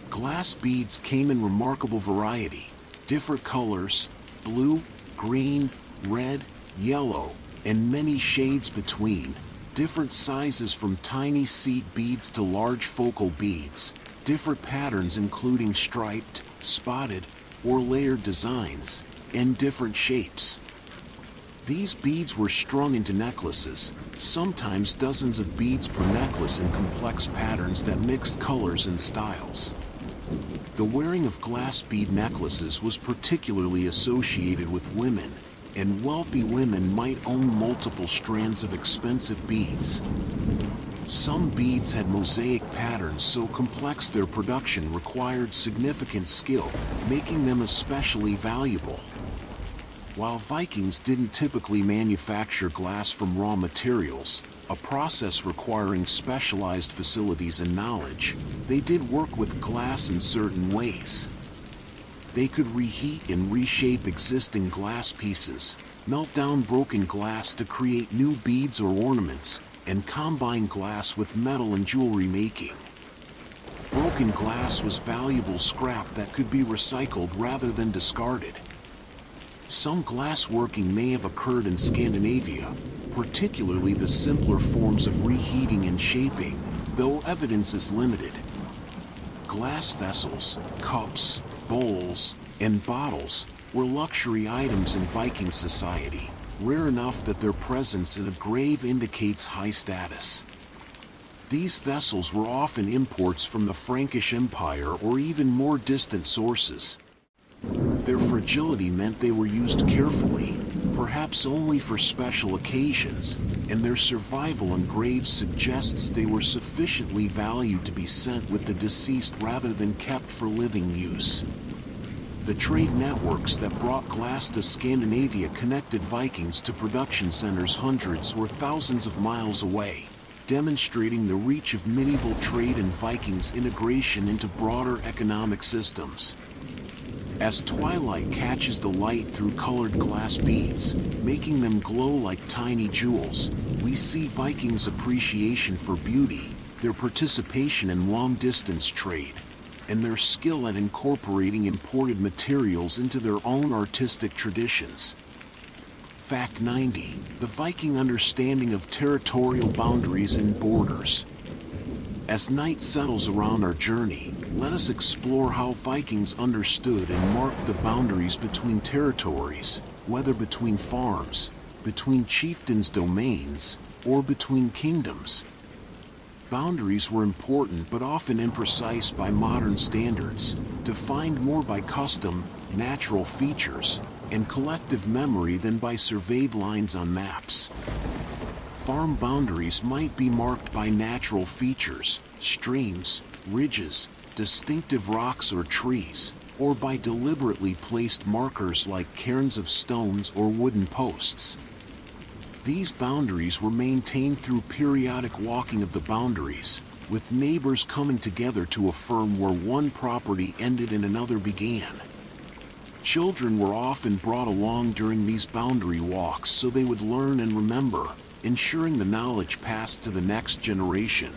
Glass beads came in remarkable variety, different colors, blue, green, red, yellow, and many shades between, different sizes from tiny seed beads to large focal beads, different patterns including striped, spotted, or layered designs, and different shapes. These beads were strung into necklaces, sometimes dozens of beads per necklace in complex patterns that mixed colors and styles. The wearing of glass bead necklaces was particularly associated with women, and wealthy women might own multiple strands of expensive beads. Some beads had mosaic patterns so complex their production required significant skill, making them especially valuable. While Vikings didn't typically manufacture glass from raw materials, a process requiring specialized facilities and knowledge, they did work with glass in certain ways. They could reheat and reshape existing glass pieces, melt down broken glass to create new beads or ornaments, and combine glass with metal and jewelry making. Broken glass was valuable scrap that could be recycled rather than discarded. Some glassworking may have occurred in Scandinavia, particularly the simpler forms of reheating and shaping, though evidence is limited. Glass vessels, cups, bowls, and bottles were luxury items in Viking society, rare enough that their presence in a grave indicates high status. These vessels were often imports from the Frankish Empire or even more distant sources. Their fragility meant they were used carefully, perhaps only for special occasions, and their survival in graves suggests they were sufficiently valued to be sent with the deceased rather than kept for living use. The trade networks that brought glass to Scandinavia connected Vikings to production centers hundreds or thousands of miles away, demonstrating the reach of medieval trade and Vikings' integration into broader economic systems. As twilight catches the light through colored glass beads, making them glow like tiny jewels, we see Vikings' appreciation for beauty, their participation in long-distance trade, and their skill at incorporating imported materials into their own artistic traditions. Fact 90. The Viking understanding of territorial boundaries and borders. As night settles around our journey, let us explore how Vikings understood and marked the boundaries between territories, whether between farms, between chieftains' domains, or between kingdoms. Boundaries were important but often imprecise by modern standards, defined more by custom, natural features, and collective memory than by surveyed lines on maps. Farm boundaries might be marked by natural features, streams, ridges, distinctive rocks or trees, or by deliberately placed markers like cairns of stones or wooden posts. These boundaries were maintained through periodic walking of the boundaries, with neighbors coming together to affirm where one property ended and another began. Children were often brought along during these boundary walks so they would learn and remember, ensuring the knowledge passed to the next generation.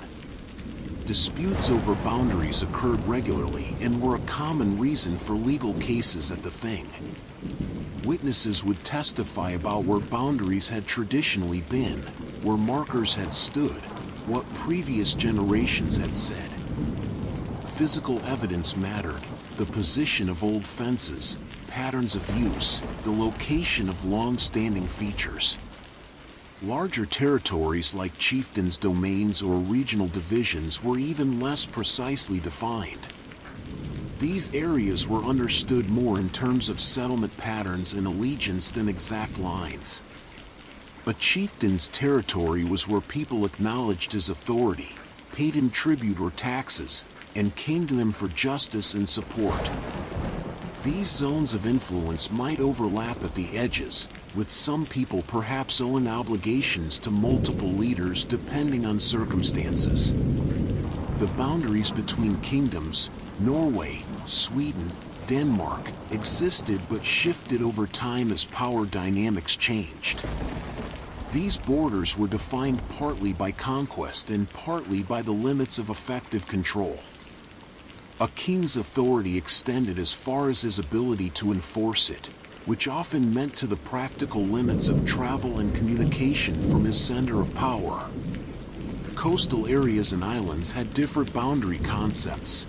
Disputes over boundaries occurred regularly and were a common reason for legal cases at the Thing. Witnesses would testify about where boundaries had traditionally been, where markers had stood, what previous generations had said. Physical evidence mattered: the position of old fences, patterns of use, the location of long-standing features. Larger territories like chieftains' domains or regional divisions were even less precisely defined. These areas were understood more in terms of settlement patterns and allegiance than exact lines. A chieftain's territory was where people acknowledged his authority, paid him tribute or taxes, and came to him for justice and support. These zones of influence might overlap at the edges, with some people perhaps owing obligations to multiple leaders depending on circumstances. The boundaries between kingdoms, Norway, Sweden, Denmark, existed but shifted over time as power dynamics changed. These borders were defined partly by conquest and partly by the limits of effective control. A king's authority extended as far as his ability to enforce it, which often meant to the practical limits of travel and communication from his center of power. Coastal areas and islands had different boundary concepts.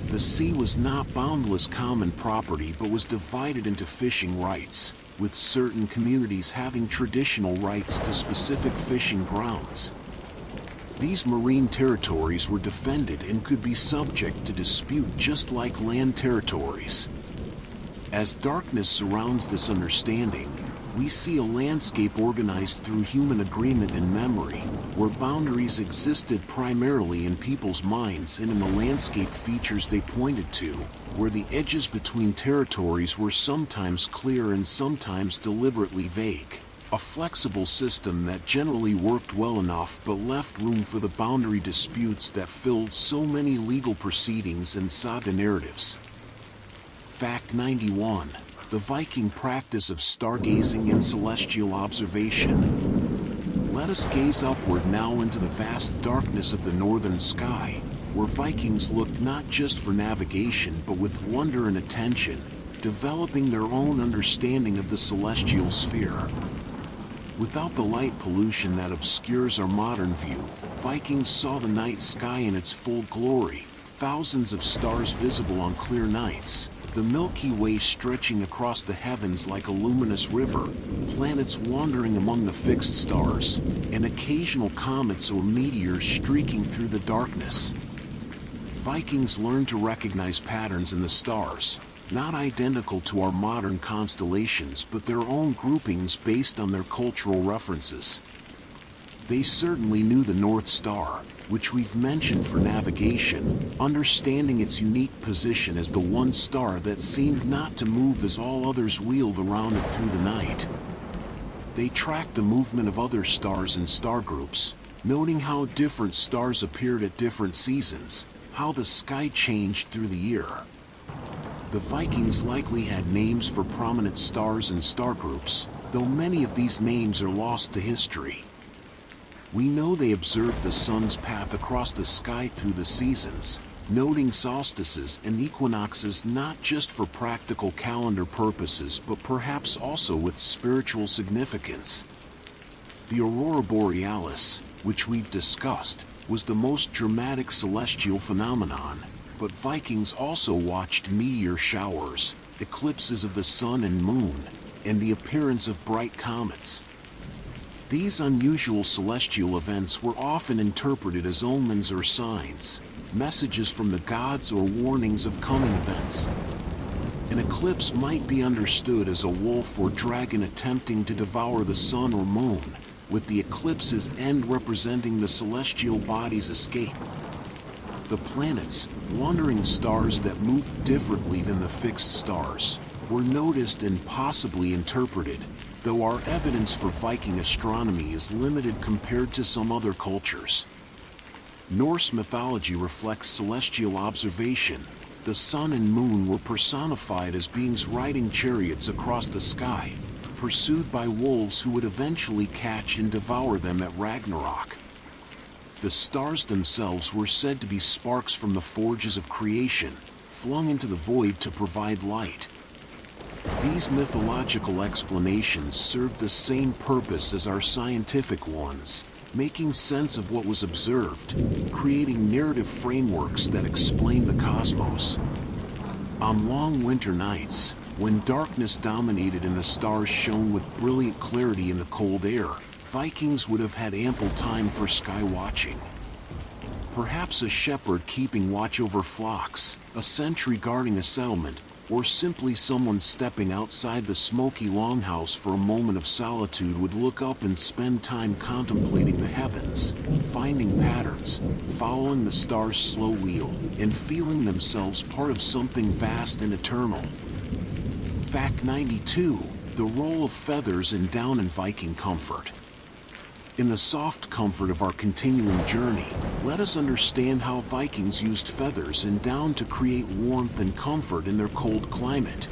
The sea was not boundless common property but was divided into fishing rights, with certain communities having traditional rights to specific fishing grounds. These marine territories were defended and could be subject to dispute just like land territories. As darkness surrounds this understanding, we see a landscape organized through human agreement and memory, where boundaries existed primarily in people's minds and in the landscape features they pointed to, where the edges between territories were sometimes clear and sometimes deliberately vague. A flexible system that generally worked well enough but left room for the boundary disputes that filled so many legal proceedings and saga narratives. Fact 91. The Viking practice of stargazing and celestial observation. Let us gaze upward now into the vast darkness of the northern sky, where Vikings looked not just for navigation but with wonder and attention, developing their own understanding of the celestial sphere. Without the light pollution that obscures our modern view, Vikings saw the night sky in its full glory, thousands of stars visible on clear nights, the Milky Way stretching across the heavens like a luminous river, planets wandering among the fixed stars, and occasional comets or meteors streaking through the darkness. Vikings learned to recognize patterns in the stars, not identical to our modern constellations but their own groupings based on their cultural references. They certainly knew the North Star, which we've mentioned for navigation, understanding its unique position as the one star that seemed not to move as all others wheeled around it through the night. They tracked the movement of other stars and star groups, noting how different stars appeared at different seasons, how the sky changed through the year. The Vikings likely had names for prominent stars and star groups, though many of these names are lost to history. We know they observed the sun's path across the sky through the seasons, noting solstices and equinoxes not just for practical calendar purposes but perhaps also with spiritual significance. The aurora borealis, which we've discussed, was the most dramatic celestial phenomenon, but Vikings also watched meteor showers, eclipses of the sun and moon, and the appearance of bright comets. These unusual celestial events were often interpreted as omens or signs, messages from the gods or warnings of coming events. An eclipse might be understood as a wolf or dragon attempting to devour the sun or moon, with the eclipse's end representing the celestial body's escape. The planets, wandering stars that moved differently than the fixed stars, were noticed and possibly interpreted, though our evidence for Viking astronomy is limited compared to some other cultures. Norse mythology reflects celestial observation. The sun and moon were personified as beings riding chariots across the sky, pursued by wolves who would eventually catch and devour them at Ragnarok. The stars themselves were said to be sparks from the forges of creation, flung into the void to provide light. These mythological explanations serve the same purpose as our scientific ones, making sense of what was observed, creating narrative frameworks that explain the cosmos. On long winter nights, when darkness dominated and the stars shone with brilliant clarity in the cold air, Vikings would have had ample time for sky watching. Perhaps a shepherd keeping watch over flocks, a sentry guarding a settlement, or simply someone stepping outside the smoky longhouse for a moment of solitude would look up and spend time contemplating the heavens, finding patterns, following the stars' slow wheel, and feeling themselves part of something vast and eternal. Fact 92. The role of feathers and down in Viking comfort. In the soft comfort of our continuing journey, let us understand how Vikings used feathers and down to create warmth and comfort in their cold climate.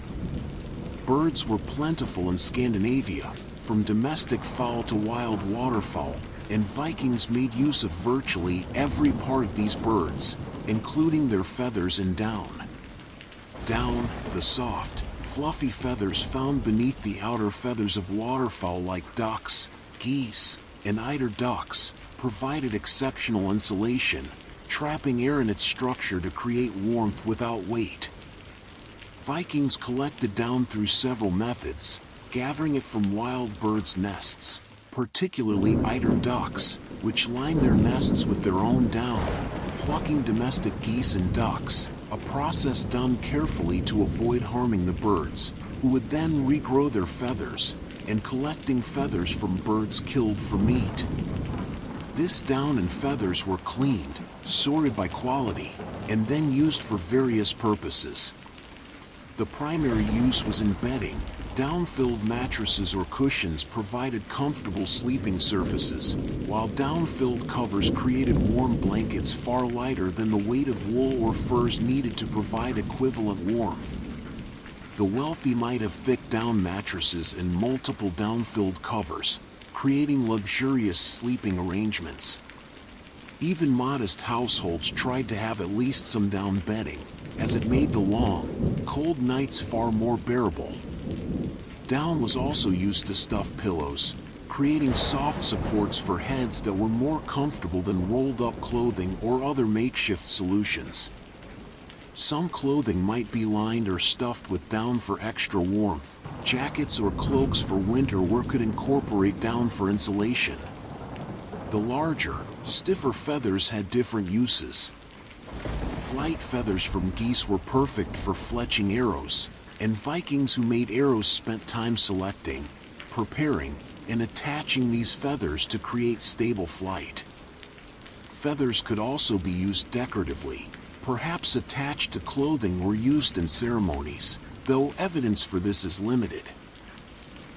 Birds were plentiful in Scandinavia, from domestic fowl to wild waterfowl, and Vikings made use of virtually every part of these birds, including their feathers and down. Down, the soft, fluffy feathers found beneath the outer feathers of waterfowl like ducks, geese, and eider ducks, provided exceptional insulation, trapping air in its structure to create warmth without weight. Vikings collected down through several methods, gathering it from wild birds' nests, particularly eider ducks, which lined their nests with their own down, plucking domestic geese and ducks, a process done carefully to avoid harming the birds, who would then regrow their feathers, and collecting feathers from birds killed for meat. This down and feathers were cleaned, sorted by quality, and then used for various purposes. The primary use was in bedding. Down-filled mattresses or cushions provided comfortable sleeping surfaces, while down-filled covers created warm blankets far lighter than the weight of wool or furs needed to provide equivalent warmth. The wealthy might have thick down mattresses and multiple down-filled covers, creating luxurious sleeping arrangements. Even modest households tried to have at least some down bedding, as it made the long, cold nights far more bearable. Down was also used to stuff pillows, creating soft supports for heads that were more comfortable than rolled-up clothing or other makeshift solutions. Some clothing might be lined or stuffed with down for extra warmth. Jackets or cloaks for winter wear could incorporate down for insulation. The larger, stiffer feathers had different uses. Flight feathers from geese were perfect for fletching arrows, and Vikings who made arrows spent time selecting, preparing, and attaching these feathers to create stable flight. Feathers could also be used decoratively, perhaps attached to clothing or used in ceremonies, though evidence for this is limited.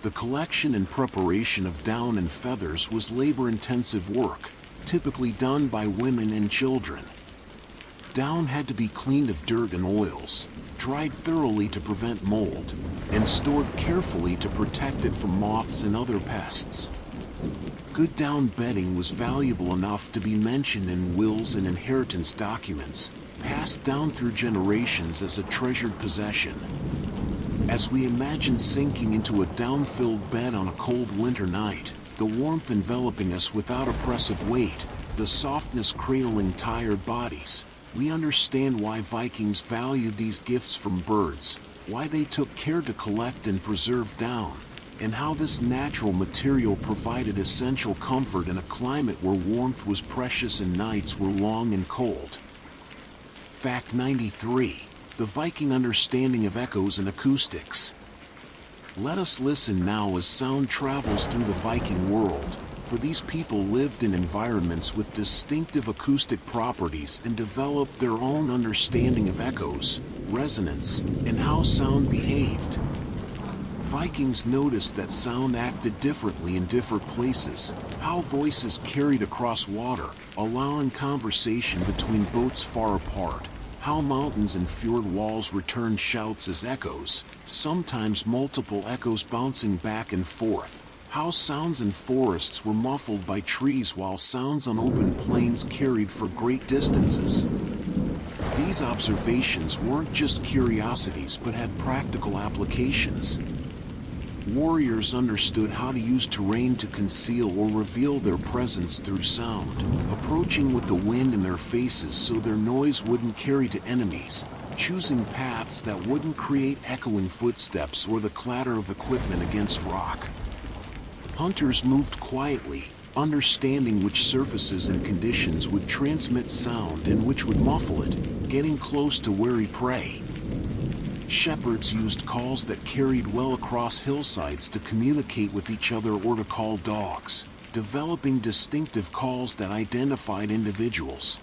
The collection and preparation of down and feathers was labor-intensive work, typically done by women and children. Down had to be cleaned of dirt and oils, dried thoroughly to prevent mold, and stored carefully to protect it from moths and other pests. Good down bedding was valuable enough to be mentioned in wills and inheritance documents, passed down through generations as a treasured possession. As we imagine sinking into a down-filled bed on a cold winter night, the warmth enveloping us without oppressive weight, the softness cradling tired bodies, we understand why Vikings valued these gifts from birds, why they took care to collect and preserve down, and how this natural material provided essential comfort in a climate where warmth was precious and nights were long and cold. Fact 93. The Viking understanding of echoes and acoustics. Let us listen now as sound travels through the Viking world, for these people lived in environments with distinctive acoustic properties and developed their own understanding of echoes, resonance, and how sound behaved. Vikings noticed that sound acted differently in different places, how voices carried across water, allowing conversation between boats far apart, how mountains and fjord walls returned shouts as echoes, sometimes multiple echoes bouncing back and forth, how sounds in forests were muffled by trees while sounds on open plains carried for great distances. These observations weren't just curiosities but had practical applications. Warriors understood how to use terrain to conceal or reveal their presence through sound, approaching with the wind in their faces so their noise wouldn't carry to enemies, choosing paths that wouldn't create echoing footsteps or the clatter of equipment against rock. Hunters moved quietly, understanding which surfaces and conditions would transmit sound and which would muffle it, getting close to wary prey. Shepherds used calls that carried well across hillsides to communicate with each other or to call dogs, developing distinctive calls that identified individuals.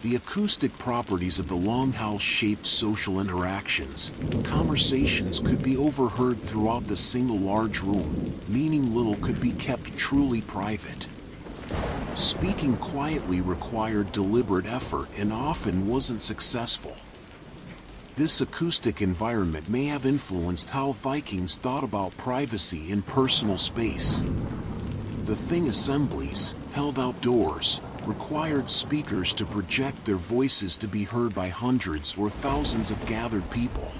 The acoustic properties of the longhouse shaped social interactions. Conversations could be overheard throughout the single large room, meaning little could be kept truly private. Speaking quietly required deliberate effort and often wasn't successful. This acoustic environment may have influenced how Vikings thought about privacy and personal space. The Thing assemblies, held outdoors, required speakers to project their voices to be heard by hundreds or thousands of gathered people.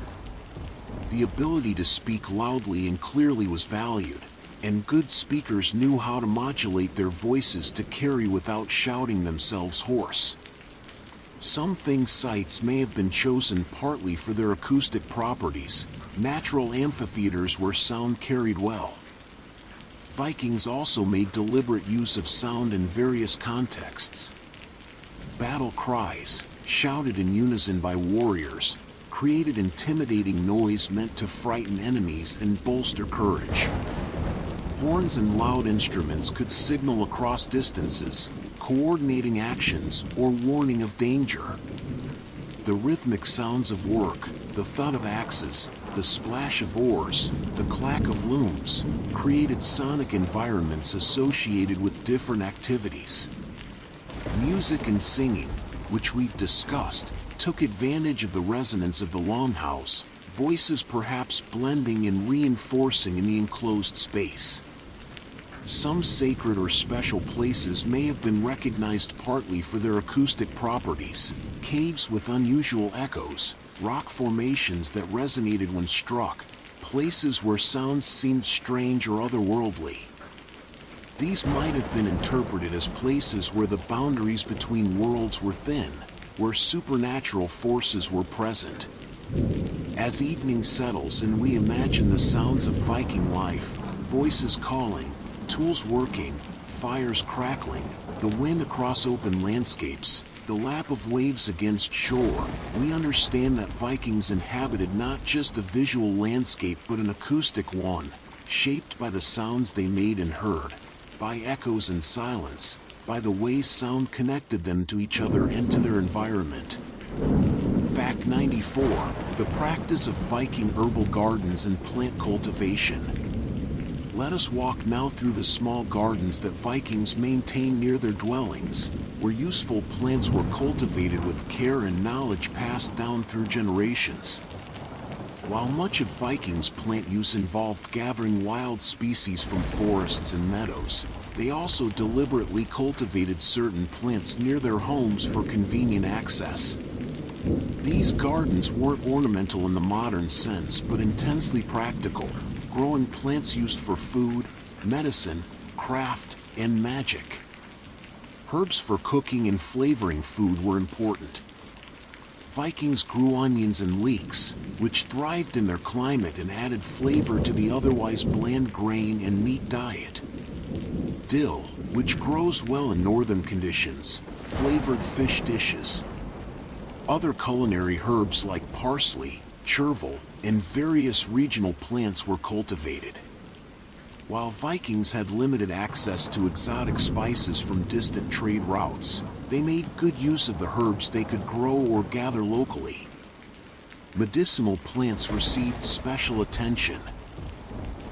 The ability to speak loudly and clearly was valued, and good speakers knew how to modulate their voices to carry without shouting themselves hoarse. Some Thing sites may have been chosen partly for their acoustic properties, natural amphitheaters where sound carried well. Vikings also made deliberate use of sound in various contexts. Battle cries, shouted in unison by warriors, created intimidating noise meant to frighten enemies and bolster courage. Horns and loud instruments could signal across distances, coordinating actions or warning of danger. The rhythmic sounds of work, the thud of axes, the splash of oars, the clack of looms, created sonic environments associated with different activities. Music and singing, which we've discussed, took advantage of the resonance of the longhouse, voices perhaps blending and reinforcing in the enclosed space. Some sacred or special places may have been recognized partly for their acoustic properties: caves with unusual echoes, rock formations that resonated when struck, places where sounds seemed strange or otherworldly. These might have been interpreted as places where the boundaries between worlds were thin, where supernatural forces were present. As evening settles and we imagine the sounds of Viking life, voices calling, tools working, fires crackling, the wind across open landscapes, the lap of waves against shore, we understand that Vikings inhabited not just a visual landscape but an acoustic one, shaped by the sounds they made and heard, by echoes and silence, by the way sound connected them to each other and to their environment. Fact 94. The practice of Viking herbal gardens and plant cultivation. Let us walk now through the small gardens that Vikings maintained near their dwellings, where useful plants were cultivated with care and knowledge passed down through generations. While much of Vikings' plant use involved gathering wild species from forests and meadows, they also deliberately cultivated certain plants near their homes for convenient access. These gardens weren't ornamental in the modern sense but intensely practical, growing plants used for food, medicine, craft, and magic. Herbs for cooking and flavoring food were important. Vikings grew onions and leeks, which thrived in their climate and added flavor to the otherwise bland grain and meat diet. Dill, which grows well in northern conditions, flavored fish dishes. Other culinary herbs like parsley, chervil, and various regional plants were cultivated. While Vikings had limited access to exotic spices from distant trade routes, they made good use of the herbs they could grow or gather locally. Medicinal plants received special attention.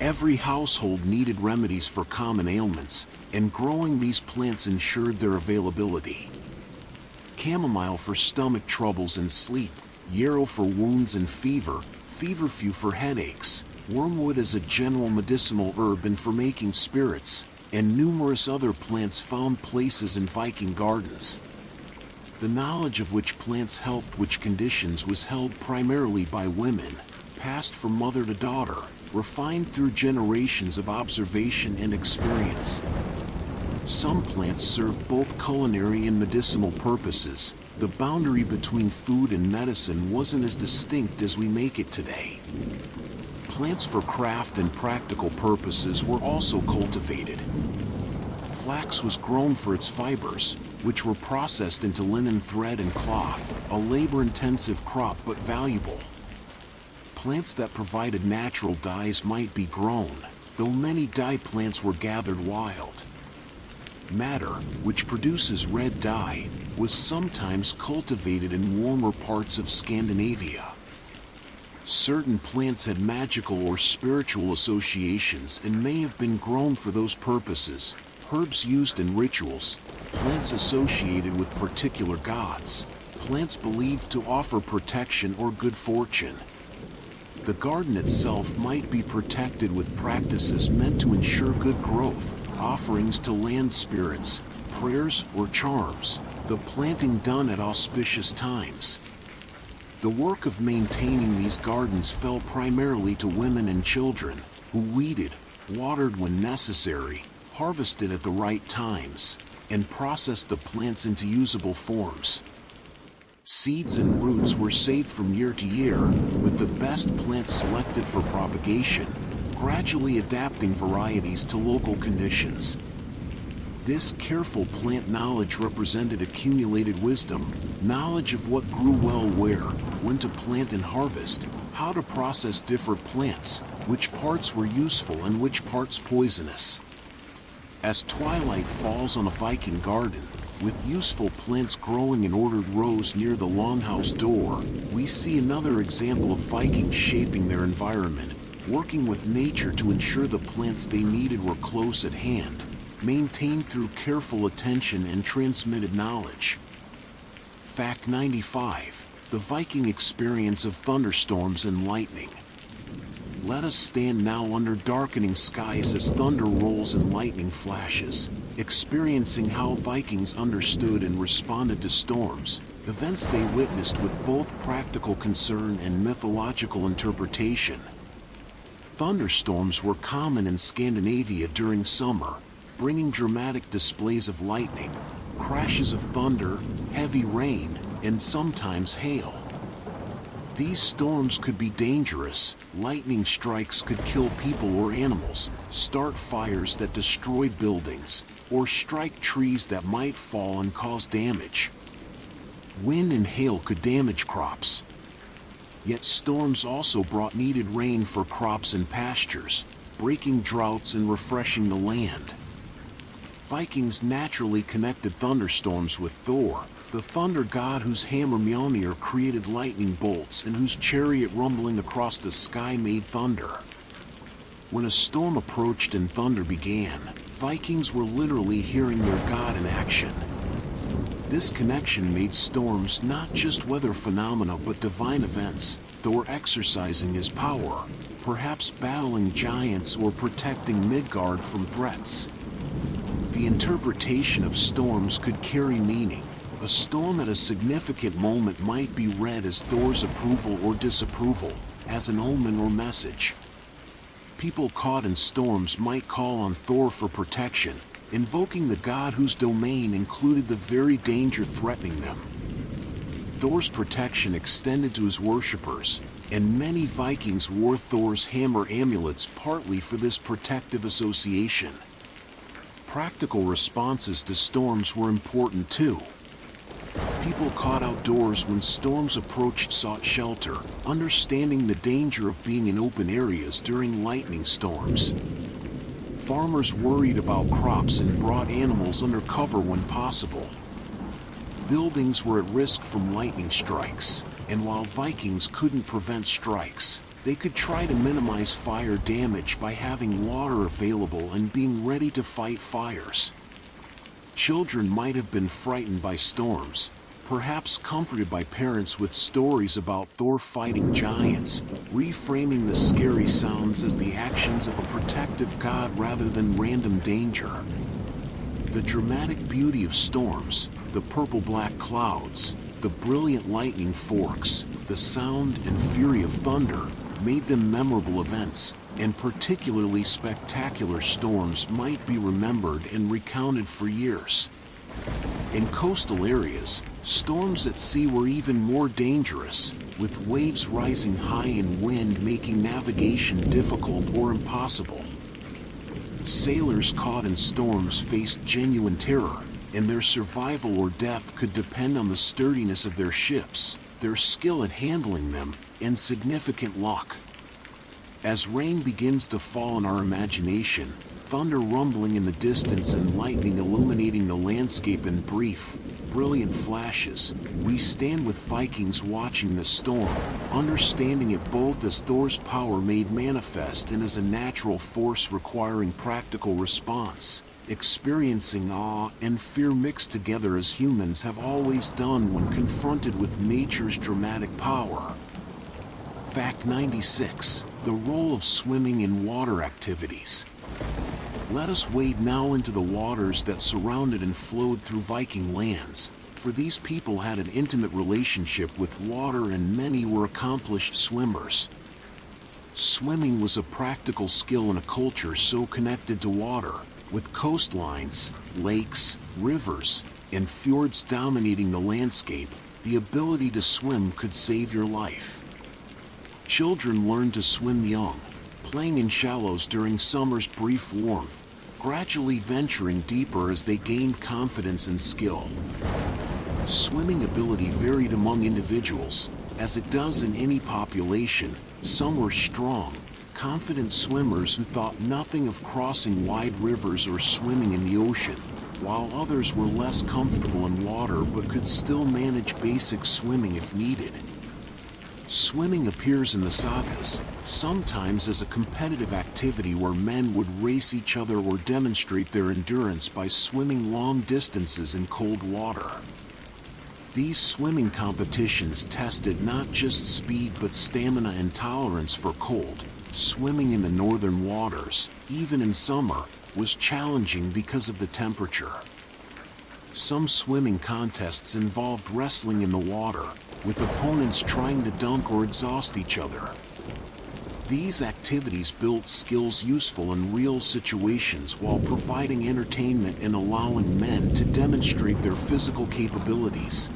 Every household needed remedies for common ailments, and growing these plants ensured their availability. Chamomile for stomach troubles and sleep, yarrow for wounds and fever, feverfew for headaches, wormwood as a general medicinal herb and for making spirits, and numerous other plants found places in Viking gardens. The knowledge of which plants helped which conditions was held primarily by women, passed from mother to daughter, refined through generations of observation and experience. Some plants served both culinary and medicinal purposes. The boundary between food and medicine wasn't as distinct as we make it today. Plants for craft and practical purposes were also cultivated. Flax was grown for its fibers, which were processed into linen thread and cloth, a labor-intensive crop but valuable. Plants that provided natural dyes might be grown, though many dye plants were gathered wild. Madder, which produces red dye, was sometimes cultivated in warmer parts of Scandinavia. Certain plants had magical or spiritual associations and may have been grown for those purposes. Herbs used in rituals, plants associated with particular gods, plants believed to offer protection or good fortune. The garden itself might be protected with practices meant to ensure good growth, offerings to land spirits, prayers or charms, the planting done at auspicious times. The work of maintaining these gardens fell primarily to women and children, who weeded, watered when necessary, harvested at the right times, and processed the plants into usable forms. Seeds and roots were saved from year to year, with the best plants selected for propagation, gradually adapting varieties to local conditions. This careful plant knowledge represented accumulated wisdom, knowledge of what grew well where, when to plant and harvest, how to process different plants, which parts were useful and which parts poisonous. As twilight falls on a Viking garden, with useful plants growing in ordered rows near the longhouse door, we see another example of Vikings shaping their environment, working with nature to ensure the plants they needed were close at hand, maintained through careful attention and transmitted knowledge. Fact 95. The Viking experience of thunderstorms and lightning. Let us stand now under darkening skies as thunder rolls and lightning flashes, experiencing how Vikings understood and responded to storms, events they witnessed with both practical concern and mythological interpretation. Thunderstorms were common in Scandinavia during summer, bringing dramatic displays of lightning, crashes of thunder, heavy rain, and sometimes hail. These storms could be dangerous. Lightning strikes could kill people or animals, start fires that destroyed buildings, or strike trees that might fall and cause damage. Wind and hail could damage crops. Yet storms also brought needed rain for crops and pastures, breaking droughts and refreshing the land. Vikings naturally connected thunderstorms with Thor, the thunder god whose hammer Mjolnir created lightning bolts and whose chariot rumbling across the sky made thunder. When a storm approached and thunder began, Vikings were literally hearing their god in action. This connection made storms not just weather phenomena but divine events, Thor exercising his power, perhaps battling giants or protecting Midgard from threats. The interpretation of storms could carry meaning. A storm at a significant moment might be read as Thor's approval or disapproval, as an omen or message. People caught in storms might call on Thor for protection, invoking the god whose domain included the very danger threatening them. Thor's protection extended to his worshippers, and many Vikings wore Thor's hammer amulets partly for this protective association. Practical responses to storms were important too. People caught outdoors when storms approached sought shelter, understanding the danger of being in open areas during lightning storms. Farmers worried about crops and brought animals under cover when possible. Buildings were at risk from lightning strikes, and while Vikings couldn't prevent strikes, they could try to minimize fire damage by having water available and being ready to fight fires. Children might have been frightened by storms, perhaps comforted by parents with stories about Thor fighting giants, reframing the scary sounds as the actions of a protective god rather than random danger. The dramatic beauty of storms, the purple-black clouds, the brilliant lightning forks, the sound and fury of thunder, made them memorable events, and particularly spectacular storms might be remembered and recounted for years. In coastal areas, storms at sea were even more dangerous, with waves rising high and wind making navigation difficult or impossible. Sailors caught in storms faced genuine terror, and their survival or death could depend on the sturdiness of their ships, their skill at handling them, and significant luck. As rain begins to fall in our imagination, thunder rumbling in the distance and lightning illuminating the landscape in brief, brilliant flashes, we stand with Vikings watching the storm, understanding it both as Thor's power made manifest and as a natural force requiring practical response, experiencing awe and fear mixed together as humans have always done when confronted with nature's dramatic power. Fact 96. The role of swimming in water activities. Let us wade now into the waters that surrounded and flowed through Viking lands, for these people had an intimate relationship with water and many were accomplished swimmers. Swimming was a practical skill in a culture so connected to water, with coastlines, lakes, rivers, and fjords dominating the landscape. The ability to swim could save your life. Children learned to swim young, playing in shallows during summer's brief warmth, gradually venturing deeper as they gained confidence and skill. Swimming ability varied among individuals, as it does in any population. Some were strong, confident swimmers who thought nothing of crossing wide rivers or swimming in the ocean, while others were less comfortable in water but could still manage basic swimming if needed. Swimming appears in the sagas, sometimes as a competitive activity where men would race each other or demonstrate their endurance by swimming long distances in cold water. These swimming competitions tested not just speed but stamina and tolerance for cold, Swimming in the northern waters, even in summer, was challenging because of the temperature. Some swimming contests involved wrestling in the water, with opponents trying to dunk or exhaust each other. These activities built skills useful in real situations while providing entertainment and allowing men to demonstrate their physical capabilities.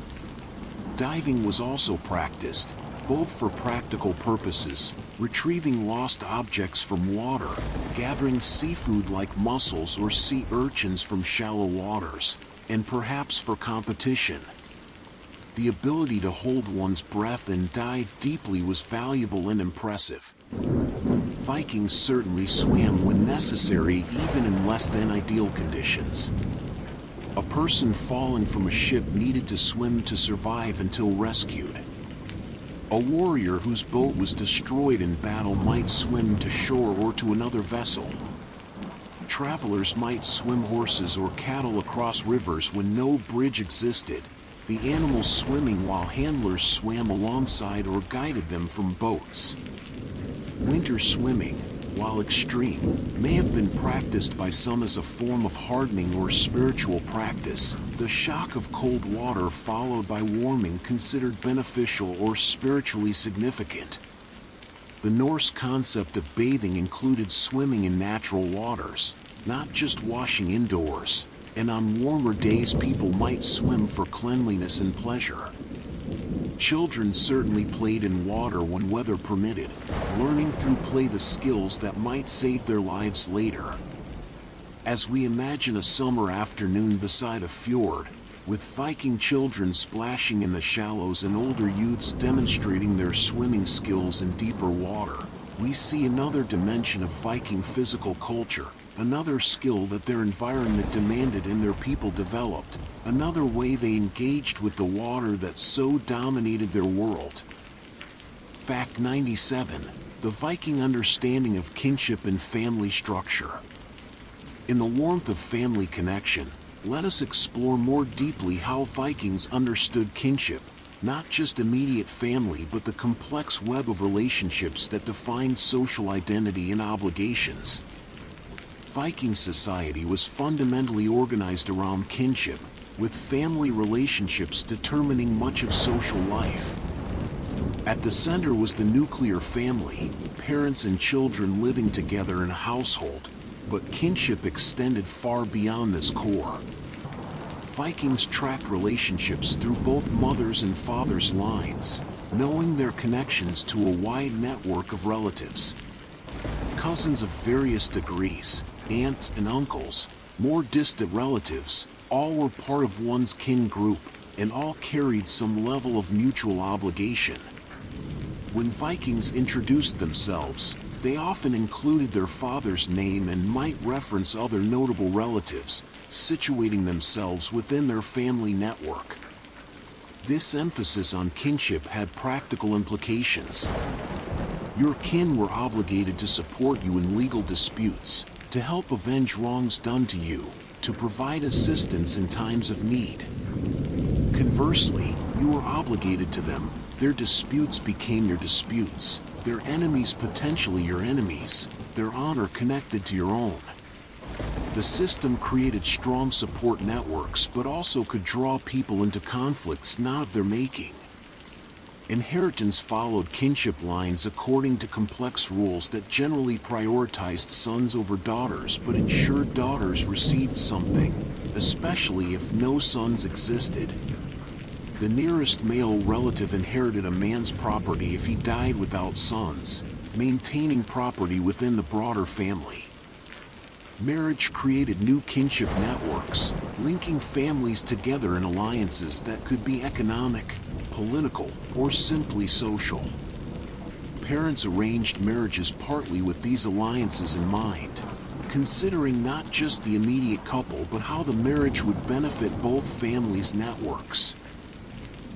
Diving was also practiced, both for practical purposes, retrieving lost objects from water, gathering seafood like mussels or sea urchins from shallow waters, and perhaps for competition. The ability to hold one's breath and dive deeply was valuable and impressive. Vikings certainly swam when necessary, even in less than ideal conditions. A person falling from a ship needed to swim to survive until rescued. A warrior whose boat was destroyed in battle might swim to shore or to another vessel. Travelers might swim horses or cattle across rivers when no bridge existed, the animals swimming while handlers swam alongside or guided them from boats. Winter swimming, while extreme, may have been practiced by some as a form of hardening or spiritual practice, the shock of cold water followed by warming considered beneficial or spiritually significant. The Norse concept of bathing included swimming in natural waters, not just washing indoors, and on warmer days people might swim for cleanliness and pleasure. Children certainly played in water when weather permitted, learning through play the skills that might save their lives later. As we imagine a summer afternoon beside a fjord, with Viking children splashing in the shallows and older youths demonstrating their swimming skills in deeper water, we see another dimension of Viking physical culture, another skill that their environment demanded and their people developed, another way they engaged with the water that so dominated their world. Fact 97. The Viking understanding of kinship and family structure. In the warmth of family connection, let us explore more deeply how Vikings understood kinship, not just immediate family but the complex web of relationships that defined social identity and obligations. Viking society was fundamentally organized around kinship, with family relationships determining much of social life. At the center was the nuclear family, parents and children living together in a household, but kinship extended far beyond this core. Vikings tracked relationships through both mothers' and fathers' lines, knowing their connections to a wide network of relatives. Cousins of various degrees, aunts and uncles, more distant relatives, all were part of one's kin group, and all carried some level of mutual obligation. When Vikings introduced themselves, they often included their father's name and might reference other notable relatives, situating themselves within their family network. This emphasis on kinship had practical implications. Your kin were obligated to support you in legal disputes, to help avenge wrongs done to you, to provide assistance in times of need. Conversely, you were obligated to them. Their disputes became your disputes, their enemies potentially your enemies, their honor connected to your own. The system created strong support networks but also could draw people into conflicts not of their making. Inheritance followed kinship lines according to complex rules that generally prioritized sons over daughters but ensured daughters received something, especially if no sons existed. The nearest male relative inherited a man's property if he died without sons, maintaining property within the broader family. Marriage created new kinship networks, linking families together in alliances that could be economic, political, or simply social. Parents arranged marriages partly with these alliances in mind, considering not just the immediate couple but how the marriage would benefit both families' networks.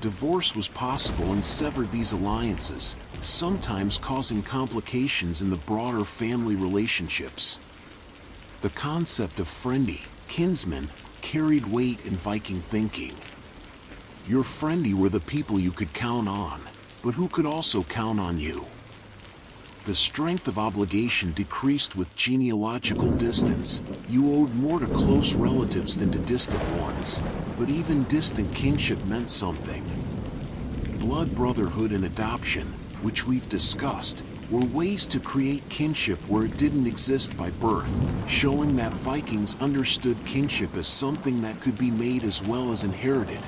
Divorce was possible and severed these alliances, sometimes causing complications in the broader family relationships. The concept of friendly, kinsman, carried weight in Viking thinking. Your friendly were the people you could count on, but who could also count on you. The strength of obligation decreased with genealogical distance. You owed more to close relatives than to distant ones, but even distant kinship meant something. Blood brotherhood and adoption, which we've discussed, were ways to create kinship where it didn't exist by birth, showing that Vikings understood kinship as something that could be made as well as inherited.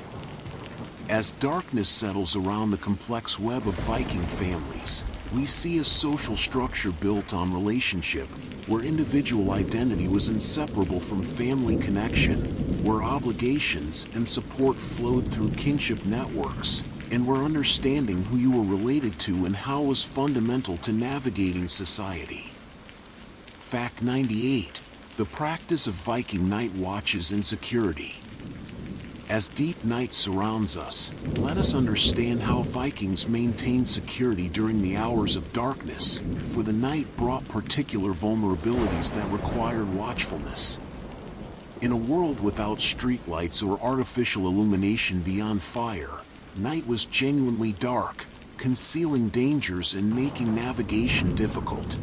As darkness settles around the complex web of Viking families, we see a social structure built on relationship, where individual identity was inseparable from family connection, where obligations and support flowed through kinship networks, and where understanding who you were related to and how was fundamental to navigating society. Fact 98. The practice of Viking night watches in security. As deep night surrounds us, let us understand how Vikings maintained security during the hours of darkness, for the night brought particular vulnerabilities that required watchfulness. In a world without streetlights or artificial illumination beyond fire, night was genuinely dark, concealing dangers and making navigation difficult.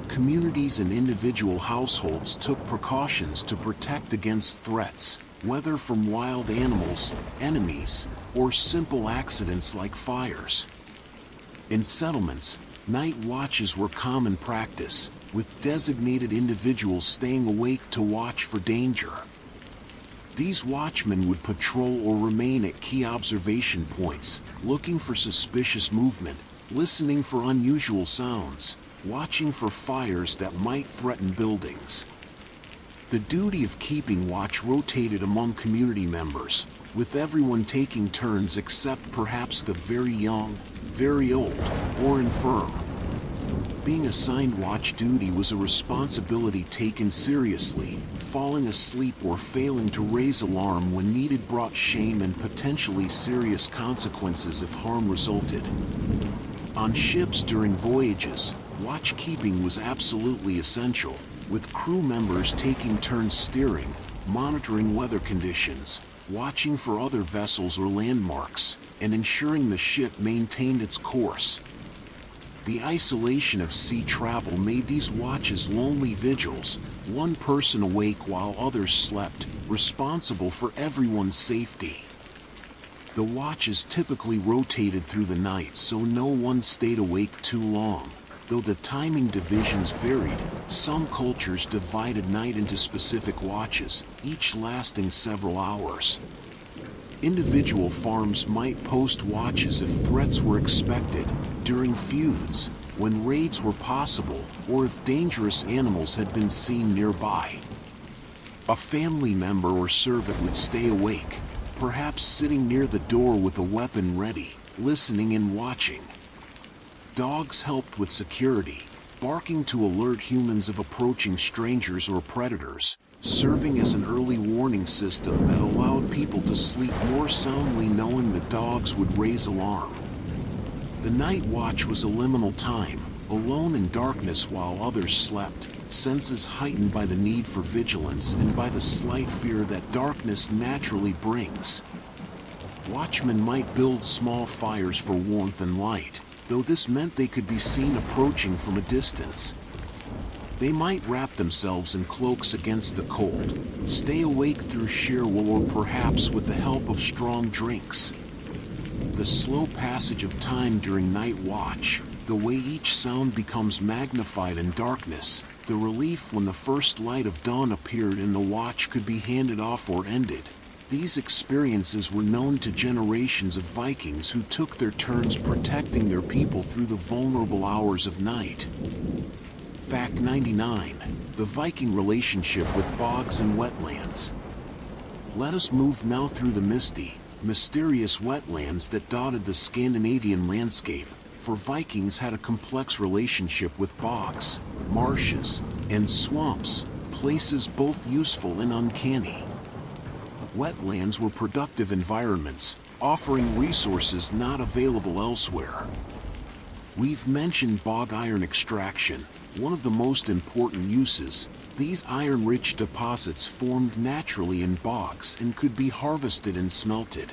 Communities and individual households took precautions to protect against threats, whether from wild animals, enemies, or simple accidents like fires. In settlements, night watches were common practice, with designated individuals staying awake to watch for danger. These watchmen would patrol or remain at key observation points, looking for suspicious movement, listening for unusual sounds, watching for fires that might threaten buildings. The duty of keeping watch rotated among community members, with everyone taking turns except perhaps the very young, very old, or infirm. Being assigned watch duty was a responsibility taken seriously. Falling asleep or failing to raise alarm when needed brought shame and potentially serious consequences if harm resulted. On ships during voyages, watch-keeping was absolutely essential, with crew members taking turns steering, monitoring weather conditions, watching for other vessels or landmarks, and ensuring the ship maintained its course. The isolation of sea travel made these watches lonely vigils, one person awake while others slept, responsible for everyone's safety. The watches typically rotated through the night so no one stayed awake too long. Though the timing divisions varied, some cultures divided night into specific watches, each lasting several hours. Individual farms might post watches if threats were expected, during feuds, when raids were possible, or if dangerous animals had been seen nearby. A family member or servant would stay awake, perhaps sitting near the door with a weapon ready, listening and watching. Dogs helped with security, barking to alert humans of approaching strangers or predators, serving as an early warning system that allowed people to sleep more soundly knowing the dogs would raise alarm. The night watch was a liminal time, alone in darkness while others slept, senses heightened by the need for vigilance and by the slight fear that darkness naturally brings. Watchmen might build small fires for warmth and light, though this meant they could be seen approaching from a distance. They might wrap themselves in cloaks against the cold, stay awake through sheer will or perhaps with the help of strong drinks. The slow passage of time during night watch, the way each sound becomes magnified in darkness, the relief when the first light of dawn appeared and the watch could be handed off or ended. These experiences were known to generations of Vikings who took their turns protecting their people through the vulnerable hours of night. Fact 99. The Viking relationship with bogs and wetlands. Let us move now through the misty, mysterious wetlands that dotted the Scandinavian landscape, for Vikings had a complex relationship with bogs, marshes, and swamps, places both useful and uncanny. Wetlands were productive environments, offering resources not available elsewhere. We've mentioned bog iron extraction, one of the most important uses. These iron-rich deposits formed naturally in bogs and could be harvested and smelted.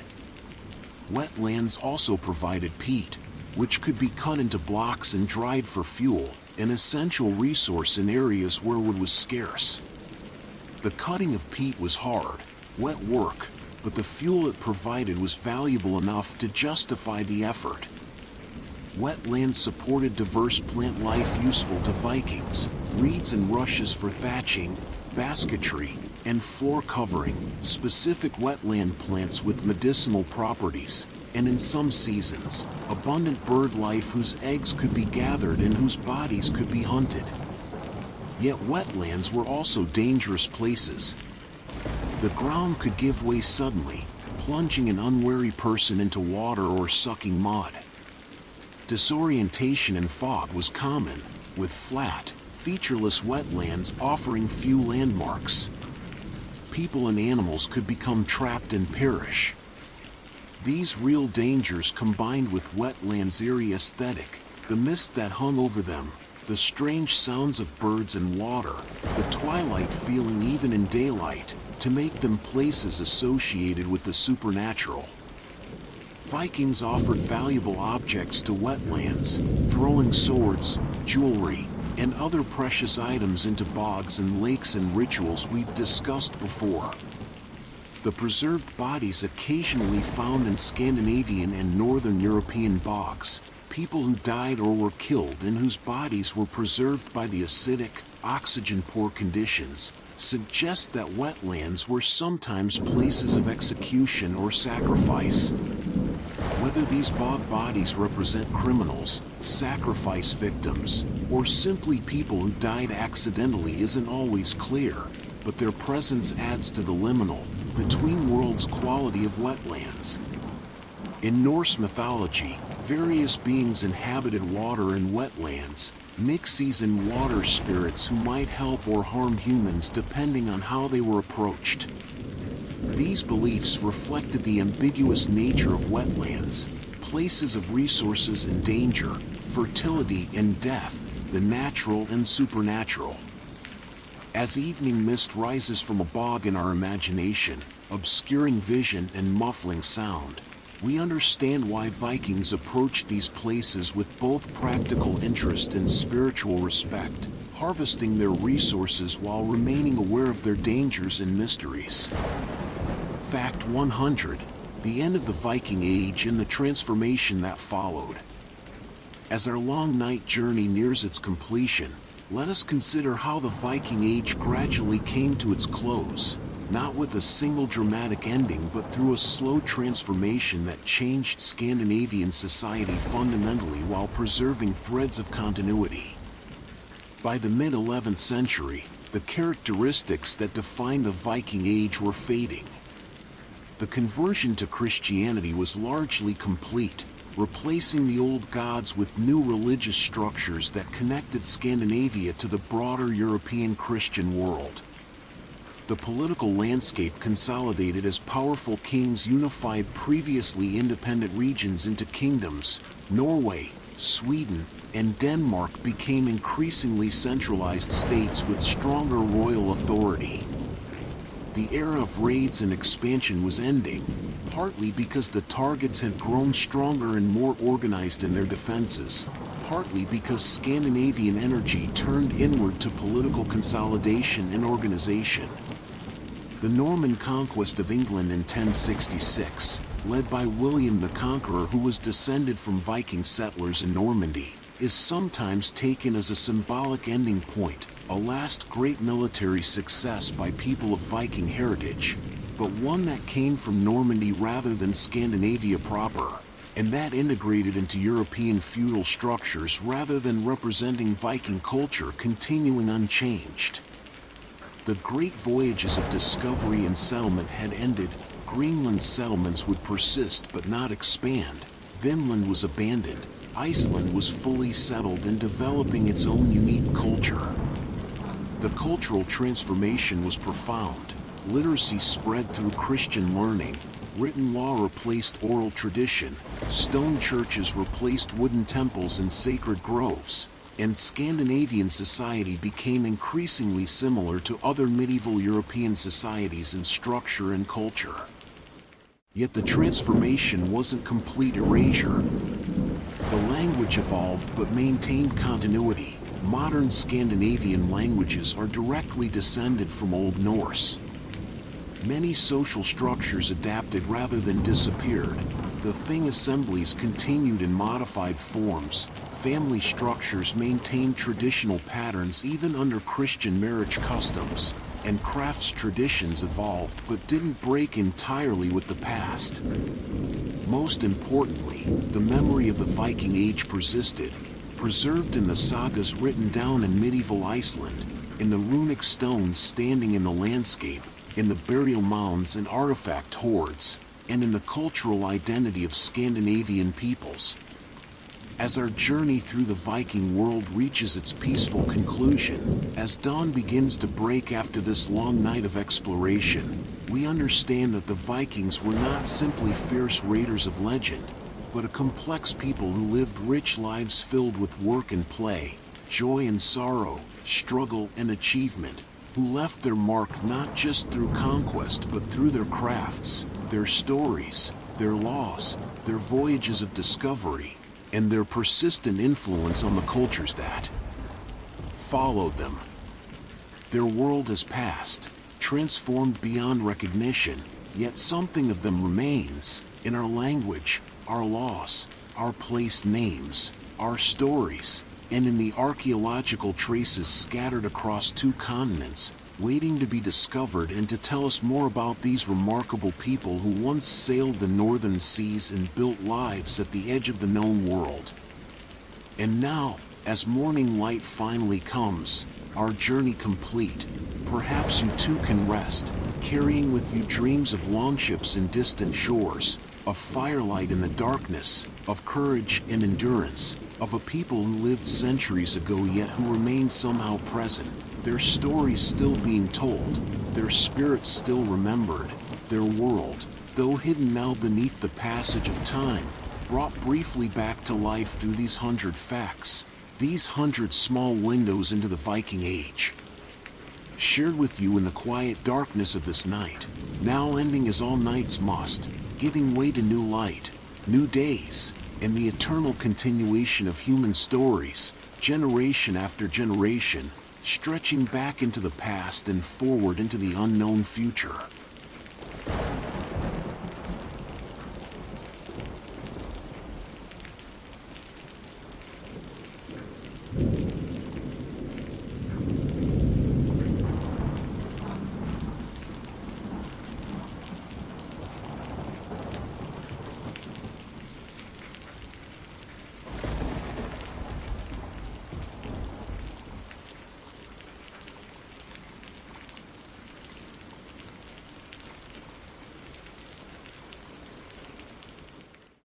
Wetlands also provided peat, which could be cut into blocks and dried for fuel, an essential resource in areas where wood was scarce. The cutting of peat was hard, wet work, but the fuel it provided was valuable enough to justify the effort. Wetlands supported diverse plant life useful to Vikings, reeds and rushes for thatching, basketry, and floor covering, specific wetland plants with medicinal properties, and in some seasons, abundant bird life whose eggs could be gathered and whose bodies could be hunted. Yet wetlands were also dangerous places. The ground could give way suddenly, plunging an unwary person into water or sucking mud. Disorientation and fog was common, with flat, featureless wetlands offering few landmarks. People and animals could become trapped and perish. These real dangers combined with wetlands' eerie aesthetic, the mist that hung over them, the strange sounds of birds and water, the twilight feeling even in daylight, to make them places associated with the supernatural. Vikings offered valuable objects to wetlands, throwing swords, jewelry, and other precious items into bogs and lakes in rituals we've discussed before. The preserved bodies occasionally found in Scandinavian and Northern European bogs, people who died or were killed and whose bodies were preserved by the acidic, oxygen-poor conditions, suggest that wetlands were sometimes places of execution or sacrifice. Whether these bog bodies represent criminals, sacrifice victims, or simply people who died accidentally isn't always clear, but their presence adds to the liminal, between worlds quality of wetlands. In Norse mythology, various beings inhabited water and wetlands, nixies and water spirits who might help or harm humans depending on how they were approached. These beliefs reflected the ambiguous nature of wetlands, places of resources and danger, fertility and death, the natural and supernatural. As evening mist rises from a bog in our imagination, obscuring vision and muffling sound, we understand why Vikings approached these places with both practical interest and spiritual respect, harvesting their resources while remaining aware of their dangers and mysteries. Fact 100: the end of the Viking Age and the transformation that followed. As our long night journey nears its completion, let us consider how the Viking Age gradually came to its close, not with a single dramatic ending but through a slow transformation that changed Scandinavian society fundamentally while preserving threads of continuity. By the mid-11th century, the characteristics that defined the Viking Age were fading. The conversion to Christianity was largely complete, replacing the old gods with new religious structures that connected Scandinavia to the broader European Christian world. The political landscape consolidated as powerful kings unified previously independent regions into kingdoms. Norway, Sweden, and Denmark became increasingly centralized states with stronger royal authority. The era of raids and expansion was ending, partly because the targets had grown stronger and more organized in their defenses, partly because Scandinavian energy turned inward to political consolidation and organization. The Norman conquest of England in 1066, led by William the Conqueror, who was descended from Viking settlers in Normandy, is sometimes taken as a symbolic ending point, a last great military success by people of Viking heritage, but one that came from Normandy rather than Scandinavia proper, and that integrated into European feudal structures rather than representing Viking culture continuing unchanged. The great voyages of discovery and settlement had ended. Greenland's settlements would persist but not expand. Vinland was abandoned. Iceland was fully settled and developing its own unique culture. The cultural transformation was profound. Literacy spread through Christian learning. Written law replaced oral tradition. Stone churches replaced wooden temples and sacred groves. And Scandinavian society became increasingly similar to other medieval European societies in structure and culture. Yet the transformation wasn't complete erasure. The language evolved but maintained continuity. Modern Scandinavian languages are directly descended from Old Norse. Many social structures adapted rather than disappeared. The Thing assemblies continued in modified forms. Family structures maintained traditional patterns even under Christian marriage customs, and crafts traditions evolved but didn't break entirely with the past. Most importantly, the memory of the Viking Age persisted, preserved in the sagas written down in medieval Iceland, in the runic stones standing in the landscape, in the burial mounds and artifact hoards, and in the cultural identity of Scandinavian peoples. As our journey through the Viking world reaches its peaceful conclusion, as dawn begins to break after this long night of exploration, we understand that the Vikings were not simply fierce raiders of legend, but a complex people who lived rich lives filled with work and play, joy and sorrow, struggle and achievement, who left their mark not just through conquest but through their crafts, their stories, their laws, their voyages of discovery, and their persistent influence on the cultures that followed them. Their world has passed, transformed beyond recognition, yet something of them remains, in our language, our laws, our place names, our stories, and in the archaeological traces scattered across 2 continents, waiting to be discovered and to tell us more about these remarkable people who once sailed the northern seas and built lives at the edge of the known world. And now, as morning light finally comes, our journey complete, perhaps you too can rest, carrying with you dreams of longships and distant shores, of firelight in the darkness, of courage and endurance, of a people who lived centuries ago yet who remain somehow present, their stories still being told, their spirits still remembered, their world, though hidden now beneath the passage of time, brought briefly back to life through these 100 facts, these 100 small windows into the Viking Age. Shared with you in the quiet darkness of this night, now ending as all nights must, giving way to new light, new days, and the eternal continuation of human stories, generation after generation, stretching back into the past and forward into the unknown future.